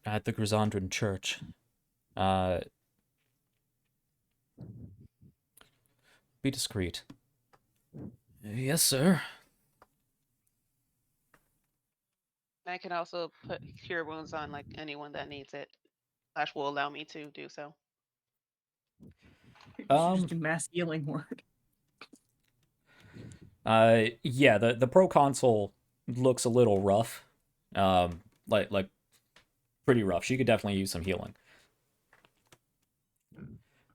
at the Grisandran Church. Be discreet. Yes, sir. I can also put cure wounds on like anyone that needs it. Flash will allow me to do so. You should just do mass healing word. Yeah, the proconsul looks a little rough. Like pretty rough. She could definitely use some healing.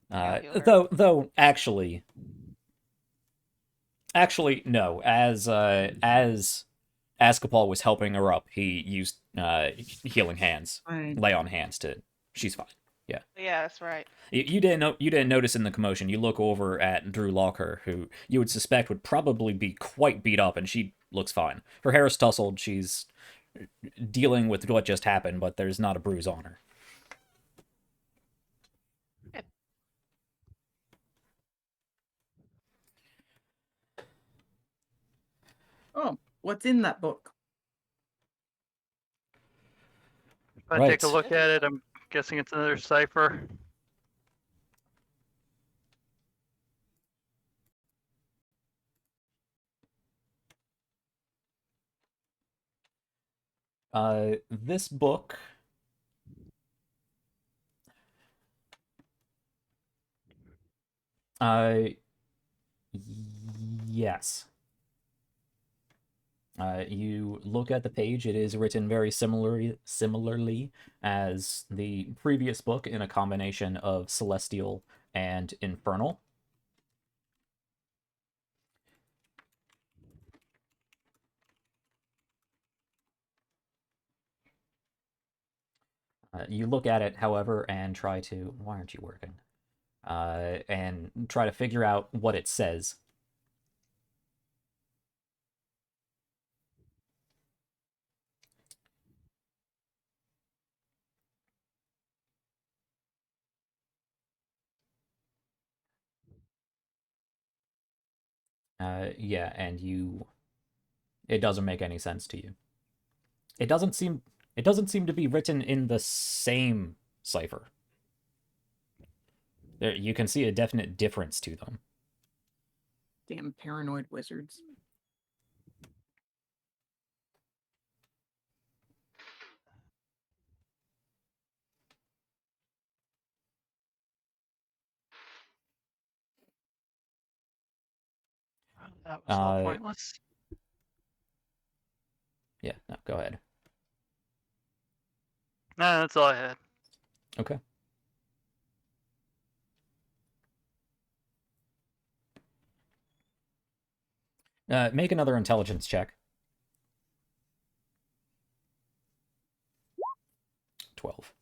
Though actually no. As Askapal was helping her up, he used healing hands, lay on hands to. She's fine. Yeah. Yeah, that's right. You didn't notice in the commotion. You look over at Drew Locker, who you would suspect would probably be quite beat up, and she looks fine. Her hair is tousled. She's dealing with what just happened, but there's not a bruise on her. Oh, what's in that book? If I take a look at it, I'm guessing it's another cipher. This book. Uh, yes. You look at the page, it is written very similarly as the previous book in a combination of celestial and infernal. You look at it, however, and try to... Why aren't you working? And try to figure out what it says. Yeah, and you... It doesn't make any sense to you. It doesn't seem to be written in the same cipher. You can see a definite difference to them. Damn paranoid wizards. That was all Uh, pointless. Yeah, no, go ahead. No, that's all I had. Okay. Make another intelligence check. 12.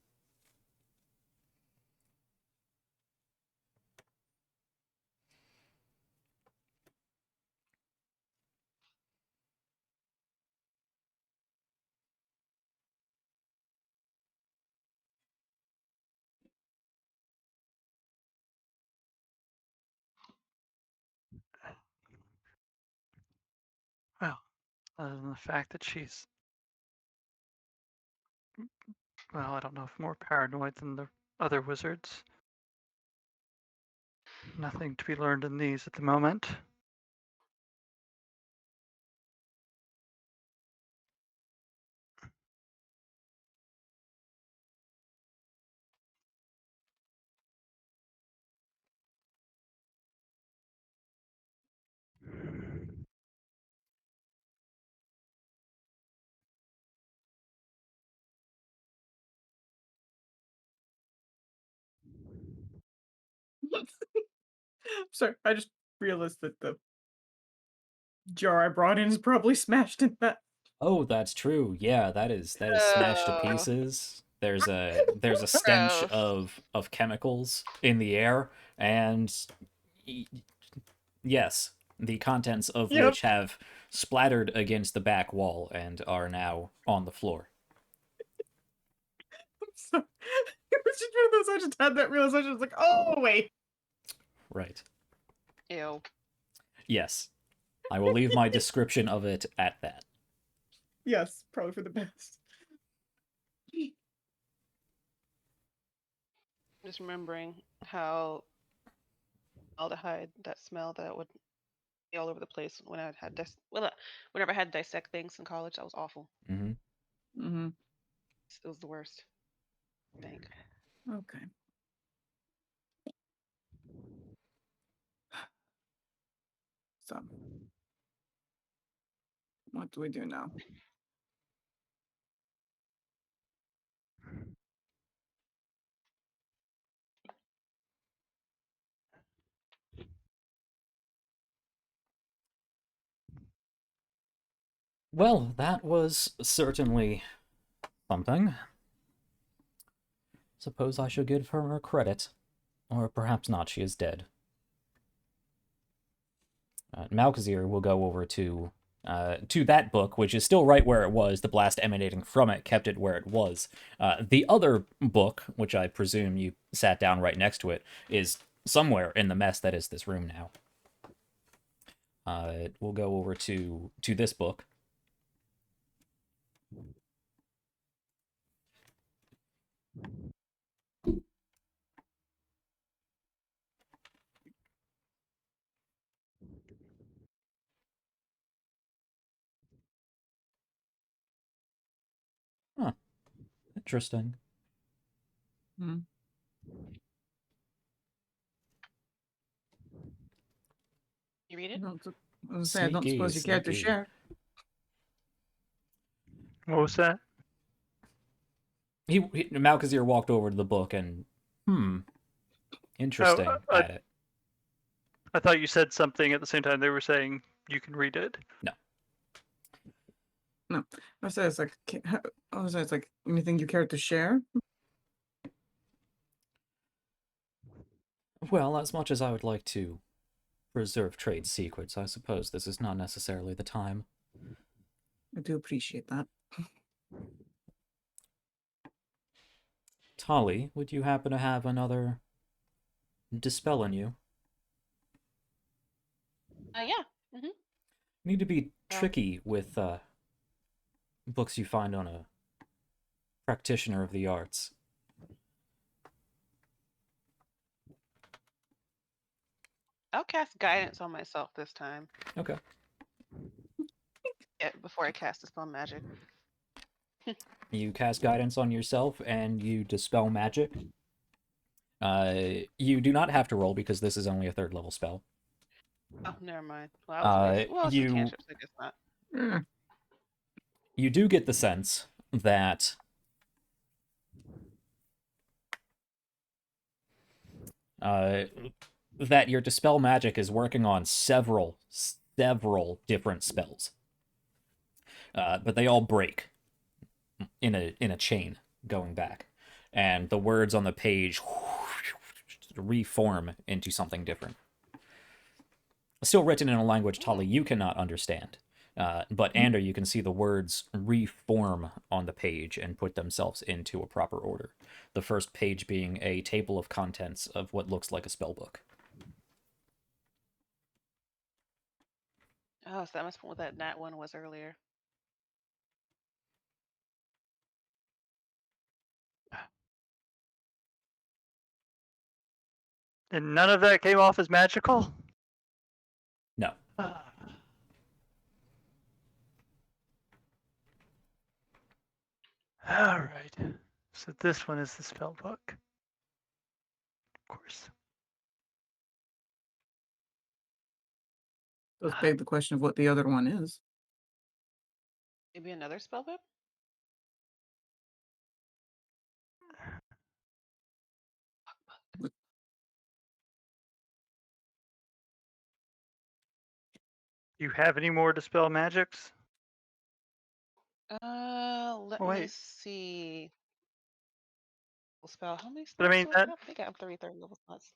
Well, other than the fact that she's, well, I don't know if more paranoid than the other wizards. Nothing to be learned in these at the moment. Sorry, I just realized that the jar I brought in is probably smashed in that. Oh, that's true. Yeah, that is smashed to Oh, pieces. There's a stench gross. of chemicals in the air, and y- yes, the contents of Yep. which have splattered against the back wall and are now on the floor. So it was just one of those. I just had that realization. I was like, oh wait. Right. Ew. Yes. I will leave my description of it at that. Yes, probably for the best. Just remembering how aldehyde, that smell that would be all over the place when I had whenever I had to dissect things in college. That was awful. Mm-hmm. Mm-hmm. It was the worst. I think. Okay. So, what do we do now? Well, that was certainly something. Suppose I should give her credit. Or perhaps not, she is dead. Malkazir will go over to that book, which is still right where it was. The blast emanating from it kept it where it was. The other book, which I presume you sat down right next to it, is somewhere in the mess that is this room now. We'll go over to this book. Interesting. Hmm. You read I it? was gonna say, I don't Sneaky, suppose you care to sneaky. share. What was that? Malkazir walked over to the book and, interesting I- at it. I thought you said something at the same time they were saying you can read it. No, I was it's like, I was it's like, anything you care to share? Well, as much as I would like to preserve trade secrets, I suppose this is not necessarily the time. I do appreciate that. Tali, would you happen to have another dispel in you? Yeah. Mm-hmm. Need to be Oh. tricky with books you find on a practitioner of the arts. I'll cast guidance on myself this time. Okay. Yeah, before I cast Dispel Magic. You cast guidance on yourself and you dispel magic. You do not have to roll because this is only a 3rd level spell. Oh, never mind. Well, I was well, it's you- a cantrip, so I guess not. You do get the sense that that your dispel magic is working on several different spells, but they all break in a chain going back, and the words on the page reform into something different. Still written in a language, Tali, you cannot understand. But Ander, you can see the words reform on the page and put themselves into a proper order. The first page being a table of contents of what looks like a spell book. Oh, so that must be what that nat one was earlier. And none of that came off as magical? No. Alright. So this one is the spell book. Of course. Does beg the question of what the other one is. Maybe another spell book? You have any more dispel magics? Let Oh, me wait. see. Spell. How many But I spells mean, do that- I have? I think I have 3 level slots.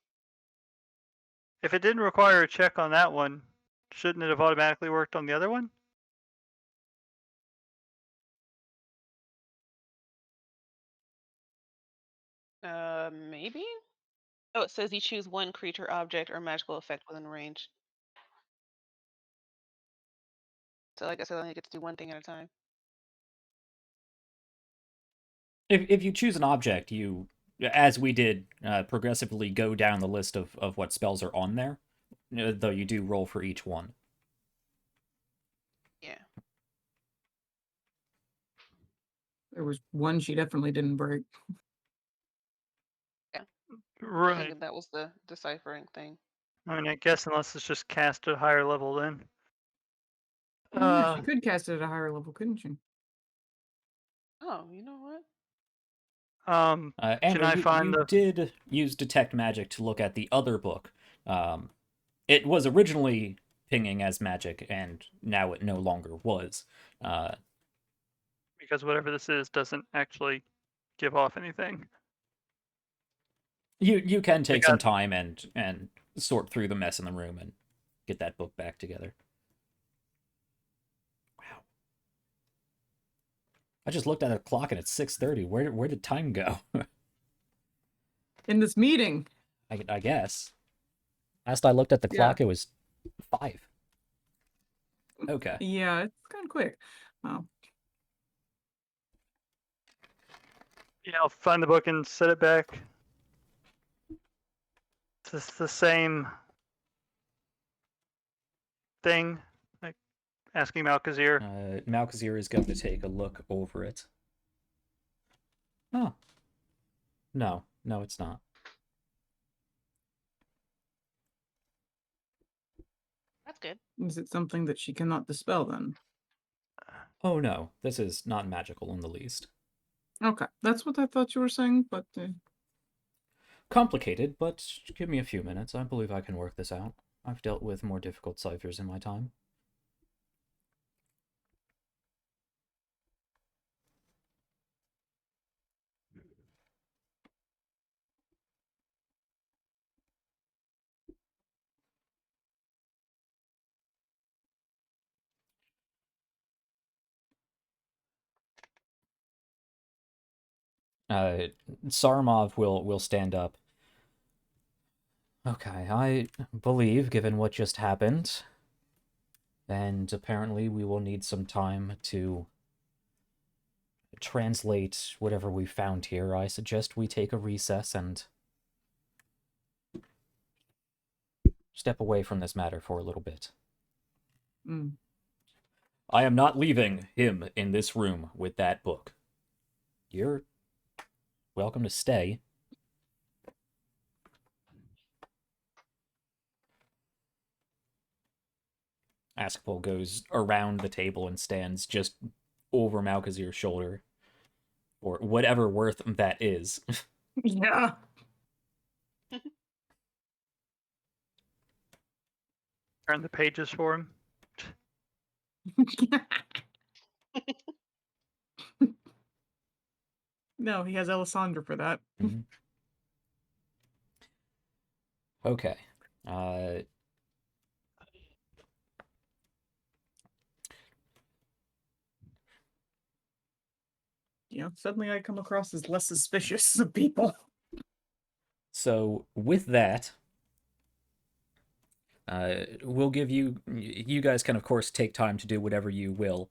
If it didn't require a check on that one, shouldn't it have automatically worked on the other one? Maybe? Oh, it says you choose one creature, object, or magical effect within range. So I guess I only get to do one thing at a time. If you choose an object, you, as we did, progressively go down the list of what spells are on there, though you do roll for each one. Yeah. There was one she definitely didn't break. I Right. figured that was the deciphering thing. I mean, I guess unless it's just cast at a higher level then. Yeah, she could cast it at a higher level, couldn't she? Oh, you know what? Andrew, I find you the- did use Detect Magic to look at the other book. It was originally pinging as magic, and now it no longer was. Because whatever this is doesn't actually give off anything. You can take some got- time and sort through the mess in the room and get that book back together. Wow. I just looked at the clock and it's 6:30. Where did time go? In this meeting. I guess. Last I looked at the clock, it was 5. Okay. Yeah, it's kind of quick. Wow. Yeah, I'll find the book and set it back. It's the same thing, like asking Malkazir. Malkazir is going to take a look over it. Oh. No, it's not. That's good. Is it something that she cannot dispel then? Oh no, this is not magical in the least. Okay, that's what I thought you were saying, but Complicated, but give me a few minutes. I believe I can work this out. I've dealt with more difficult ciphers in my time. Sarmov will stand up. Okay, I believe, given what just happened, and apparently we will need some time to translate whatever we found here, I suggest we take a recess and step away from this matter for a little bit. mm, I am not leaving him in this room with that book. You're welcome to stay. Askpol goes around the table and stands just over Malkazir's shoulder. Or whatever worth that is. yeah. Turn the pages for him. No, he has Alessandra for that. Mhm. Okay. You know, suddenly I come across as less suspicious of people. So with that, we'll give you. You guys can of course take time to do whatever you will.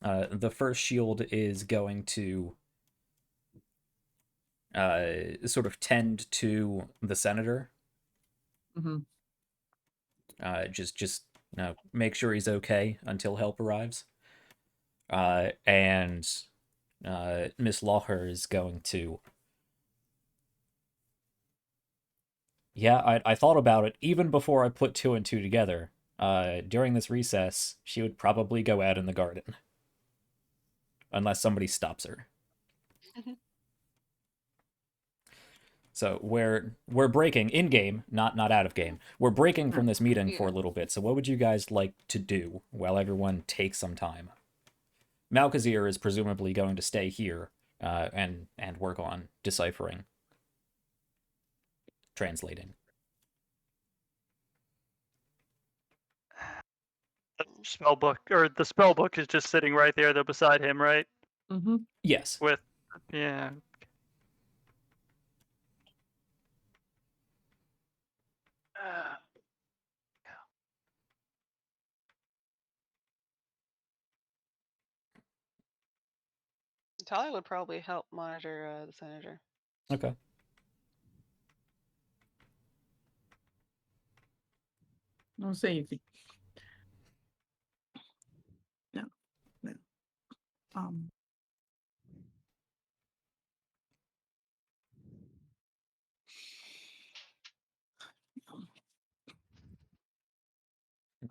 The first shield is going to sort of tend to the senator. Mm-hmm. Just make sure he's okay until help arrives. And Miss Lawher is going to. Yeah, I thought about it even before I put two and two together. During this recess, she would probably go out in the garden. Unless somebody stops her. So we're breaking in game, not out of game. We're breaking from this meeting for a little bit. So what would you guys like to do while everyone takes some time? Malkazir is presumably going to stay here and work on deciphering, translating. The spell book, or the spell book, is just sitting right there, though, beside him, right? Mm-hmm. Yes. With, yeah. Talia would probably help monitor the senator. Okay. I'll say you could. No. Um.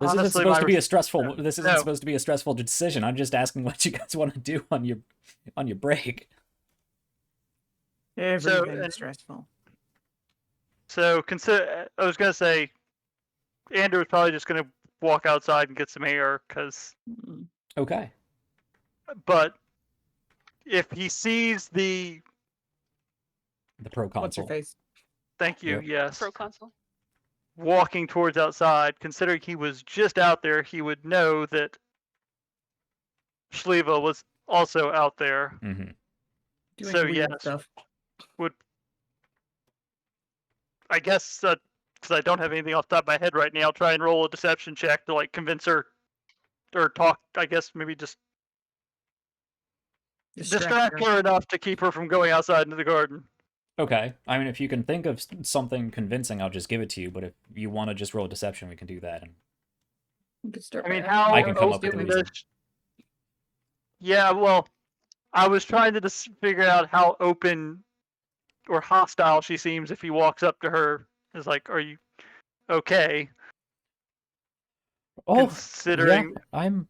This isn't Honestly, supposed to be a no. stressful. This isn't No. supposed to be a stressful decision. I'm just asking what you guys want to do on your break. Everything and- stressful. So consider. I was gonna say, Andrew was probably just gonna walk outside and get some air, cause. Mm. Okay. But if he sees the, The pro What's your console. face? thank you, Yep. yes, Proconsul. walking towards outside, considering he was just out there, he would know that Shael'uah was also out there. Mm-hmm. Doing So, weird yes. stuff. Would, I guess, because I don't have anything off the top of my head right now, I'll try and roll a deception check to like convince her, or talk. I guess maybe just distract her enough to keep her from going outside into the garden. Okay. I mean, if you can think of something convincing, I'll just give it to you. But if you want to just roll a deception, we can do that. And You could start I mean, by how asking I her can what come she's up with a doing. reason. Yeah, well, I was trying to just figure out how open or hostile she seems if he walks up to her. Is like, are you okay? Oh, yeah, Considering, I'm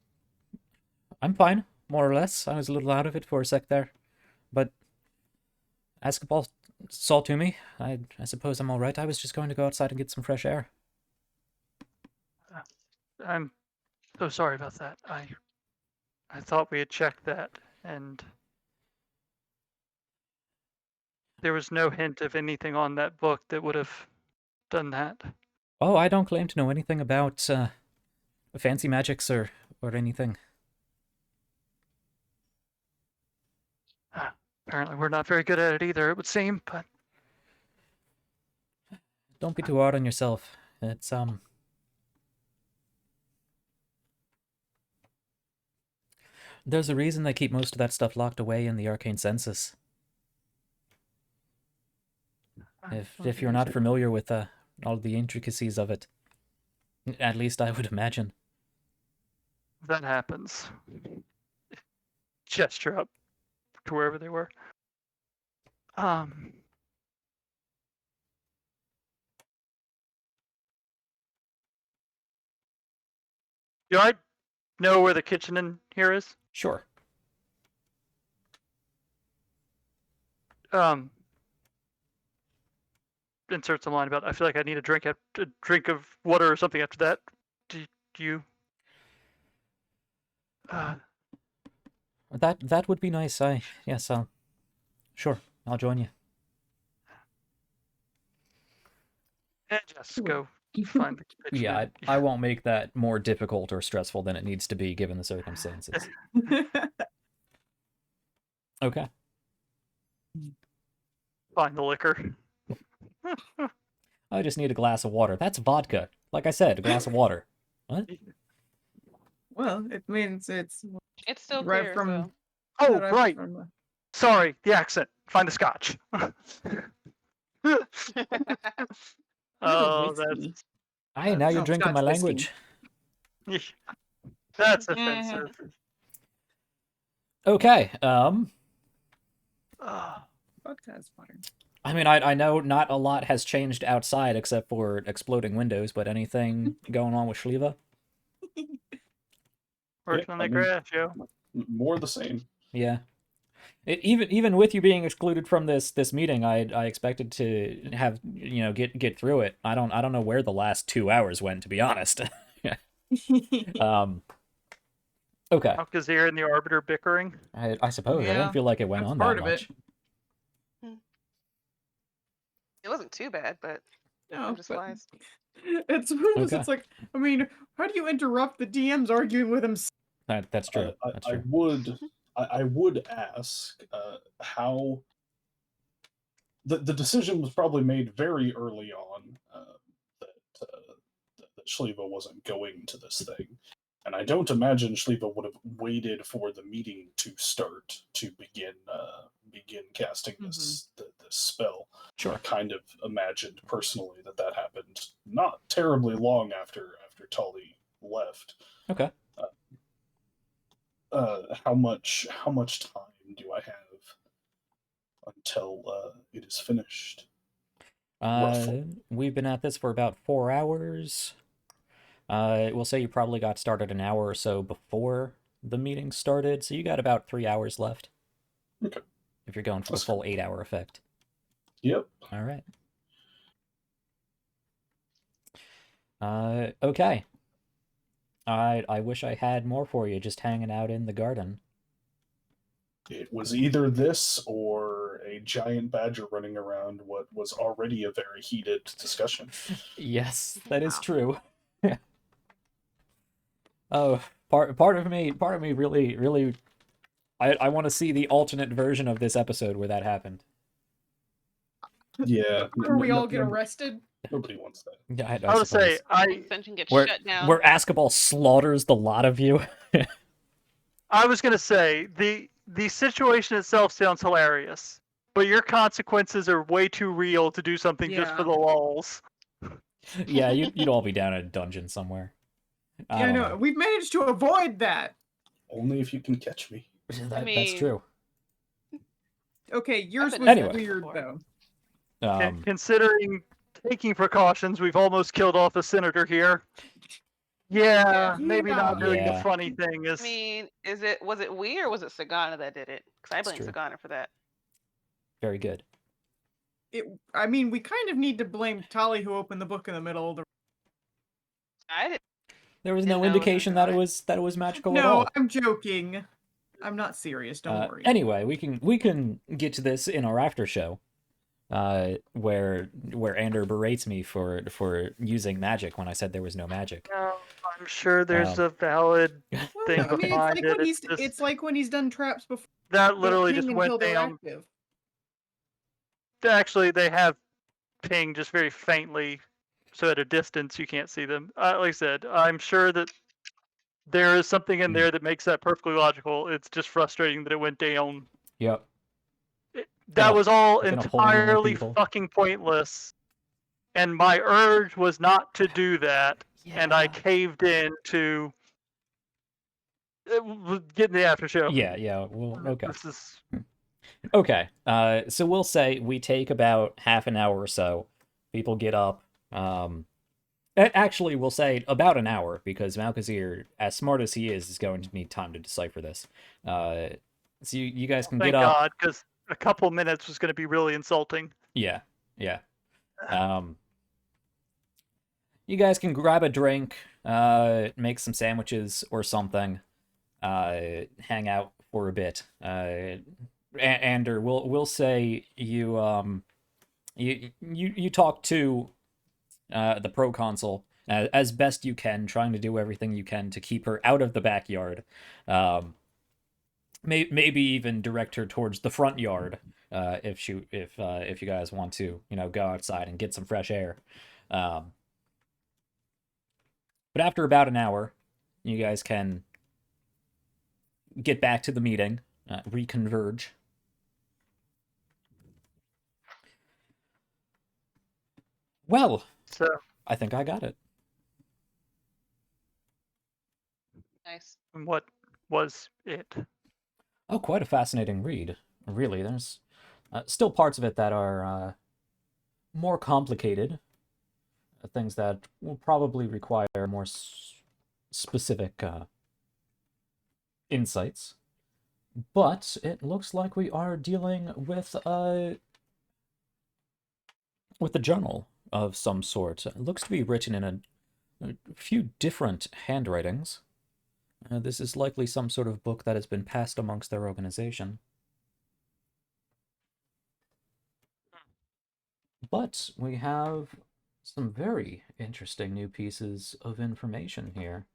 fine, more or less. I was a little out of it for a sec there, but Askaball saw to me. I suppose I'm all right. I was just going to go outside and get some fresh air. I'm so sorry about that. I thought we had checked that, and there was no hint of anything on that book that would have done that. Oh, I don't claim to know anything about fancy magics or anything. Apparently, we're not very good at it either, it would seem, but Don't be too hard on yourself. It's there's a reason they keep most of that stuff locked away in the arcane census. If you're not familiar with all the intricacies of it, at least I would imagine. that happens. Gesture up to wherever they were. Do I know where the kitchen in here is? Sure. Insert some line about. I feel like I need a drink of water or something after that. Do you? That would be nice. Yes, sure, I'll join you. And just go find the kitchen. Yeah, I won't make that more difficult or stressful than it needs to be given the circumstances. Okay. Find the liquor. I just need a glass of water. That's vodka. Like I said, a glass of water. What? Well, it means it's It's still right clear, from. Oh, derived right. from, Sorry, the accent. Find the scotch. Oh, whiskey. that's Hey, now you're Oh, drinking my Scotch whiskey. language. that's offensive. Okay. Vodka is fine. I mean, I know not a lot has changed outside except for exploding windows, but anything going on with Shael'uah? Working on the grass, yo. More the same. Yeah. Even with you being excluded from this meeting, I expected to have get through it. I don't know where the last 2 hours went, to be honest. Okay. Alcazir and the Arbiter bickering. I suppose I Yeah, didn't feel like it went that's on part that of much. It wasn't too bad, but No, just but lies. it's one of those, Okay. it's like, I mean, how do you interrupt the DMs arguing with himself? That's true. That's true. I would ask how the decision was probably made very early on that Shael'uah wasn't going to this thing, and I don't imagine Shael'uah would have waited for the meeting to start to begin casting this spell. Sure. I kind of imagined personally that happened not terribly long after Tully left. Okay. How much time do I have until it is finished? We've been at this for about 4 hours. We'll say you probably got started an hour or so before the meeting started, so you got about 3 hours left. Okay. If you're going for the full 8-hour effect. Yep. All right. Okay. I wish I had more for you just hanging out in the garden. It was either this or a giant badger running around what was already a very heated discussion. Yes, that is true. Oh, part of me really I want to see the alternate version of this episode where that happened. Yeah. Where we all get arrested? Nobody wants that. Yeah, I would say Ascension gets where shut down. where Askaball slaughters the lot of you. I was gonna say the situation itself sounds hilarious, but your consequences are way too real to do something just for Yeah. the lulz. Yeah, you'd all be down in a dungeon somewhere. I Yeah, don't no, know. we've managed to avoid that. Only if you can catch me. That's mean, true. Okay, yours been was Anyway. weird before. though. Considering taking precautions, we've almost killed off a senator here. Yeah, maybe not doing the Yeah. funny thing is. I mean, was it we or was it Sagana that did it? Because I It's blame true. Sagana for that. Very good. I mean, we kind of need to blame Tali, who opened the book in the middle of the. I didn't. There was Didn't no know it was indication that it Sagana. was magical at No, all. I'm joking. I'm not serious. Don't worry. Anyway, we can get to this in our after show, where Ander berates me for using magic when I said there was no magic. No, I'm sure there's a valid Well, thing I mean, behind it. it's like when he's done traps before. That literally Ping just until went they're down. active. Actually, they have ping just very faintly, so at a distance you can't see them. Like I said, I'm sure that there is something in there that makes that perfectly logical. It's just frustrating that it went down. Yep. That was all gonna pull in more entirely people. fucking pointless. And my urge was not to do that, and I caved in to get in the after show. Yeah. Well, okay. This is Okay. So we'll say we take about half an hour or so. People get up. Actually, we'll say about an hour because Malkazir, as smart as he is going to need time to decipher this. So you guys can thank get up. God, because a couple minutes was going to be really insulting. Yeah. You guys can grab a drink, make some sandwiches or something, hang out for a bit. Ander, we'll say you talk to the proconsul as best you can, trying to do everything you can to keep her out of the backyard. Maybe even direct her towards the front yard if you guys want to, go outside and get some fresh air. But after about an hour, you guys can get back to the meeting, reconverge. Well, So I think I got it. Nice. what was it? Oh, quite a fascinating read. Really, there's still parts of it that are more complicated. Things that will probably require more specific insights. But it looks like we are dealing with a journal of some sort. It looks to be written in a few different handwritings. This is likely some sort of book that has been passed amongst their organization. But we have some very interesting new pieces of information here.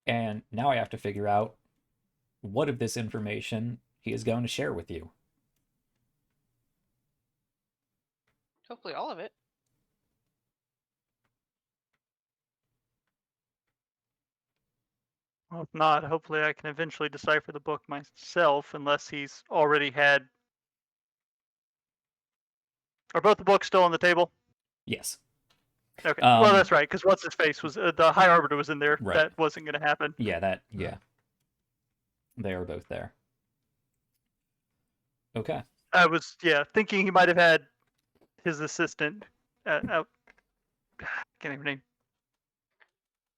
And now I have to figure out what of this information he is going to share with you. Hopefully all of it. Well, if not, hopefully I can eventually decipher the book myself, unless he's already had. Are both the books still on the table? Yes. Okay. Well, that's right, because what's his face was the High Arbiter was in there. Right. That wasn't going to happen. Yeah. They are both there. Okay. I was thinking he might have had his assistant out. Can't even name.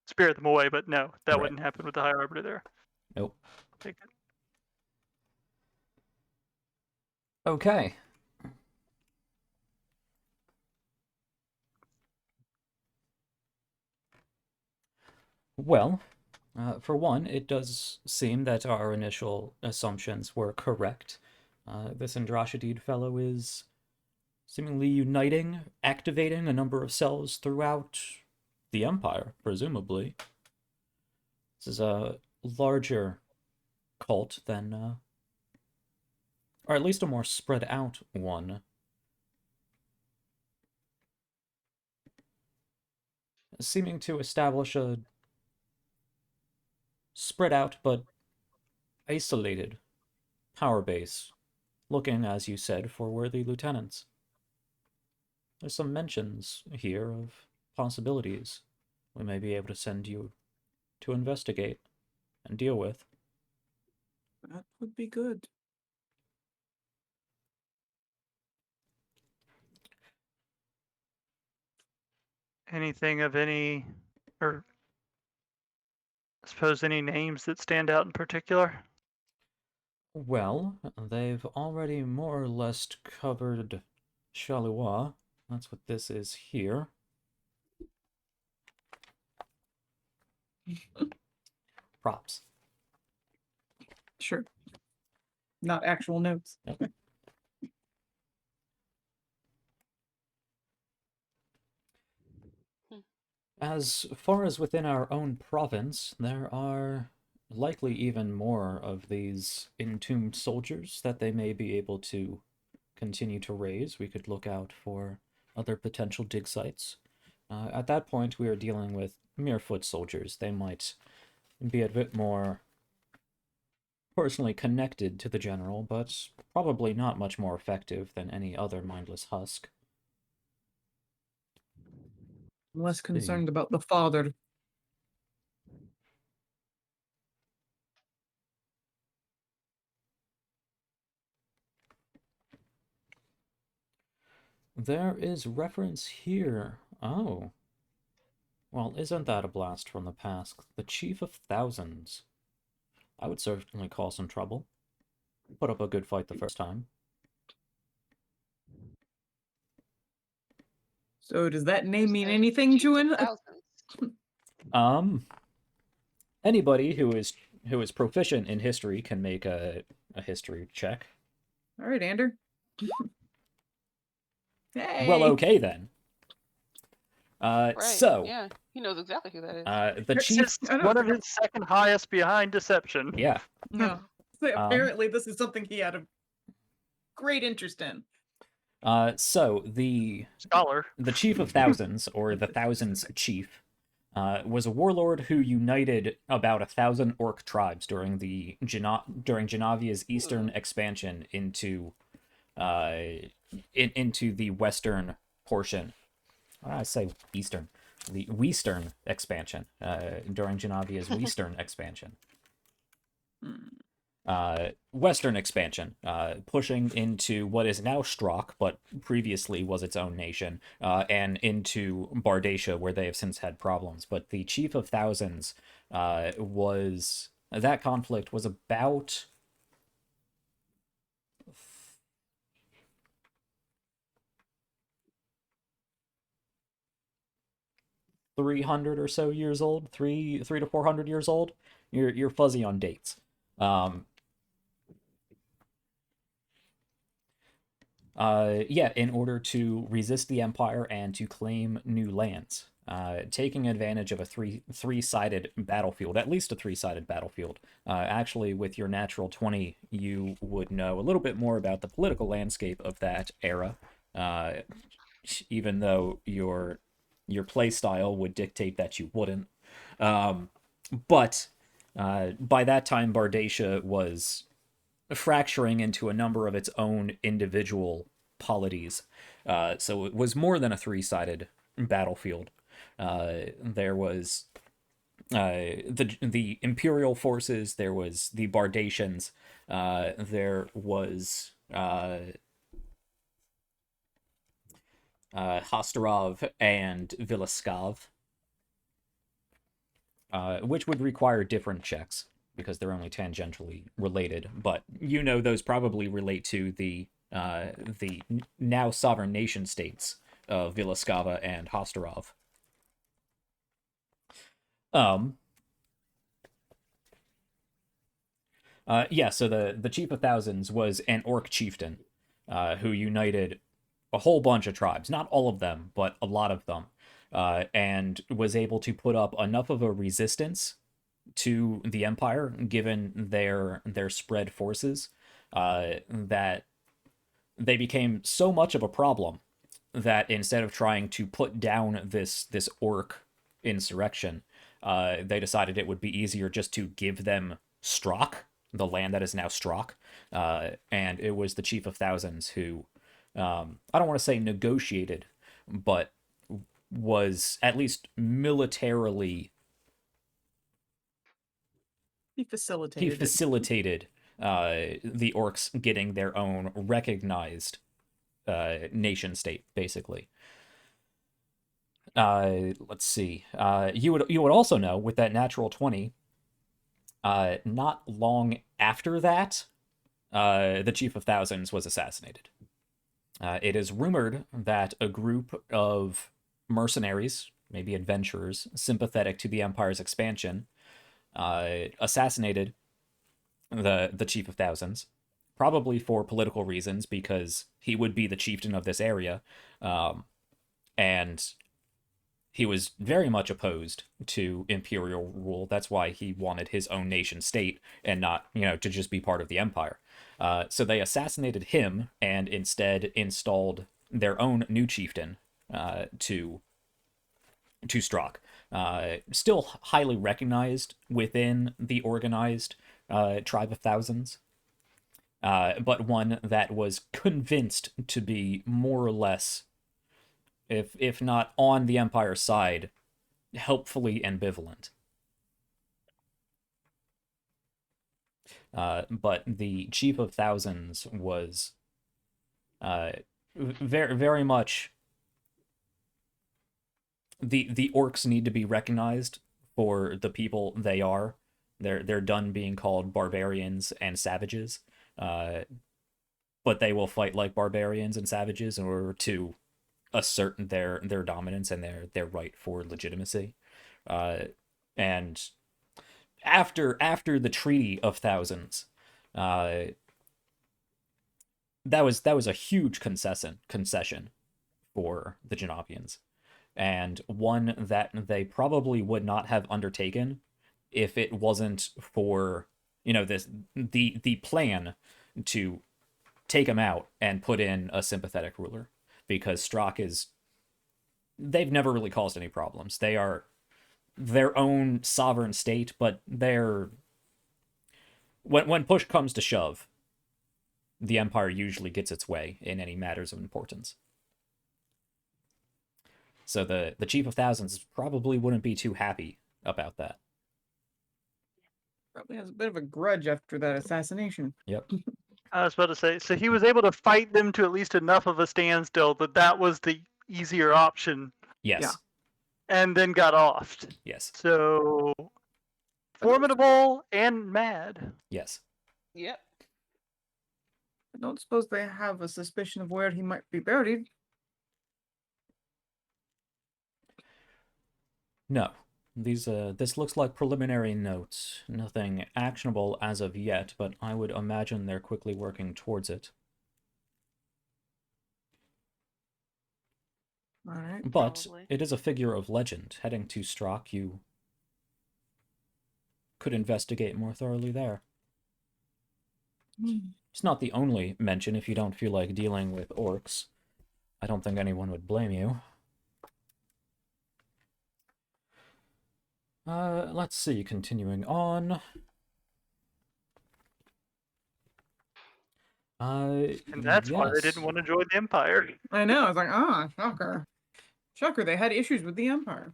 Spirit them away, but no, that Right. wouldn't happen with the High Arbiter there. Nope. Take it. Okay. Well, for one, it does seem that our initial assumptions were correct. This Andrashidid fellow is seemingly uniting, activating a number of cells throughout the Empire, presumably. This is a larger cult than, or at least a more spread out one. Seeming to establish a spread out but isolated power base, looking, as you said, for worthy lieutenants. there's some mentions here of possibilities we may be able to send you to investigate and deal with. That would be good. Anything of any, or I suppose any names that stand out in particular? Well, they've already more or less covered Shael'uah. That's what this is here. Props. Sure. Not actual notes. As far as within our own province, there are likely even more of these entombed soldiers that they may be able to continue to raise. We could look out for other potential dig sites. At that point, we are dealing with mere foot soldiers. They might be a bit more personally connected to the general, but probably not much more effective than any other mindless husk. I'm less See. concerned about the father. There is reference here. Oh. Well, isn't that a blast from the past? The Chief of Thousands. I would certainly cause some trouble. Put up a good fight the first time. So does that name Who's mean the anything chief to of him? thousands? Anybody who is proficient in history can make a history check. All right, Ander. Hey. Well, okay then. Right. So Yeah, he knows exactly who that is. the It's chief. just I know. one of his second highest behind deception. Yeah. No. So apparently, this is something he had a great interest in. So the Scholar. Chief of Thousands, or the Thousands Chief, was a warlord who united about 1,000 orc tribes during during Genavia's eastern expansion into into the western portion. I say eastern, the Western expansion during Genavia's Western expansion. Western expansion, pushing into what is now Strock, but previously was its own nation, and into Bardacia, where they have since had problems. But the Chief of Thousands that conflict was about 300 or so years old, 300 to 400 years old. You're fuzzy on dates. Yeah, in order to resist the Empire and to claim new lands, taking advantage of a three-sided battlefield, at least a three-sided battlefield. Actually, with your natural 20, you would know a little bit more about the political landscape of that era, even though your play style would dictate that you wouldn't. But by that time, Bardacia was fracturing into a number of its own individual polities. So it was more than a three-sided battlefield. There was the Imperial forces, there was the Bardacians, there was Hastarov and Vilaskov, which would require different checks because they're only tangentially related. But you know those probably relate to the now sovereign nation states of Vilaskava and Hastarov. Yeah, so the Chief of Thousands was an orc chieftain who united a whole bunch of tribes, not all of them, but a lot of them, and was able to put up enough of a resistance to the Empire, given their spread forces, that they became so much of a problem that instead of trying to put down this orc insurrection, they decided it would be easier just to give them Strock, the land that is now Strock, and it was the Chief of Thousands who, I don't want to say negotiated, but was at least militarily He facilitated. the orcs getting their own recognized nation state, basically. Let's see. You would also know with that natural 20. Not long after that, the Chief of Thousands was assassinated. It is rumored that a group of mercenaries, maybe adventurers, sympathetic to the Empire's expansion, assassinated the Chief of Thousands, probably for political reasons, because he would be the chieftain of this area, and he was very much opposed to imperial rule. That's why he wanted his own nation state and not, to just be part of the Empire. So they assassinated him and instead installed their own new chieftain to Strahd. Still highly recognized within the organized Tribe of Thousands, but one that was convinced to be more or less, if not on the Empire's side, helpfully ambivalent. But the Chief of Thousands was very, very much the orcs need to be recognized for the people they are. They're done being called barbarians and savages, but they will fight like barbarians and savages in order to assert their dominance and their right for legitimacy. And after the Treaty of Thousands, that was a huge concession for the Genavians, and one that they probably would not have undertaken if it wasn't for the plan to take him out and put in a sympathetic ruler, because they've never really caused any problems. They are their own sovereign state, but when push comes to shove, the Empire usually gets its way in any matters of importance. So the Chief of Thousands probably wouldn't be too happy about that. Probably has a bit of a grudge after that assassination. Yep. I was about to say, so he was able to fight them to at least enough of a standstill that was the easier option. Yes. Yeah. And then got offed. Yes. So formidable and mad. Yes. Yep. I don't suppose they have a suspicion of where he might be buried. No. This looks like preliminary notes. Nothing actionable as of yet, but I would imagine they're quickly working towards it. All right. But Probably. it is a figure of legend. Heading to Strahd, you could investigate more thoroughly there. It's not the only mention if you don't feel like dealing with orcs. I don't think anyone would blame you. Let's see, continuing on. And that's why they didn't want to join the Empire. I know. I was like, shocker. Shocker, they had issues with the Empire.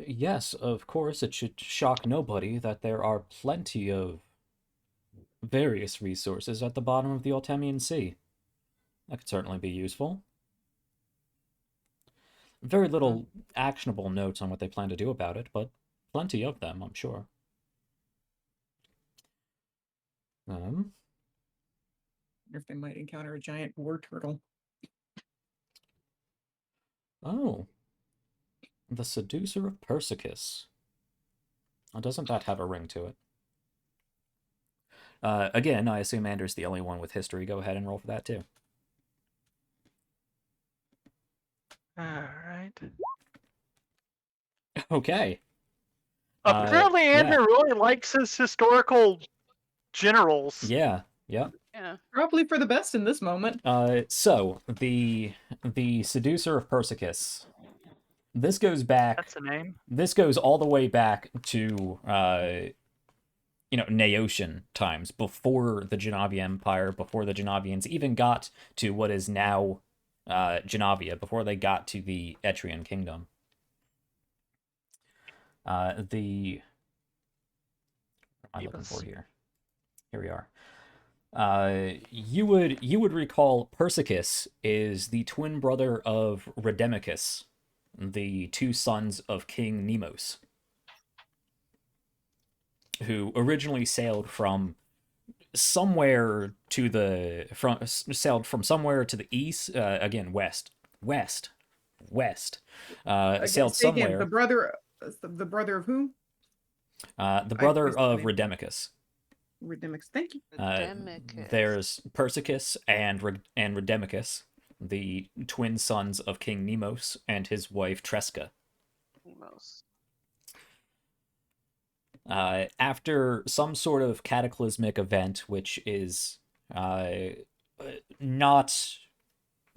Yes, of course, it should shock nobody that there are plenty of various resources at the bottom of the Altemian Sea. That could certainly be useful. Very little actionable notes on what they plan to do about it, but plenty of them, I'm sure. If they might encounter a giant war turtle. Oh. The Seducer of Persicus. Oh, doesn't that have a ring to it? Again, I assume Andrew's the only one with history. Go ahead and roll for that, too. Alright. Okay. Apparently Andrew really likes his historical generals. Yeah, yeah. Yeah. Probably for the best in this moment. So, the Seducer of Persicus. This goes back... That's a name. This goes all the way back to Neotian times, before the Jenavia Empire, before the Jenavians even got to what is now Jenavia, before they got to the Etrian kingdom. What am I looking for here? Here we are. You would recall Persicus is the twin brother of Redemicus, the two sons of King Nemos, who originally sailed from somewhere to the east, again west. Sailed Say again, somewhere. the brother of who? The brother missed the of name. Redemicus. Redemicus. Thank you. There's Persicus and Redemicus, the twin sons of King Nemos and his wife Tresca. After some sort of cataclysmic event, which is not...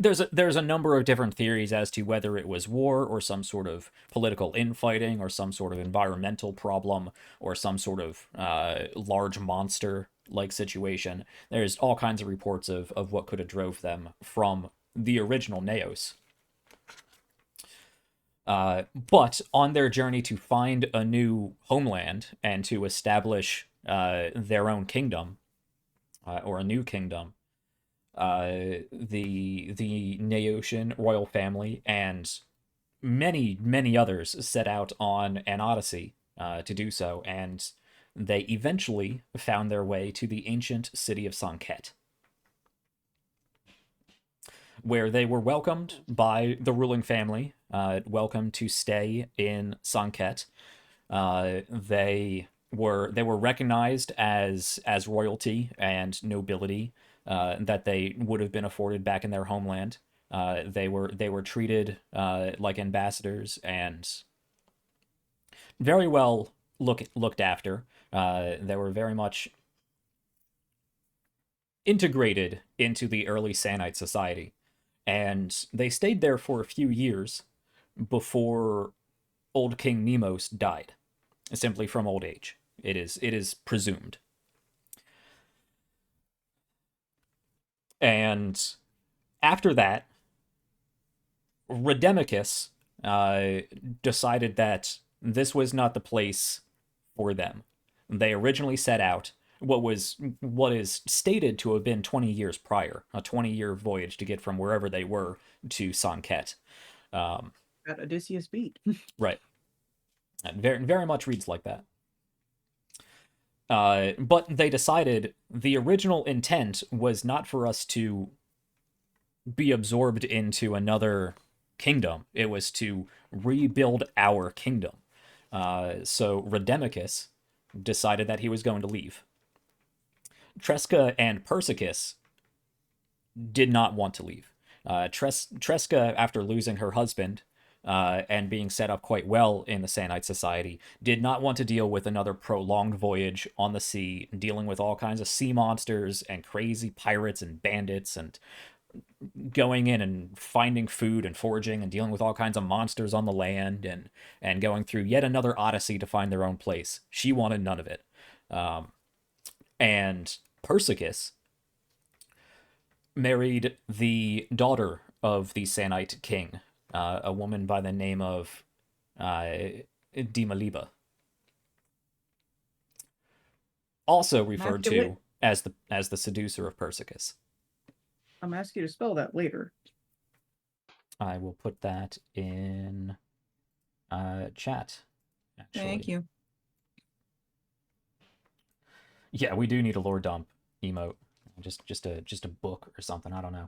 There's a number of different theories as to whether it was war or some sort of political infighting or some sort of environmental problem or some sort of large monster-like situation. There's all kinds of reports of what could have drove them from the original Neos. But on their journey to find a new homeland and to establish their own kingdom, or a new kingdom, the Neotian royal family and many others set out on an odyssey to do so, and they eventually found their way to the ancient city of Sanket, where they were welcomed by the ruling family, welcome to stay in Sanket. They were recognized as royalty and nobility that they would have been afforded back in their homeland. They were treated like ambassadors and very well looked after. They were very much integrated into the early Sanite society, and they stayed there for a few years before old King Nemos died, simply from old age. It is presumed. And after that, Redemicus decided that this was not the place for them. They originally set out what is stated to have been 20 years prior, a 20-year voyage to get from wherever they were to Sanket. That Odysseus beat. Right. It very much reads like that. But they decided the original intent was not for us to be absorbed into another kingdom. It was to rebuild our kingdom. So Redemicus decided that he was going to leave. Tresca and Persicus did not want to leave. Tresca, after losing her husband and being set up quite well in the Sanite society, did not want to deal with another prolonged voyage on the sea, dealing with all kinds of sea monsters and crazy pirates and bandits, and going in and finding food and foraging and dealing with all kinds of monsters on the land, and going through yet another odyssey to find their own place. She wanted none of it. And Persicus married the daughter of the Sanite king, a woman by the name of Dimaliba, also referred to as the seducer of Persicus. I'm asking you to spell that later. I will put that in chat. Actually. Thank you. Yeah, we do need a lore dump emote. Just a book or something. I don't know.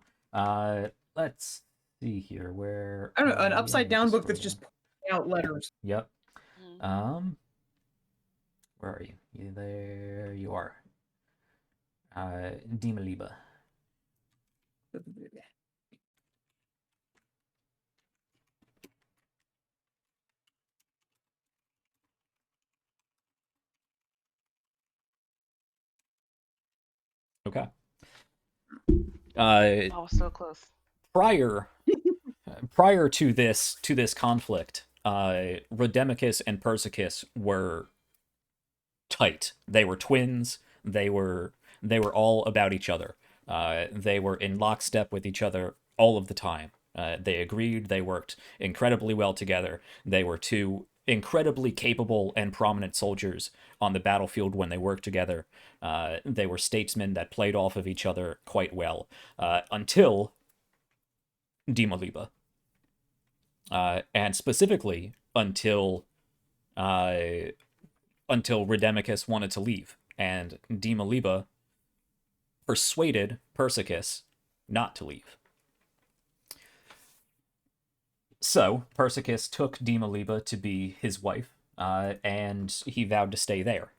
Let's see here. Where I don't know, an upside down book that's just pointing out letters. Yep. Where are you? There you are. Dimaliba. Okay. Oh, so close. Prior to this conflict, Redemicus and Persicus were tight. They were twins. They were all about each other. They were in lockstep with each other all of the time. They agreed. They worked incredibly well together. They were two incredibly capable and prominent soldiers on the battlefield when they worked together. They were statesmen that played off of each other quite well until Dimaliba. And specifically until Redemicus wanted to leave, and Dimaliba persuaded Persicus not to leave. So Persicus took Dimaliba to be his wife, and he vowed to stay there.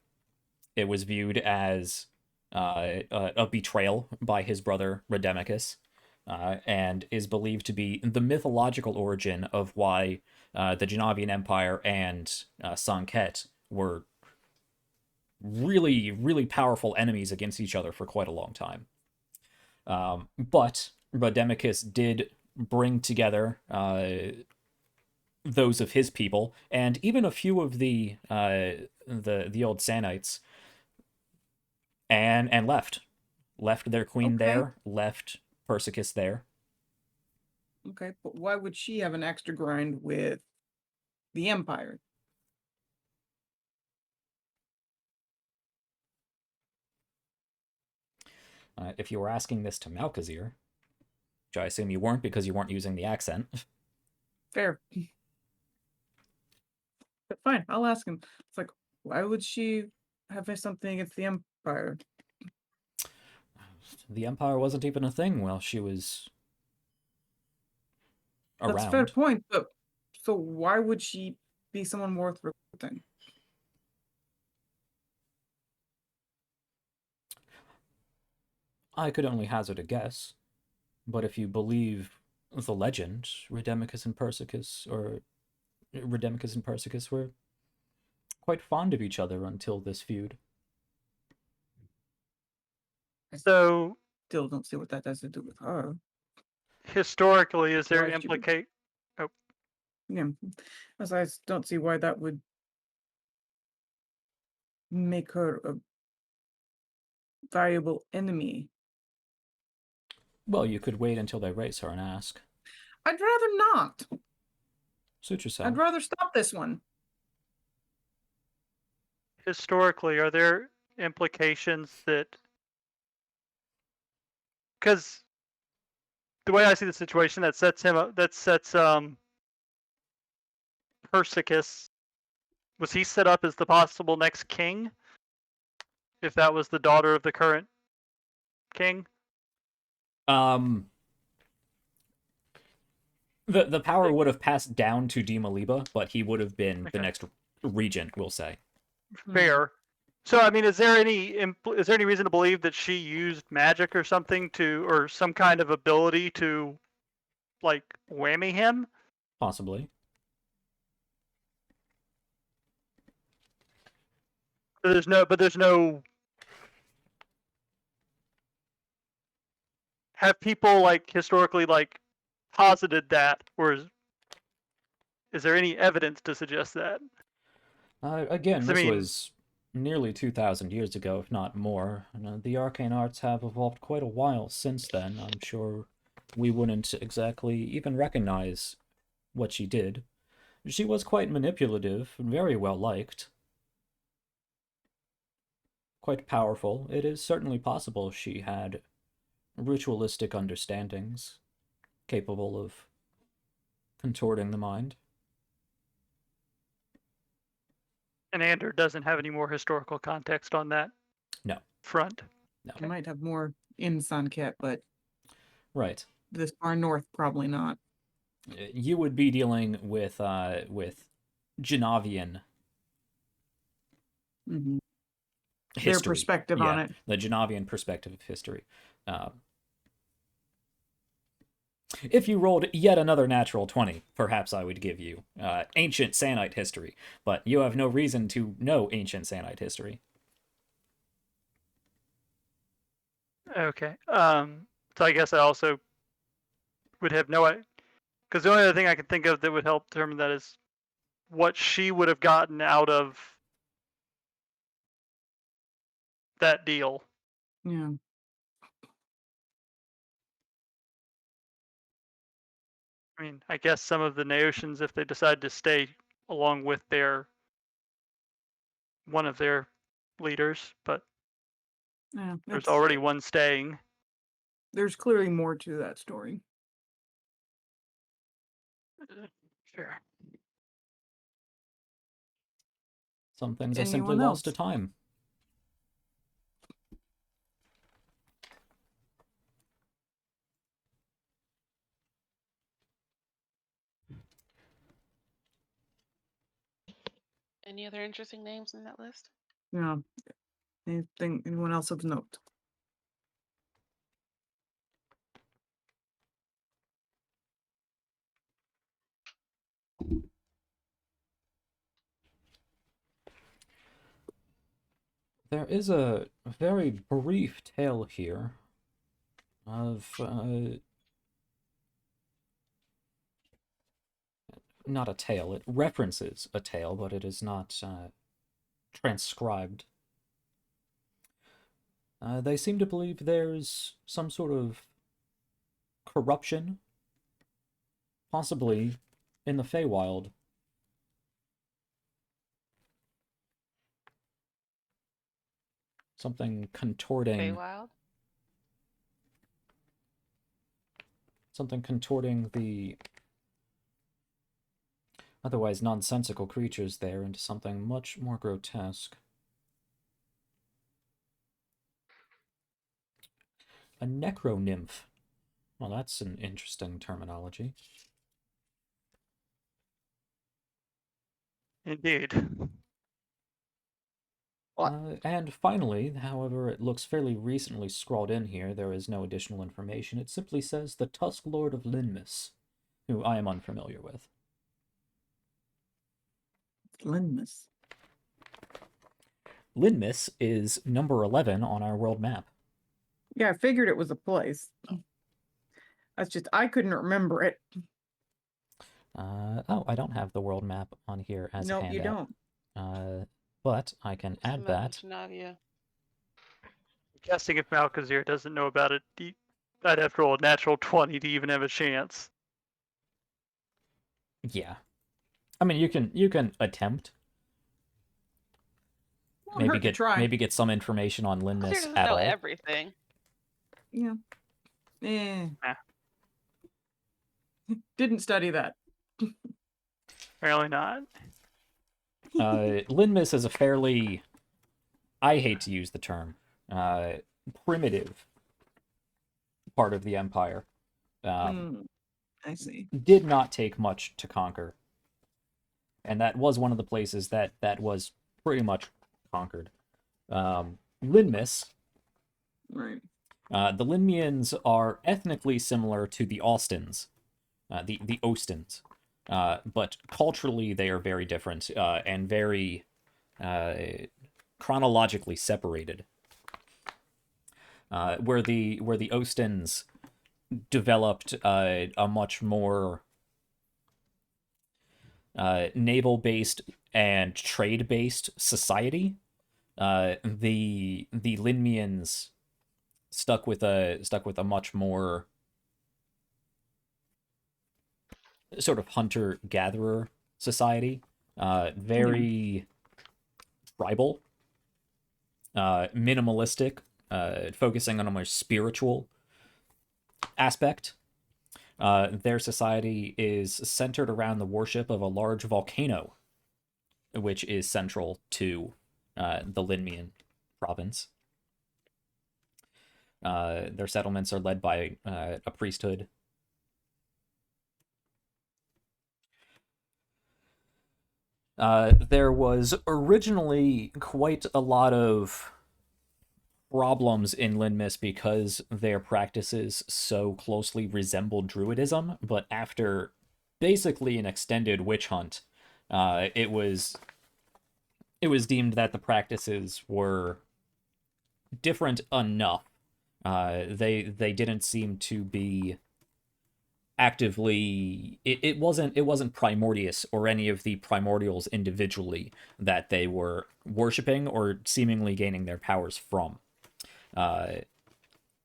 It was viewed as a betrayal by his brother Redemicus, and is believed to be the mythological origin of why the Genavian Empire and Sanket were really, really powerful enemies against each other for quite a long time. But Redemicus did bring together those of his people, and even a few of the old Sanites, and left their queen there, left Persicus there. Okay, but why would she have an extra grind with the Empire? If you were asking this to Malkazir, which I assume you weren't because you weren't using the accent. Fair. But fine, I'll ask him. It's like, why would she have something against the Empire? The Empire wasn't even a thing while she was around. That's a fair point, but so why would she be someone worth recruiting? I could only hazard a guess, but if you believe the legend, Redemicus and Persicus were quite fond of each other until this feud. So, Still don't see what that has to do with her. historically, is there Why she would- implicate? Yeah, as I don't see why that would make her a valuable enemy. Well, you could wait until they race her and ask. I'd rather not. Suit yourself. I'd rather stop this one. Historically, are there implications that? Because the way I see the situation, that sets him up. That sets Persicus. Was he set up as the possible next king? If that was the daughter of the current king? The power would have passed down to Dimaliba, but he would have been the Okay. next regent, we'll say. Fair. So, I mean, is there any reason to believe that she used magic or something or some kind of ability to, like, whammy him? Possibly. There's no. Have people, like, historically, like, posited that, or is there any evidence to suggest that? Again, 'Cause, I this mean- was nearly 2,000 years ago, if not more. The arcane arts have evolved quite a while since then. I'm sure we wouldn't exactly even recognize what she did. She was quite manipulative, and very well liked. Quite powerful. It is certainly possible she had ritualistic understandings, capable of contorting the mind. And Ander doesn't have any more historical context on that. No. Front. No. You might have more in Sanket, but Right. this far north, probably not. You would be dealing with Genavian Mm-hmm. history. Their perspective on it. The Genavian perspective of history. If you rolled yet another natural 20, perhaps I would give you ancient Sanite history, but you have no reason to know ancient Sanite history. Okay. So I guess I also would have no idea. Because the only other thing I can think of that would help determine that is what she would have gotten out of that deal. Yeah. I mean, I guess some of the Naotians, if they decide to stay along with one of their leaders, but Yeah. there's already one staying. There's clearly more to that story. Sure. Some things are simply Anyone lost to else? time. Any other interesting names in that list? Yeah. Anyone else of note? There is a very brief tale here of not a tale. It references a tale, but it is not transcribed. They seem to believe there's some sort of corruption, possibly in the Feywild. Something contorting Feywild? the otherwise nonsensical creatures there into something much more grotesque. A necro-nymph. Well, that's an interesting terminology. Indeed. And finally, however, it looks fairly recently scrawled in here. There is no additional information. It simply says the Tusk Lord of Linmus, who I am unfamiliar with. Linmus. Linmus is number 11 on our world map. Yeah, I figured it was a place. That's just, I couldn't remember it. Oh, I don't have the world map on here as a Nope, handout. you don't. But I can What's the add map of that. Jenavia? Guessing if Malkazir doesn't know about it, I'd have to roll a natural 20 to even have a chance. Yeah. I mean, you can attempt. Won't hurt to try. Maybe get some information on Clear Linmus doesn't at know all. everything. Yeah. Didn't study that. Apparently not. Linmus is a fairly, I hate to use the term, primitive part of the Empire. I see. Did not take much to conquer. And that was one of the places that was pretty much conquered. Linmus. Right. The Linmians are ethnically similar to the Austins, the Ostins, but culturally they are very different and very chronologically separated. Where the Ostins developed a much more naval-based and trade-based society, the Linmians stuck with a much more sort of hunter-gatherer society, very tribal, minimalistic, focusing on a more spiritual aspect. Their society is centered around the worship of a large volcano, which is central to the Linmian province. Their settlements are led by a priesthood. There was originally quite a lot of problems in Linmus because their practices so closely resembled Druidism, but after basically an extended witch hunt, it was deemed that the practices were different enough. They didn't seem to be actively it wasn't Primordius or any of the primordials individually that they were worshipping or seemingly gaining their powers from.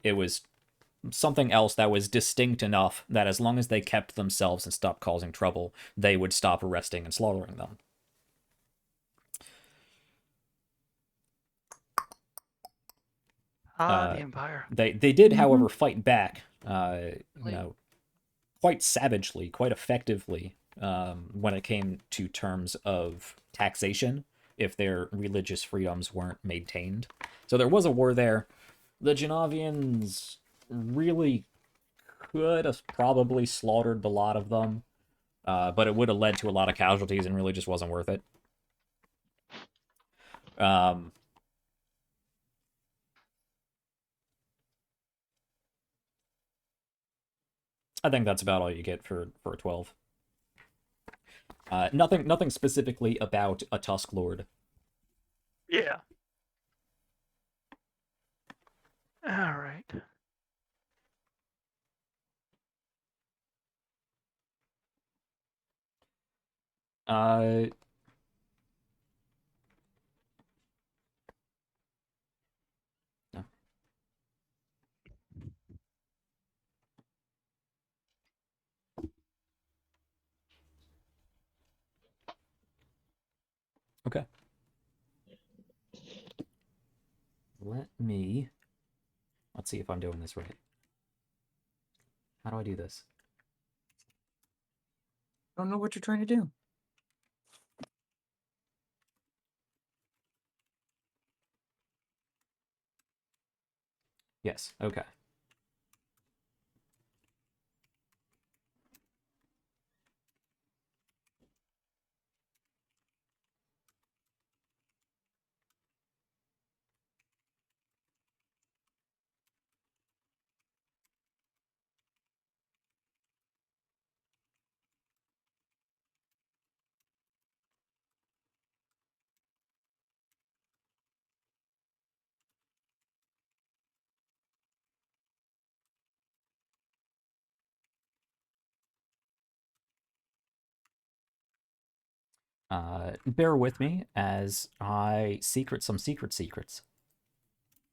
It was something else that was distinct enough that as long as they kept themselves and stopped causing trouble, they would stop arresting and slaughtering them. The Empire. They did, Mhm. however, fight back, Like- quite savagely, quite effectively, when it came to terms of taxation, if their religious freedoms weren't maintained. So there was a war there. The Genavians really could have probably slaughtered a lot of them, but it would have led to a lot of casualties and really just wasn't worth it. I think that's about all you get for a 12. Nothing specifically about a Tusk Lord. Yeah. All right. No. Okay. Let's see if I'm doing this right. How do I do this? Don't know what you're trying to do. Yes, okay. Bear with me as I secret some secrets.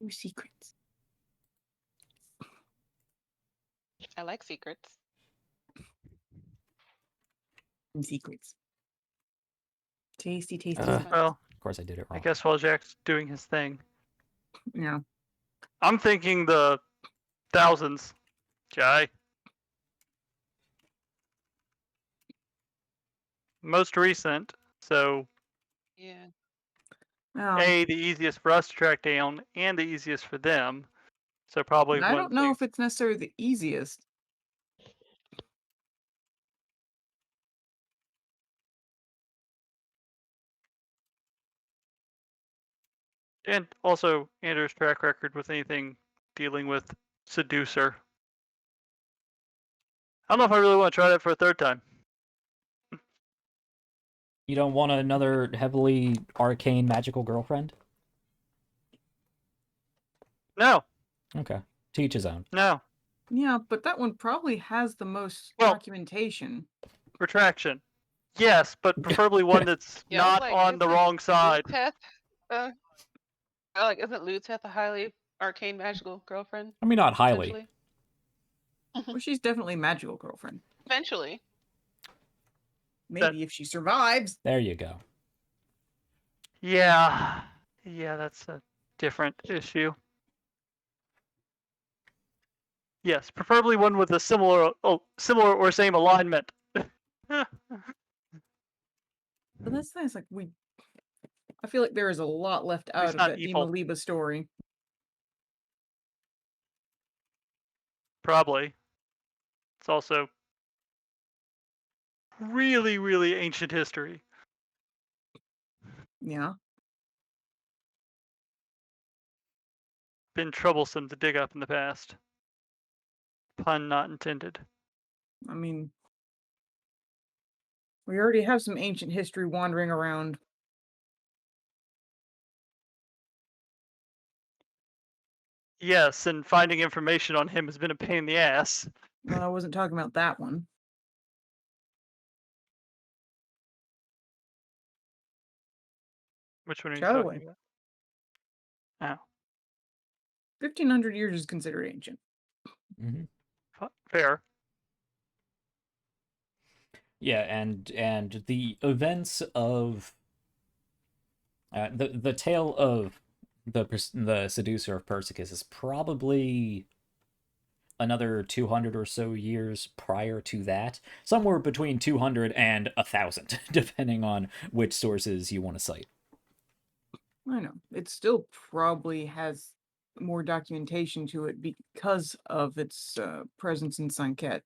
Your secrets. I like secrets. Some secrets. Tasty, tasty. Ugh. Well, Of course I did it I wrong. guess while Jack's doing his thing, Yeah. I'm thinking the thousands, Jai. Most recent, so Yeah. A, the easiest for us to track down, and the easiest for them. So probably I one don't of the know things. if it's necessarily the easiest. And also Andrew's track record with anything dealing with seducer. I don't know if I really want to try that for a third time. You don't want another heavily arcane magical girlfriend? No, Okay. To each his own. no. Yeah, but that one probably has the most Well- documentation. Retraction. Yes, but preferably one that's Yeah, I was not like, on the isn't wrong side. Luteth, isn't Luteth a highly arcane magical girlfriend? I mean, not highly. Essentially. Well, she's definitely magical girlfriend. Eventually. Maybe if she survives. There you go. Yeah. Yeah, that's a different issue. Yes, preferably one with a similar or same alignment. But that's nice. Like I feel like there is a lot left out of not that evil. Demaliba story. Probably. It's also really, really ancient history. Yeah. Been troublesome to dig up in the past. Pun not intended. I mean, we already have some ancient history wandering around. Yes, and finding information on him has been a pain in the ass. Well, I wasn't talking about that one. Which one are you Shael'uah. talking about? 1,500 years is considered ancient. Mhm. Fair. Yeah, and the events of the tale of the seducer of Persicus is probably another 200 or so years prior to that, somewhere between 200 and 1,000, depending on which sources you want to cite. I know. It still probably has more documentation to it because of its presence in Sanket.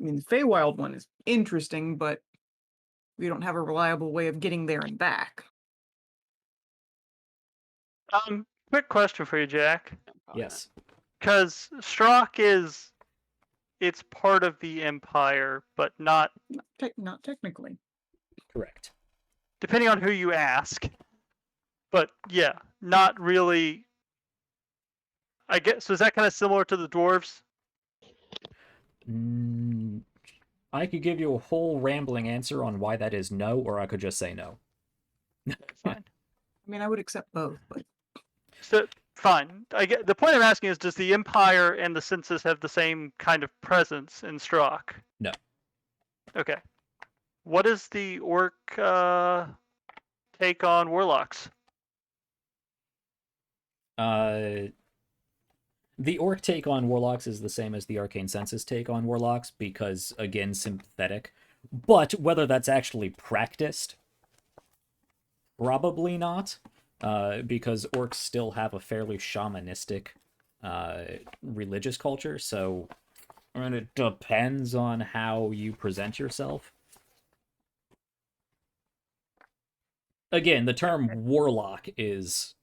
I mean, the Feywild one is interesting, but we don't have a reliable way of getting there and back. Quick question for you, Jack. Yes. Because Strock it's part of the Empire, but not Not technically. Correct. depending on who you ask. But yeah, not really. I guess so. Is that kind of similar to the dwarves? I could give you a whole rambling answer on why that is no, or I could just say no. Fine. I mean, I would accept both, but So fine. I get the point I'm asking is, does the Empire and the Census have the same kind of presence in Strock? No. Okay. What is the orc take on warlocks? The orc take on warlocks is the same as the arcane census take on warlocks because, again, sympathetic. But whether that's actually practiced, probably not, because orcs still have a fairly shamanistic religious culture, so I mean, it depends on how you present yourself. Again, the term warlock is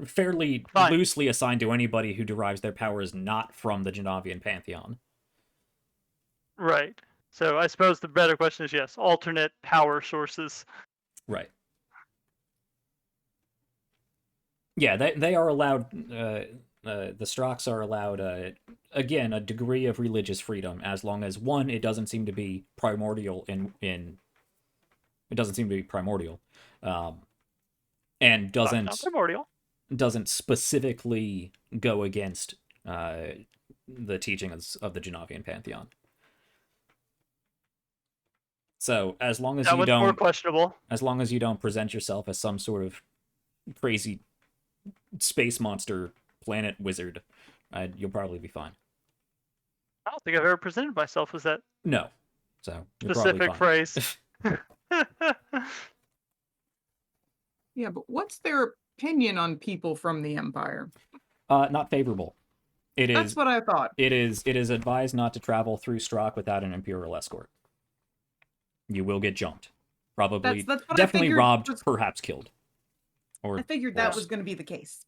fairly Fine. loosely assigned to anybody who derives their powers not from the Genavian pantheon. Right. So I suppose the better question is yes, alternate power sources. Right. Yeah, they are allowed. The Strocks are allowed, again, a degree of religious freedom as long as one, it doesn't seem to be primordial it doesn't seem to be primordial, and Not primordial. doesn't specifically go against the teachings of the Genavian pantheon. So as long as That you one's more don't, questionable. as long as you don't present yourself as some sort of crazy space monster planet wizard, you'll probably be fine. I don't think I've ever presented myself as that No, so you're specific probably fine. phrase. yeah, but what's their opinion on people from the Empire? Not favorable. That's what I thought. It is advised not to travel through Strock without an Imperial escort. You will get jumped. Probably, That's what definitely I figured robbed, perhaps killed. Or I figured that worse. was going to be the case.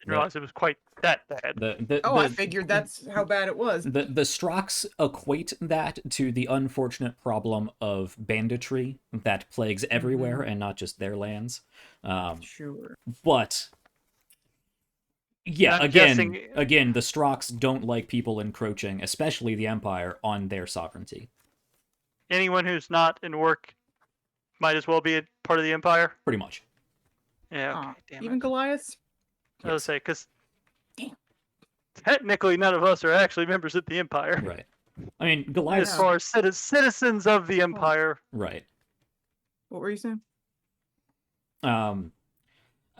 Didn't realize it was quite that bad. I figured that's how bad it was. The Strocks equate that to the unfortunate problem of banditry that plagues everywhere and not just their lands. Sure. But yeah, I'm again, guessing- the Strocks don't like people encroaching, especially the Empire, on their sovereignty. Anyone who's not in work might as well be a part of the Empire. Pretty much. Yeah. Okay. Damn Even it. Goliath? I was say because Damn. technically none of us are actually members of the Empire. Right. I mean, As Goliath. far as citizens of the Empire. Right. What were you saying? I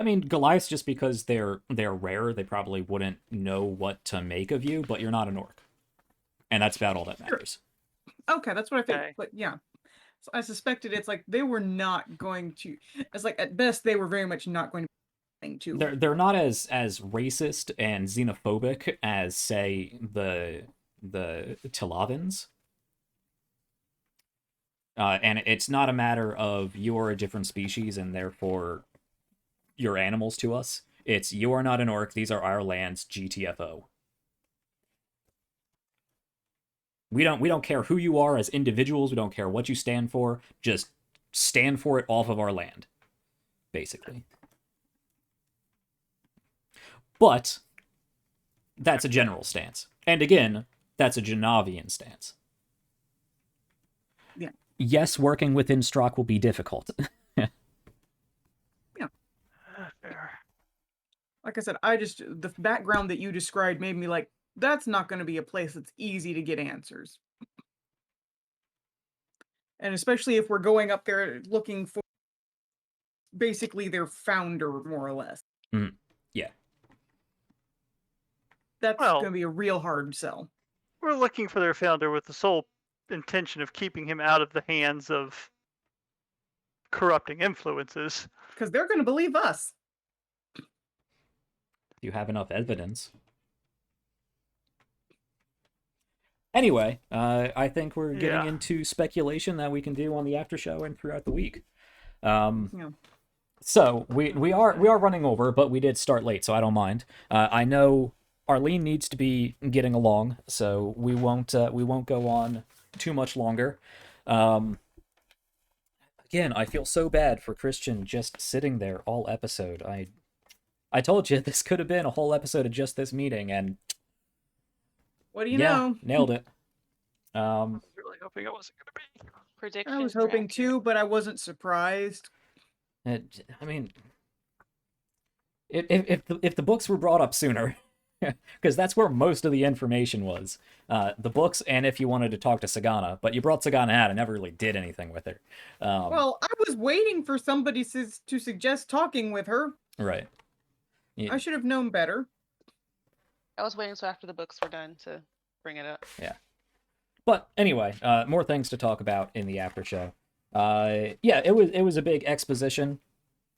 mean, Goliaths, just because they're rare, they probably wouldn't know what to make of you, but you're not an orc. And that's about all that matters. Okay, that's what I figured. Okay. But yeah. So I suspected it's like they were not going to, it's like at best they were very much not going to. They're not as racist and xenophobic as, say, the Tilavans. And it's not a matter of you're a different species and therefore you're animals to us. It's you are not an orc, these are our lands, GTFO. We don't care who you are as individuals. We don't care what you stand for. Just stand for it off of our land, basically. But that's a general stance. And again, that's a Genavian stance. Yeah. Yes, working within Strock will be difficult. Fair. Like I said, the background that you described made me like, that's not going to be a place that's easy to get answers. And especially if we're going up there looking for basically their founder, more or less. Yeah. That's Well- going to be a real hard sell. We're looking for their founder with the sole intention of keeping him out of the hands of corrupting influences. Because they're going to believe us. You have enough evidence. Anyway, I think we're getting Yeah. into speculation that we can do on the after show and throughout the week. Yeah. So we are running over, but we did start late, so I don't mind. I know Arlene needs to be getting along, so we won't go on too much longer. Again, I feel so bad for Christian just sitting there all episode. I told you this could have been a whole episode of just this meeting, and What do you yeah, know? nailed it. I was really hoping it wasn't going to be. Predictions. I was are hoping accurate. to, but I wasn't surprised. I mean, if the books were brought up sooner, because that's where most of the information was, the books, and if you wanted to talk to Sagana, but you brought Sagana out and never really did anything with her. Well, I was waiting for somebody to suggest talking with her. Right. I should have known better. I was waiting until after the books were done to bring it up. But anyway, more things to talk about in the after show. Yeah, it was a big exposition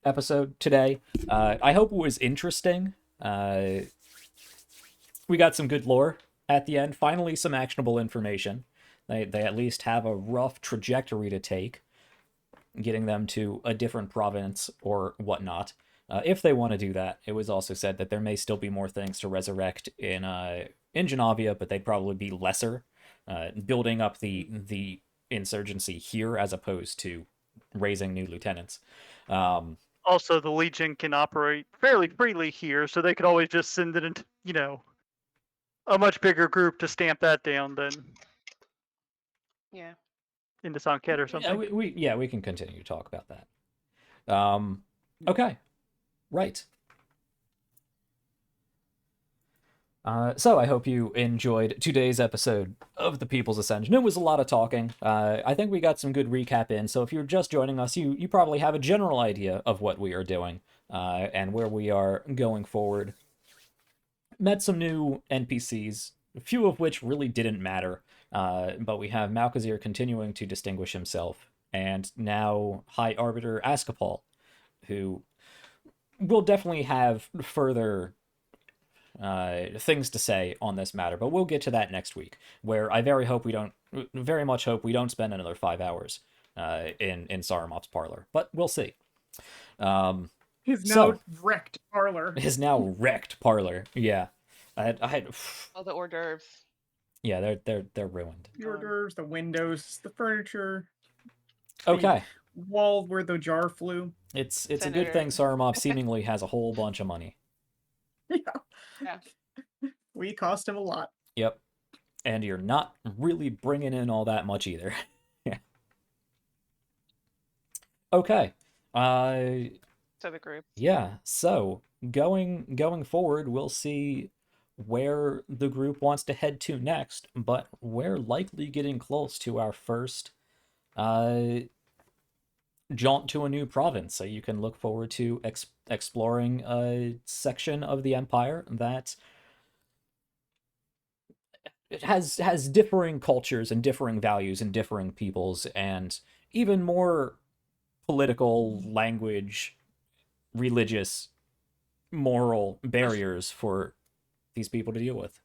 episode today. I hope it was interesting. We got some good lore at the end. Finally, some actionable information. They at least have a rough trajectory to take, getting them to a different province or whatnot. If they want to do that, it was also said that there may still be more things to resurrect in Jenavia, but they'd probably be lesser, building up the insurgency here as opposed to raising new lieutenants. Also, the Legion can operate fairly freely here, so they could always just send it into, a much bigger group to stamp that down than Yeah. into Sanket or Yeah, something. we can continue to talk about that. Okay, right. So I hope you enjoyed today's episode of the People's Ascension. It was a lot of talking. I think we got some good recap in, so if you're just joining us, you probably have a general idea of what we are doing and where we are going forward. Met some new NPCs, a few of which really didn't matter, but we have Malkazir continuing to distinguish himself, and now High Arbiter Ascapol, who will definitely have further things to say on this matter, but we'll get to that next week, where I very much hope we don't spend another 5 hours in Saramop's parlor, but we'll see. His So- now wrecked parlor. His now wrecked parlor, yeah. All the hors d'oeuvres. Yeah, they're ruined. The hors d'oeuvres, the windows, the furniture, Okay, wall where the jar flew. it's a Senator. good thing Saramop seemingly has a whole bunch of money. Yeah. We cost him a lot. Yep. And you're not really bringing in all that much either. Yeah. Okay. To the group. Yeah. So going forward, we'll see where the group wants to head to next, but we're likely getting close to our first jaunt to a new province. So you can look forward to exploring a section of the Empire that it has differing cultures and differing values and differing peoples and even more political, language, religious, moral barriers for these people to deal with.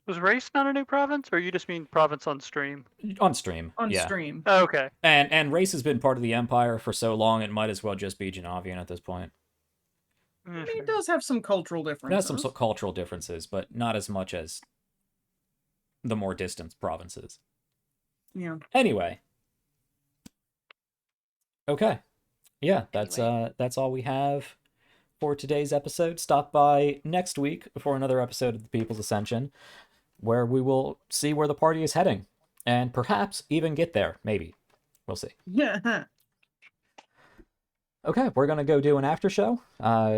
Was race not a new province, or you just mean province on stream? On stream. On yeah. stream. Oh, okay. And race has been part of the Empire for so long, it might as well just be Genavian at this point. I mean, it does have some cultural It differences. has some cultural differences, but not as much as the more distant provinces. Yeah. Anyway. Okay. Yeah, Anyway. that's all we have for today's episode. Stop by next week for another episode of the People's Ascension, where we will see where the party is heading, and perhaps even get there. Maybe. We'll see. Yeah. Okay, we're gonna go do an after show,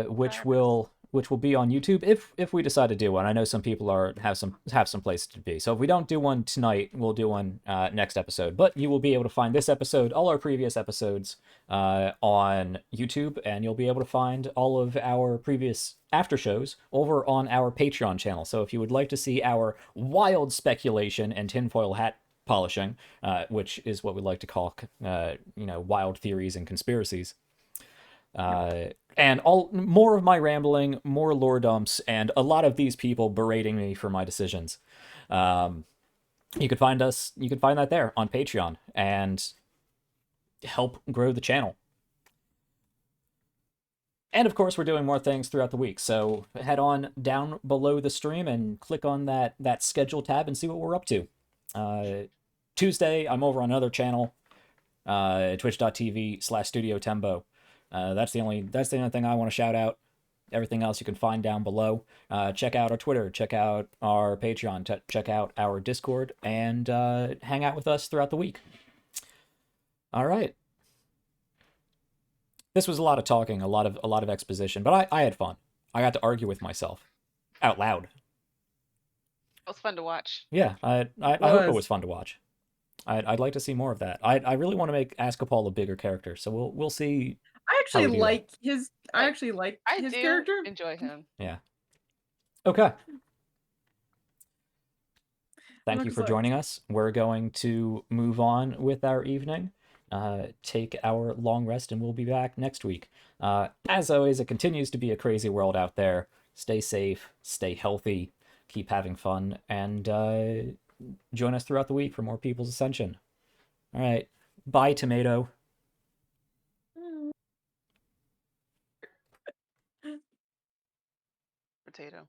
which will be on YouTube if we decide to do one. I know some people have some places to be, so if we don't do one tonight, we'll do one next episode. But you will be able to find this episode, all our previous episodes, on YouTube, and you'll be able to find all of our previous after shows over on our Patreon channel. So if you would like to see our wild speculation and tinfoil hat polishing, which is what we like to call, wild theories and conspiracies. And more of my rambling, more lore dumps, and a lot of these people berating me for my decisions. You could find that there on Patreon and help grow the channel. And of course, we're doing more things throughout the week. So head on down below the stream and click on that schedule tab and see what we're up to. Tuesday, I'm over on another channel, twitch.tv/Studio Tembo. That's the only thing I want to shout out. Everything else you can find down below. Check out our Twitter, check out our Patreon, check out our Discord, and hang out with us throughout the week. All right. This was a lot of talking, a lot of exposition, but I had fun. I got to argue with myself out loud. It was fun to watch. Yeah, I hope it was fun to watch. I'd like to see more of that. I really want to make Ascapol a bigger character, so we'll see. I actually do like his. I actually like I his do character. enjoy him. Yeah. Okay. Thank you Looks for like- joining us. We're going to move on with our evening, take our long rest, and we'll be back next week. As always, it continues to be a crazy world out there. Stay safe, stay healthy, keep having fun, and join us throughout the week for more People's Ascension. All right. Bye, Tomato. Potato.